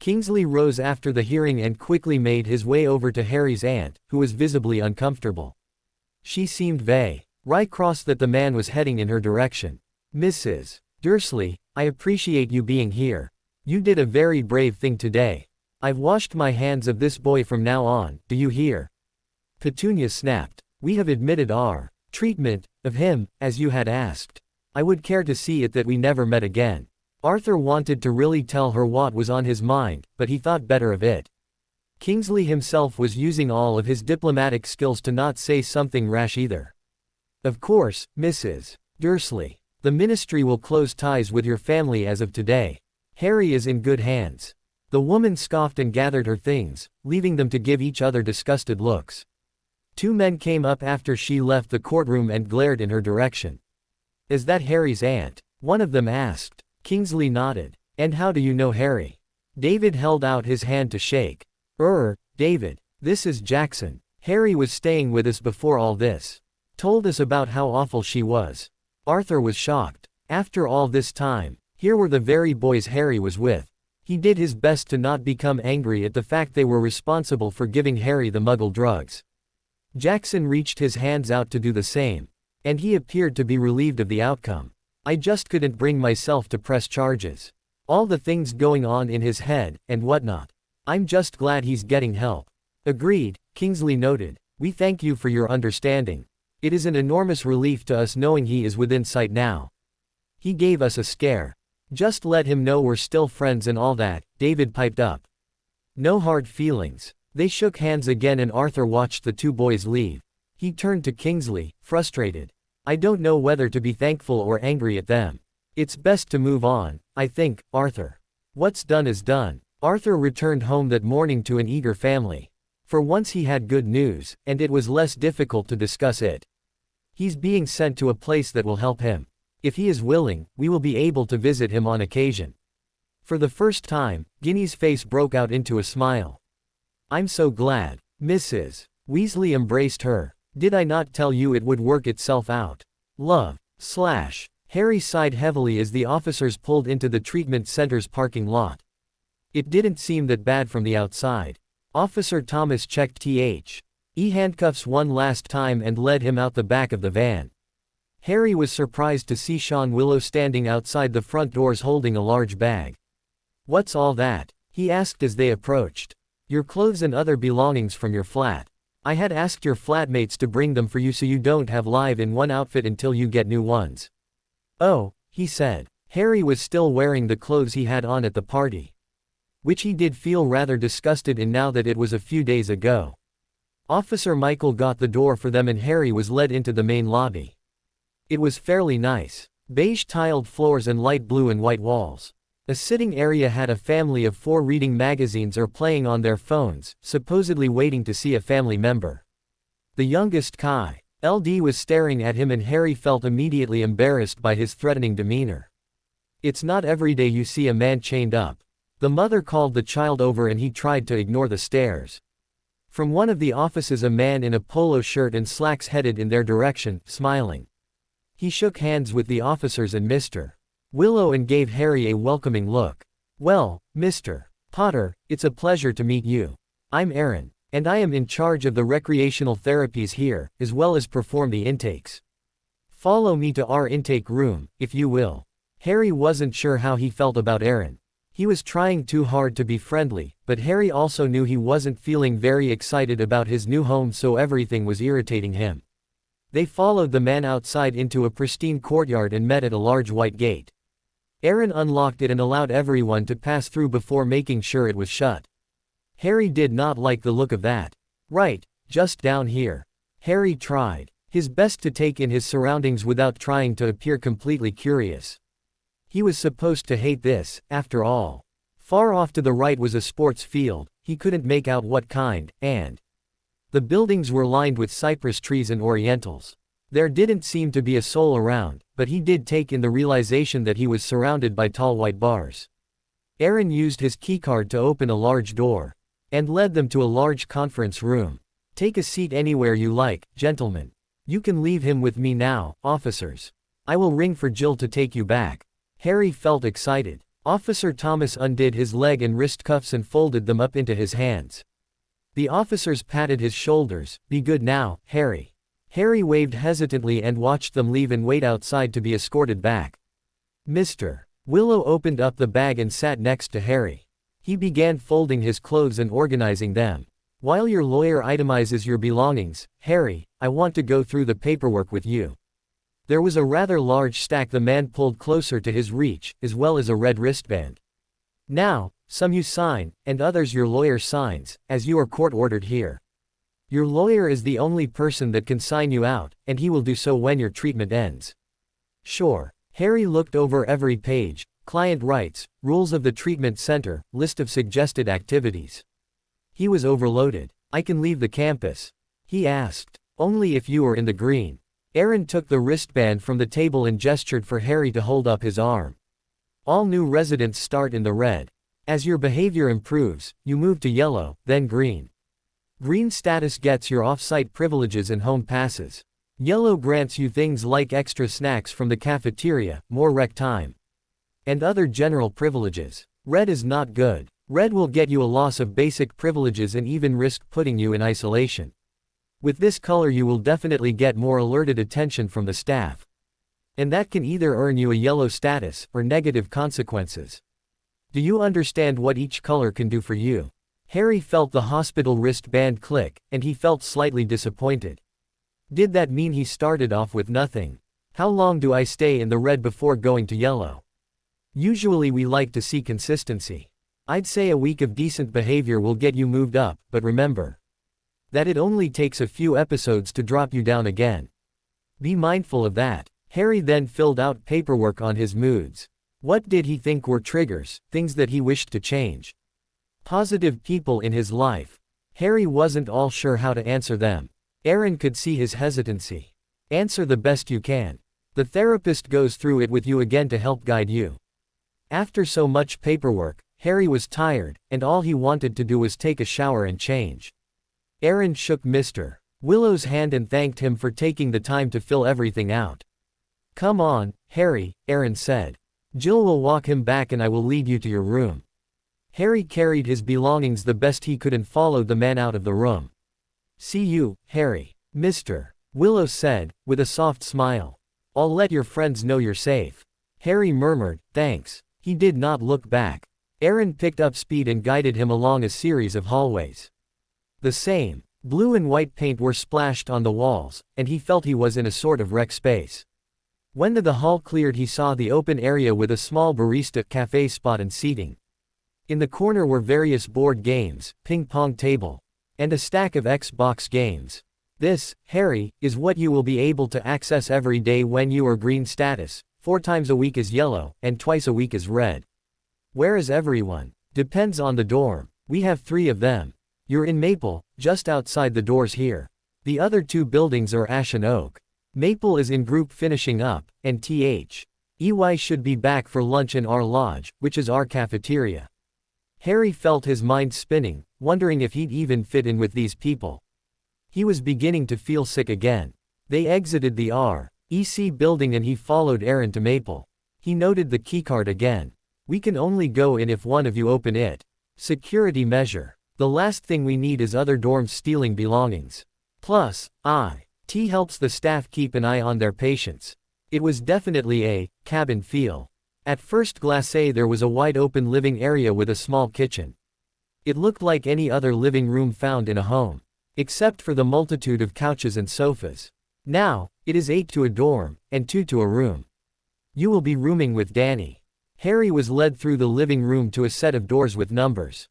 Kingsley rose after the hearing and quickly made his way over to Harry's aunt, who was visibly uncomfortable. She seemed vague. Crossed that the man was heading in her direction. Mrs. Dursley, I appreciate you being here. You did a very brave thing today. I've washed my hands of this boy from now on, do you hear? Petunia snapped. We have admitted our treatment of him, as you had asked. I would care to see it that we never met again. Arthur wanted to really tell her what was on his mind, but he thought better of it. Kingsley himself was using all of his diplomatic skills to not say something rash either. Of course, Mrs. Dursley. The ministry will close ties with your family as of today. Harry is in good hands. The woman scoffed and gathered her things, leaving them to give each other disgusted looks. Two men came up after she left the courtroom and glared in her direction. Is that Harry's aunt? One of them asked. Kingsley nodded. And how do you know Harry? David held out his hand to shake. David. This is Jackson. Harry was staying with us before all this. Told us about how awful she was. Arthur was shocked. After all this time, here were the very boys Harry was with. He did his best to not become angry at the fact they were responsible for giving Harry the muggle drugs. Jackson reached his hands out to do the same, and he appeared to be relieved of the outcome. I just couldn't bring myself to press charges. All the things going on in his head, and whatnot. I'm just glad he's getting help. Agreed, Kingsley noted. We thank you for your understanding. It is an enormous relief to us knowing he is within sight now. He gave us a scare. Just let him know we're still friends and all that, David piped up. No hard feelings. They shook hands again and Arthur watched the two boys leave. He turned to Kingsley, frustrated. I don't know whether to be thankful or angry at them. It's best to move on, I think, Arthur. What's done is done. Arthur returned home that morning to an eager family. For once he had good news, and it was less difficult to discuss it. He's being sent to a place that will help him. If he is willing, we will be able to visit him on occasion. For the first time, Ginny's face broke out into a smile. I'm so glad. Mrs. Weasley embraced her. Did I not tell you it would work itself out? Love. Harry sighed heavily as the officers pulled into the treatment center's parking lot. It didn't seem that bad from the outside. Officer Thomas checked the handcuffs one last time and led him out the back of the van. Harry was surprised to see Sean Willow standing outside the front doors holding a large bag. "What's all that?" he asked as they approached. "Your clothes and other belongings from your flat. I had asked your flatmates to bring them for you so you don't have live in one outfit until you get new ones." "Oh," he said. Harry was still wearing the clothes he had on at the party, which he did feel rather disgusted in now that it was a few days ago. Officer Michael got the door for them and Harry was led into the main lobby. It was fairly nice. Beige tiled floors and light blue and white walls. A sitting area had a family of 4 reading magazines or playing on their phones, supposedly waiting to see a family member. The youngest Kai, LD, was staring at him and Harry felt immediately embarrassed by his threatening demeanor. "It's not every day you see a man chained up." The mother called the child over and he tried to ignore the stares. From one of the offices a man in a polo shirt and slacks headed in their direction, smiling. He shook hands with the officers and Mr. Willow and gave Harry a welcoming look. "Well, Mr. Potter, it's a pleasure to meet you. I'm Aaron, and I am in charge of the recreational therapies here, as well as perform the intakes. Follow me to our intake room, if you will." Harry wasn't sure how he felt about Aaron. He was trying too hard to be friendly, but Harry also knew he wasn't feeling very excited about his new home, so everything was irritating him. They followed the man outside into a pristine courtyard and met at a large white gate. Aaron unlocked it and allowed everyone to pass through before making sure it was shut. Harry did not like the look of that. "Right, just down here." Harry tried his best to take in his surroundings without trying to appear completely curious. He was supposed to hate this, after all. Far off to the right was a sports field, he couldn't make out what kind, and the buildings were lined with cypress trees and orientals. There didn't seem to be a soul around, but he did take in the realization that he was surrounded by tall white bars. Aaron used his keycard to open a large door, and led them to a large conference room. "Take a seat anywhere you like, gentlemen. You can leave him with me now, officers. I will ring for Jill to take you back." Harry felt excited. Officer Thomas undid his leg and wrist cuffs and folded them up into his hands. The officers patted his shoulders. "Be good now, Harry." Harry waved hesitantly and watched them leave and wait outside to be escorted back. Mr. Willow opened up the bag and sat next to Harry. He began folding his clothes and organizing them. "While your lawyer itemizes your belongings, Harry, I want to go through the paperwork with you." There was a rather large stack the man pulled closer to his reach, as well as a red wristband. "Now, some you sign, and others your lawyer signs, as you are court-ordered here. Your lawyer is the only person that can sign you out, and he will do so when your treatment ends." "Sure." Harry looked over every page: client rights, rules of the treatment center, list of suggested activities. He was overloaded. "I can leave the campus?" he asked. "Only if you are in the green." Aaron took the wristband from the table and gestured for Harry to hold up his arm. "All new residents start in the red. As your behavior improves, you move to yellow, then green. Green status gets your off-site privileges and home passes. Yellow grants you things like extra snacks from the cafeteria, more rec time, and other general privileges. Red is not good. Red will get you a loss of basic privileges and even risk putting you in isolation. With this color you will definitely get more alerted attention from the staff. And that can either earn you a yellow status, or negative consequences. Do you understand what each color can do for you?" Harry felt the hospital wristband click, and he felt slightly disappointed. Did that mean he started off with nothing? "How long do I stay in the red before going to yellow?" "Usually we like to see consistency. I'd say a week of decent behavior will get you moved up, but remember that it only takes a few episodes to drop you down again. Be mindful of that." Harry then filled out paperwork on his moods. What did he think were triggers, things that he wished to change? Positive people in his life. Harry wasn't all sure how to answer them. Aaron could see his hesitancy. "Answer the best you can. The therapist goes through it with you again to help guide you." After so much paperwork, Harry was tired, and all he wanted to do was take a shower and change. Aaron shook Mr. Willow's hand and thanked him for taking the time to fill everything out. "Come on, Harry," Aaron said. "Jill will walk him back and I will lead you to your room." Harry carried his belongings the best he could and followed the man out of the room. "See you, Harry. Mr. Willow said, with a soft smile. "I'll let your friends know you're safe." Harry murmured, "Thanks." He did not look back. Aaron picked up speed and guided him along a series of hallways. The same blue and white paint were splashed on the walls, and he felt he was in a sort of rec space. When the hall cleared, he saw the open area with a small barista cafe spot and seating. In the corner were various board games, ping-pong table, and a stack of Xbox games. "This, Harry, is what you will be able to access every day when you are green status. 4 times a week is yellow, and twice a week is red." "Where is everyone?" "Depends on the dorm. We have 3 of them. You're in Maple, just outside the doors here. The other 2 buildings are Ash and Oak. Maple is in group finishing up, and EY should be back for lunch in our lodge, which is our cafeteria." Harry felt his mind spinning, wondering if he'd even fit in with these people. He was beginning to feel sick again. They exited the REC building and he followed Aaron to Maple. He noted the keycard again. "We can only go in if one of you open it. Security measure. The last thing we need is other dorms stealing belongings. Plus, IT helps the staff keep an eye on their patients." It was definitely a cabin feel. At first glance there was a wide open living area with a small kitchen. It looked like any other living room found in a home, except for the multitude of couches and sofas. Now, it is 8 to a dorm, and 2 to a room. "You will be rooming with Danny." Harry was led through the living room to a set of doors with numbers.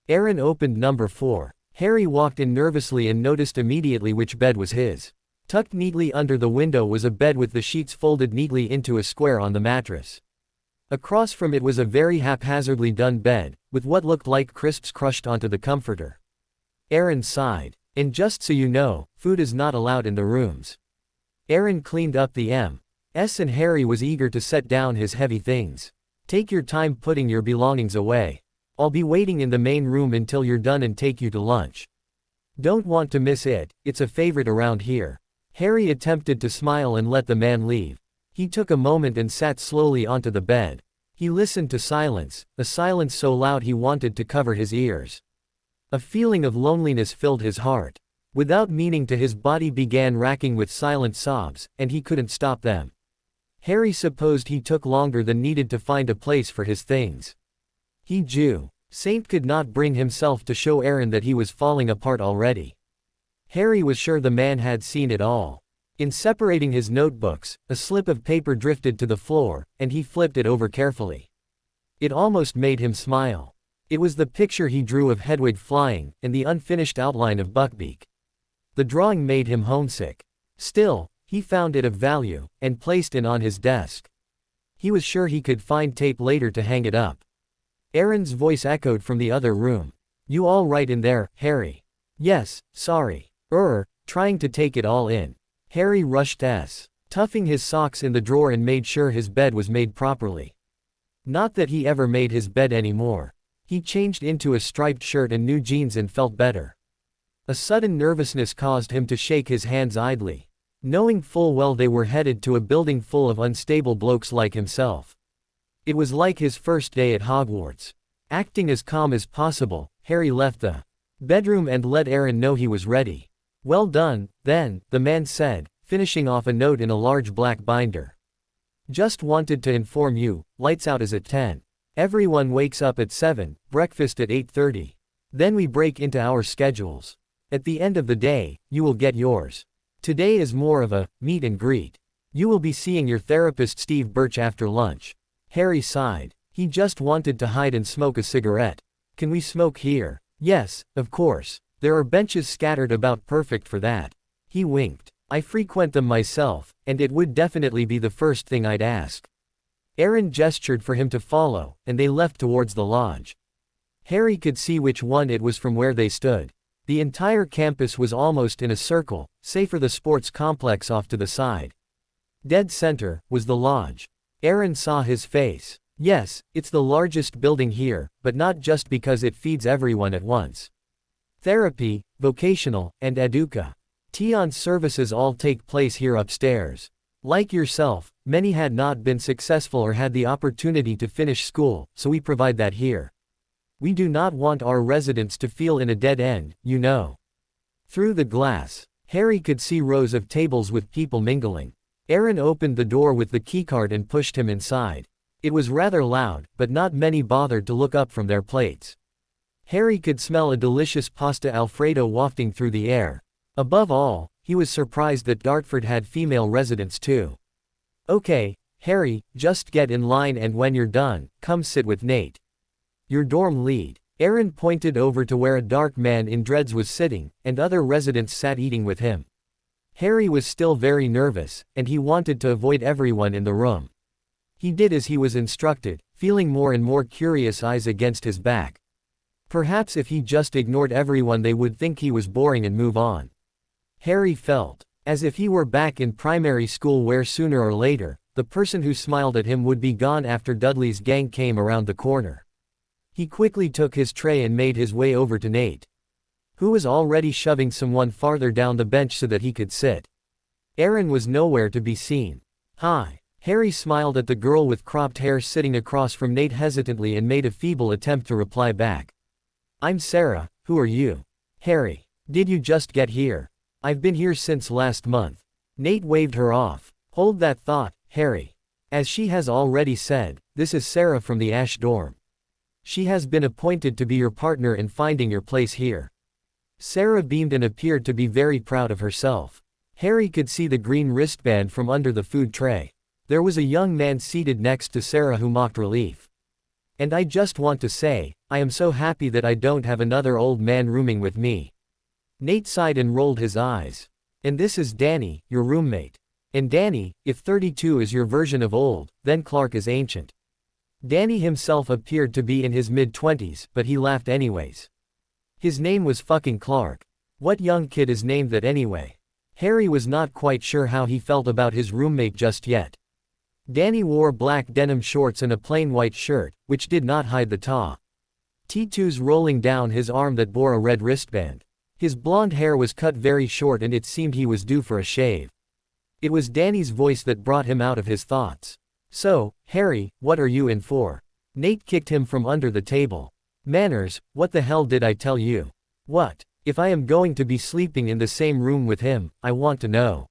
Aaron opened number 4. Harry walked in nervously and noticed immediately which bed was his. Tucked neatly under the window was a bed with the sheets folded neatly into a square on the mattress. Across from it was a very haphazardly done bed, with what looked like crisps crushed onto the comforter. Aaron sighed. "And just so you know, food is not allowed in the rooms." Aaron cleaned up the mess and Harry was eager to set down his heavy things. "Take your time putting your belongings away. I'll be waiting in the main room until you're done and take you to lunch. Don't want to miss it, it's a favorite around here." Harry attempted to smile and let the man leave. He took a moment and sat slowly onto the bed. He listened to silence, a silence so loud he wanted to cover his ears. A feeling of loneliness filled his heart. Without meaning to, his body began racking with silent sobs, and he couldn't stop them. Harry supposed he took longer than needed to find a place for his things. Saint could not bring himself to show Aaron that he was falling apart already. Harry was sure the man had seen it all. In separating his notebooks, a slip of paper drifted to the floor, and he flipped it over carefully. It almost made him smile. It was the picture he drew of Hedwig flying, and the unfinished outline of Buckbeak. The drawing made him homesick. Still, he found it of value, and placed it on his desk. He was sure he could find tape later to hang it up. Aaron's voice echoed from the other room. "You all right in there, Harry?" "Yes, sorry. Trying to take it all in." Harry rushed tuffing his socks in the drawer and made sure his bed was made properly. Not that he ever made his bed anymore. He changed into a striped shirt and new jeans and felt better. A sudden nervousness caused him to shake his hands idly, knowing full well they were headed to a building full of unstable blokes like himself. It was like his first day at Hogwarts. Acting as calm as possible, Harry left the bedroom and let Aaron know he was ready. "Well done, then," the man said, finishing off a note in a large black binder. "Just wanted to inform you, lights out is at 10. Everyone wakes up at 7, breakfast at 8:30. Then we break into our schedules. At the end of the day, you will get yours. Today is more of a meet and greet. You will be seeing your therapist Steve Birch after lunch." Harry sighed. He just wanted to hide and smoke a cigarette. "Can we smoke here?" "Yes, of course. There are benches scattered about perfect for that." He winked. "I frequent them myself, and it would definitely be the first thing I'd ask." Aaron gestured for him to follow, and they left towards the lodge. Harry could see which one it was from where they stood. The entire campus was almost in a circle, save for the sports complex off to the side. Dead center was the lodge. Aaron saw his face. "Yes, it's the largest building here, but not just because it feeds everyone at once. Therapy, vocational, and educa. Tion services all take place here upstairs. Like yourself, many had not been successful or had the opportunity to finish school, so we provide that here. We do not want our residents to feel in a dead end, you know. Through the glass, Harry could see rows of tables with people mingling. Aaron opened the door with the keycard and pushed him inside. It was rather loud, but not many bothered to look up from their plates. Harry could smell a delicious pasta Alfredo wafting through the air. Above all, he was surprised that Dartford had female residents too. Okay, Harry, just get in line and when you're done, come sit with Nate. Your dorm lead. Aaron pointed over to where a dark man in dreads was sitting, and other residents sat eating with him. Harry was still very nervous, and he wanted to avoid everyone in the room. He did as he was instructed, feeling more and more curious eyes against his back. Perhaps if he just ignored everyone they would think he was boring and move on. Harry felt as if he were back in primary school where sooner or later, the person who smiled at him would be gone after Dudley's gang came around the corner. He quickly took his tray and made his way over to Nate, who was already shoving someone farther down the bench so that he could sit. Aaron was nowhere to be seen. Hi. Harry smiled at the girl with cropped hair sitting across from Nate hesitantly and made a feeble attempt to reply back. I'm Sarah, who are you? Harry. Did you just get here? I've been here since last month. Nate waved her off. Hold that thought, Harry. As she has already said, this is Sarah from the Ash dorm. She has been appointed to be your partner in finding your place here. Sarah beamed and appeared to be very proud of herself. Harry could see the green wristband from under the food tray. There was a young man seated next to Sarah who mocked relief. And I just want to say, I am so happy that I don't have another old man rooming with me. Nate sighed and rolled his eyes. And this is Danny, your roommate. And Danny, if 32 is your version of old, then Clark is ancient. Danny himself appeared to be in his mid-20s, but he laughed anyways. His name was fucking Clark. What young kid is named that anyway? Harry was not quite sure how he felt about his roommate just yet. Danny wore black denim shorts and a plain white shirt, which did not hide the tattoos rolling down his arm that bore a red wristband. His blonde hair was cut very short and it seemed he was due for a shave. It was Danny's voice that brought him out of his thoughts. So, Harry, what are you in for? Nate kicked him from under the table. Manners, what the hell did I tell you? What? If I am going to be sleeping in the same room with him, I want to know.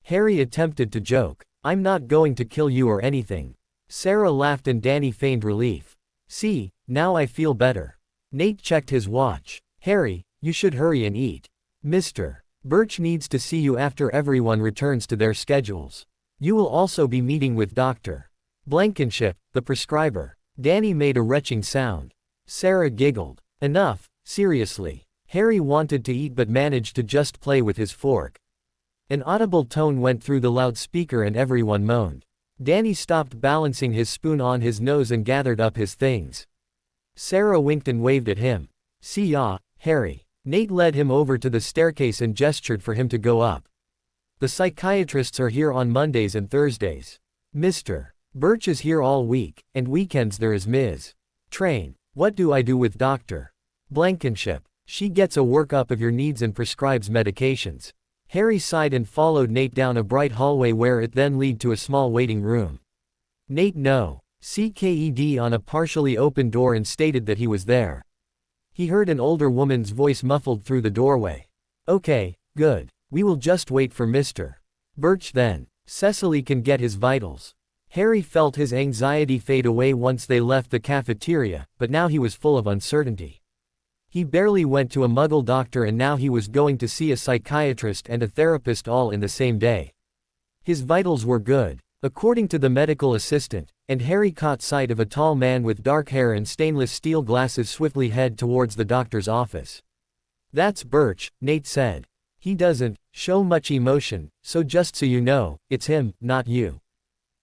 Harry attempted to joke. I'm not going to kill you or anything. Sarah laughed and Danny feigned relief. See, now I feel better. Nate checked his watch. Harry, you should hurry and eat. Mr. Birch needs to see you after everyone returns to their schedules. You will also be meeting with Dr. Blankenship, the prescriber. Danny made a retching sound. Sarah giggled. Enough, seriously. Harry wanted to eat but managed to just play with his fork. An audible tone went through the loudspeaker and everyone moaned. Danny stopped balancing his spoon on his nose and gathered up his things. Sarah winked and waved at him. See ya, Harry. Nate led him over to the staircase and gestured for him to go up. The psychiatrists are here on Mondays and Thursdays. Mr. Birch is here all week, and weekends there is Ms. Train. What do I do with Dr. Blankenship? She gets a workup of your needs and prescribes medications. Harry sighed and followed Nate down a bright hallway where it then led to a small waiting room. Nate CKED on a partially open door and stated that he was there. He heard an older woman's voice muffled through the doorway. Okay, good. We will just wait for Mr. Birch then. Cecily can get his vitals. Harry felt his anxiety fade away once they left the cafeteria, but now he was full of uncertainty. He barely went to a muggle doctor and now he was going to see a psychiatrist and a therapist all in the same day. His vitals were good, according to the medical assistant, and Harry caught sight of a tall man with dark hair and stainless steel glasses swiftly head towards the doctor's office. That's Birch, Nate said. He doesn't show much emotion, so just so you know, it's him, not you.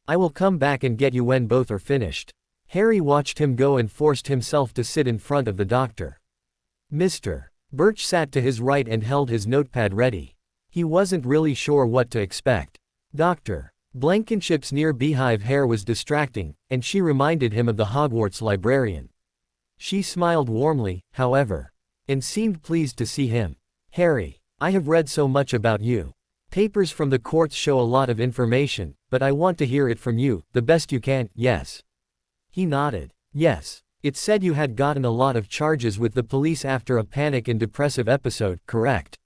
I will come back and get you when both are finished. Harry watched him go and forced himself to sit in front of the doctor. Mr. Birch sat to his right and held his notepad ready. He wasn't really sure what to expect. Dr. Blankenship's near beehive hair was distracting, and she reminded him of the Hogwarts librarian. She smiled warmly, however, and seemed pleased to see him. Harry, I have read so much about you. Papers from the courts show a lot of information, but I want to hear it from you, the best you can, yes. He nodded. Yes. It said you had gotten a lot of charges with the police after a panic and depressive episode, correct?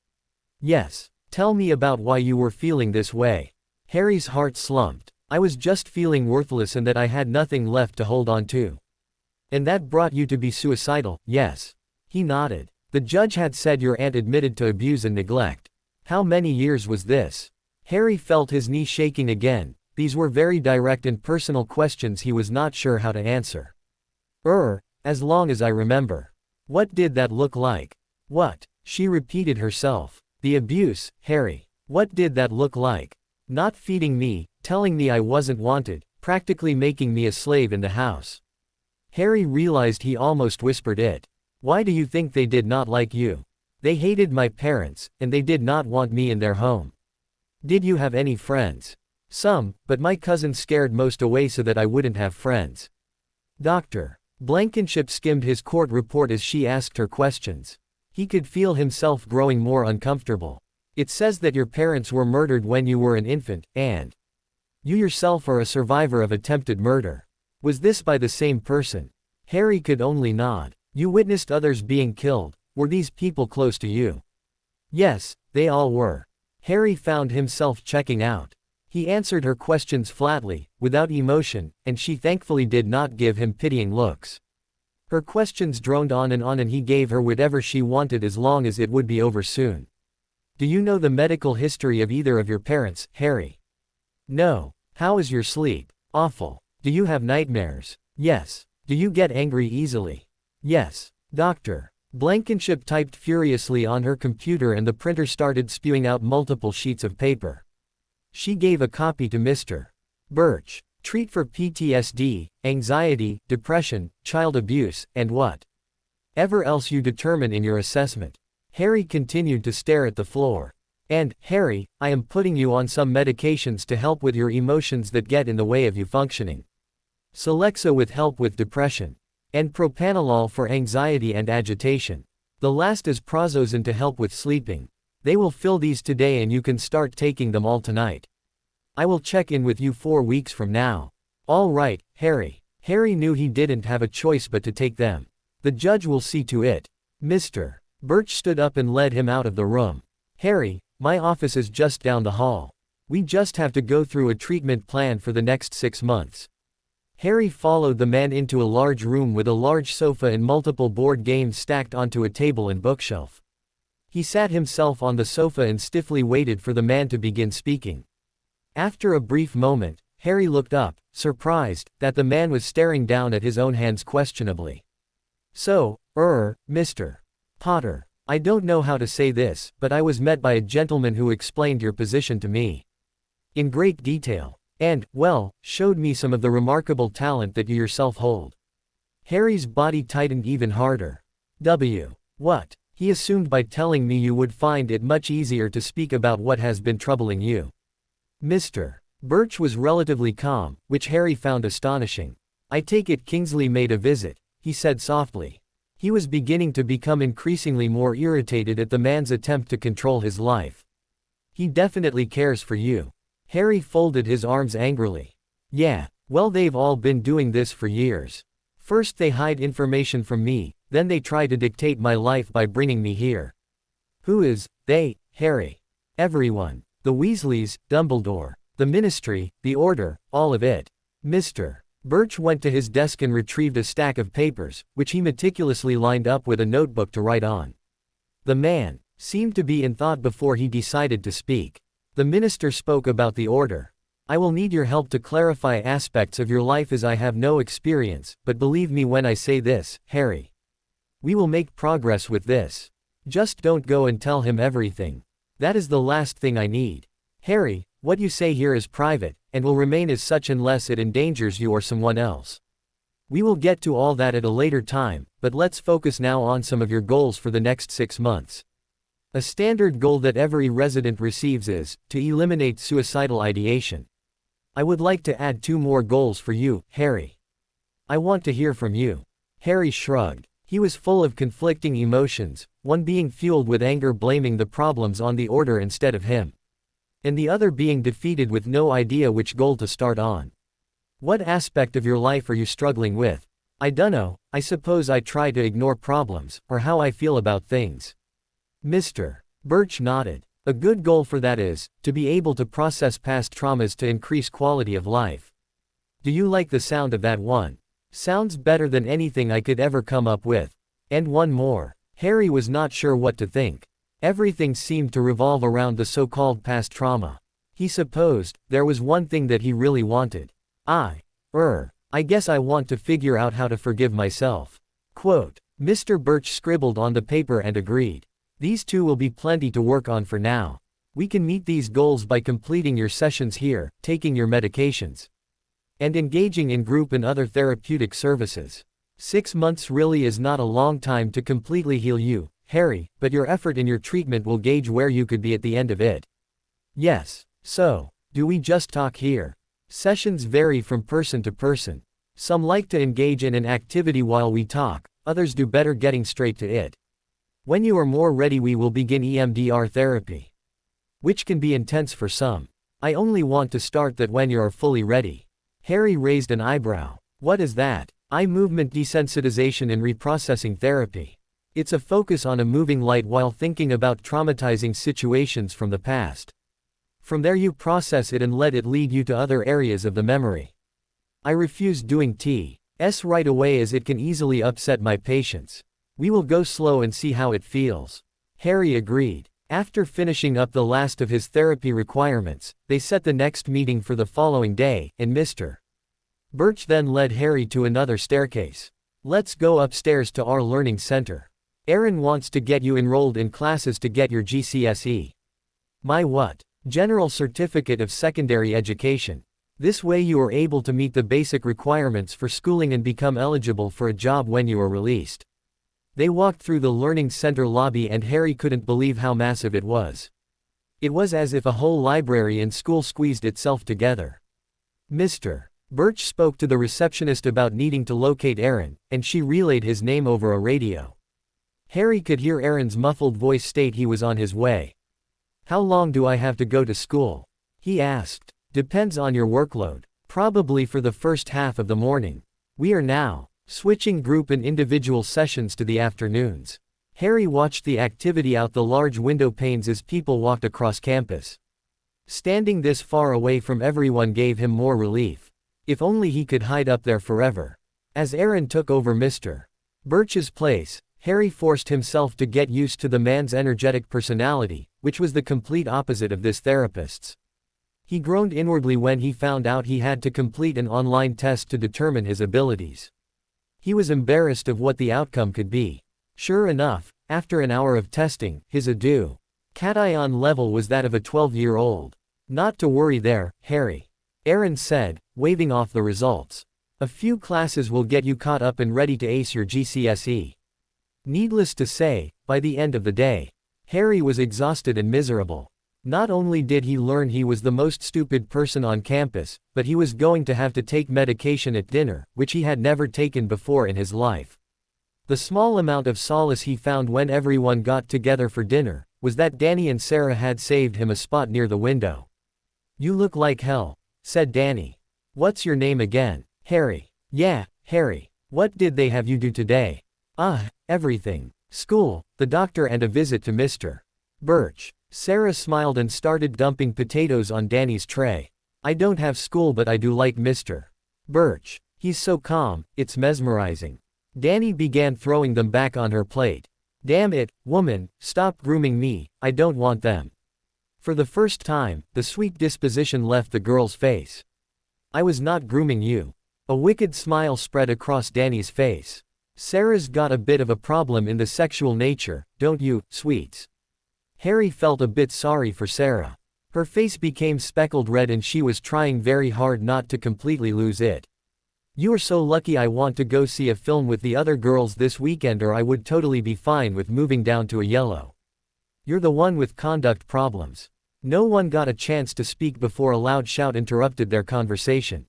Yes. Tell me about why you were feeling this way. Harry's heart slumped. I was just feeling worthless and that I had nothing left to hold on to. And that brought you to be suicidal, yes. He nodded. The judge had said your aunt admitted to abuse and neglect. How many years was this? Harry felt his knee shaking again. These were very direct and personal questions he was not sure how to answer. As long as I remember. What did that look like? What? She repeated herself. The abuse, Harry. What did that look like? Not feeding me, telling me I wasn't wanted, practically making me a slave in the house. Harry realized he almost whispered it. Why do you think they did not like you? They hated my parents, and they did not want me in their home. Did you have any friends? Some, but my cousin scared most away so that I wouldn't have friends. Dr. Blankenship skimmed his court report as she asked her questions. He could feel himself growing more uncomfortable. It says that your parents were murdered when you were an infant, and you yourself are a survivor of attempted murder. Was this by the same person? Harry could only nod. You witnessed others being killed. Were these people close to you? Yes, they all were. Harry found himself checking out. He answered her questions flatly, without emotion, and she thankfully did not give him pitying looks. Her questions droned on and he gave her whatever she wanted as long as it would be over soon. Do you know the medical history of either of your parents, Harry? No. How is your sleep? Awful. Do you have nightmares? Yes. Do you get angry easily? Yes. Doctor. Blankenship typed furiously on her computer and the printer started spewing out multiple sheets of paper. She gave a copy to Mr. Birch. Treat for PTSD, anxiety, depression, child abuse, and what ever else you determine in your assessment. Harry continued to stare at the floor. And, Harry, I am putting you on some medications to help with your emotions that get in the way of you functioning. Celexa with help with depression. And propranolol for anxiety and agitation. The last is prazosin to help with sleeping. They will fill these today and you can start taking them all tonight. I will check in with you 4 weeks from now. All right, Harry. Harry knew he didn't have a choice but to take them. The judge will see to it. Mr. Birch stood up and led him out of the room. Harry, my office is just down the hall. We just have to go through a treatment plan for the next 6 months. Harry followed the man into a large room with a large sofa and multiple board games stacked onto a table and bookshelf. He sat himself on the sofa and stiffly waited for the man to begin speaking. After a brief moment, Harry looked up, surprised that the man was staring down at his own hands questionably. So, Mr. Potter, I don't know how to say this, but I was met by a gentleman who explained your position to me in great detail, and, well, showed me some of the remarkable talent that you yourself hold. Harry's body tightened even harder. What? He assumed by telling me you would find it much easier to speak about what has been troubling you. Mr. Birch was relatively calm, which Harry found astonishing. I take it Kingsley made a visit, he said softly. He was beginning to become increasingly more irritated at the man's attempt to control his life. He definitely cares for you. Harry folded his arms angrily. Yeah, well they've all been doing this for years. First they hide information from me, then they try to dictate my life by bringing me here. Who is they, Harry? Everyone. The Weasleys, Dumbledore, the Ministry, the Order, all of it. Mr. Birch went to his desk and retrieved a stack of papers, which he meticulously lined up with a notebook to write on. The man seemed to be in thought before he decided to speak. The minister spoke about the Order. I will need your help to clarify aspects of your life as I have no experience, but believe me when I say this, Harry. We will make progress with this. Just don't go and tell him everything. That is the last thing I need. Harry, what you say here is private, and will remain as such unless it endangers you or someone else. We will get to all that at a later time, but let's focus now on some of your goals for the next 6 months. A standard goal that every resident receives is to eliminate suicidal ideation. I would like to add 2 more goals for you, Harry. I want to hear from you. Harry shrugged. He was full of conflicting emotions, one being fueled with anger blaming the problems on the Order instead of him. And the other being defeated with no idea which goal to start on. What aspect of your life are you struggling with? I dunno, I suppose I try to ignore problems, or how I feel about things. Mr. Birch nodded. A good goal for that is, to be able to process past traumas to increase quality of life. Do you like the sound of that one? Sounds better than anything I could ever come up with. And one more. Harry was not sure what to think. Everything seemed to revolve around the so-called past trauma. He supposed, there was one thing that he really wanted. I guess I want to figure out how to forgive myself. Quote. Mr. Birch scribbled on the paper and agreed. These two will be plenty to work on for now. We can meet these goals by completing your sessions here, taking your medications, and engaging in group and other therapeutic services. 6 months really is not a long time to completely heal you, Harry, but your effort in your treatment will gauge where you could be at the end of it. Yes. So, do we just talk here? Sessions vary from person to person. Some like to engage in an activity while we talk, others do better getting straight to it. When you are more ready we will begin EMDR therapy, which can be intense for some. I only want to start that when you are fully ready. Harry raised an eyebrow. What is that? Eye movement desensitization and reprocessing therapy. It's a focus on a moving light while thinking about traumatizing situations from the past. From there you process it and let it lead you to other areas of the memory. I refuse doing TS right away as it can easily upset my patients. We will go slow and see how it feels. Harry agreed. After finishing up the last of his therapy requirements, they set the next meeting for the following day, and Mr. Birch then led Harry to another staircase. Let's go upstairs to our learning center. Aaron wants to get you enrolled in classes to get your GCSE. My what? General Certificate of Secondary Education. This way you are able to meet the basic requirements for schooling and become eligible for a job when you are released. They walked through the learning center lobby and Harry couldn't believe how massive it was. It was as if a whole library and school squeezed itself together. Mr. Birch spoke to the receptionist about needing to locate Aaron, and she relayed his name over a radio. Harry could hear Aaron's muffled voice state he was on his way. How long do I have to go to school? He asked. Depends on your workload. Probably for the first half of the morning. We are now switching group and individual sessions to the afternoons. Harry watched the activity out the large window panes as people walked across campus. Standing this far away from everyone gave him more relief. If only he could hide up there forever. As Aaron took over Mr. Birch's place, Harry forced himself to get used to the man's energetic personality, which was the complete opposite of this therapist's. He groaned inwardly when he found out he had to complete an online test to determine his abilities. He was embarrassed of what the outcome could be. Sure enough, after an hour of testing, his ado cation level was that of a 12-year-old. Not to worry there, Harry. Aaron said, waving off the results. A few classes will get you caught up and ready to ace your GCSE. Needless to say, by the end of the day, Harry was exhausted and miserable. Not only did he learn he was the most stupid person on campus, but he was going to have to take medication at dinner, which he had never taken before in his life. The small amount of solace he found when everyone got together for dinner was that Danny and Sarah had saved him a spot near the window. You look like hell, said Danny. What's your name again? Harry. Yeah, Harry. What did they have you do today? Everything. School, the doctor and a visit to Mr. Birch. Sarah smiled and started dumping potatoes on Danny's tray. I don't have school but I do like Mr. Birch. He's so calm, it's mesmerizing. Danny began throwing them back on her plate. Damn it, woman, stop grooming me, I don't want them. For the first time, the sweet disposition left the girl's face. I was not grooming you. A wicked smile spread across Danny's face. Sarah's got a bit of a problem in the sexual nature, don't you, sweets? Harry felt a bit sorry for Sarah. Her face became speckled red and she was trying very hard not to completely lose it. You're so lucky. I want to go see a film with the other girls this weekend or I would totally be fine with moving down to a yellow. You're the one with conduct problems. No one got a chance to speak before a loud shout interrupted their conversation.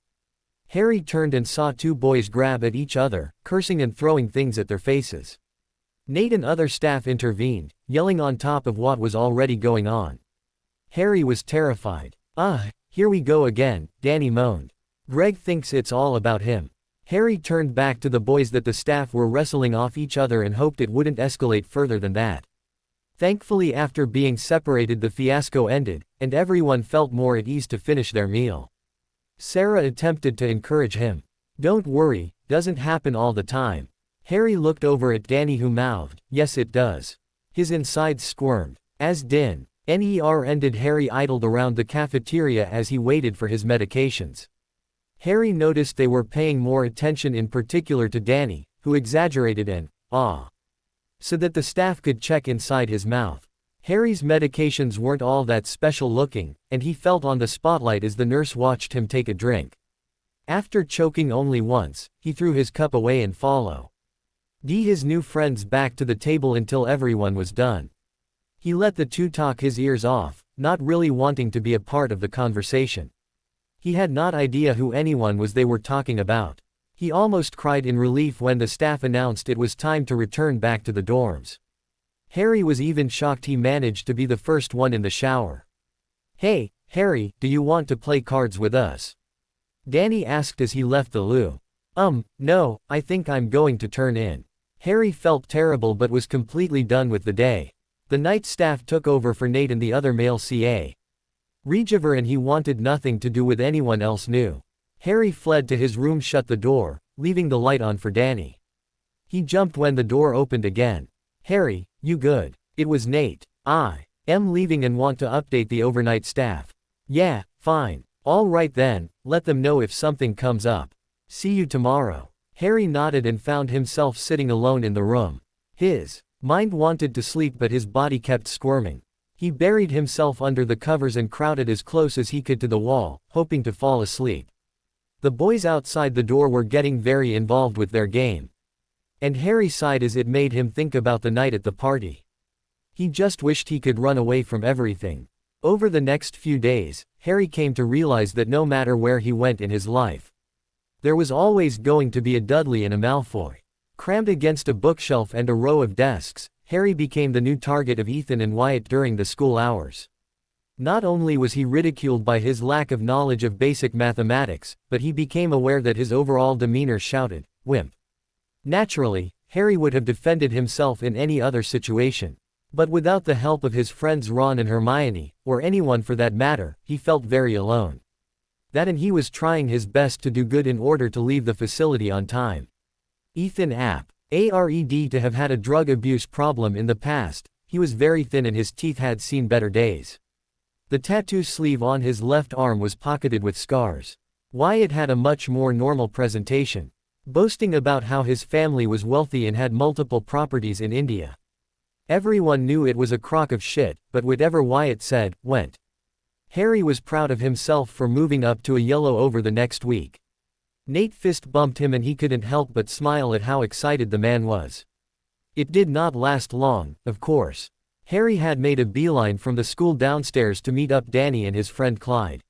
Harry turned and saw two boys grab at each other, cursing and throwing things at their faces. Nate and other staff intervened, yelling on top of what was already going on. Harry was terrified. Here we go again, Danny moaned. Greg thinks it's all about him. Harry turned back to the boys that the staff were wrestling off each other and hoped it wouldn't escalate further than that. Thankfully, after being separated, the fiasco ended, and everyone felt more at ease to finish their meal. Sarah attempted to encourage him. "Don't worry, doesn't happen all the time." Harry looked over at Danny, who mouthed, "Yes it does." His insides squirmed. As Ner ended, Harry idled around the cafeteria as he waited for his medications. Harry noticed they were paying more attention in particular to Danny, who exaggerated an "ah" so that the staff could check inside his mouth. Harry's medications weren't all that special looking, and he felt on the spotlight as the nurse watched him take a drink. After choking only once, he threw his cup away and followed his new friends back to the table until everyone was done. He let the two talk his ears off, not really wanting to be a part of the conversation. He had no idea who anyone was they were talking about. He almost cried in relief when the staff announced it was time to return back to the dorms. Harry was even shocked he managed to be the first one in the shower. "Hey, Harry, do you want to play cards with us?" Danny asked as he left the loo. No, I think I'm going to turn in." Harry felt terrible but was completely done with the day. The night staff took over for Nate and the other male CA. Regiver, and he wanted nothing to do with anyone else new. Harry fled to his room, shut the door, leaving the light on for Danny. He jumped when the door opened again. "Harry, you good?" It was Nate. "I am leaving and want to update the overnight staff." "Yeah, fine. All right then, let them know if something comes up. See you tomorrow." Harry nodded and found himself sitting alone in the room. His mind wanted to sleep but his body kept squirming. He buried himself under the covers and crowded as close as he could to the wall, hoping to fall asleep. The boys outside the door were getting very involved with their game. And Harry sighed as it made him think about the night at the party. He just wished he could run away from everything. Over the next few days, Harry came to realize that no matter where he went in his life, there was always going to be a Dudley and a Malfoy. Crammed against a bookshelf and a row of desks, Harry became the new target of Ethan and Wyatt during the school hours. Not only was he ridiculed by his lack of knowledge of basic mathematics, but he became aware that his overall demeanor shouted, "Wimp." Naturally, Harry would have defended himself in any other situation. But without the help of his friends Ron and Hermione, or anyone for that matter, he felt very alone. That, and he was trying his best to do good in order to leave the facility on time. Ethan appeared to have had a drug abuse problem in the past. He was very thin and his teeth had seen better days. The tattoo sleeve on his left arm was pocketed with scars. Wyatt had a much more normal presentation, boasting about how his family was wealthy and had multiple properties in India. Everyone knew it was a crock of shit, but whatever Wyatt said, went. Harry was proud of himself for moving up to a yellow over the next week. Nate fist bumped him and he couldn't help but smile at how excited the man was. It did not last long, of course. Harry had made a beeline from the school downstairs to meet up Danny and his friend Clyde.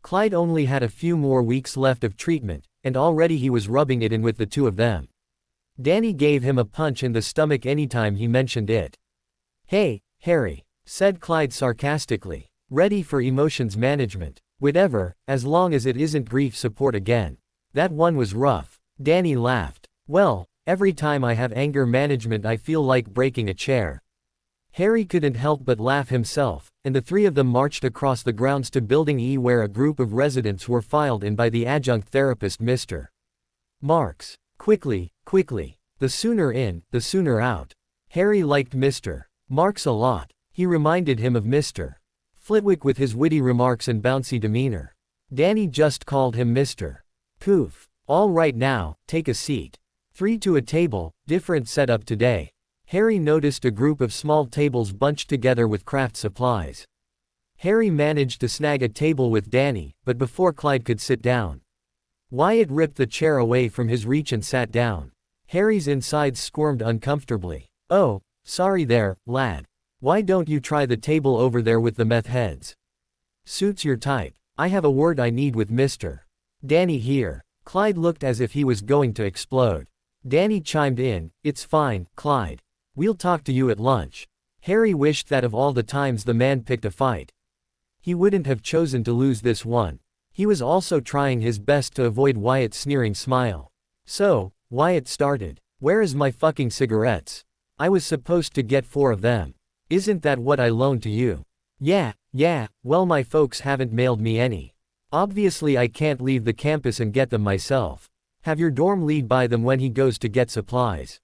Clyde only had a few more weeks left of treatment, and already he was rubbing it in with the two of them. Danny gave him a punch in the stomach anytime he mentioned it. "Hey, Harry," said Clyde sarcastically. "Ready for emotions management. Whatever, as long as it isn't grief support again. That one was rough." Danny laughed. "Well, every time I have anger management I feel like breaking a chair." Harry couldn't help but laugh himself, and the three of them marched across the grounds to Building E where a group of residents were filed in by the adjunct therapist Mr. Marks. Quickly. The sooner in, the sooner out. Harry liked Mr. Marks a lot. He reminded him of Mr. Flitwick with his witty remarks and bouncy demeanor. Danny just called him Mr. Poof. "All right now, take a seat." 3 to a table, different setup today. Harry noticed a group of small tables bunched together with craft supplies. Harry managed to snag a table with Danny, but before Clyde could sit down, Wyatt ripped the chair away from his reach and sat down. Harry's insides squirmed uncomfortably. "Oh, sorry there, lad. Why don't you try the table over there with the meth heads? Suits your type. I have a word I need with Mr. Danny here." Clyde looked as if he was going to explode. Danny chimed in, "It's fine, Clyde. We'll talk to you at lunch." Harry wished that of all the times the man picked a fight, he wouldn't have chosen to lose this one. He was also trying his best to avoid Wyatt's sneering smile. So, Wyatt started. Where is my fucking cigarettes? I was supposed to get 4 of them. Isn't that what I loaned to you? Yeah, well my folks haven't mailed me any. Obviously I can't leave the campus and get them myself. Have your dorm lead buy them when he goes to get supplies.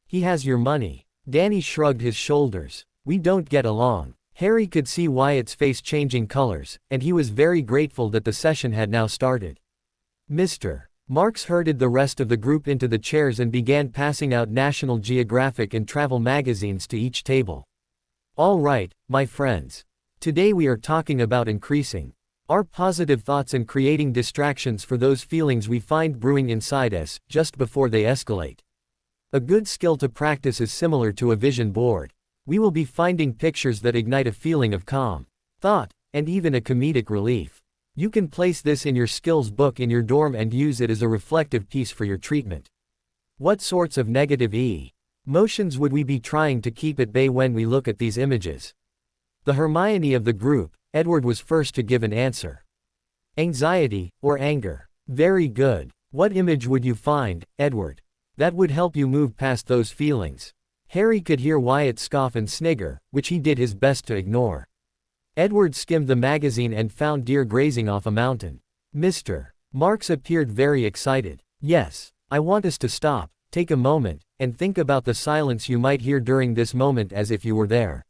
He has your money. Danny shrugged his shoulders. We don't get along. Harry could see Wyatt's face changing colors, and he was very grateful that the session had now started. Mr. Marks herded the rest of the group into the chairs and began passing out National Geographic and travel magazines to each table. All right, my friends. Today we are talking about increasing our positive thoughts and creating distractions for those feelings we find brewing inside us, just before they escalate. A good skill to practice is similar to a vision board. We will be finding pictures that ignite a feeling of calm, thought, and even a comedic relief. You can place this in your skills book in your dorm and use it as a reflective piece for your treatment. What sorts of negative emotions would we be trying to keep at bay when we look at these images? The Hermione of the group, Edward was first to give an answer. Anxiety, or anger. Very good. What image would you find, Edward? That would help you move past those feelings. Harry could hear Wyatt scoff and snigger, which he did his best to ignore. Edward skimmed the magazine and found deer grazing off a mountain. Mr. Marks appeared very excited. Yes, I want us to stop, take a moment, and think about the silence you might hear during this moment as if you were there.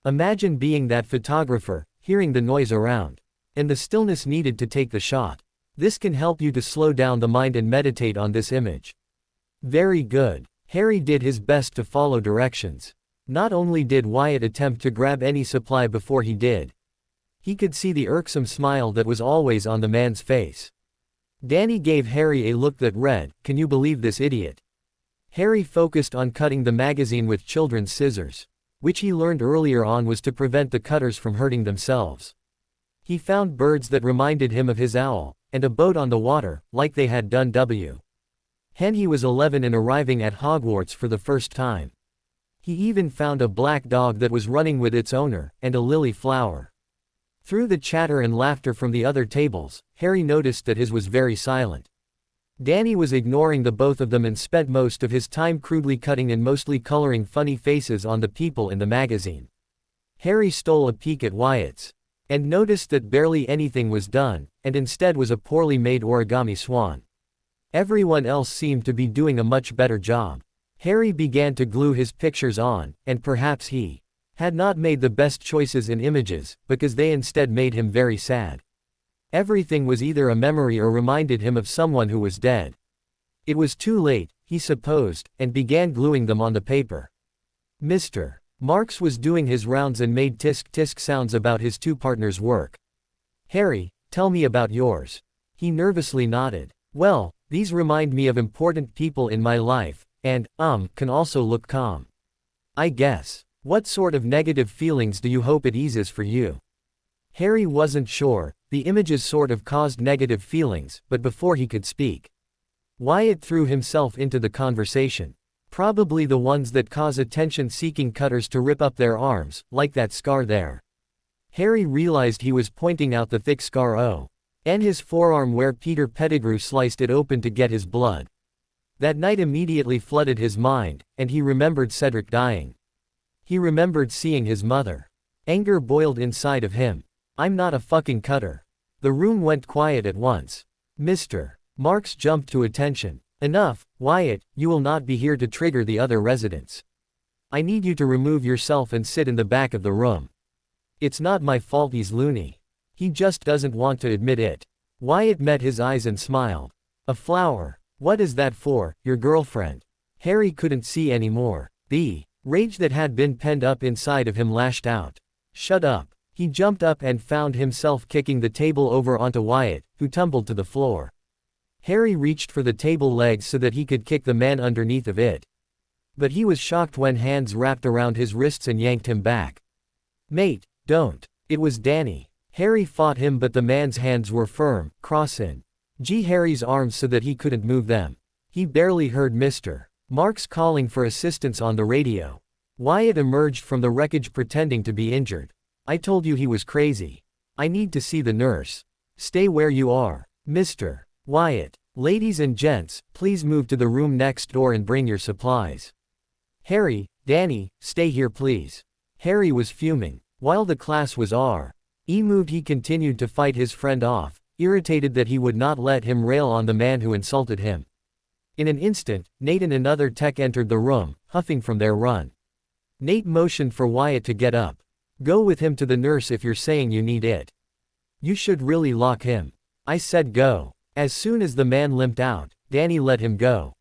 Imagine being that photographer, hearing the noise around, and the stillness needed to take the shot. This can help you to slow down the mind and meditate on this image. Very good. Harry did his best to follow directions. Not only did Wyatt attempt to grab any supply before he did, he could see the irksome smile that was always on the man's face. Danny gave Harry a look that read, "Can you believe this idiot?" Harry focused on cutting the magazine with children's scissors, which he learned earlier on was to prevent the cutters from hurting themselves. He found birds that reminded him of his owl, and a boat on the water, like they had done He was 11 and arriving at Hogwarts for the first time. He even found a black dog that was running with its owner, and a lily flower. Through the chatter and laughter from the other tables, Harry noticed that his was very silent. Danny was ignoring the both of them and spent most of his time crudely cutting and mostly coloring funny faces on the people in the magazine. Harry stole a peek at Wyatt's, and noticed that barely anything was done, and instead was a poorly made origami swan. Everyone else seemed to be doing a much better job. Harry began to glue his pictures on, and perhaps he had not made the best choices in images, because they instead made him very sad. Everything was either a memory or reminded him of someone who was dead. It was too late, he supposed, and began gluing them on the paper. Mr. Marks was doing his rounds and made tisk-tisk sounds about his two partners' work. Harry, tell me about yours. He nervously nodded. Well, these remind me of important people in my life, and, can also look calm. I guess. What sort of negative feelings do you hope it eases for you? Harry wasn't sure. The images sort of caused negative feelings, but before he could speak, Wyatt threw himself into the conversation. Probably the ones that cause attention-seeking cutters to rip up their arms, like that scar there. Harry realized he was pointing out the thick scar on his forearm where Peter Pettigrew sliced it open to get his blood. That night immediately flooded his mind, and he remembered Cedric dying. He remembered seeing his mother. Anger boiled inside of him. I'm not a fucking cutter. The room went quiet at once. Mr. Marks jumped to attention. Enough, Wyatt, you will not be here to trigger the other residents. I need you to remove yourself and sit in the back of the room. It's not my fault he's loony. He just doesn't want to admit it. Wyatt met his eyes and smiled. A flower. What is that for, your girlfriend? Harry couldn't see anymore. The rage that had been penned up inside of him lashed out. Shut up. He jumped up and found himself kicking the table over onto Wyatt, who tumbled to the floor. Harry reached for the table legs so that he could kick the man underneath of it. But he was shocked when hands wrapped around his wrists and yanked him back. Mate, don't. It was Danny. Harry fought him but the man's hands were firm, crossing Harry's arms so that he couldn't move them. He barely heard Mr. Marks calling for assistance on the radio. Wyatt emerged from the wreckage pretending to be injured. I told you he was crazy. I need to see the nurse. Stay where you are, Mr. Wyatt. Ladies and gents, please move to the room next door and bring your supplies. Harry, Danny, stay here please. Harry was fuming. While the class was moved, he continued to fight his friend off, irritated that he would not let him rail on the man who insulted him. In an instant, Nate and another tech entered the room, huffing from their run. Nate motioned for Wyatt to get up. Go with him to the nurse if you're saying you need it. You should really lock him. I said go. As soon as the man limped out, Danny let him go.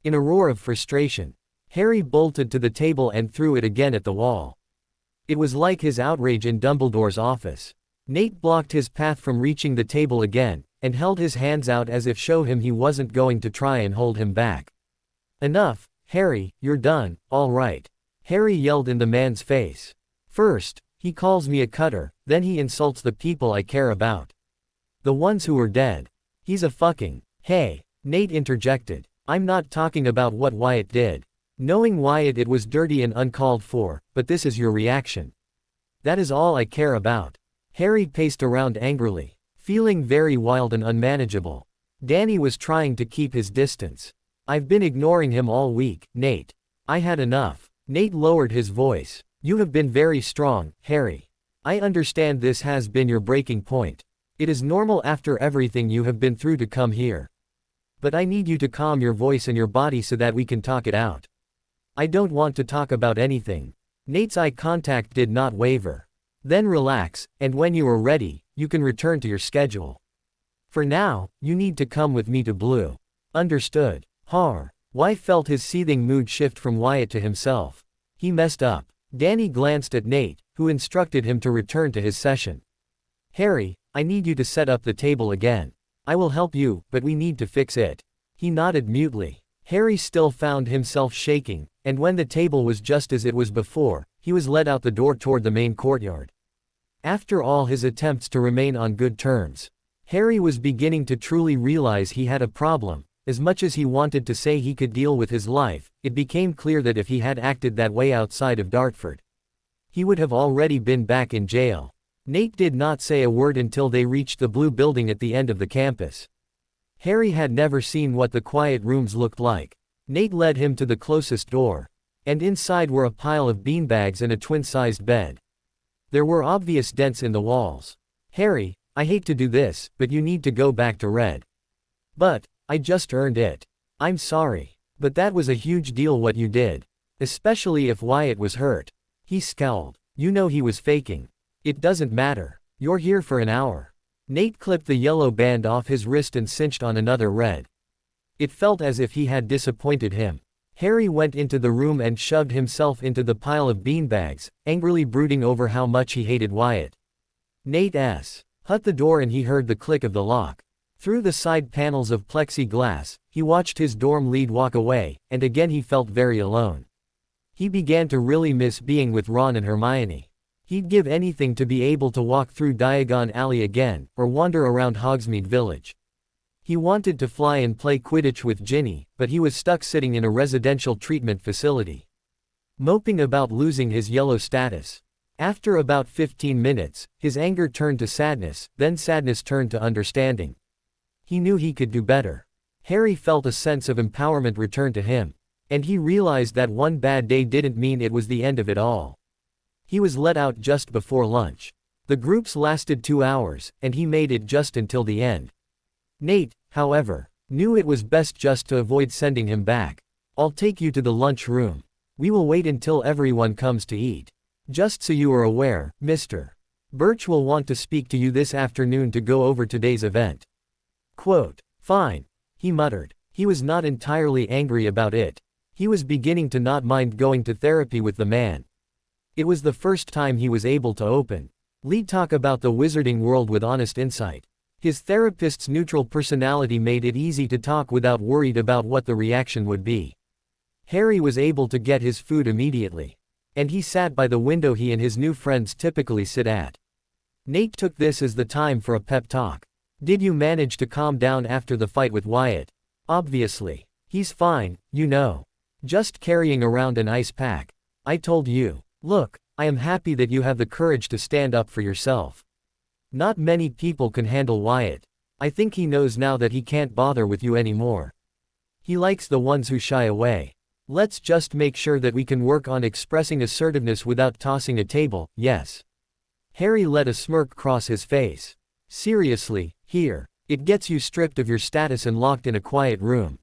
In a roar of frustration, Harry bolted to the table and threw it again at the wall. It was like his outrage in Dumbledore's office. Nate blocked his path from reaching the table again, and held his hands out as if show him he wasn't going to try and hold him back. Enough, Harry, you're done, all right. Harry yelled in the man's face. First, he calls me a cutter, then he insults the people I care about. The ones who are dead. He's a fucking. Hey, Nate interjected. I'm not talking about what Wyatt did. Knowing Wyatt, it was dirty and uncalled for, but this is your reaction. That is all I care about. Harry paced around angrily, feeling very wild and unmanageable. Danny was trying to keep his distance. I've been ignoring him all week, Nate. I had enough. Nate lowered his voice. You have been very strong, Harry. I understand this has been your breaking point. It is normal after everything you have been through to come here. But I need you to calm your voice and your body so that we can talk it out. I don't want to talk about anything. Nate's eye contact did not waver. Then relax, and when you are ready, you can return to your schedule. For now, you need to come with me to Blue. Understood. Wyatt felt his seething mood shift from Wyatt to himself. He messed up. Danny glanced at Nate, who instructed him to return to his session. Harry, I need you to set up the table again. I will help you, but we need to fix it. He nodded mutely. Harry still found himself shaking, and when the table was just as it was before, he was led out the door toward the main courtyard. After all his attempts to remain on good terms, Harry was beginning to truly realize he had a problem. As much as he wanted to say he could deal with his life, it became clear that if he had acted that way outside of Dartford, he would have already been back in jail. Nate did not say a word until they reached the blue building at the end of the campus. Harry had never seen what the quiet rooms looked like. Nate led him to the closest door. And inside were a pile of beanbags and a twin-sized bed. There were obvious dents in the walls. Harry, I hate to do this, but you need to go back to Red. But, I just earned it. I'm sorry. But that was a huge deal what you did. Especially if Wyatt was hurt. He scowled. You know he was faking. It doesn't matter. You're here for an hour. Nate clipped the yellow band off his wrist and cinched on another red. It felt as if he had disappointed him. Harry went into the room and shoved himself into the pile of beanbags, angrily brooding over how much he hated Wyatt. Nate hut the door and he heard the click of the lock. Through the side panels of plexiglass, he watched his dorm lead walk away, and again he felt very alone. He began to really miss being with Ron and Hermione. He'd give anything to be able to walk through Diagon Alley again, or wander around Hogsmeade Village. He wanted to fly and play Quidditch with Ginny, but he was stuck sitting in a residential treatment facility, moping about losing his yellow status. After about 15 minutes, his anger turned to sadness, then sadness turned to understanding. He knew he could do better. Harry felt a sense of empowerment return to him. And he realized that one bad day didn't mean it was the end of it all. He was let out just before lunch. The groups lasted 2 hours, and he made it just until the end. Nate, however, knew it was best just to avoid sending him back. I'll take you to the lunch room. We will wait until everyone comes to eat. Just so you are aware, Mr. Birch will want to speak to you this afternoon to go over today's event. Quote, fine, he muttered. He was not entirely angry about it. He was beginning to not mind going to therapy with the man. It was the first time he was able to openly talk about the wizarding world with honest insight. His therapist's neutral personality made it easy to talk without worried about what the reaction would be. Harry was able to get his food immediately. And he sat by the window he and his new friends typically sit at. Nate took this as the time for a pep talk. Did you manage to calm down after the fight with Wyatt? Obviously. He's fine, you know. Just carrying around an ice pack. I told you. Look, I am happy that you have the courage to stand up for yourself. Not many people can handle Wyatt. I think he knows now that he can't bother with you anymore. He likes the ones who shy away. Let's just make sure that we can work on expressing assertiveness without tossing a table, yes. Harry let a smirk cross his face. Seriously, here. It gets you stripped of your status and locked in a quiet room.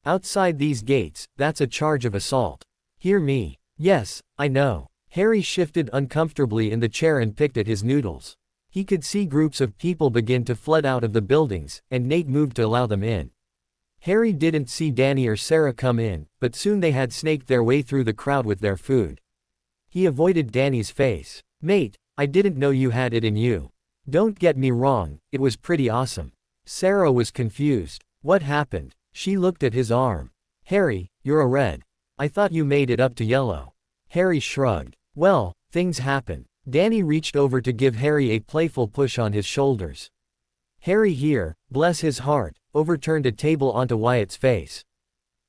Outside these gates, that's a charge of assault. Hear me? Yes, I know. Harry shifted uncomfortably in the chair and picked at his noodles. He could see groups of people begin to flood out of the buildings, and Nate moved to allow them in. Harry didn't see Danny or Sarah come in, but soon they had snaked their way through the crowd with their food. He avoided Danny's face. Mate, I didn't know you had it in you. Don't get me wrong, it was pretty awesome. Sarah was confused. What happened? She looked at his arm. Harry, you're a red. I thought you made it up to yellow. Harry shrugged. Well, things happen. Danny reached over to give Harry a playful push on his shoulders. Harry here, bless his heart, overturned a table onto Wyatt's face.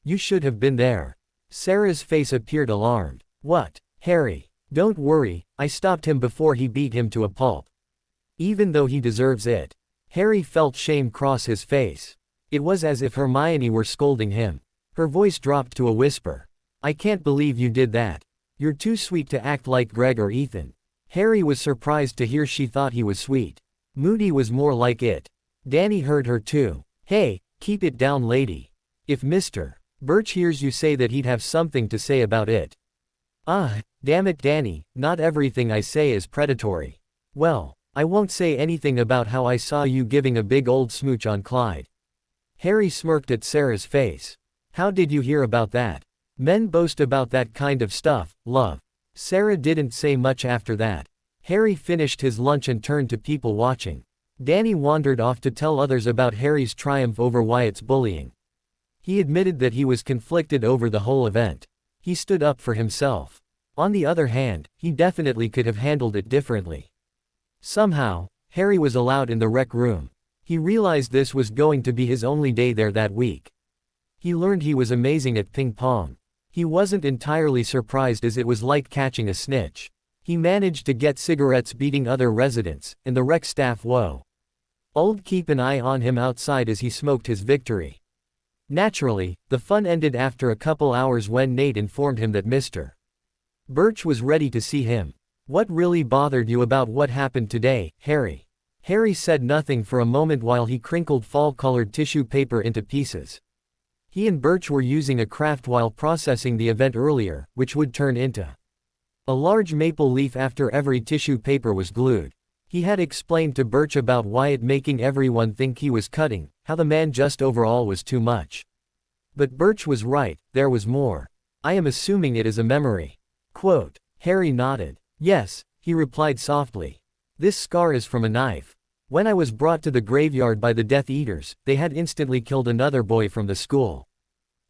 You should have been there. Sarah's face appeared alarmed. What? Harry, don't worry, I stopped him before he beat him to a pulp. Even though he deserves it. Harry felt shame cross his face. It was as if Hermione were scolding him. Her voice dropped to a whisper. I can't believe you did that. You're too sweet to act like Greg or Ethan. Harry was surprised to hear she thought he was sweet. Moody was more like it. Danny heard her too. Hey, keep it down lady. If Mr. Birch hears you say that he'd have something to say about it. Ah, damn it Danny, not everything I say is predatory. Well, I won't say anything about how I saw you giving a big old smooch on Clyde. Harry smirked at Sarah's face. How did you hear about that? Men boast about that kind of stuff, love. Sarah didn't say much after that. Harry finished his lunch and turned to people watching. Danny wandered off to tell others about Harry's triumph over Wyatt's bullying. He admitted that he was conflicted over the whole event. He stood up for himself. On the other hand, he definitely could have handled it differently. Somehow, Harry was allowed in the rec room. He realized this was going to be his only day there that week. He learned he was amazing at ping pong. He wasn't entirely surprised as it was like catching a snitch. He managed to get cigarettes beating other residents, and the rec staff would keep an eye on him outside as he smoked his victory. Naturally, the fun ended after a couple hours when Nate informed him that Mr. Birch was ready to see him. What really bothered you about what happened today, Harry? Harry said nothing for a moment while he crinkled fall-colored tissue paper into pieces. He and Birch were using a craft while processing the event earlier, which would turn into a large maple leaf after every tissue paper was glued. He had explained to Birch about Wyatt making everyone think he was cutting, how the man just overall was too much. But Birch was right, there was more. I am assuming it is a memory. Quote. Harry nodded. Yes, he replied softly. This scar is from a knife. When I was brought to the graveyard by the Death Eaters, they had instantly killed another boy from the school.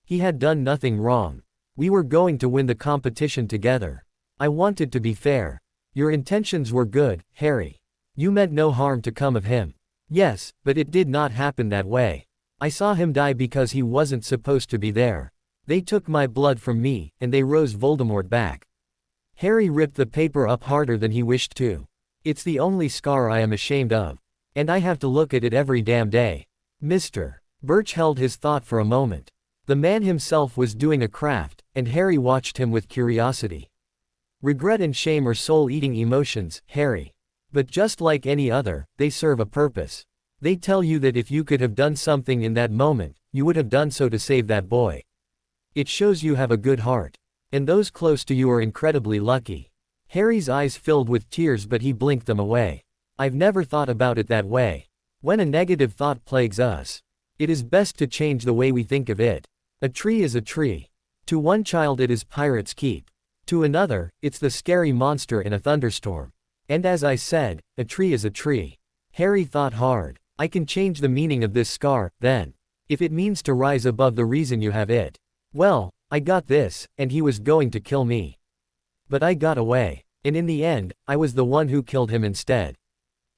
He had done nothing wrong. We were going to win the competition together. I wanted to be fair. Your intentions were good, Harry. You meant no harm to come of him. Yes, but it did not happen that way. I saw him die because he wasn't supposed to be there. They took my blood from me, and they rose Voldemort back. Harry ripped the paper up harder than he wished to. It's the only scar I am ashamed of. And I have to look at it every damn day. Mr. Birch held his thought for a moment. The man himself was doing a craft, and Harry watched him with curiosity. Regret and shame are soul-eating emotions, Harry. But just like any other, they serve a purpose. They tell you that if you could have done something in that moment, you would have done so to save that boy. It shows you have a good heart. And those close to you are incredibly lucky. Harry's eyes filled with tears but he blinked them away. I've never thought about it that way. When a negative thought plagues us, it is best to change the way we think of it. A tree is a tree. To one child it is Pirate's Keep. To another, it's the scary monster in a thunderstorm. And as I said, a tree is a tree. Harry thought hard. I can change the meaning of this scar, then. If it means to rise above the reason you have it. Well, I got this, and he was going to kill me. But I got away. And in the end, I was the one who killed him instead.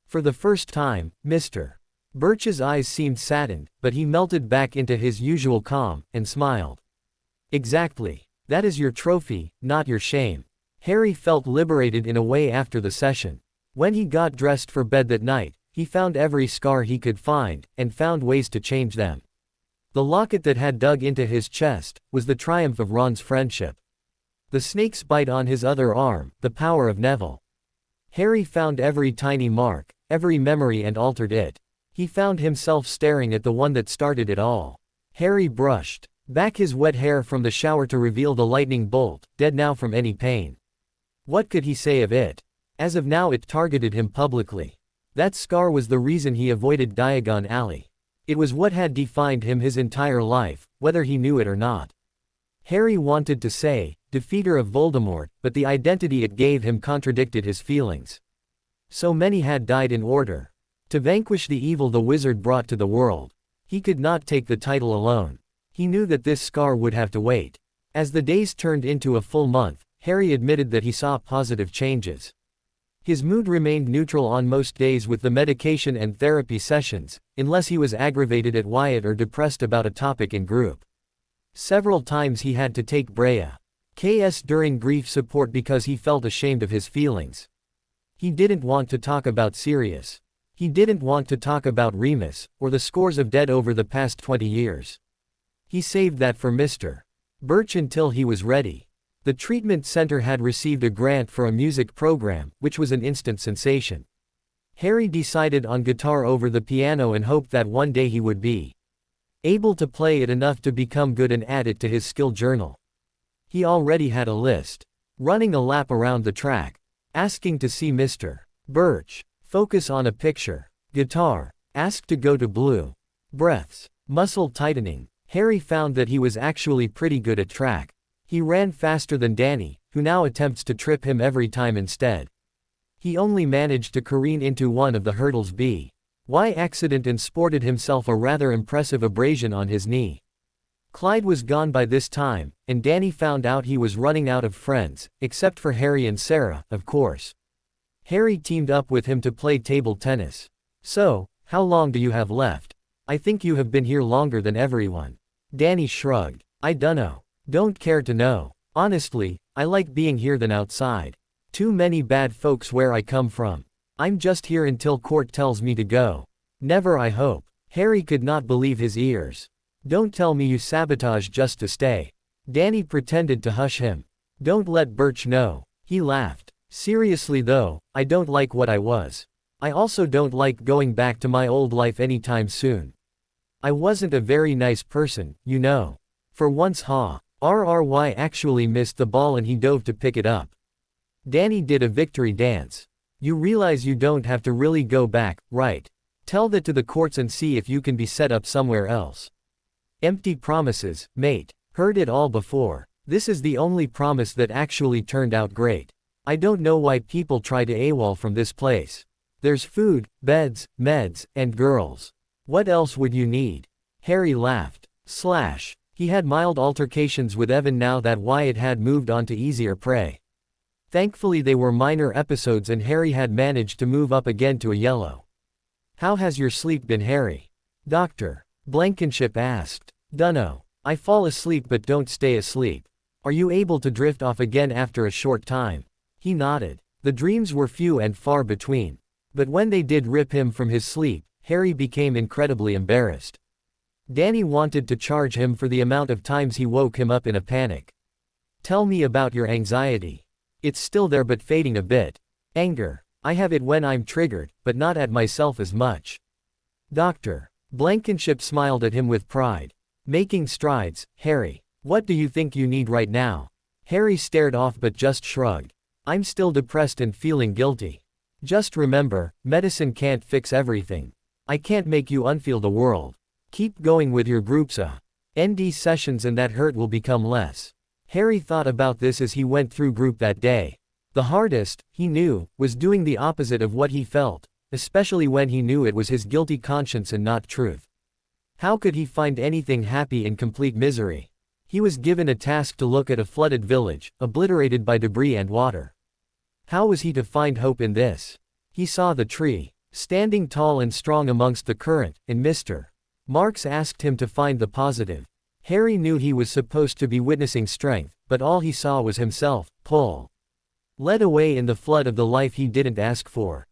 For the first time, Mr. Birch's eyes seemed saddened, but he melted back into his usual calm, and smiled. Exactly. That is your trophy, not your shame. Harry felt liberated in a way after the session. When he got dressed for bed that night, He found every scar he could find, and found ways to change them. The locket that had dug into his chest was the triumph of Ron's friendship. The snake's bite on his other arm, the power of Neville. Harry found every tiny mark, every memory, and altered it. He found himself staring at the one that started it all. Harry brushed back his wet hair from the shower to reveal the lightning bolt, dead now from any pain. What could he say of it? As of now it targeted him publicly. That scar was the reason he avoided Diagon Alley. It was what had defined him his entire life, whether he knew it or not. Harry wanted to say, defeater of Voldemort, but the identity it gave him contradicted his feelings. So many had died in order to vanquish the evil the wizard brought to the world. He could not take the title alone. He knew that this scar would have to wait. As the days turned into a full month, Harry admitted that he saw positive changes. His mood remained neutral on most days with the medication and therapy sessions, unless he was aggravated at Wyatt or depressed about a topic in group. Several times he had to take Brea KS during grief support because he felt ashamed of his feelings. He didn't want to talk about Sirius. He didn't want to talk about Remus, or the scores of dead over the past 20 years. He saved that for Mr. Birch until he was ready. The treatment center had received a grant for a music program, which was an instant sensation. Harry decided on guitar over the piano and hoped that one day he would be able to play it enough to become good and add it to his skill journal. He already had a list. Running a lap around the track. Asking to see Mr. Birch. Focus on a picture. Guitar. Ask to go to blue. Breaths. Muscle tightening. Harry found that he was actually pretty good at track. He ran faster than Danny, who now attempts to trip him every time instead. He only managed to careen into one of the hurdles by accident and sported himself a rather impressive abrasion on his knee. Clyde was gone by this time, and Danny found out he was running out of friends, except for Harry and Sarah, of course. Harry teamed up with him to play table tennis. So, how long do you have left? I think you have been here longer than everyone. Danny shrugged. I dunno. Don't care to know. Honestly, I like being here than outside. Too many bad folks where I come from. I'm just here until court tells me to go. Never, I hope. Harry could not believe his ears. Don't tell me you sabotage just to stay. Danny pretended to hush him. Don't let Birch know. He laughed. Seriously though, I don't like what I was. I also don't like going back to my old life anytime soon. I wasn't a very nice person, you know. For once RRY actually missed the ball and he dove to pick it up. Danny did a victory dance. You realize you don't have to really go back, right? Tell that to the courts and see if you can be set up somewhere else. Empty promises, mate. Heard it all before. This is the only promise that actually turned out great. I don't know why people try to AWOL from this place. There's food, beds, meds, and girls. What else would you need? Harry laughed. He had mild altercations with Evan now that Wyatt had moved on to easier prey. Thankfully they were minor episodes and Harry had managed to move up again to a yellow. How has your sleep been, Harry? Dr. Blankenship asked. Dunno. I fall asleep but don't stay asleep. Are you able to drift off again after a short time? He nodded. The dreams were few and far between. But when they did rip him from his sleep, Harry became incredibly embarrassed. Danny wanted to charge him for the amount of times he woke him up in a panic. Tell me about your anxiety. It's still there but fading a bit. Anger. I have it when I'm triggered, but not at myself as much. Dr. Blankenship smiled at him with pride. Making strides, Harry. What do you think you need right now? Harry stared off but just shrugged. I'm still depressed and feeling guilty. Just remember, medicine can't fix everything. I can't make you unfeel the world. Keep going with your groups ND sessions and that hurt will become less. Harry thought about this as he went through group that day. The hardest, he knew, was doing the opposite of what he felt, especially when he knew it was his guilty conscience and not truth. How could he find anything happy in complete misery? He was given a task to look at a flooded village, obliterated by debris and water. How was he to find hope in this? He saw the tree, standing tall and strong amongst the current, and Mr. Marks asked him to find the positive. Harry knew he was supposed to be witnessing strength, but all he saw was himself, led away in the flood of the life he didn't ask for.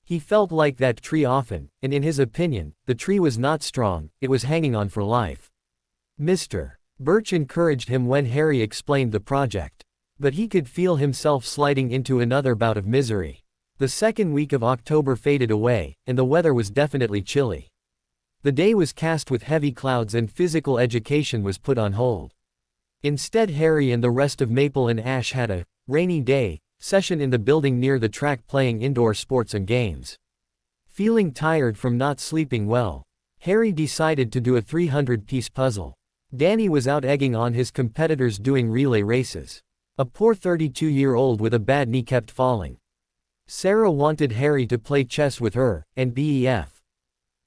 He felt like that tree often, and in his opinion, the tree was not strong, it was hanging on for life. Mr. Birch encouraged him when Harry explained the project. But he could feel himself sliding into another bout of misery. The second week of October faded away, and the weather was definitely chilly. The day was cast with heavy clouds and physical education was put on hold. Instead, Harry and the rest of Maple and Ash had a rainy day session in the building near the track, playing indoor sports and games. Feeling tired from not sleeping well, Harry decided to do a 300-piece puzzle. Danny was out egging on his competitors doing relay races. A poor 32-year-old with a bad knee kept falling. Sarah wanted Harry to play chess with her, and BEF.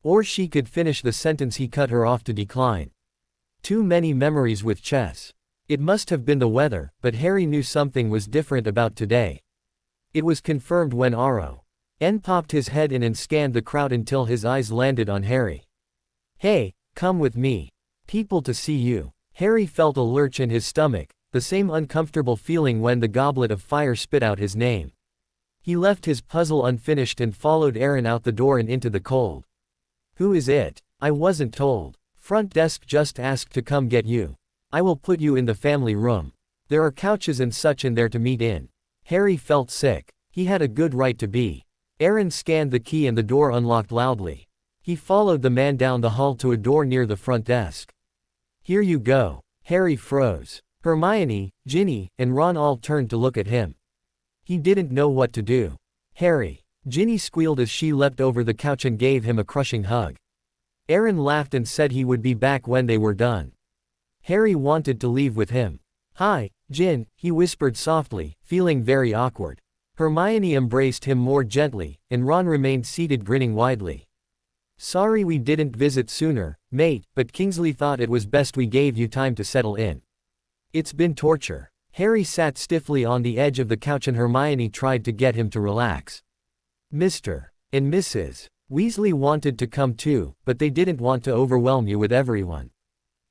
Or she could finish the sentence he cut her off to decline. Too many memories with chess. It must have been the weather, but Harry knew something was different about today. It was confirmed when R.O.N. popped his head in and scanned the crowd until his eyes landed on Harry. "Hey, come with me. People to see you." Harry felt a lurch in his stomach, the same uncomfortable feeling when the goblet of fire spit out his name. He left his puzzle unfinished and followed Aaron out the door and into the cold. "Who is it? I wasn't told. Front desk just asked to come get you. I will put you in the family room. There are couches and such in there to meet in." Harry felt sick. He had a good right to be. Aaron scanned the key and the door unlocked loudly. He followed the man down the hall to a door near the front desk. "Here you go." Harry froze. Hermione, Ginny, and Ron all turned to look at him. He didn't know what to do. "Harry." Ginny squealed as she leapt over the couch and gave him a crushing hug. Aaron laughed and said he would be back when they were done. Harry wanted to leave with him. "Hi, Gin," he whispered softly, feeling very awkward. Hermione embraced him more gently, and Ron remained seated grinning widely. "Sorry we didn't visit sooner, mate, but Kingsley thought it was best we gave you time to settle in. It's been torture." Harry sat stiffly on the edge of the couch and Hermione tried to get him to relax. "Mr. and Mrs. Weasley wanted to come too, but they didn't want to overwhelm you with everyone.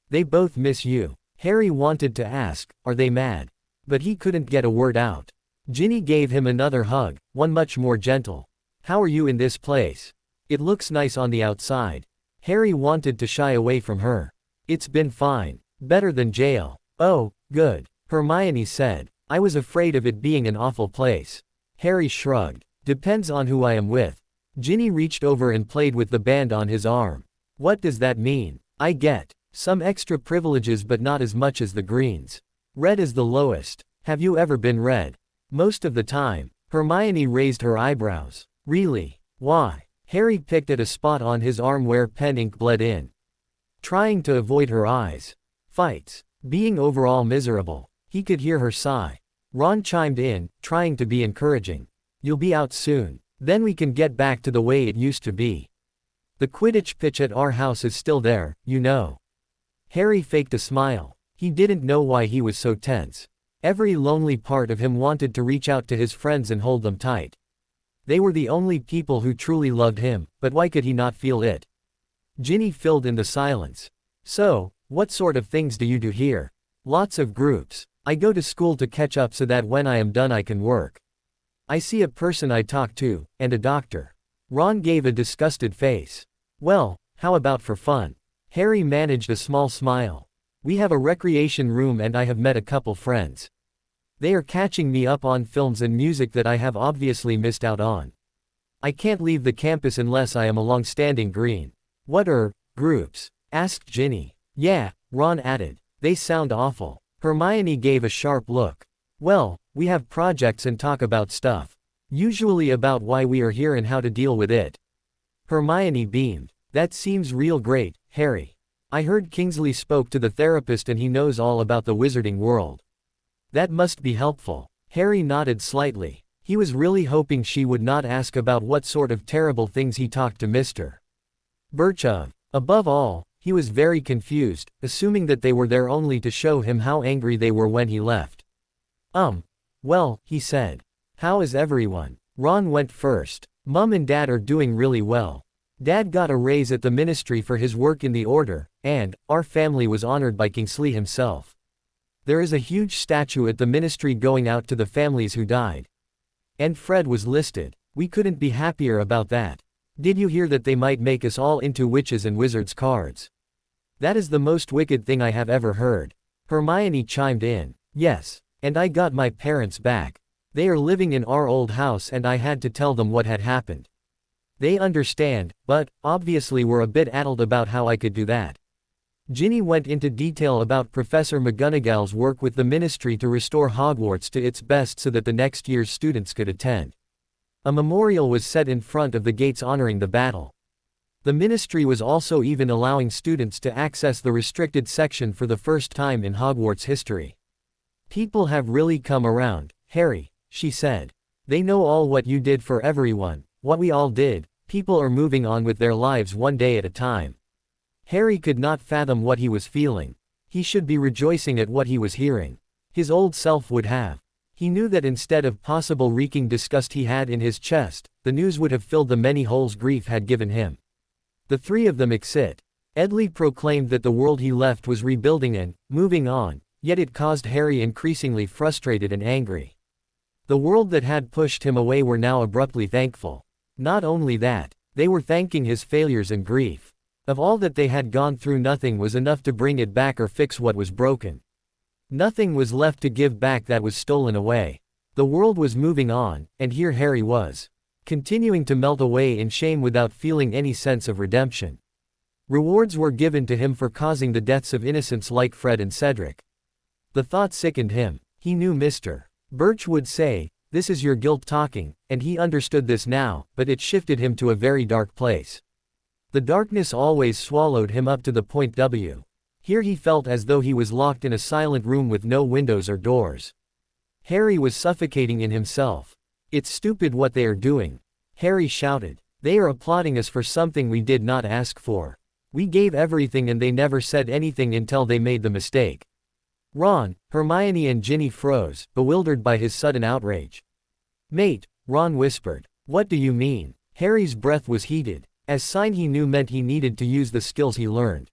They both miss you." Harry wanted to ask, "Are they mad?" But he couldn't get a word out. Ginny gave him another hug, one much more gentle. "How are you in this place? It looks nice on the outside." Harry wanted to shy away from her. "It's been fine. Better than jail." "Oh, good," Hermione said. "I was afraid of it being an awful place." Harry shrugged. "Depends on who I am with." Ginny reached over and played with the band on his arm. "What does that mean?" "I get some extra privileges but not as much as the Greens. Red is the lowest." "Have you ever been red?" "Most of the time." Hermione raised her eyebrows. "Really? Why?" Harry picked at a spot on his arm where pen ink bled in. Trying to avoid her eyes. "Fights. Being overall miserable." He could hear her sigh. Ron chimed in, trying to be encouraging. "You'll be out soon. Then we can get back to the way it used to be. The Quidditch pitch at our house is still there, you know." Harry faked a smile. He didn't know why he was so tense. Every lonely part of him wanted to reach out to his friends and hold them tight. They were the only people who truly loved him, but why could he not feel it? Ginny filled in the silence. "So, what sort of things do you do here?" "Lots of groups. I go to school to catch up so that when I am done I can work. I see a person I talk to, and a doctor." Ron gave a disgusted face. "Well, how about for fun?" Harry managed a small smile. "We have a recreation room and I have met a couple friends. They are catching me up on films and music that I have obviously missed out on. I can't leave the campus unless I am a long-standing Green." "What groups?" asked Ginny. "Yeah," Ron added. "They sound awful." Hermione gave a sharp look. "Well, we have projects and talk about stuff. Usually about why we are here and how to deal with it." Hermione beamed. "That seems real great, Harry. I heard Kingsley spoke to the therapist and he knows all about the wizarding world. That must be helpful." Harry nodded slightly. He was really hoping she would not ask about what sort of terrible things he talked to Mr. Birch of. Above all, he was very confused, assuming that they were there only to show him how angry they were when he left. Well," he said. "How is everyone?" Ron went first. "Mum and Dad are doing really well. Dad got a raise at the ministry for his work in the order, and our family was honored by Kingsley himself. There is a huge statue at the ministry going out to the families who died. And Fred was listed. We couldn't be happier about that. Did you hear that they might make us all into witches and wizards cards? That is the most wicked thing I have ever heard. Hermione chimed in. Yes. And I got my parents back. They are living in our old house and I had to tell them what had happened. They understand, but, obviously were a bit addled about how I could do that. Ginny went into detail about Professor McGonagall's work with the Ministry to restore Hogwarts to its best so that the next year's students could attend. A memorial was set in front of the gates honoring the battle. The Ministry was also even allowing students to access the restricted section for the first time in Hogwarts history. People have really come around, Harry, she said. They know all what you did for everyone, what we all did. People are moving on with their lives one day at a time. Harry could not fathom what he was feeling. He should be rejoicing at what he was hearing. His old self would have. He knew that instead of possible reeking disgust he had in his chest, the news would have filled the many holes grief had given him. The three of them exit. Edley proclaimed that the world he left was rebuilding and, moving on, yet it caused Harry increasingly frustrated and angry. The world that had pushed him away were now abruptly thankful. Not only that, they were thanking his failures and grief. Of all that they had gone through, nothing was enough to bring it back or fix what was broken. Nothing was left to give back that was stolen away. The world was moving on, and here Harry was, continuing to melt away in shame without feeling any sense of redemption. Rewards were given to him for causing the deaths of innocents like Fred and Cedric. The thought sickened him. He knew Mr. Birch would say, "This is your guilt talking," and he understood this now, but it shifted him to a very dark place. The darkness always swallowed him up to the point W. Here he felt as though he was locked in a silent room with no windows or doors. Harry was suffocating in himself. "It's stupid what they are doing," Harry shouted. "They are applauding us for something we did not ask for. We gave everything and they never said anything until they made the mistake." Ron, Hermione and Ginny froze, bewildered by his sudden outrage. "Mate," Ron whispered. "What do you mean?" Harry's breath was heated. As sign he knew meant he needed to use the skills he learned.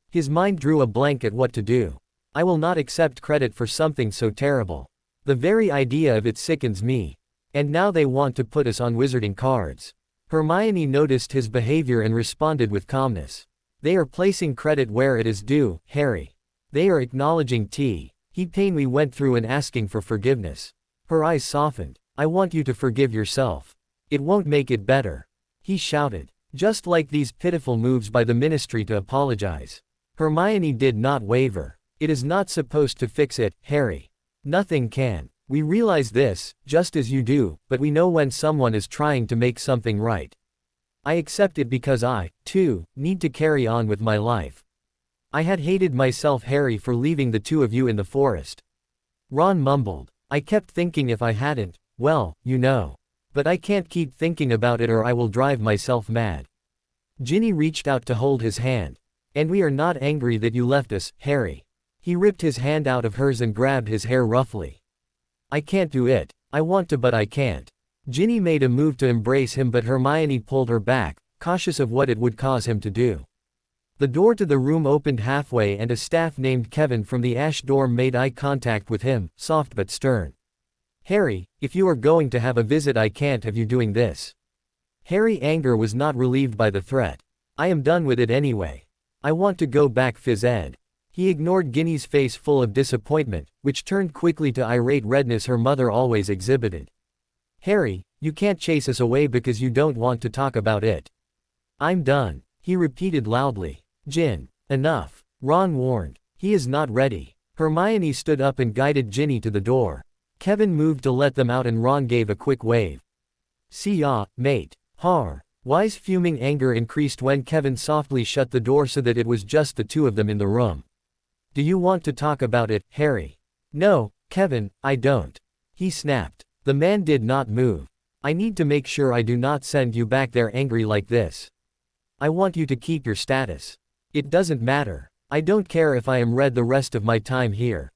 His mind drew a blank at what to do. "I will not accept credit for something so terrible. The very idea of it sickens me. And now they want to put us on wizarding cards." Hermione noticed his behavior and responded with calmness. "They are placing credit where it is due, Harry. They are acknowledging the pain we went through and asking for forgiveness." Her eyes softened. "I want you to forgive yourself. It won't make it better," he shouted. "Just like these pitiful moves by the Ministry to apologize." Hermione did not waver. "It is not supposed to fix it, Harry. Nothing can. We realize this, just as you do, but we know when someone is trying to make something right. I accept it because I, too, need to carry on with my life. I had hated myself, Harry, for leaving the two of you in the forest." Ron mumbled. "I kept thinking if I hadn't, well, you know. But I can't keep thinking about it or I will drive myself mad." Ginny reached out to hold his hand. "And we are not angry that you left us, Harry." He ripped his hand out of hers and grabbed his hair roughly. "I can't do it. I want to but I can't." Ginny made a move to embrace him but Hermione pulled her back, cautious of what it would cause him to do. The door to the room opened halfway and a staff named Kevin from the Ash dorm made eye contact with him, soft but stern. "Harry, if you are going to have a visit I can't have you doing this." Harry's anger was not relieved by the threat. "I am done with it anyway. I want to go back phys ed." He ignored Ginny's face full of disappointment, which turned quickly to irate redness her mother always exhibited. "Harry, you can't chase us away because you don't want to talk about it." "I'm done," he repeated loudly. "Gin, enough," Ron warned. "He is not ready." Hermione stood up and guided Ginny to the door. Kevin moved to let them out and Ron gave a quick wave. "See ya, mate." Harry's fuming anger increased when Kevin softly shut the door so that it was just the two of them in the room. "Do you want to talk about it, Harry?" "No, Kevin, I don't," he snapped. The man did not move. "I need to make sure I do not send you back there angry like this. I want you to keep your status. It doesn't matter. I don't care if I am red the rest of my time here."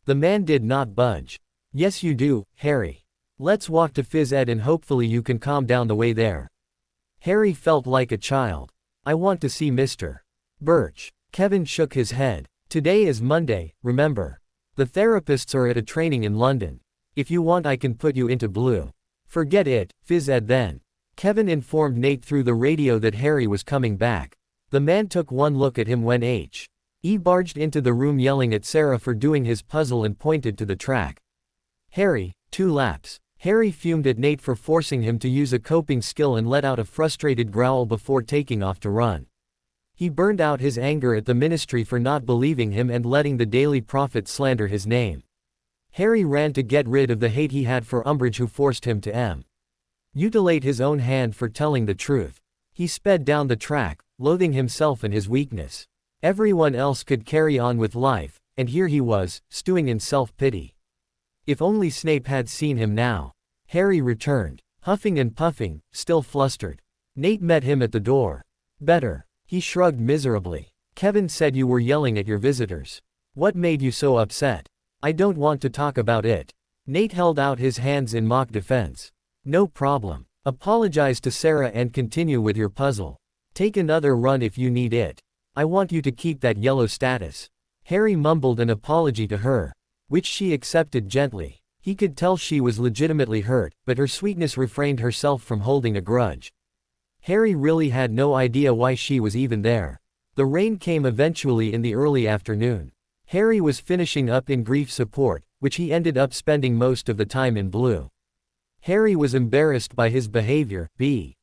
The man did not budge. "Yes you do, Harry. Let's walk to phys ed and hopefully you can calm down the way there." Harry felt like a child. "I want to see Mr. Birch." Kevin shook his head. "Today is Monday, remember. The therapists are at a training in London. If you want I can put you into blue Forget it, phys ed then. Kevin informed Nate through the radio that Harry was coming back. The man took one look at him when He barged into the room yelling at Sarah for doing his puzzle and pointed to the track. Harry, 2 laps. Harry fumed at Nate for forcing him to use a coping skill and let out a frustrated growl before taking off to run. He burned out his anger at the ministry for not believing him and letting the Daily Prophet slander his name. Harry ran to get rid of the hate he had for Umbridge, who forced him to mutilate his own hand for telling the truth. He sped down the track, loathing himself and his weakness. Everyone else could carry on with life, and here he was, stewing in self-pity. If only Snape had seen him now. Harry returned, huffing and puffing, still flustered. Nate met him at the door. Better. He shrugged miserably. Kevin said you were yelling at your visitors. What made you so upset? I don't want to talk about it. Nate held out his hands in mock defense. No problem. Apologize to Sarah and continue with your puzzle. Take another run if you need it. I want you to keep that yellow status. Harry mumbled an apology to her, which she accepted gently. He could tell she was legitimately hurt, but her sweetness refrained herself from holding a grudge. Harry really had no idea why she was even there. The rain came eventually in the early afternoon. Harry was finishing up in grief support, which he ended up spending most of the time in blue. Harry was embarrassed by his behavior, he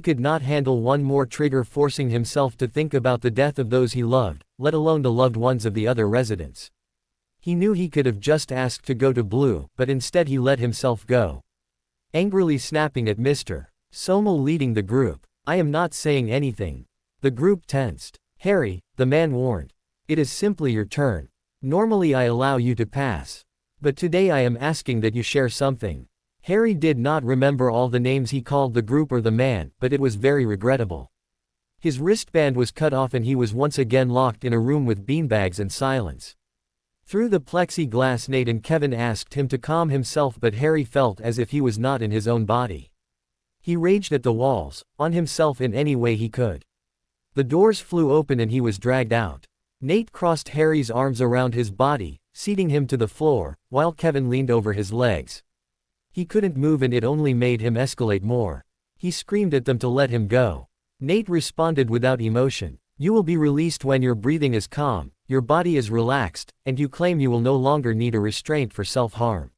could not handle one more trigger, forcing himself to think about the death of those he loved, let alone the loved ones of the other residents. He knew he could have just asked to go to blue, but instead he let himself go. Angrily snapping at Mr. Somel leading the group. I am not saying anything. The group tensed. Harry, the man warned. It is simply your turn. Normally I allow you to pass. But today I am asking that you share something. Harry did not remember all the names he called the group or the man, but it was very regrettable. His wristband was cut off and he was once again locked in a room with beanbags and silence. Through the plexiglass, Nate and Kevin asked him to calm himself, but Harry felt as if he was not in his own body. He raged at the walls, on himself in any way he could. The doors flew open and he was dragged out. Nate crossed Harry's arms around his body, seating him to the floor, while Kevin leaned over his legs. He couldn't move and it only made him escalate more. He screamed at them to let him go. Nate responded without emotion. You will be released when your breathing is calm, your body is relaxed, and you claim you will no longer need a restraint for self-harm.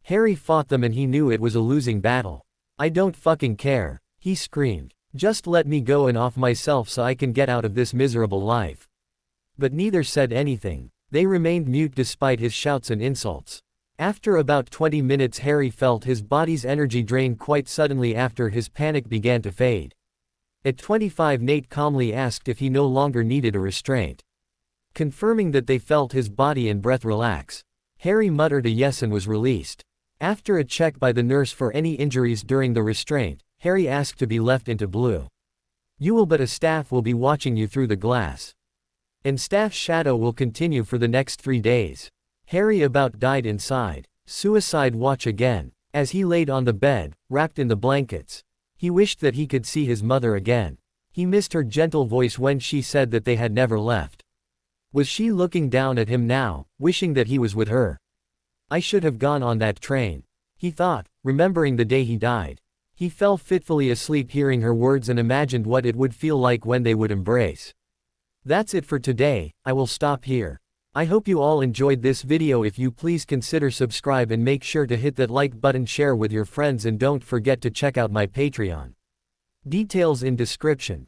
Harry fought them and he knew it was a losing battle. I don't fucking care, he screamed. Just let me go and off myself so I can get out of this miserable life. But neither said anything. They remained mute despite his shouts and insults. After about 20 minutes, Harry felt his body's energy drain quite suddenly after his panic began to fade. At 25, Nate calmly asked if he no longer needed a restraint. Confirming that they felt his body and breath relax. Harry muttered a yes and was released. After a check by the nurse for any injuries during the restraint, Harry asked to be left into blue. You will, but a staff will be watching you through the glass. And staff's shadow will continue for the next 3 days. Harry about died inside. Suicide watch again. As he laid on the bed, wrapped in the blankets. He wished that he could see his mother again. He missed her gentle voice when she said that they had never left. Was she looking down at him now, wishing that he was with her? I should have gone on that train, he thought, remembering the day he died. He fell fitfully asleep hearing her words and imagined what it would feel like when they would embrace. That's it for today, I will stop here. I hope you all enjoyed this video. If you please consider subscribe and make sure to hit that like button, share with your friends, and don't forget to check out my Patreon. Details in description.